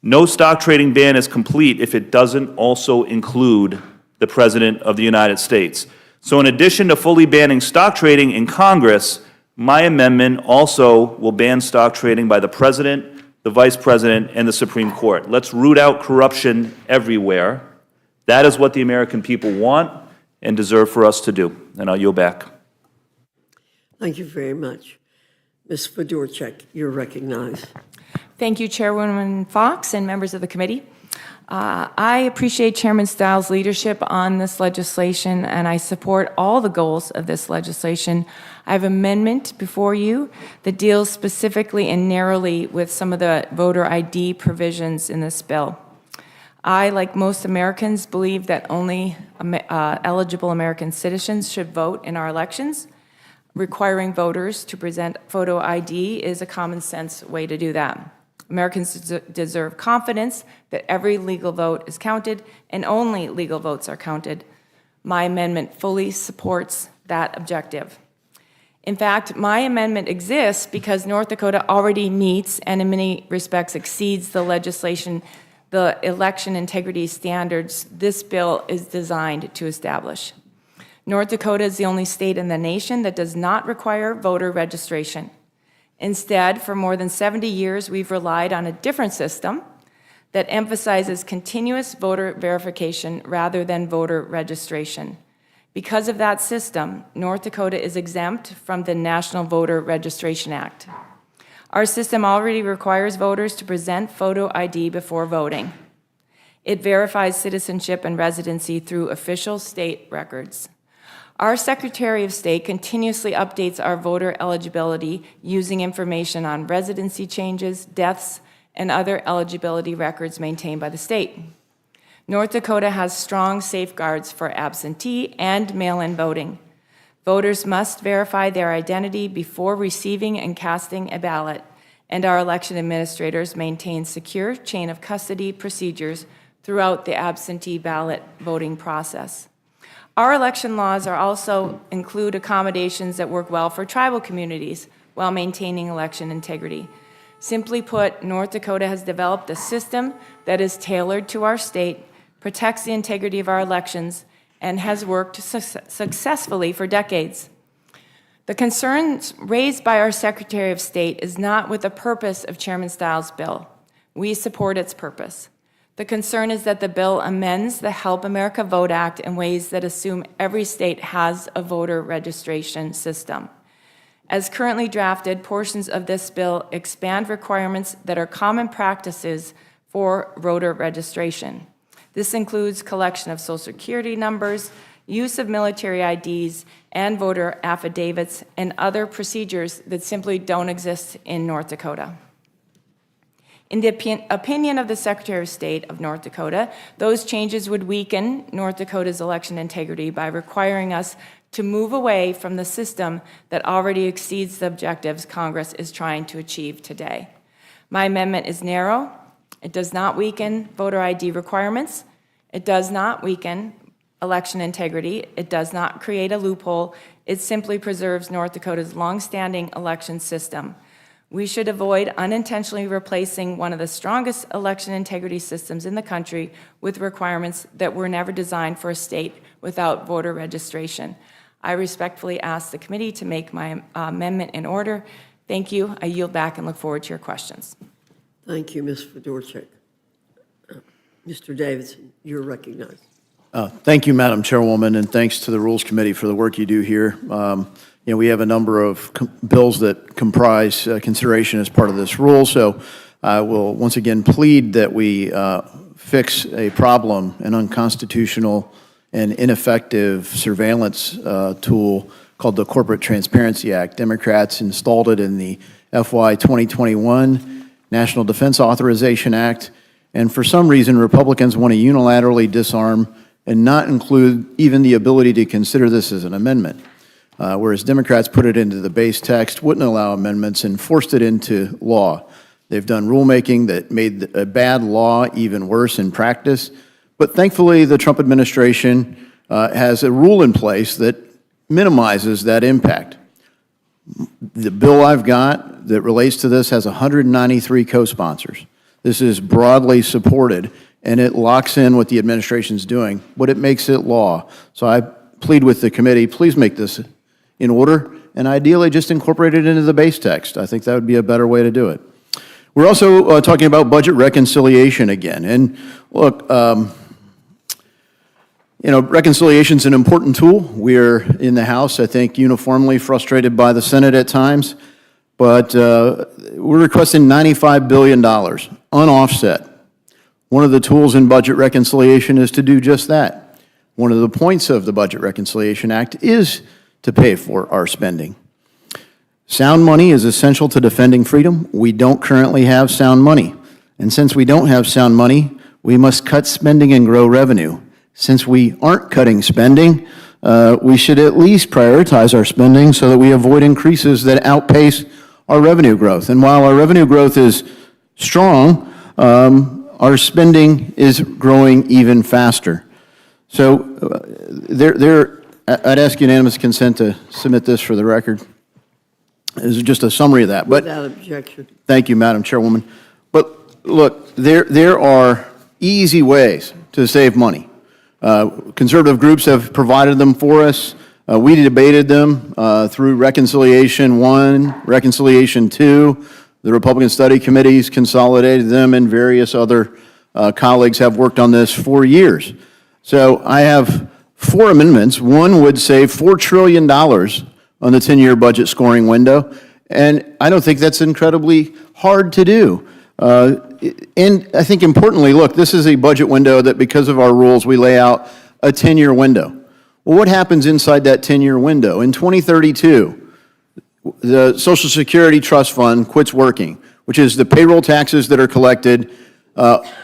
No stock trading ban is complete if it doesn't also include the President of the United States. So in addition to fully banning stock trading in Congress, my amendment also will ban stock trading by the President, the Vice President, and the Supreme Court. Let's root out corruption everywhere. That is what the American people want and deserve for us to do. And I'll yield back. Thank you very much. Ms. Fedorchak, you're recognized. Thank you, Chairwoman Fox and members of the committee. I appreciate Chairman Stiles' leadership on this legislation, and I support all the goals of this legislation. I have an amendment before you that deals specifically and narrowly with some of the voter ID provisions in this bill. I, like most Americans, believe that only eligible American citizens should vote in our elections. Requiring voters to present photo ID is a common sense way to do that. Americans deserve confidence that every legal vote is counted and only legal votes are counted. My amendment fully supports that objective. In fact, my amendment exists because North Dakota already meets and in many respects exceeds the legislation, the election integrity standards this bill is designed to establish. North Dakota is the only state in the nation that does not require voter registration. Instead, for more than 70 years, we've relied on a different system that emphasizes continuous voter verification rather than voter registration. Because of that system, North Dakota is exempt from the National Voter Registration Act. Our system already requires voters to present photo ID before voting. It verifies citizenship and residency through official state records. Our Secretary of State continuously updates our voter eligibility using information on residency changes, deaths, and other eligibility records maintained by the state. North Dakota has strong safeguards for absentee and mail-in voting. Voters must verify their identity before receiving and casting a ballot, and our election administrators maintain secure chain of custody procedures throughout the absentee ballot voting process. Our election laws are also include accommodations that work well for tribal communities while maintaining election integrity. Simply put, North Dakota has developed a system that is tailored to our state, protects the integrity of our elections, and has worked successfully for decades. The concerns raised by our Secretary of State is not with the purpose of Chairman Stiles' bill. We support its purpose. The concern is that the bill amends the Help America Vote Act in ways that assume every state has a voter registration system. As currently drafted, portions of this bill expand requirements that are common practices for voter registration. This includes collection of Social Security numbers, use of military IDs, and voter affidavits, and other procedures that simply don't exist in North Dakota. In the opinion of the Secretary of State of North Dakota, those changes would weaken North Dakota's election integrity by requiring us to move away from the system that already exceeds the objectives Congress is trying to achieve today. My amendment is narrow. It does not weaken voter ID requirements. It does not weaken election integrity. It does not create a loophole. It simply preserves North Dakota's longstanding election system. We should avoid unintentionally replacing one of the strongest election integrity systems in the country with requirements that were never designed for a state without voter registration. I respectfully ask the committee to make my amendment in order. Thank you. I yield back and look forward to your questions. Thank you, Ms. Fedorchak. Mr. Davidson, you're recognized. Thank you, Madam Chairwoman, and thanks to the Rules Committee for the work you do here. We have a number of bills that comprise consideration as part of this rule, so I will once again plead that we fix a problem, an unconstitutional and ineffective surveillance tool called the Corporate Transparency Act. Democrats installed it in the FY 2021 National Defense Authorization Act, and for some reason, Republicans want to unilaterally disarm and not include even the ability to consider this as an amendment. Whereas Democrats put it into the base text, wouldn't allow amendments, and forced it into law. They've done rulemaking that made a bad law even worse in practice. But thankfully, the Trump administration has a rule in place that minimizes that impact. The bill I've got that relates to this has 193 co-sponsors. This is broadly supported, and it locks in what the administration's doing, but it makes it law. So I plead with the committee, please make this in order, and ideally just incorporate it into the base text. I think that would be a better way to do it. We're also talking about budget reconciliation again. And look, reconciliation's an important tool. We're in the House, I think, uniformly frustrated by the Senate at times, but we're requesting $95 billion, unoffset. One of the tools in budget reconciliation is to do just that. One of the points of the Budget Reconciliation Act is to pay for our spending. Sound money is essential to defending freedom. We don't currently have sound money. And since we don't have sound money, we must cut spending and grow revenue. Since we aren't cutting spending, we should at least prioritize our spending so that we avoid increases that outpace our revenue growth. And while our revenue growth is strong, our spending is growing even faster. So I'd ask unanimous consent to submit this for the record. This is just a summary of that. But Without objection. thank you, Madam Chairwoman. But look, there are easy ways to save money. Conservative groups have provided them for us. We debated them through Reconciliation 1, Reconciliation 2. The Republican Study Committees consolidated them, and various other colleagues have worked on this for years. So I have 4 amendments. One would save $4 trillion on the 10-year budget scoring window, and I don't think that's incredibly hard to do. And I think importantly, look, this is a budget window that because of our rules, we lay out a 10-year window. Well, what happens inside that 10-year window? In 2032, the Social Security Trust Fund quits working, which is the payroll taxes that are collected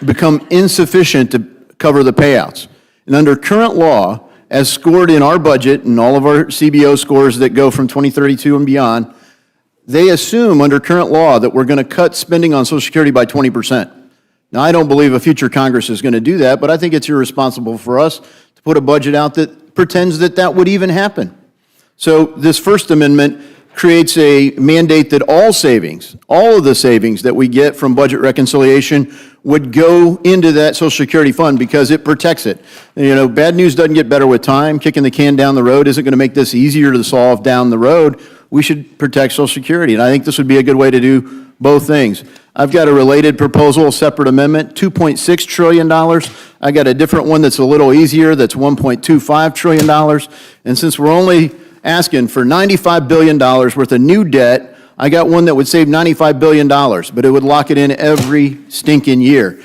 become insufficient to cover the payouts. And under current law, as scored in our budget and all of our CBO scores that go from 2032 and beyond, they assume under current law that we're going to cut spending on Social Security by 20%. Now, I don't believe a future Congress is going to do that, but I think it's irresponsible for us to put a budget out that pretends that that would even happen. So this First Amendment creates a mandate that all savings, all of the savings that we get from budget reconciliation would go into that Social Security fund because it protects it. You know, bad news doesn't get better with time. Kicking the can down the road isn't going to make this easier to solve down the road. We should protect Social Security, and I think this would be a good way to do both things. I've got a related proposal, a separate amendment, $2.6 trillion. I got a different one that's a little easier, that's $1.25 trillion. And since we're only asking for $95 billion worth of new debt. I got one that would save $95 billion, but it would lock it in every stinking year.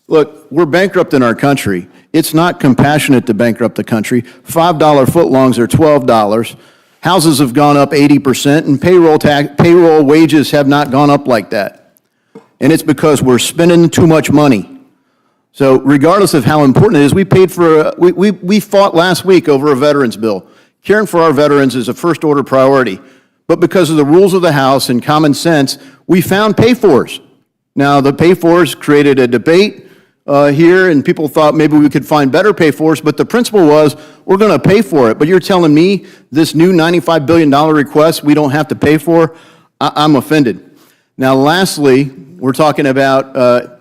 Look, we're bankrupt in our country. It's not compassionate to bankrupt the country. $5 footlongs are $12. Houses have gone up 80%, and payroll wages have not gone up like that. And it's because we're spending too much money. So regardless of how important it is, we fought last week over a veterans bill. Caring for our veterans is a first-order priority. But because of the rules of the House and common sense, we found pay-fors. Now, the pay-fors created a debate here, and people thought maybe we could find better pay-fors, but the principle was, we're going to pay for it. But you're telling me this new $95 billion request we don't have to pay for? I'm offended. Now, lastly, we're talking about, a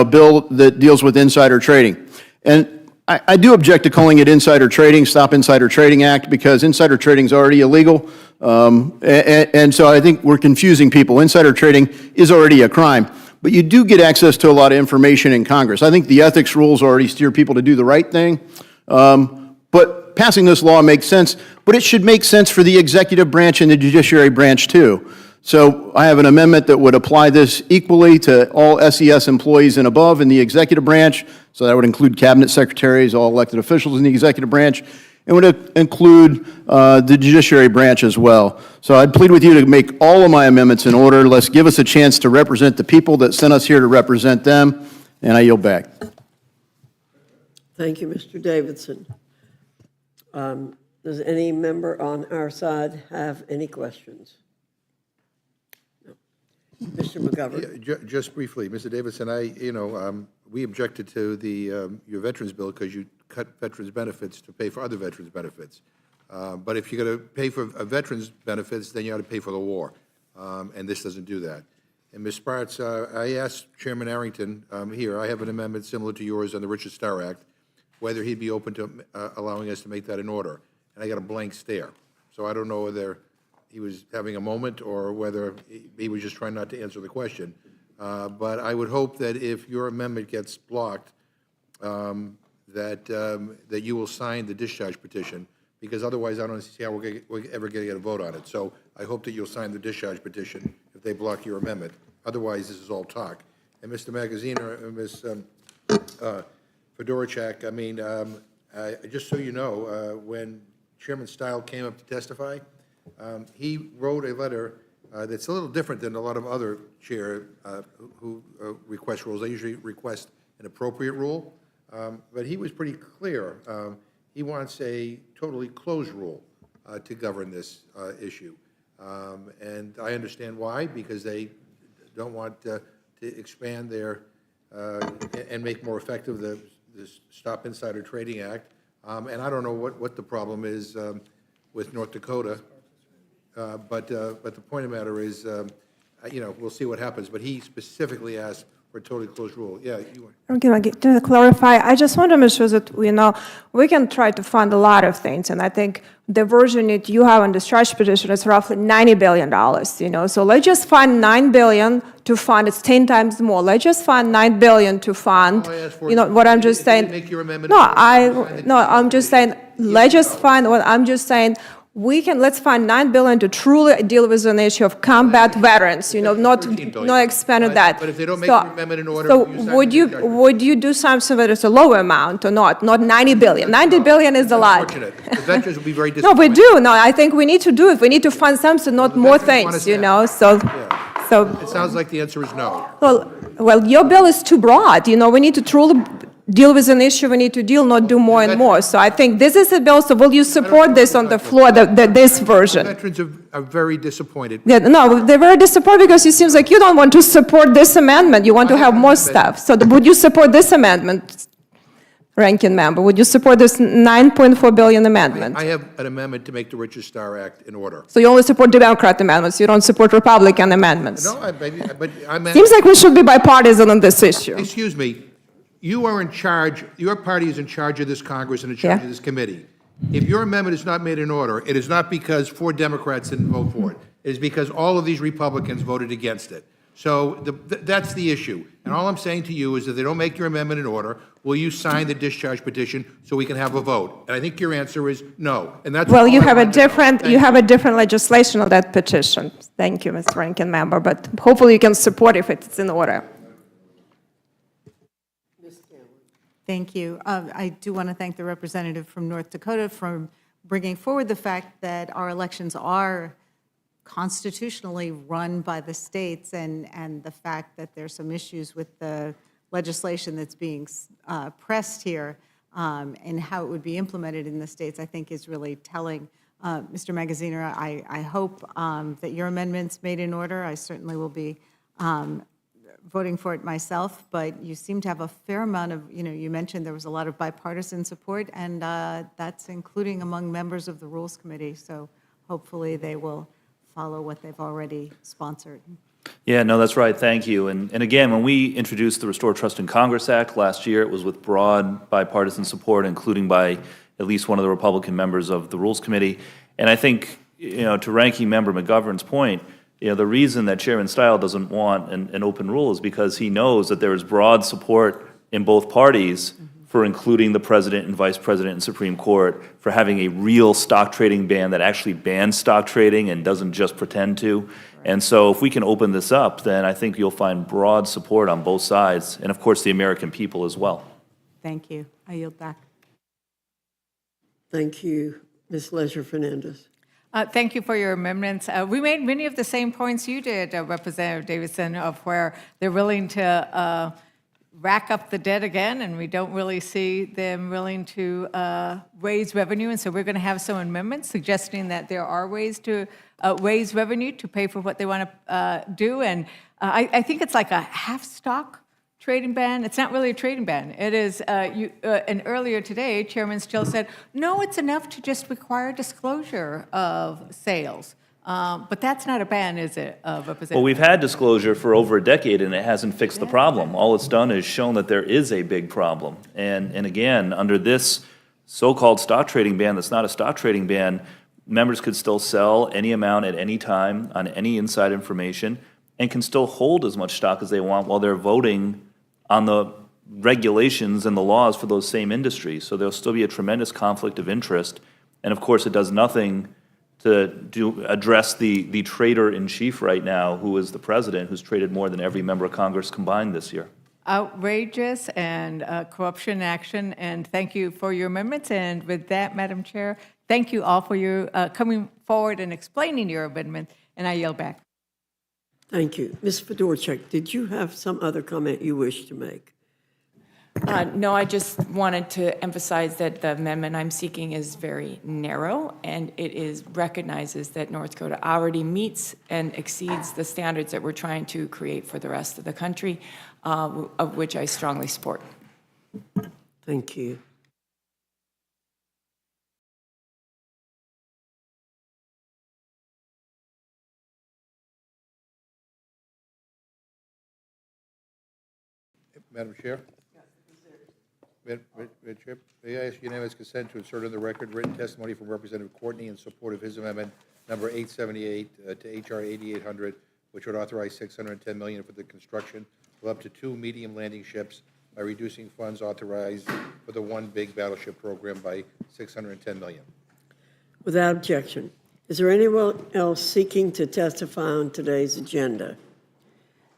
bill that deals with insider trading. And I do object to calling it insider trading, Stop Insider Trading Act, because insider trading is already illegal. And so I think we're confusing people. Insider trading is already a crime. But you do get access to a lot of information in Congress. I think the ethics rules already steer people to do the right thing. But passing this law makes sense, but it should make sense for the executive branch and the judiciary branch too. So I have an amendment that would apply this equally to all SES employees and above in the executive branch. So that would include cabinet secretaries, all elected officials in the executive branch, and would include the judiciary branch as well. So I'd plead with you to make all of my amendments in order. Let's give us a chance to represent the people that sent us here to represent them, and I yield back. Thank you, Mr. Davidson. Does any member on our side have any questions? No. Mr. McGovern. Yeah, just briefly, Mr. Davidson, we objected to your veterans bill because you cut veterans benefits to pay for other veterans benefits. But if you're going to pay for veterans benefits, then you ought to pay for the war. And this doesn't do that. And Ms. Spartz, I asked Chairman Arrington here, I have an amendment similar to yours on the Richard Starr Act, whether he'd be open to allowing us to make that in order. And I got a blank stare. So I don't know whether he was having a moment or whether he was just trying not to answer the question. But I would hope that if your amendment gets blocked, that you will sign the discharge petition, because otherwise I don't see how we're ever going to get a vote on it. So I hope that you'll sign the discharge petition if they block your amendment. Otherwise, this is all talk. And Mr. Magaziner, Ms. Fedorchak, just so you know, when Chairman Stile came up to testify, he wrote a letter that's a little different than a lot of other chair who request rules. They usually request an appropriate rule, but he was pretty clear. He wants a totally closed rule to govern this issue. And I understand why, because they don't want to expand their and make more effective the Stop Insider Trading Act. And I don't know what the problem is with North Dakota. But the point of the matter is, we'll see what happens. But he specifically asked for a totally closed rule. Yeah, you were. Okay, to clarify, I just want to make sure that we can try to fund a lot of things, and I think the version that you have on the discharge petition is roughly $90 billion. So let's just find $9 billion to fund. It's 10 times more. Let's just find $9 billion to fund. What I'm just saying. Make your amendment. I'm just saying. Let's just find. What I'm just saying. Let's find $9 billion to truly deal with an issue of combat veterans, not expand that. But if they don't make your amendment in order, So would you do something that is a lower amount or not? Not $90 billion. $90 billion is a lot. Unfortunate. The veterans will be very No, disappointed. we do. No, I think we need to do it. We need to fund something, not more things, So, It sounds like the answer is no. well, your bill is too broad. We need to truly deal with an issue. We need to not do more and more. So I think this is a bill. So will you support this on the floor, this version? Veterans are very disappointed. Yeah, no, they're very disappointed because it seems like you don't want to support this amendment. You want to have more stuff. So would you support this amendment, ranking member? Would you support this $9.4 billion amendment? I have an amendment to make the Richard Starr Act in order. So you only support Democrat amendments. You don't support Republican amendments. No, but I'm. Seems like we should be bipartisan on this issue. Excuse me. You are in charge, your party is in charge of this Congress and in charge of this committee. If your amendment is not made in order, it is not because 4 Democrats didn't vote for it. It is because all of these Republicans voted against it. So that's the issue. And all I'm saying to you is if they don't make your amendment in order, will you sign the discharge petition so we can have a vote? And I think your answer is no. And that's Well, all you I have a wanted to know. different, Thank you have a different legislation on that petition. Thank you, Mr. Ranking Member, but hopefully you can support if it's in order. Thank you. I do want to thank the representative from North Dakota for bringing forward the fact that our elections are constitutionally run by the states, and the fact that there's some issues with the legislation that's being pressed here and how it would be implemented in the states, I think is really telling. Mr. Magaziner, I hope that your amendment's made in order. I certainly will be voting for it myself, but you seem to have a fair amount of, you mentioned there was a lot of bipartisan support, and that's including among members of the Rules Committee, so hopefully they will follow what they've already sponsored. Yeah, no, that's right. Thank you. And again, when we introduced the Restore Trust in Congress Act last year, it was with broad bipartisan support, including by at least one of the Republican members of the Rules Committee. And I think, to Ranking Member McGovern's point, the reason that Chairman Stile doesn't want an open rule is because he knows that there is broad support in both parties for including the President and Vice President and Supreme Court, for having a real stock trading ban that actually bans stock trading and doesn't just pretend to. And so if we can open this up, then I think you'll find broad support on both sides, and of course the American people as well. Thank you. I yield back. Thank you. Ms. Leisure Fernandez. Thank you for your amendments. We made many of the same points you did, Representative Davidson, of where they're willing to rack up the debt again, and we don't really see them willing to raise revenue. And so we're going to have some amendments suggesting that there are ways to raise revenue to pay for what they want to do. And I think it's like a half stock trading ban. It's not really a trading ban. It is, and earlier today, Chairman Still said, no, it's enough to just require disclosure of sales. But that's not a ban, is it, Representative? Well, we've had disclosure for over a decade, and it hasn't fixed the problem. All it's done is shown that there is a big problem. And again, under this so-called stock trading ban that's not a stock trading ban, members could still sell any amount at any time on any inside information and can still hold as much stock as they want while they're voting on the regulations and the laws for those same industries. So there'll still be a tremendous conflict of interest. And of course, it does nothing to address the trader-in-chief right now, who is the president, who's traded more than every member of Congress combined this year. Outrageous and corruption action, and thank you for your amendments. And with that, Madam Chair, thank you all for your coming forward and explaining your amendment, and I yield back. Thank you. Ms. Fedorchak, did you have some other comment you wish to make? No, I just wanted to emphasize that the amendment I'm seeking is very narrow, and it recognizes that North Dakota already meets and exceeds the standards that we're trying to create for the rest of the country, of which I strongly support. Thank you. Madam Chair? Madam Chair, may I ask unanimous consent to insert in the record written testimony from Representative Courtney in support of his amendment number 878 to H.R. 8800, which would authorize $610 million for the construction of up to 2 medium landing ships by reducing funds authorized for the One Big Battleship program by $610 million. Without objection. Is there anyone else seeking to testify on today's agenda?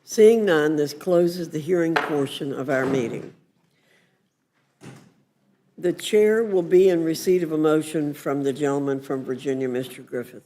Seeing none, this closes the hearing portion of our meeting. The chair will be in receipt of a motion from the gentleman from Virginia, Mr. Griffith.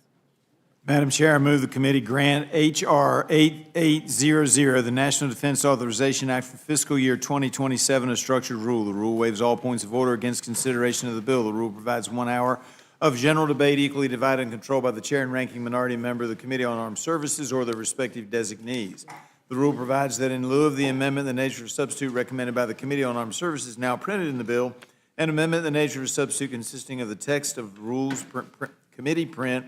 Madam Chair, I move the committee grant H.R. 8800, the National Defense Authorization Act for fiscal year 2027, a structured rule. The rule waives all points of order against consideration of the bill. The rule provides 1 hour of general debate equally divided and controlled by the chair and ranking minority member of the Committee on Armed Services or their respective designees. The rule provides that in lieu of the amendment, the nature of substitute recommended by the Committee on Armed Services now printed in the bill, an amendment, the nature of substitute consisting of the text of rules committee print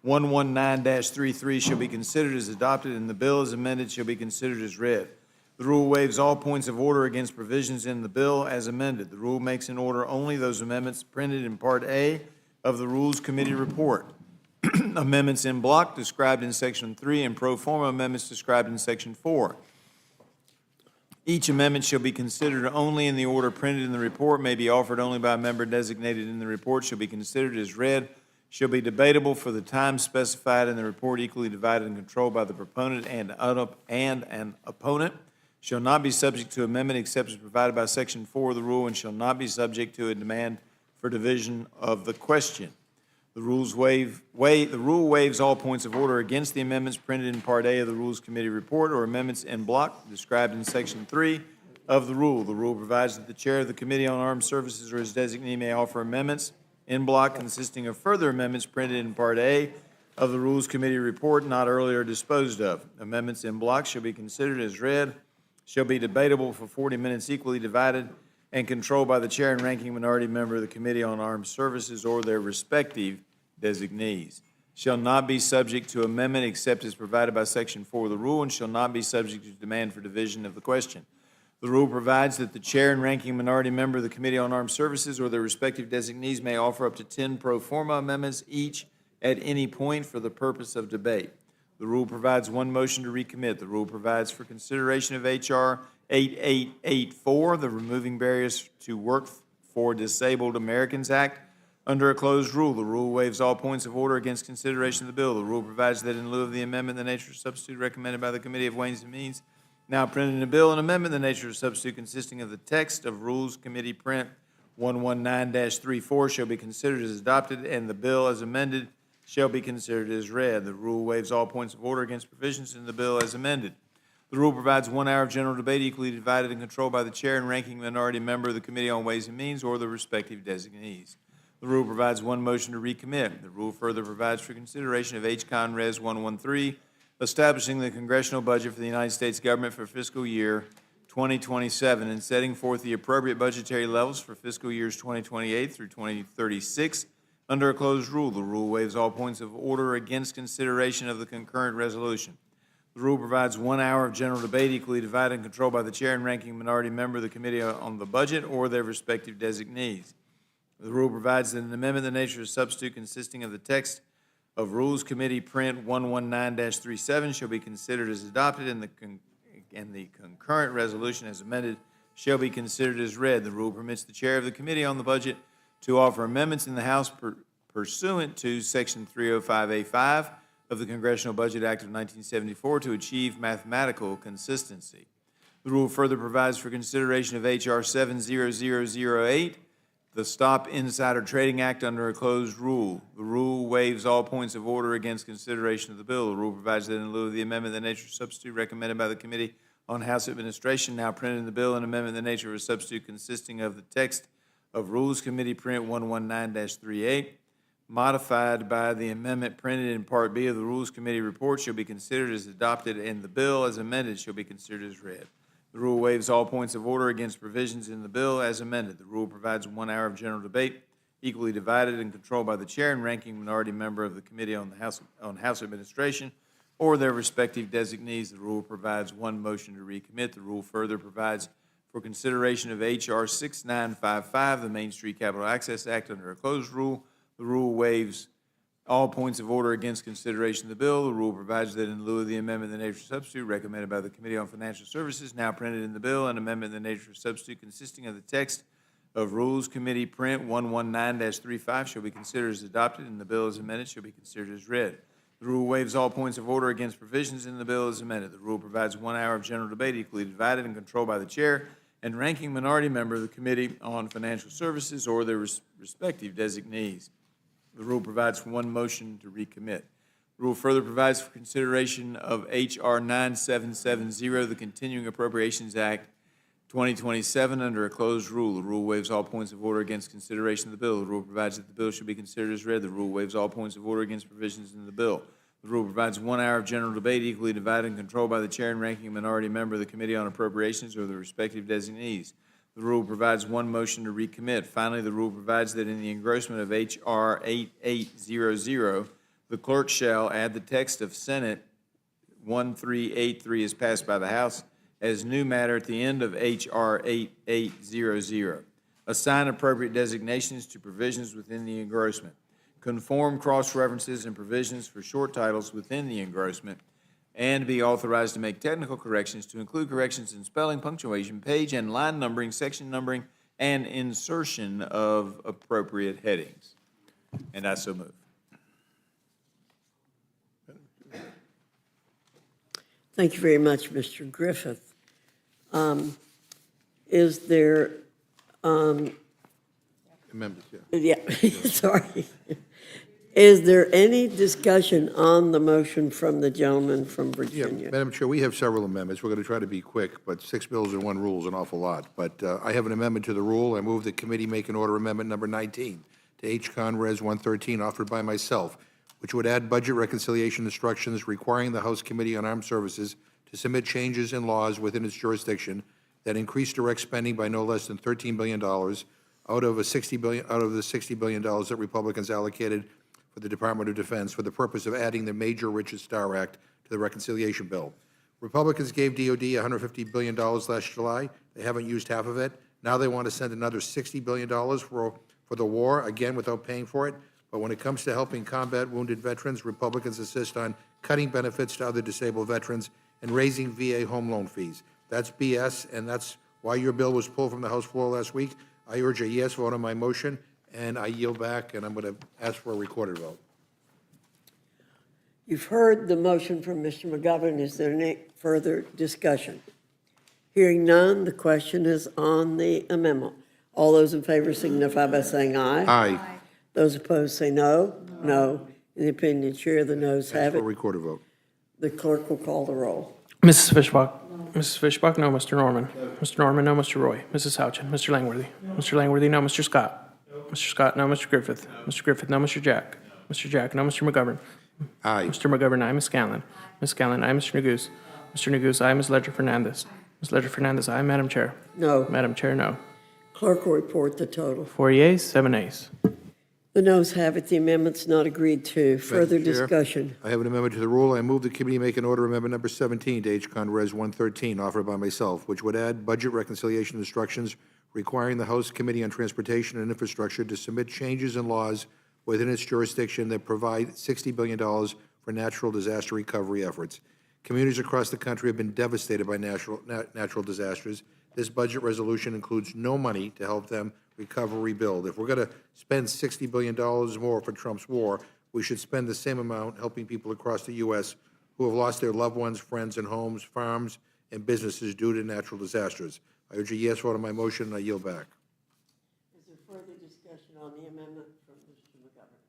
119-33 shall be considered as adopted, and the bill as amended shall be considered as read. The rule waives all points of order against provisions in the bill as amended. The rule makes in order only those amendments printed in Part A of the Rules Committee report. amendments in block described in Section 3 and pro forma amendments described in Section 4. Each amendment shall be considered only in the order printed in the report, may be offered only by a member designated in the report, shall be considered as read, shall be debatable for the time specified in the report, equally divided and controlled by the proponent and an opponent, shall not be subject to amendment except as provided by Section 4 of the rule, and shall not be subject to a demand for division of the question. The rule waives all points of order against the amendments printed in Part A of the Rules Committee report or amendments en bloc described in Section 3 of the rule. The rule provides that the chair of the Committee on Armed Services or his designee may offer amendments en bloc consisting of further amendments printed in Part A of the Rules Committee report not earlier disposed of. Amendments en bloc shall be considered as read, shall be debatable for 40 minutes equally divided and controlled by the chair and ranking minority member of the Committee on Armed Services or their respective designees. Shall not be subject to amendment except as provided by Section 4 of the rule, and shall not be subject to demand for division of the question. The rule provides that the chair and ranking minority member of the Committee on Armed Services or their respective designees may offer up to 10 pro forma amendments each at any point for the purpose of debate. The rule provides one motion to recommit. The rule provides for consideration of H.R. 8884, the Removing Barriers to Work for Disabled Americans Act, under a closed rule. The rule waives all points of order against consideration of the bill. The rule provides that in lieu of the amendment, the nature of substitute recommended by the Committee of Ways and Means, now printed in the bill, an amendment, the nature of substitute consisting of the text of Rules Committee Print 119-34 shall be considered as adopted, and the bill as amended shall be considered as read. The rule waives all points of order against provisions in the bill as amended. The rule provides 1 hour of general debate equally divided and controlled by the chair and ranking minority member of the Committee on Ways and Means or the respective designees. The rule provides one motion to recommit. The rule further provides for consideration of H-Con Res 113, establishing the congressional budget for the United States government for fiscal year 2027 and setting forth the appropriate budgetary levels for fiscal years 2028 through 2036 under a closed rule. The rule waives all points of order against consideration of the concurrent resolution. The rule provides 1 hour of general debate equally divided and controlled by the chair and ranking minority member of the Committee on the Budget or their respective designees. The rule provides that an amendment of the nature of substitute consisting of the text of Rules Committee Print 119-37 shall be considered as adopted, and the concurrent resolution as amended shall be considered as read. The rule permits the chair of the Committee on the Budget to offer amendments in the House pursuant to Section 305A5 of the Congressional Budget Act of 1974 to achieve mathematical consistency. The rule further provides for consideration of H.R. 70008, the Stop Insider Trading Act, under a closed rule. The rule waives all points of order against consideration of the bill. The rule provides that in lieu of the amendment, the nature of substitute recommended by the Committee on House Administration, now printed in the bill, an amendment in the nature of a substitute consisting of the text of Rules Committee Print 119-38, modified by the amendment printed in Part B of the Rules Committee report, shall be considered as adopted, and the bill as amended shall be considered as read. The rule waives all points of order against provisions in the bill as amended. The rule provides 1 hour of general debate, equally divided and controlled by the chair and ranking minority member of the Committee on House Administration or their respective designees. The rule provides one motion to recommit. The rule further provides for consideration of H.R. 6955, the Main Street Capital Access Act, under a closed rule. The rule waives all points of order against consideration of the bill. The rule provides that in lieu of the amendment in the nature of substitute recommended by the Committee on Financial Services, now printed in the bill, an amendment in the nature of substitute consisting of the text of Rules Committee Print 119-35 shall be considered as adopted, and the bill as amended shall be considered as read. The rule waives all points of order against provisions in the bill as amended. The rule provides 1 hour of general debate equally divided and controlled by the chair and ranking minority member of the Committee on Financial Services or their respective designees. The rule provides for one motion to recommit. The rule further provides for consideration of H.R. 9770, the Continuing Appropriations Act 2027, under a closed rule. The rule waives all points of order against consideration of the bill. The rule provides that the bill should be considered as read. The rule waives all points of order against provisions in the bill. The rule provides 1 hour of general debate equally divided and controlled by the chair and ranking minority member of the Committee on Appropriations or the respective designees. The rule provides one motion to recommit. Finally, the rule provides that in the engrossment of H.R. 8800, the clerk shall add the text of Senate 1383 as passed by the House as new matter at the end of H.R. 8800. Assign appropriate designations to provisions within the engrossment. conform cross-references and provisions for short titles within the engrossment, and be authorized to make technical corrections to include corrections in spelling, punctuation, page and line numbering, section numbering, and insertion of appropriate headings. And I so move. Thank you very much, Mr. Griffith. Is there, Amendments, yeah. yeah, sorry. Is there any discussion on the motion from the gentleman from Yeah, Virginia? Madam Chair, we have several amendments. We're going to try to be quick, but 6 bills and 1 rule is an awful lot. But I have an amendment to the rule. I move the committee make an order amendment number 19 to H-Con Res 113 offered by myself, which would add budget reconciliation instructions requiring the House Committee on Armed Services to submit changes in laws within its jurisdiction that increase direct spending by no less than $13 billion out of the $60 billion that Republicans allocated for the Department of Defense for the purpose of adding the Major Richard Starr Act to the reconciliation bill. Republicans gave DOD $150 billion last July. They haven't used half of it. Now they want to send another $60 billion for the war, again, without paying for it. But when it comes to helping combat wounded veterans, Republicans insist on cutting benefits to other disabled veterans and raising VA home loan fees. That's BS, and that's why your bill was pulled from the House floor last week. I urge a yes vote on my motion, and I yield back, and I'm going to ask for a recorded vote. You've heard the motion from Mr. McGovern. Is there any further discussion? Hearing none, the question is on the amendment. All those in favor signify by saying aye. Aye. Those opposed say no. No. In the opinion of the chair, the noes Ask have for a it. recorded vote. The clerk will call the roll. Mrs. Fishbach. Mrs. Fishbach, no. Mr. Norman. Mr. Norman, no. Mr. Roy. Mrs. Houchin. Mr. Langworthy. Mr. Langworthy, no. Mr. Scott. Mr. Scott, no. Mr. Griffith. Mr. Griffith, no. Mr. Jack. Mr. Jack, no. Mr. McGovern. Aye. Mr. McGovern, aye. Ms. Scanlon. Ms. Scanlon, aye. Mr. Neguse. Mr. Neguse, aye. Ms. Ledger Fernandez. Ms. Ledger Fernandez, aye. Madam Chair. No. Madam Chair, no. Clerk will report the total. 4 yeas, 7 nays. The noes have it. The amendment's not agreed to. Further Madam Chair, discussion. I have an amendment to the rule. I move the committee make an order amendment number 17 to H-Con Res 113 offered by myself, which would add budget reconciliation instructions requiring the House Committee on Transportation and Infrastructure to submit changes in laws within its jurisdiction that provide $60 billion for natural disaster recovery efforts. Communities across the country have been devastated by natural disasters. This budget resolution includes no money to help them recover, rebuild. If we're going to spend $60 billion more for Trump's war, we should spend the same amount helping people across the U.S. who have lost their loved ones, friends, and homes, farms, and businesses due to natural disasters. I urge a yes vote on my motion, and I yield back. Is there further discussion on the amendment from Mr. McGovern?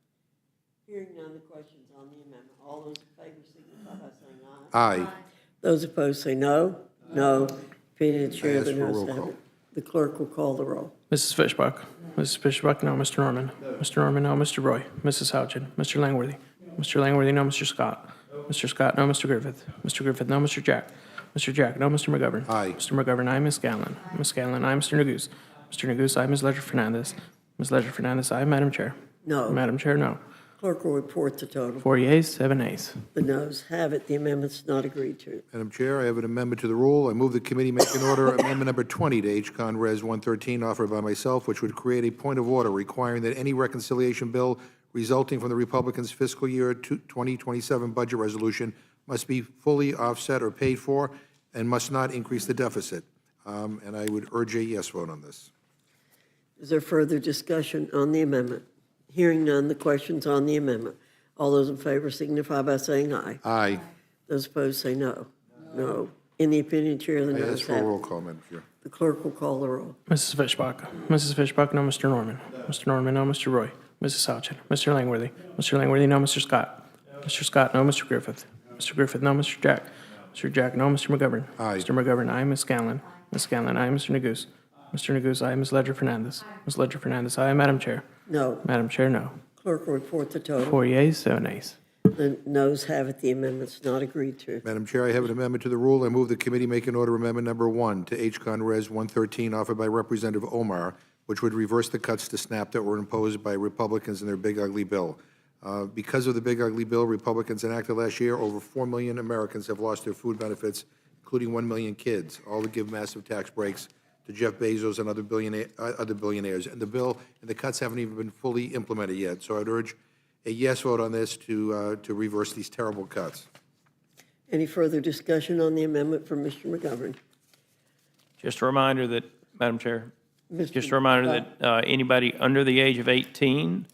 Hearing none, the question's on the amendment. All those in favor signify by saying aye. Aye. Those opposed say no. No. Opinion of the chair, I ask the for a noes roll have call. it. The clerk will call the roll. Mrs. Fishbach. Mrs. Fishbach, no. Mr. Norman. Mr. Norman, no. Mr. Roy. Mrs. Houchin. Mr. Langworthy. Mr. Langworthy, no. Mr. Scott. Mr. Scott, no. Mr. Griffith. Mr. Griffith, no. Mr. Jack. Mr. Jack, no. Mr. McGovern. Aye. Mr. McGovern, aye. Ms. Scanlon. Ms. Scanlon, aye. Mr. Neguse. Mr. Neguse, aye. Ms. Ledger Fernandez. Ms. Ledger Fernandez, aye. Madam Chair. No. Madam Chair, no. Clerk will report the total. 4 yeas, 7 nays. The noes have it. The amendment's not agreed to. Madam Chair, I have an amendment to the rule. I move the committee make an order amendment number 20 to H-Con Res 113 offered by myself, which would create a point of order requiring that any reconciliation bill resulting from the Republicans' fiscal year 2027 budget resolution must be fully offset or paid for and must not increase the deficit. And I would urge a yes vote on this. Is there further discussion on the amendment? Hearing none, the question's on the amendment. All those in favor signify by saying aye. Aye. Those opposed say no. No. In the opinion of the chair, the I noes ask for a have roll it. call, Madam Chair. The clerk will call the roll. Mrs. Fishbach. Mrs. Fishbach, no. Mr. Norman. Mr. Norman, no. Mr. Roy. Mrs. Houchin. Mr. Langworthy. Mr. Langworthy, no. Mr. Scott. Mr. Scott, no. Mr. Griffith. Mr. Griffith, no. Mr. Jack. Mr. Jack, no. Mr. McGovern. Aye. Mr. McGovern, aye. Ms. Scanlon. Ms. Scanlon, aye. Mr. Neguse. Mr. Neguse, aye. Ms. Ledger Fernandez. Ms. Ledger Fernandez, aye. Madam Chair. No. Madam Chair, no. Clerk will report the total. 4 yeas, 7 nays. The noes have it. The amendment's not agreed to. Madam Chair, I have an amendment to the rule. I move the committee make an order amendment number 1 to H-Con Res 113 offered by Representative Omar, which would reverse the cuts to SNAP that were imposed by Republicans in their Big Ugly Bill. Because of the Big Ugly Bill Republicans enacted last year, over 4 million Americans have lost their food benefits, including 1 million kids, all to give massive tax breaks to Jeff Bezos and other billionaires. And the bill and the cuts haven't even been fully implemented yet. So I'd urge a yes vote on this to reverse these terrible cuts. Any further discussion on the amendment from Mr. McGovern? Just a reminder that, Madam Chair, Mr. just a reminder that anybody under the age of 18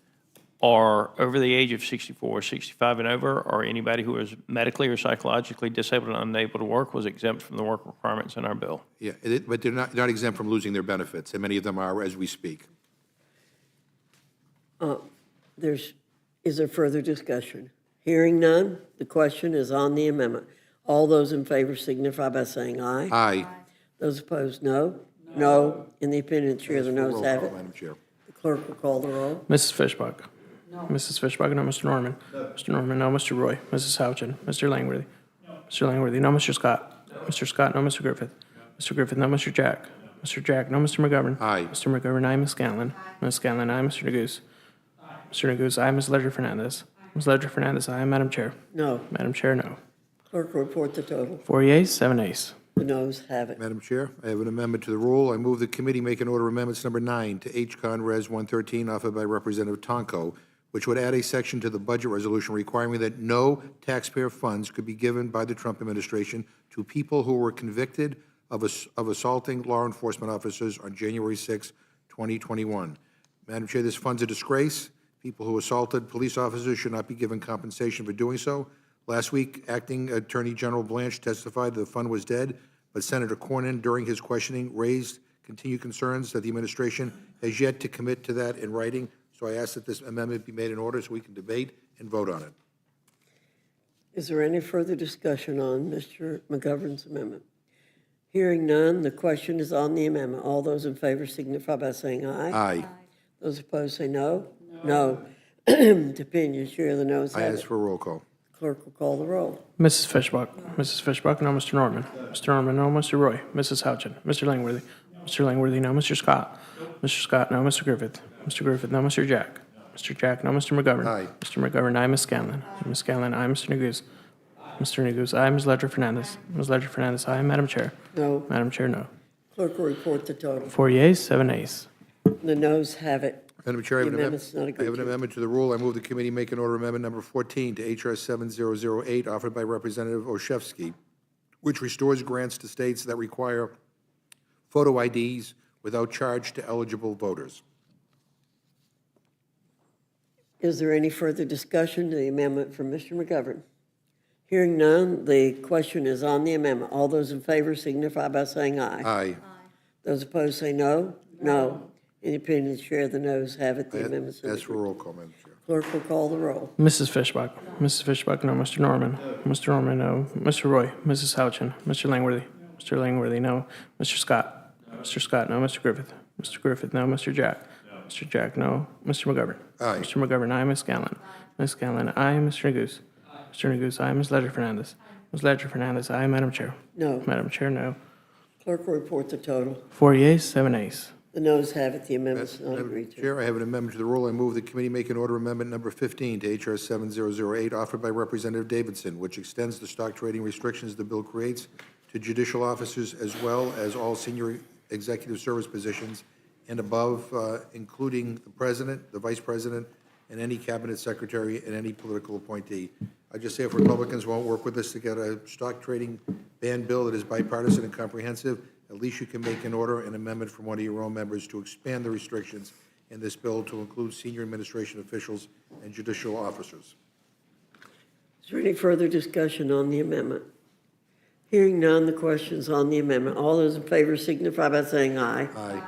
or over the age of 64, 65 and over, or anybody who is medically or psychologically disabled and unable to work was exempt from the work requirements in our bill. Yeah, but they're not exempt from losing their benefits, and many of them are as we speak. Is there further discussion? Hearing none, the question is on the amendment. All those in favor signify by saying aye. Aye. Those opposed, no. No. In the opinion of the chair, the noes Roll have call, it. Madam Chair. The clerk will call the roll. Mrs. Fishbach? No. Mrs. Fishbach, no. Mr. Norman? No. Mr. Norman, no. Mr. Roy? Mrs. Houchin? Mr. Langworthy? No. Mr. Langworthy, no. Mr. Scott? No. Mr. Scott, no. Mr. Griffith? No. Mr. Griffith, no. Mr. Jack? Mr. Jack, no. Mr. McGovern? Aye. Mr. McGovern, aye. Ms. Scanlon? Ms. Scanlon, aye. Mr. Neguse? Mr. Neguse, aye. Ms. Ledger Fernandez? Ms. Ledger Fernandez, aye. Madam Chair? No. Madam Chair, no. Clerk will report the total. 4 yeas, 7 nays. The noes have it. Madam Chair, I have an amendment to the rule. I move the committee make an order amendments number 9 to H-Con Res 113 offered by Representative Tonko, which would add a section to the budget resolution requiring that no taxpayer funds could be given by the Trump administration to people who were convicted of assaulting law enforcement officers on January 6, 2021. Madam Chair, this fund's a disgrace. People who assaulted police officers should not be given compensation for doing so. Last week, Acting Attorney General Blanche testified that the fund was dead, but Senator Cornyn, during his questioning, raised continued concerns that the administration has yet to commit to that in writing. So I ask that this amendment be made in order so we can debate and vote on it. Is there any further discussion on Mr. McGovern's amendment? Hearing none, the question is on the amendment. All those in favor signify by saying aye. Aye. Those opposed say no. No. The opinion of the chair, the noes I have ask it. for a roll call. Clerk will call the roll. Mrs. Fishbach? Mrs. Fishbach, no. Mr. Norman? Mr. Norman, no. Mr. Roy? Mrs. Houchin? Mr. Langworthy? Mr. Langworthy, no. Mr. Scott? Mr. Scott, no. Mr. Griffith? Mr. Griffith, no. Mr. Jack? Mr. Jack, no. Mr. McGovern? Aye. Mr. McGovern, aye. Ms. Scanlon? Ms. Scanlon, aye. Mr. Neguse? Mr. Neguse, aye. Ms. Ledger Fernandez? Ms. Ledger Fernandez, aye. Madam Chair? No. Madam Chair, no. Clerk will report the total. 4 yeas, 7 nays. The noes have it. Madam Chair, I have The an amendment's not agreed I have an to. amendment to the rule. I move the committee make an order amendment number 14 to H.R. 7008 offered by Representative Olszewski, which restores grants to states that require photo IDs without charge to eligible voters. Is there any further discussion to the amendment from Mr. McGovern? Hearing none, the question is on the amendment. All those in favor signify by saying aye. Aye. Those opposed say no. No. In the opinion of the chair, the noes have it. The amendment's not Ask for a agreed. roll call, Madam Chair. Clerk will call the roll. Mrs. Fishbach? Mrs. Fishbach, no. Mr. Norman? Mr. Norman, no. Mr. Roy? Mrs. Houchin? Mr. Langworthy? Mr. Langworthy, no. Mr. Scott? Mr. Scott, no. Mr. Griffith? Mr. Griffith, no. Mr. Jack? Mr. Jack, no. Mr. McGovern? Aye. Mr. McGovern, aye. Ms. Scanlon? Ms. Scanlon, aye. Mr. Neguse? Mr. Neguse, aye. Ms. Ledger Fernandez? Ms. Ledger Fernandez, aye. Madam Chair? No. Madam Chair, no. Clerk will report the total. 4 yeas, 7 nays. The noes have it. The amendment's not Madam agreed to. Chair, I have an amendment to the rule. I move the committee make an order amendment number 15 to H.R. 7008 offered by Representative Davidson, which extends the stock trading restrictions the bill creates to judicial officers as well as all senior executive service positions and above, including the president, the vice president, and any cabinet secretary and any political appointee. I just say if Republicans won't work with us to get a stock trading ban bill that is bipartisan and comprehensive, at least you can make an order, an amendment from one of your own members to expand the restrictions in this bill to include senior administration officials and judicial officers. Is there any further discussion on the amendment? Hearing none, the question's on the amendment. All those in favor signify by saying aye. Aye.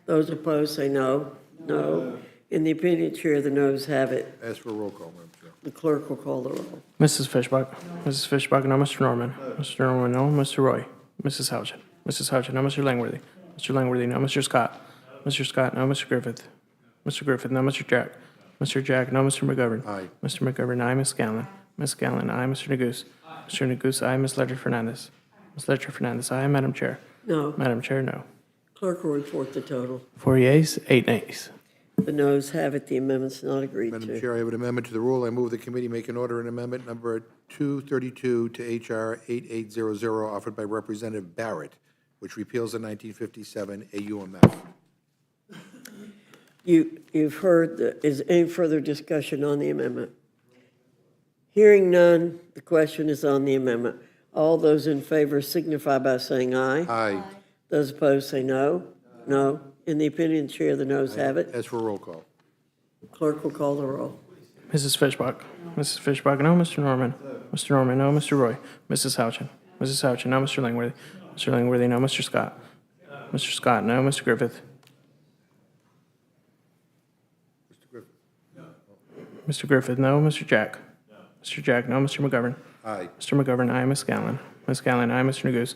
Those opposed say no. No. In the opinion of the chair, the noes have it. Ask for a roll call, Madam Chair. The clerk will call the roll. Mrs. Fishbach? Mrs. Fishbach, no. Mr. Norman? Mr. Norman, no. Mr. Roy? Mrs. Houchin? Mrs. Houchin, no. Mr. Langworthy? Mr. Langworthy, no. Mr. Scott? Mr. Scott, no. Mr. Griffith? Mr. Griffith, no. Mr. Jack? Mr. Jack, no. Mr. McGovern? Aye. Mr. McGovern, aye. Ms. Scanlon? Ms. Scanlon, aye. Mr. Neguse? Mr. Neguse, aye. Ms. Ledger Fernandez? Ms. Ledger Fernandez, aye. Madam Chair? No. Madam Chair, no. Clerk will report the total. 4 yeas, 8 nays. The noes have it. The amendment's not agreed Madam to. Chair, I have an amendment to the rule. I move the committee make an order, an amendment number 232 to H.R. 8800 offered by Representative Barrett, which repeals the 1957 AUMF. You've heard, is any further discussion on the amendment? Hearing none, the question is on the amendment. All those in favor signify by saying aye. Aye. Those opposed say no. No. In the opinion of the chair, the noes have it. As for roll call. Clerk will call the roll. Mrs. Fishbach. Mrs. Fishbach, no. Mr. Norman. Mr. Norman, no. Mr. Roy. Mrs. Houchin. Mrs. Houchin, no. Mr. Langworthy. Mr. Langworthy, no. Mr. Scott. Mr. Scott, no. Mr. Griffith. Mr. Griffith, no. Mr. Jack. Mr. Jack, no. Mr. McGovern. Aye. Mr. McGovern, aye. Ms. Scanlon. Ms. Scanlon, aye. Mr. Neguse.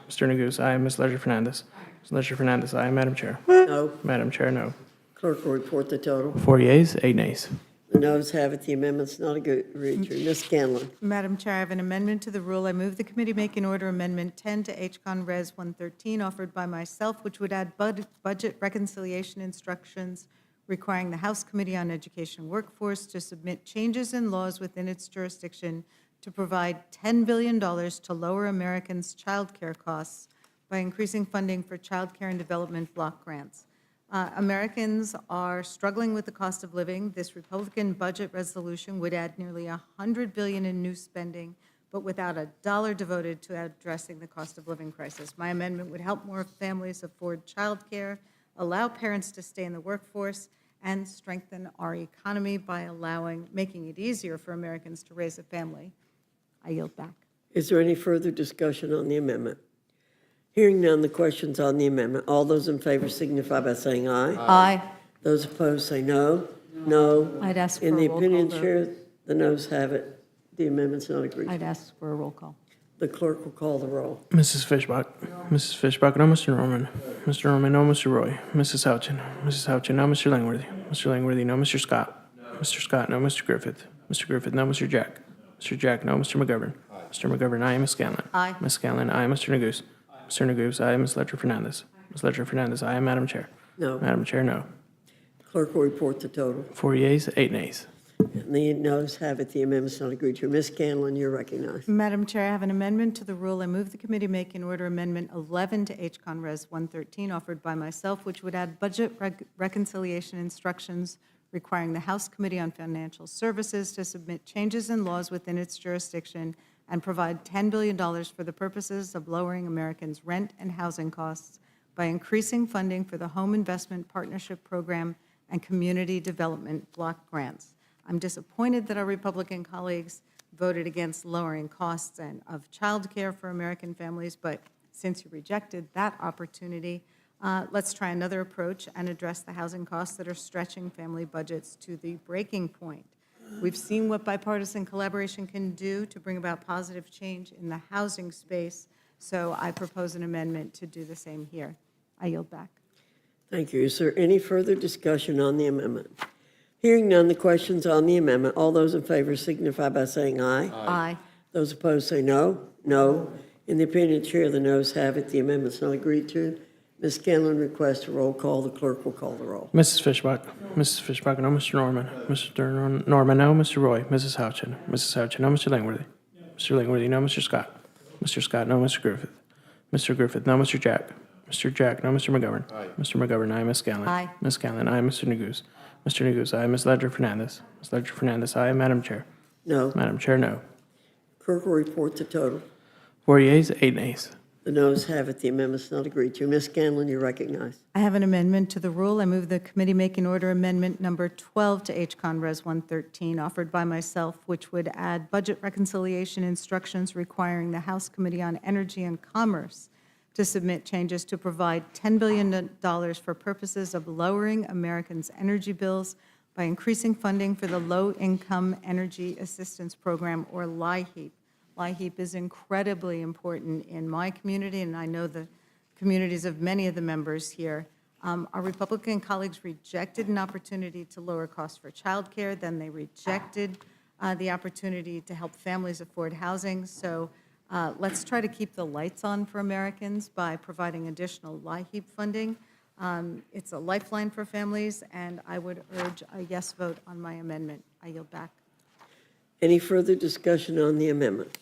Mr. Neguse, aye. Ms. Ledger Fernandez. Ms. Ledger Fernandez, aye. Madam Chair. No. Madam Chair, no. Clerk will report the total. 4 yeas, 8 nays. The noes have it. The amendment's not agreed to. Ms. Scanlon. Madam Chair, I have an amendment to the rule. I move the committee make in order Amendment 10 to HCON Res 113 offered by myself, which would add budget reconciliation instructions requiring the House Committee on Education and Workforce to submit changes in laws within its jurisdiction to provide $10 billion to lower Americans' child care costs by increasing funding for child care and development block grants. Americans are struggling with the cost of living. This Republican budget resolution would add nearly $100 billion in new spending, but without a dollar devoted to addressing the cost of living crisis. My amendment would help more families afford child care, allow parents to stay in the workforce, and strengthen our economy by making it easier for Americans to raise a family. I yield back. Is there any further discussion on the amendment? Hearing none, the question's on the amendment. All those in favor signify by saying aye. Aye. Those opposed say no. No. I'd ask for In a the roll opinion call chair, vote. the noes have it. The amendment's not agreed I'd to. ask for a roll call. The clerk will call the roll. Mrs. Fishbach. Mrs. Fishbach, no. Mr. Norman. Mr. Norman, no. Mr. Roy. Mrs. Houchin. Mrs. Houchin, no. Mr. Langworthy. Mr. Langworthy, no. Mr. Scott. Mr. Scott, no. Mr. Griffith. Mr. Griffith, no. Mr. Jack. Mr. Jack, no. Mr. McGovern. Mr. McGovern, aye. Ms. Scanlon. Aye. Ms. Scanlon, aye. Mr. Neguse. Mr. Neguse, aye. Ms. Ledger Fernandez. Ms. Ledger Fernandez, aye. Madam Chair. No. Madam Chair, no. Clerk will report the total. 4 yeas, 8 nays. And the noes have it. The amendment's not agreed to. Ms. Scanlon, you're recognized. Madam Chair, I have an amendment to the rule. I move the committee make in order Amendment 11 to HCON Res 113 offered by myself, which would add budget reconciliation instructions requiring the House Committee on Financial Services to submit changes in laws within its jurisdiction and provide $10 billion for the purposes of lowering Americans' rent and housing costs by increasing funding for the Home Investment Partnership Program and Community Development Block Grants. I'm disappointed that our Republican colleagues voted against lowering costs of child care for American families, but since you rejected that opportunity, let's try another approach and address the housing costs that are stretching family budgets to the breaking point. We've seen what bipartisan collaboration can do to bring about positive change in the housing space, so I propose an amendment to do the same here. I yield back. Thank you. Is there any further discussion on the amendment? Hearing none, the question's on the amendment. All those in favor signify by saying aye. Aye. Those opposed say no. No. In the opinion of the chair, the noes have it. The amendment's not agreed to. Ms. Scanlon requests a roll call. The clerk will call the roll. Mrs. Fishbach. Mrs. Fishbach, no. Mr. Norman. Mr. Norman, no. Mr. Roy. Mrs. Houchin. Mrs. Houchin, no. Mr. Langworthy. Mr. Langworthy, no. Mr. Scott. Mr. Scott, no. Mr. Griffith. Mr. Griffith, no. Mr. Jack. Mr. Jack, no. Mr. McGovern. Mr. McGovern, aye. Ms. Scanlon. Aye. Ms. Scanlon, aye. Mr. Neguse. Mr. Neguse, aye. Ms. Ledger Fernandez. Ms. Ledger Fernandez, aye. Madam Chair. No. Madam Chair, no. Clerk will report the total. 4 yeas, 8 nays. The noes have it. The amendment's not agreed to. Ms. Scanlon, you're recognized. I have an amendment to the rule. I move the committee make in order Amendment Number 12 to HCON Res 113, offered by myself, which would add budget reconciliation instructions requiring the House Committee on Energy and Commerce to submit changes to provide $10 billion for purposes of lowering Americans' energy bills by increasing funding for the Low Income Energy Assistance Program, or LIHEAP. LIHEAP is incredibly important in my community, and I know the communities of many of the members here. Our Republican colleagues rejected an opportunity to lower costs for childcare, then they rejected the opportunity to help families afford housing. So let's try to keep the lights on for Americans by providing additional LIHEAP funding. It's a lifeline for families, and I would urge a yes vote on my amendment. I yield back. Any further discussion on the amendment?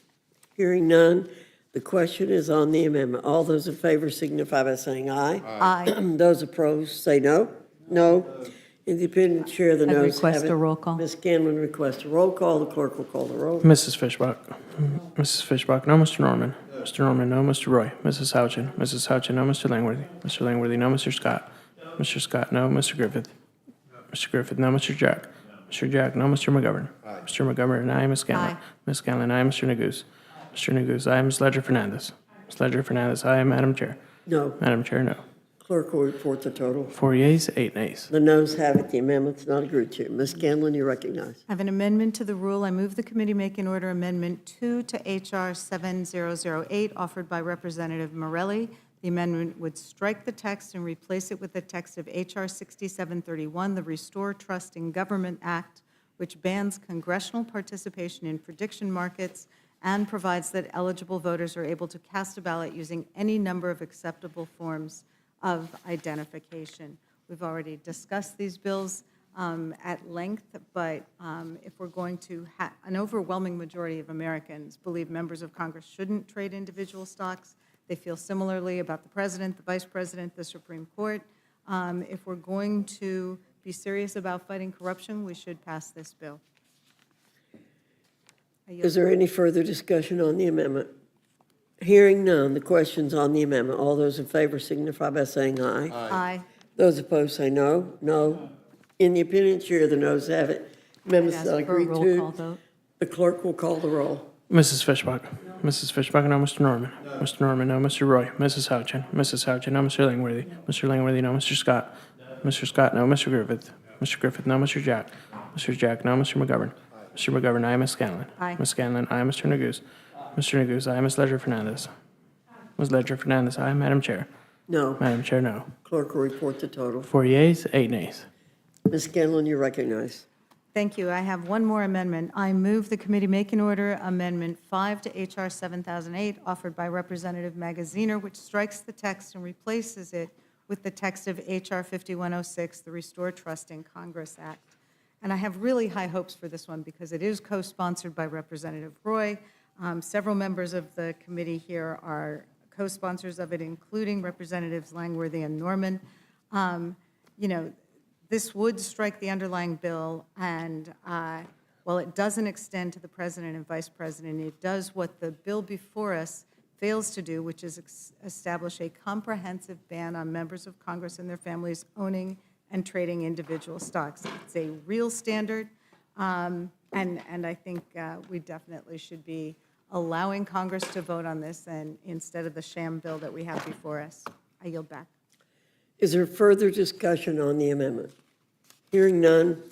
Hearing none, the question is on the amendment. All those in favor signify by saying aye. Aye. Those opposed say no. No. Independent Chair, the I'd noes request have it. a roll call. Ms. Scanlon requests a roll call. The clerk will call the roll. Mrs. Fishbach. Mrs. Fishbach, no. Mr. Norman. Mr. Norman, no. Mr. Roy. Mrs. Houchin. Mrs. Houchin, no. Mr. Langworthy. Mr. Langworthy, no. Mr. Scott. Mr. Scott, no. Mr. Griffith. Mr. Griffith, no. Mr. Jack. Mr. Jack, no. Mr. McGovern. Mr. McGovern, and I, Ms. Scanlon. Aye. Ms. Scanlon, I, Mr. Neguse. Mr. Neguse, I, Ms. Ledger Fernandez. Ms. Ledger Fernandez, I, Madam Chair. No. Madam Chair, no. Clerk will report the total. 4 yeas, 8 nays. The noes have it. The amendment's not agreed to. Ms. Scanlon, you recognize. I have an amendment to the rule. I move the committee make in order Amendment 2 to H.R. 7008, offered by Representative Morelli. The amendment would strike the text and replace it with the text of H.R. 6731, the Restore Trust in Government Act, which bans congressional participation in prediction markets and provides that eligible voters are able to cast a ballot using any number of acceptable forms of identification. We've already discussed these bills at length, but if we're going to an overwhelming majority of Americans believe members of Congress shouldn't trade individual stocks. They feel similarly about the president, the vice president, the Supreme Court. If we're going to be serious about fighting corruption, we should pass this bill. Is there any further discussion on the amendment? Hearing none, the question's on the amendment. All those in favor signify by saying aye. Aye. Those opposed say no. No. In the opinion of the chair, the noes have it. Amendment's I'd not ask for a agreed roll call to. vote. The clerk will call the roll. Mrs. Fishbach. Mrs. Fishbach, no. Mr. Norman. Mr. Norman, no. Mr. Roy. Mrs. Houchin. Mrs. Houchin, no. Mr. Langworthy. Mr. Langworthy, no. Mr. Scott. Mr. Scott, no. Mr. Griffith. Mr. Griffith, no. Mr. Jack. Mr. Jack, no. Mr. McGovern. Mr. McGovern, I, Ms. Scanlon. Aye. Ms. Scanlon, I, Mr. Neguse. Mr. Neguse, I, Ms. Ledger Fernandez. Ms. Ledger Fernandez, I, Madam Chair. No. Madam Chair, no. Clerk will report the total. 4 yeas, 8 nays. Ms. Scanlon, you recognize. Thank you. I have one more amendment. I move the committee make in order Amendment 5 to H.R. 7008, offered by Representative Magaziner, which strikes the text and replaces it with the text of H.R. 5106, the Restore Trust in Congress Act. And I have really high hopes for this one because it is co-sponsored by Representative Roy. Several members of the committee here are co-sponsors of it, including Representatives Langworthy and Norman. You know, this would strike the underlying bill, and while it doesn't extend to the president and vice president, it does what the bill before us fails to do, which is establish a comprehensive ban on members of Congress and their families owning and trading individual stocks. It's a real standard, and I think we definitely should be allowing Congress to vote on this and instead of the sham bill that we have before us. I yield back. Is there further discussion on the amendment? Hearing none,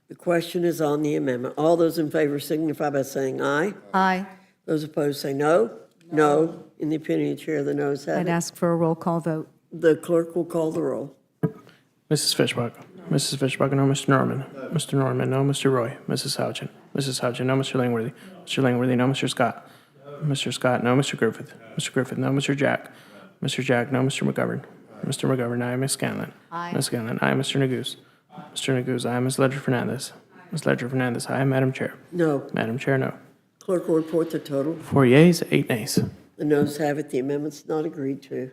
the question is on the amendment. All those in favor signify by saying aye. Aye. Those opposed say no. No. In the opinion of the chair, the noes have I'd it. ask for a roll call vote. The clerk will call the roll. Mrs. Fishbach. Mrs. Fishbach, no. Mr. Norman. Mr. Norman, no. Mr. Roy. Mrs. Houchin. Mrs. Houchin, no. Mr. Langworthy. Mr. Langworthy, no. Mr. Scott. Mr. Scott, no. Mr. Griffith. Mr. Griffith, no. Mr. Jack. Mr. Jack, no. Mr. McGovern. Mr. McGovern, aye. Ms. Scanlon. Aye. Ms. Scanlon, aye. Mr. Neguse. Mr. Neguse, aye. Ms. Ledger Fernandez. Ms. Ledger Fernandez, aye. Madam Chair. No. Madam Chair, no. Clerk will report the total. 4 yeas, 8 nays. The noes have it. The amendment's not agreed to.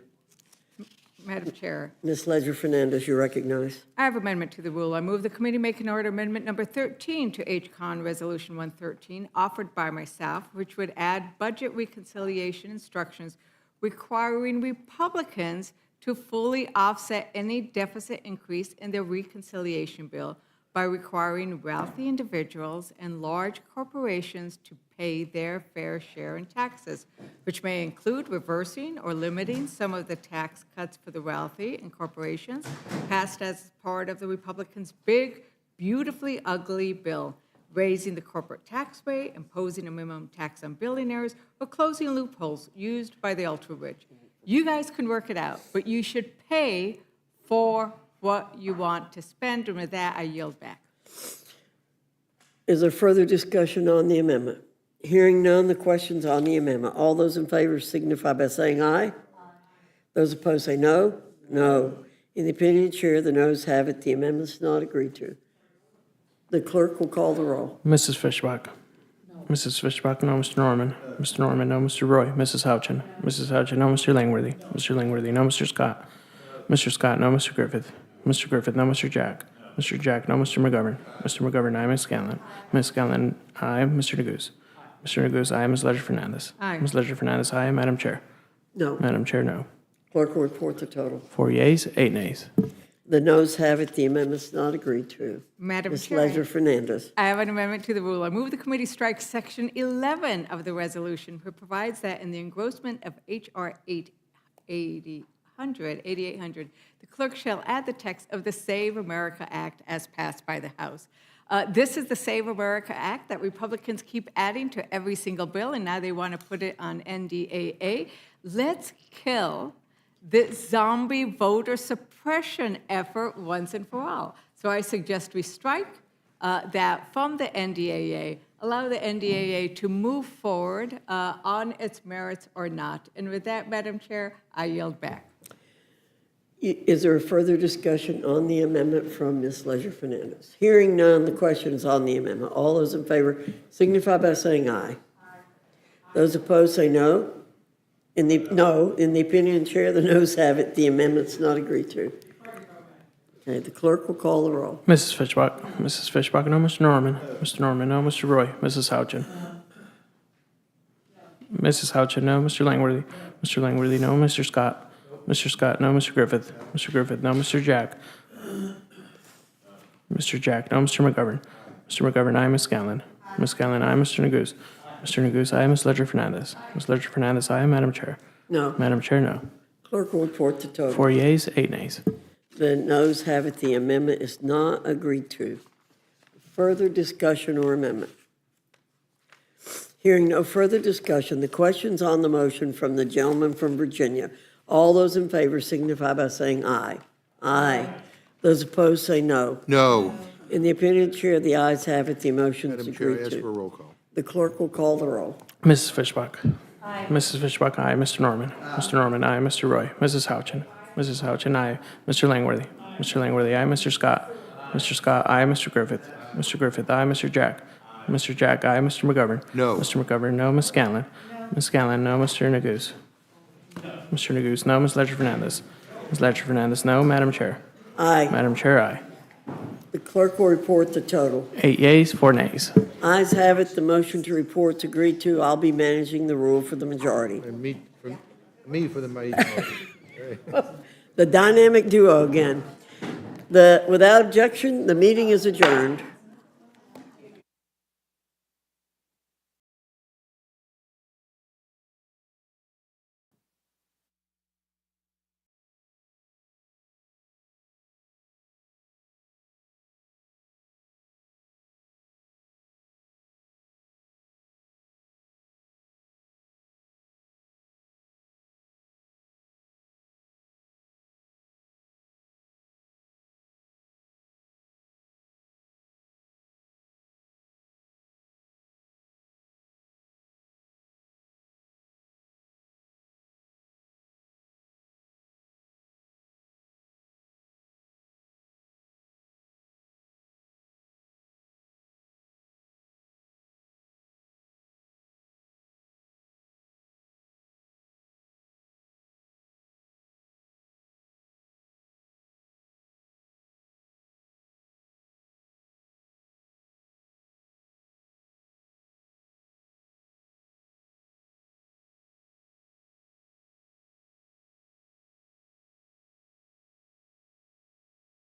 Madam Chair, Ms. Ledger Fernandez, you recognize. I have amendment to the rule. I move the committee make an order amendment number 13 to H-Con Resolution 113, offered by myself, which would add budget reconciliation instructions requiring Republicans to fully offset any deficit increase in their reconciliation bill by requiring wealthy individuals and large corporations to pay their fair share in taxes, which may include reversing or limiting some of the tax cuts for the wealthy and corporations passed as part of the Republicans' big, beautifully ugly bill, raising the corporate tax rate, imposing a minimum tax on billionaires, or closing loopholes used by the ultra-rich. You guys can work it out, but you should pay for what you want to spend, and with that, I yield back. Is there further discussion on the amendment? Hearing none, the question's on the amendment. All those in favor signify by saying aye. Those opposed say no. No. In the opinion of the chair, the noes have it. The amendment's not agreed to. The clerk will call the roll. Mrs. Fishbach. Mrs. Fishbach, no. Mr. Norman. Mr. Norman, no. Mr. Roy. Mrs. Houchin. Mrs. Houchin, no. Mr. Langworthy. Mr. Langworthy, no. Mr. Scott. Mr. Scott, no. Mr. Griffith. Mr. Griffith, no. Mr. Jack. Mr. Jack, no. Mr. McGovern. Mr. McGovern, aye. Ms. Scanlon. Ms. Scanlon, aye. Mr. Neguse. Mr. Neguse, aye. Ms. Ledger Fernandez. Aye. Ms. Ledger Fernandez, aye. Madam Chair. No. Madam Chair, no. Clerk will report the total. 4 yeas, 8 nays. The noes have it, the amendment's not agreed to. Madam Ms. Chair. Ledger Fernandez. I have an amendment to the rule. I move the committee strike Section 11 of the resolution, which provides that in the engrossment of H.R. 8800, the clerk shall add the text of the Save America Act as passed by the House. This is the Save America Act that Republicans keep adding to every single bill, and now they want to put it on NDAA. Let's kill this zombie voter suppression effort once and for all. So I suggest we strike that from the NDAA, allow the NDAA to move forward on its merits or not. And with that, Madam Chair, I yield back. Is there a further discussion on the amendment from Ms. Ledger Fernandez? Hearing none, the question is on the amendment. All those in favor signify by saying aye. Those opposed say no. In the opinion of the chair, the noes have it. The amendment's not agreed to. Okay, the clerk will call the roll. Mrs. Fishbach. Mrs. Fishbach, no. Mr. Norman. Mr. Norman, no. Mr. Roy. Mrs. Houchin. Mrs. Houchin, no. Mr. Langworthy. Mr. Langworthy, no. Mr. Scott. Mr. Scott, no. Mr. Griffith. Mr. Griffith, no. Mr. Jack. Mr. Jack, no. Mr. McGovern. Mr. McGovern, aye. Ms. Scanlon. Ms. Scanlon, aye. Mr. Neguse. Mr. Neguse, aye. Ms. Ledger Fernandez. Ms. Ledger Fernandez, aye. Madam Chair. No. Madam Chair, no. Clerk will report the total. 4 yeas, 8 nays. The noes have it. The amendment is not agreed to. Further discussion or amendment? Hearing no further discussion, the question's on the motion from the gentleman from Virginia. All those in favor signify by saying aye. Aye. Those opposed say no. No. In the opinion of the chair, the ayes have it. The motion is Madam Chair, agreed ask for a to. roll call. The clerk will call the roll. Mrs. Fishbach. Aye. Mrs. Fishbach, aye. Mr. Norman. Mr. Norman, aye. Mr. Roy. Mrs. Houchin. Mrs. Houchin, aye. Mr. Langworthy. Mr. Langworthy, aye. Mr. Scott. Mr. Scott, aye. Mr. Griffith. Mr. Griffith, aye. Mr. Jack. Mr. Jack, aye. Mr. McGovern. No. Mr. McGovern, no. Ms. Scanlon. Ms. Scanlon, no. Mr. Neguse. Mr. Neguse, no. Ms. Ledger Fernandez. Ms. Ledger Fernandez, no. Madam Chair. Aye. Madam Chair, aye. The clerk will report the total. 8 yeas, 4 nays. Ayes have it. The motion to report is agreed to. I'll be managing the rule for the majority. And me for the majority. The dynamic duo again. Without objection, the meeting is adjourned.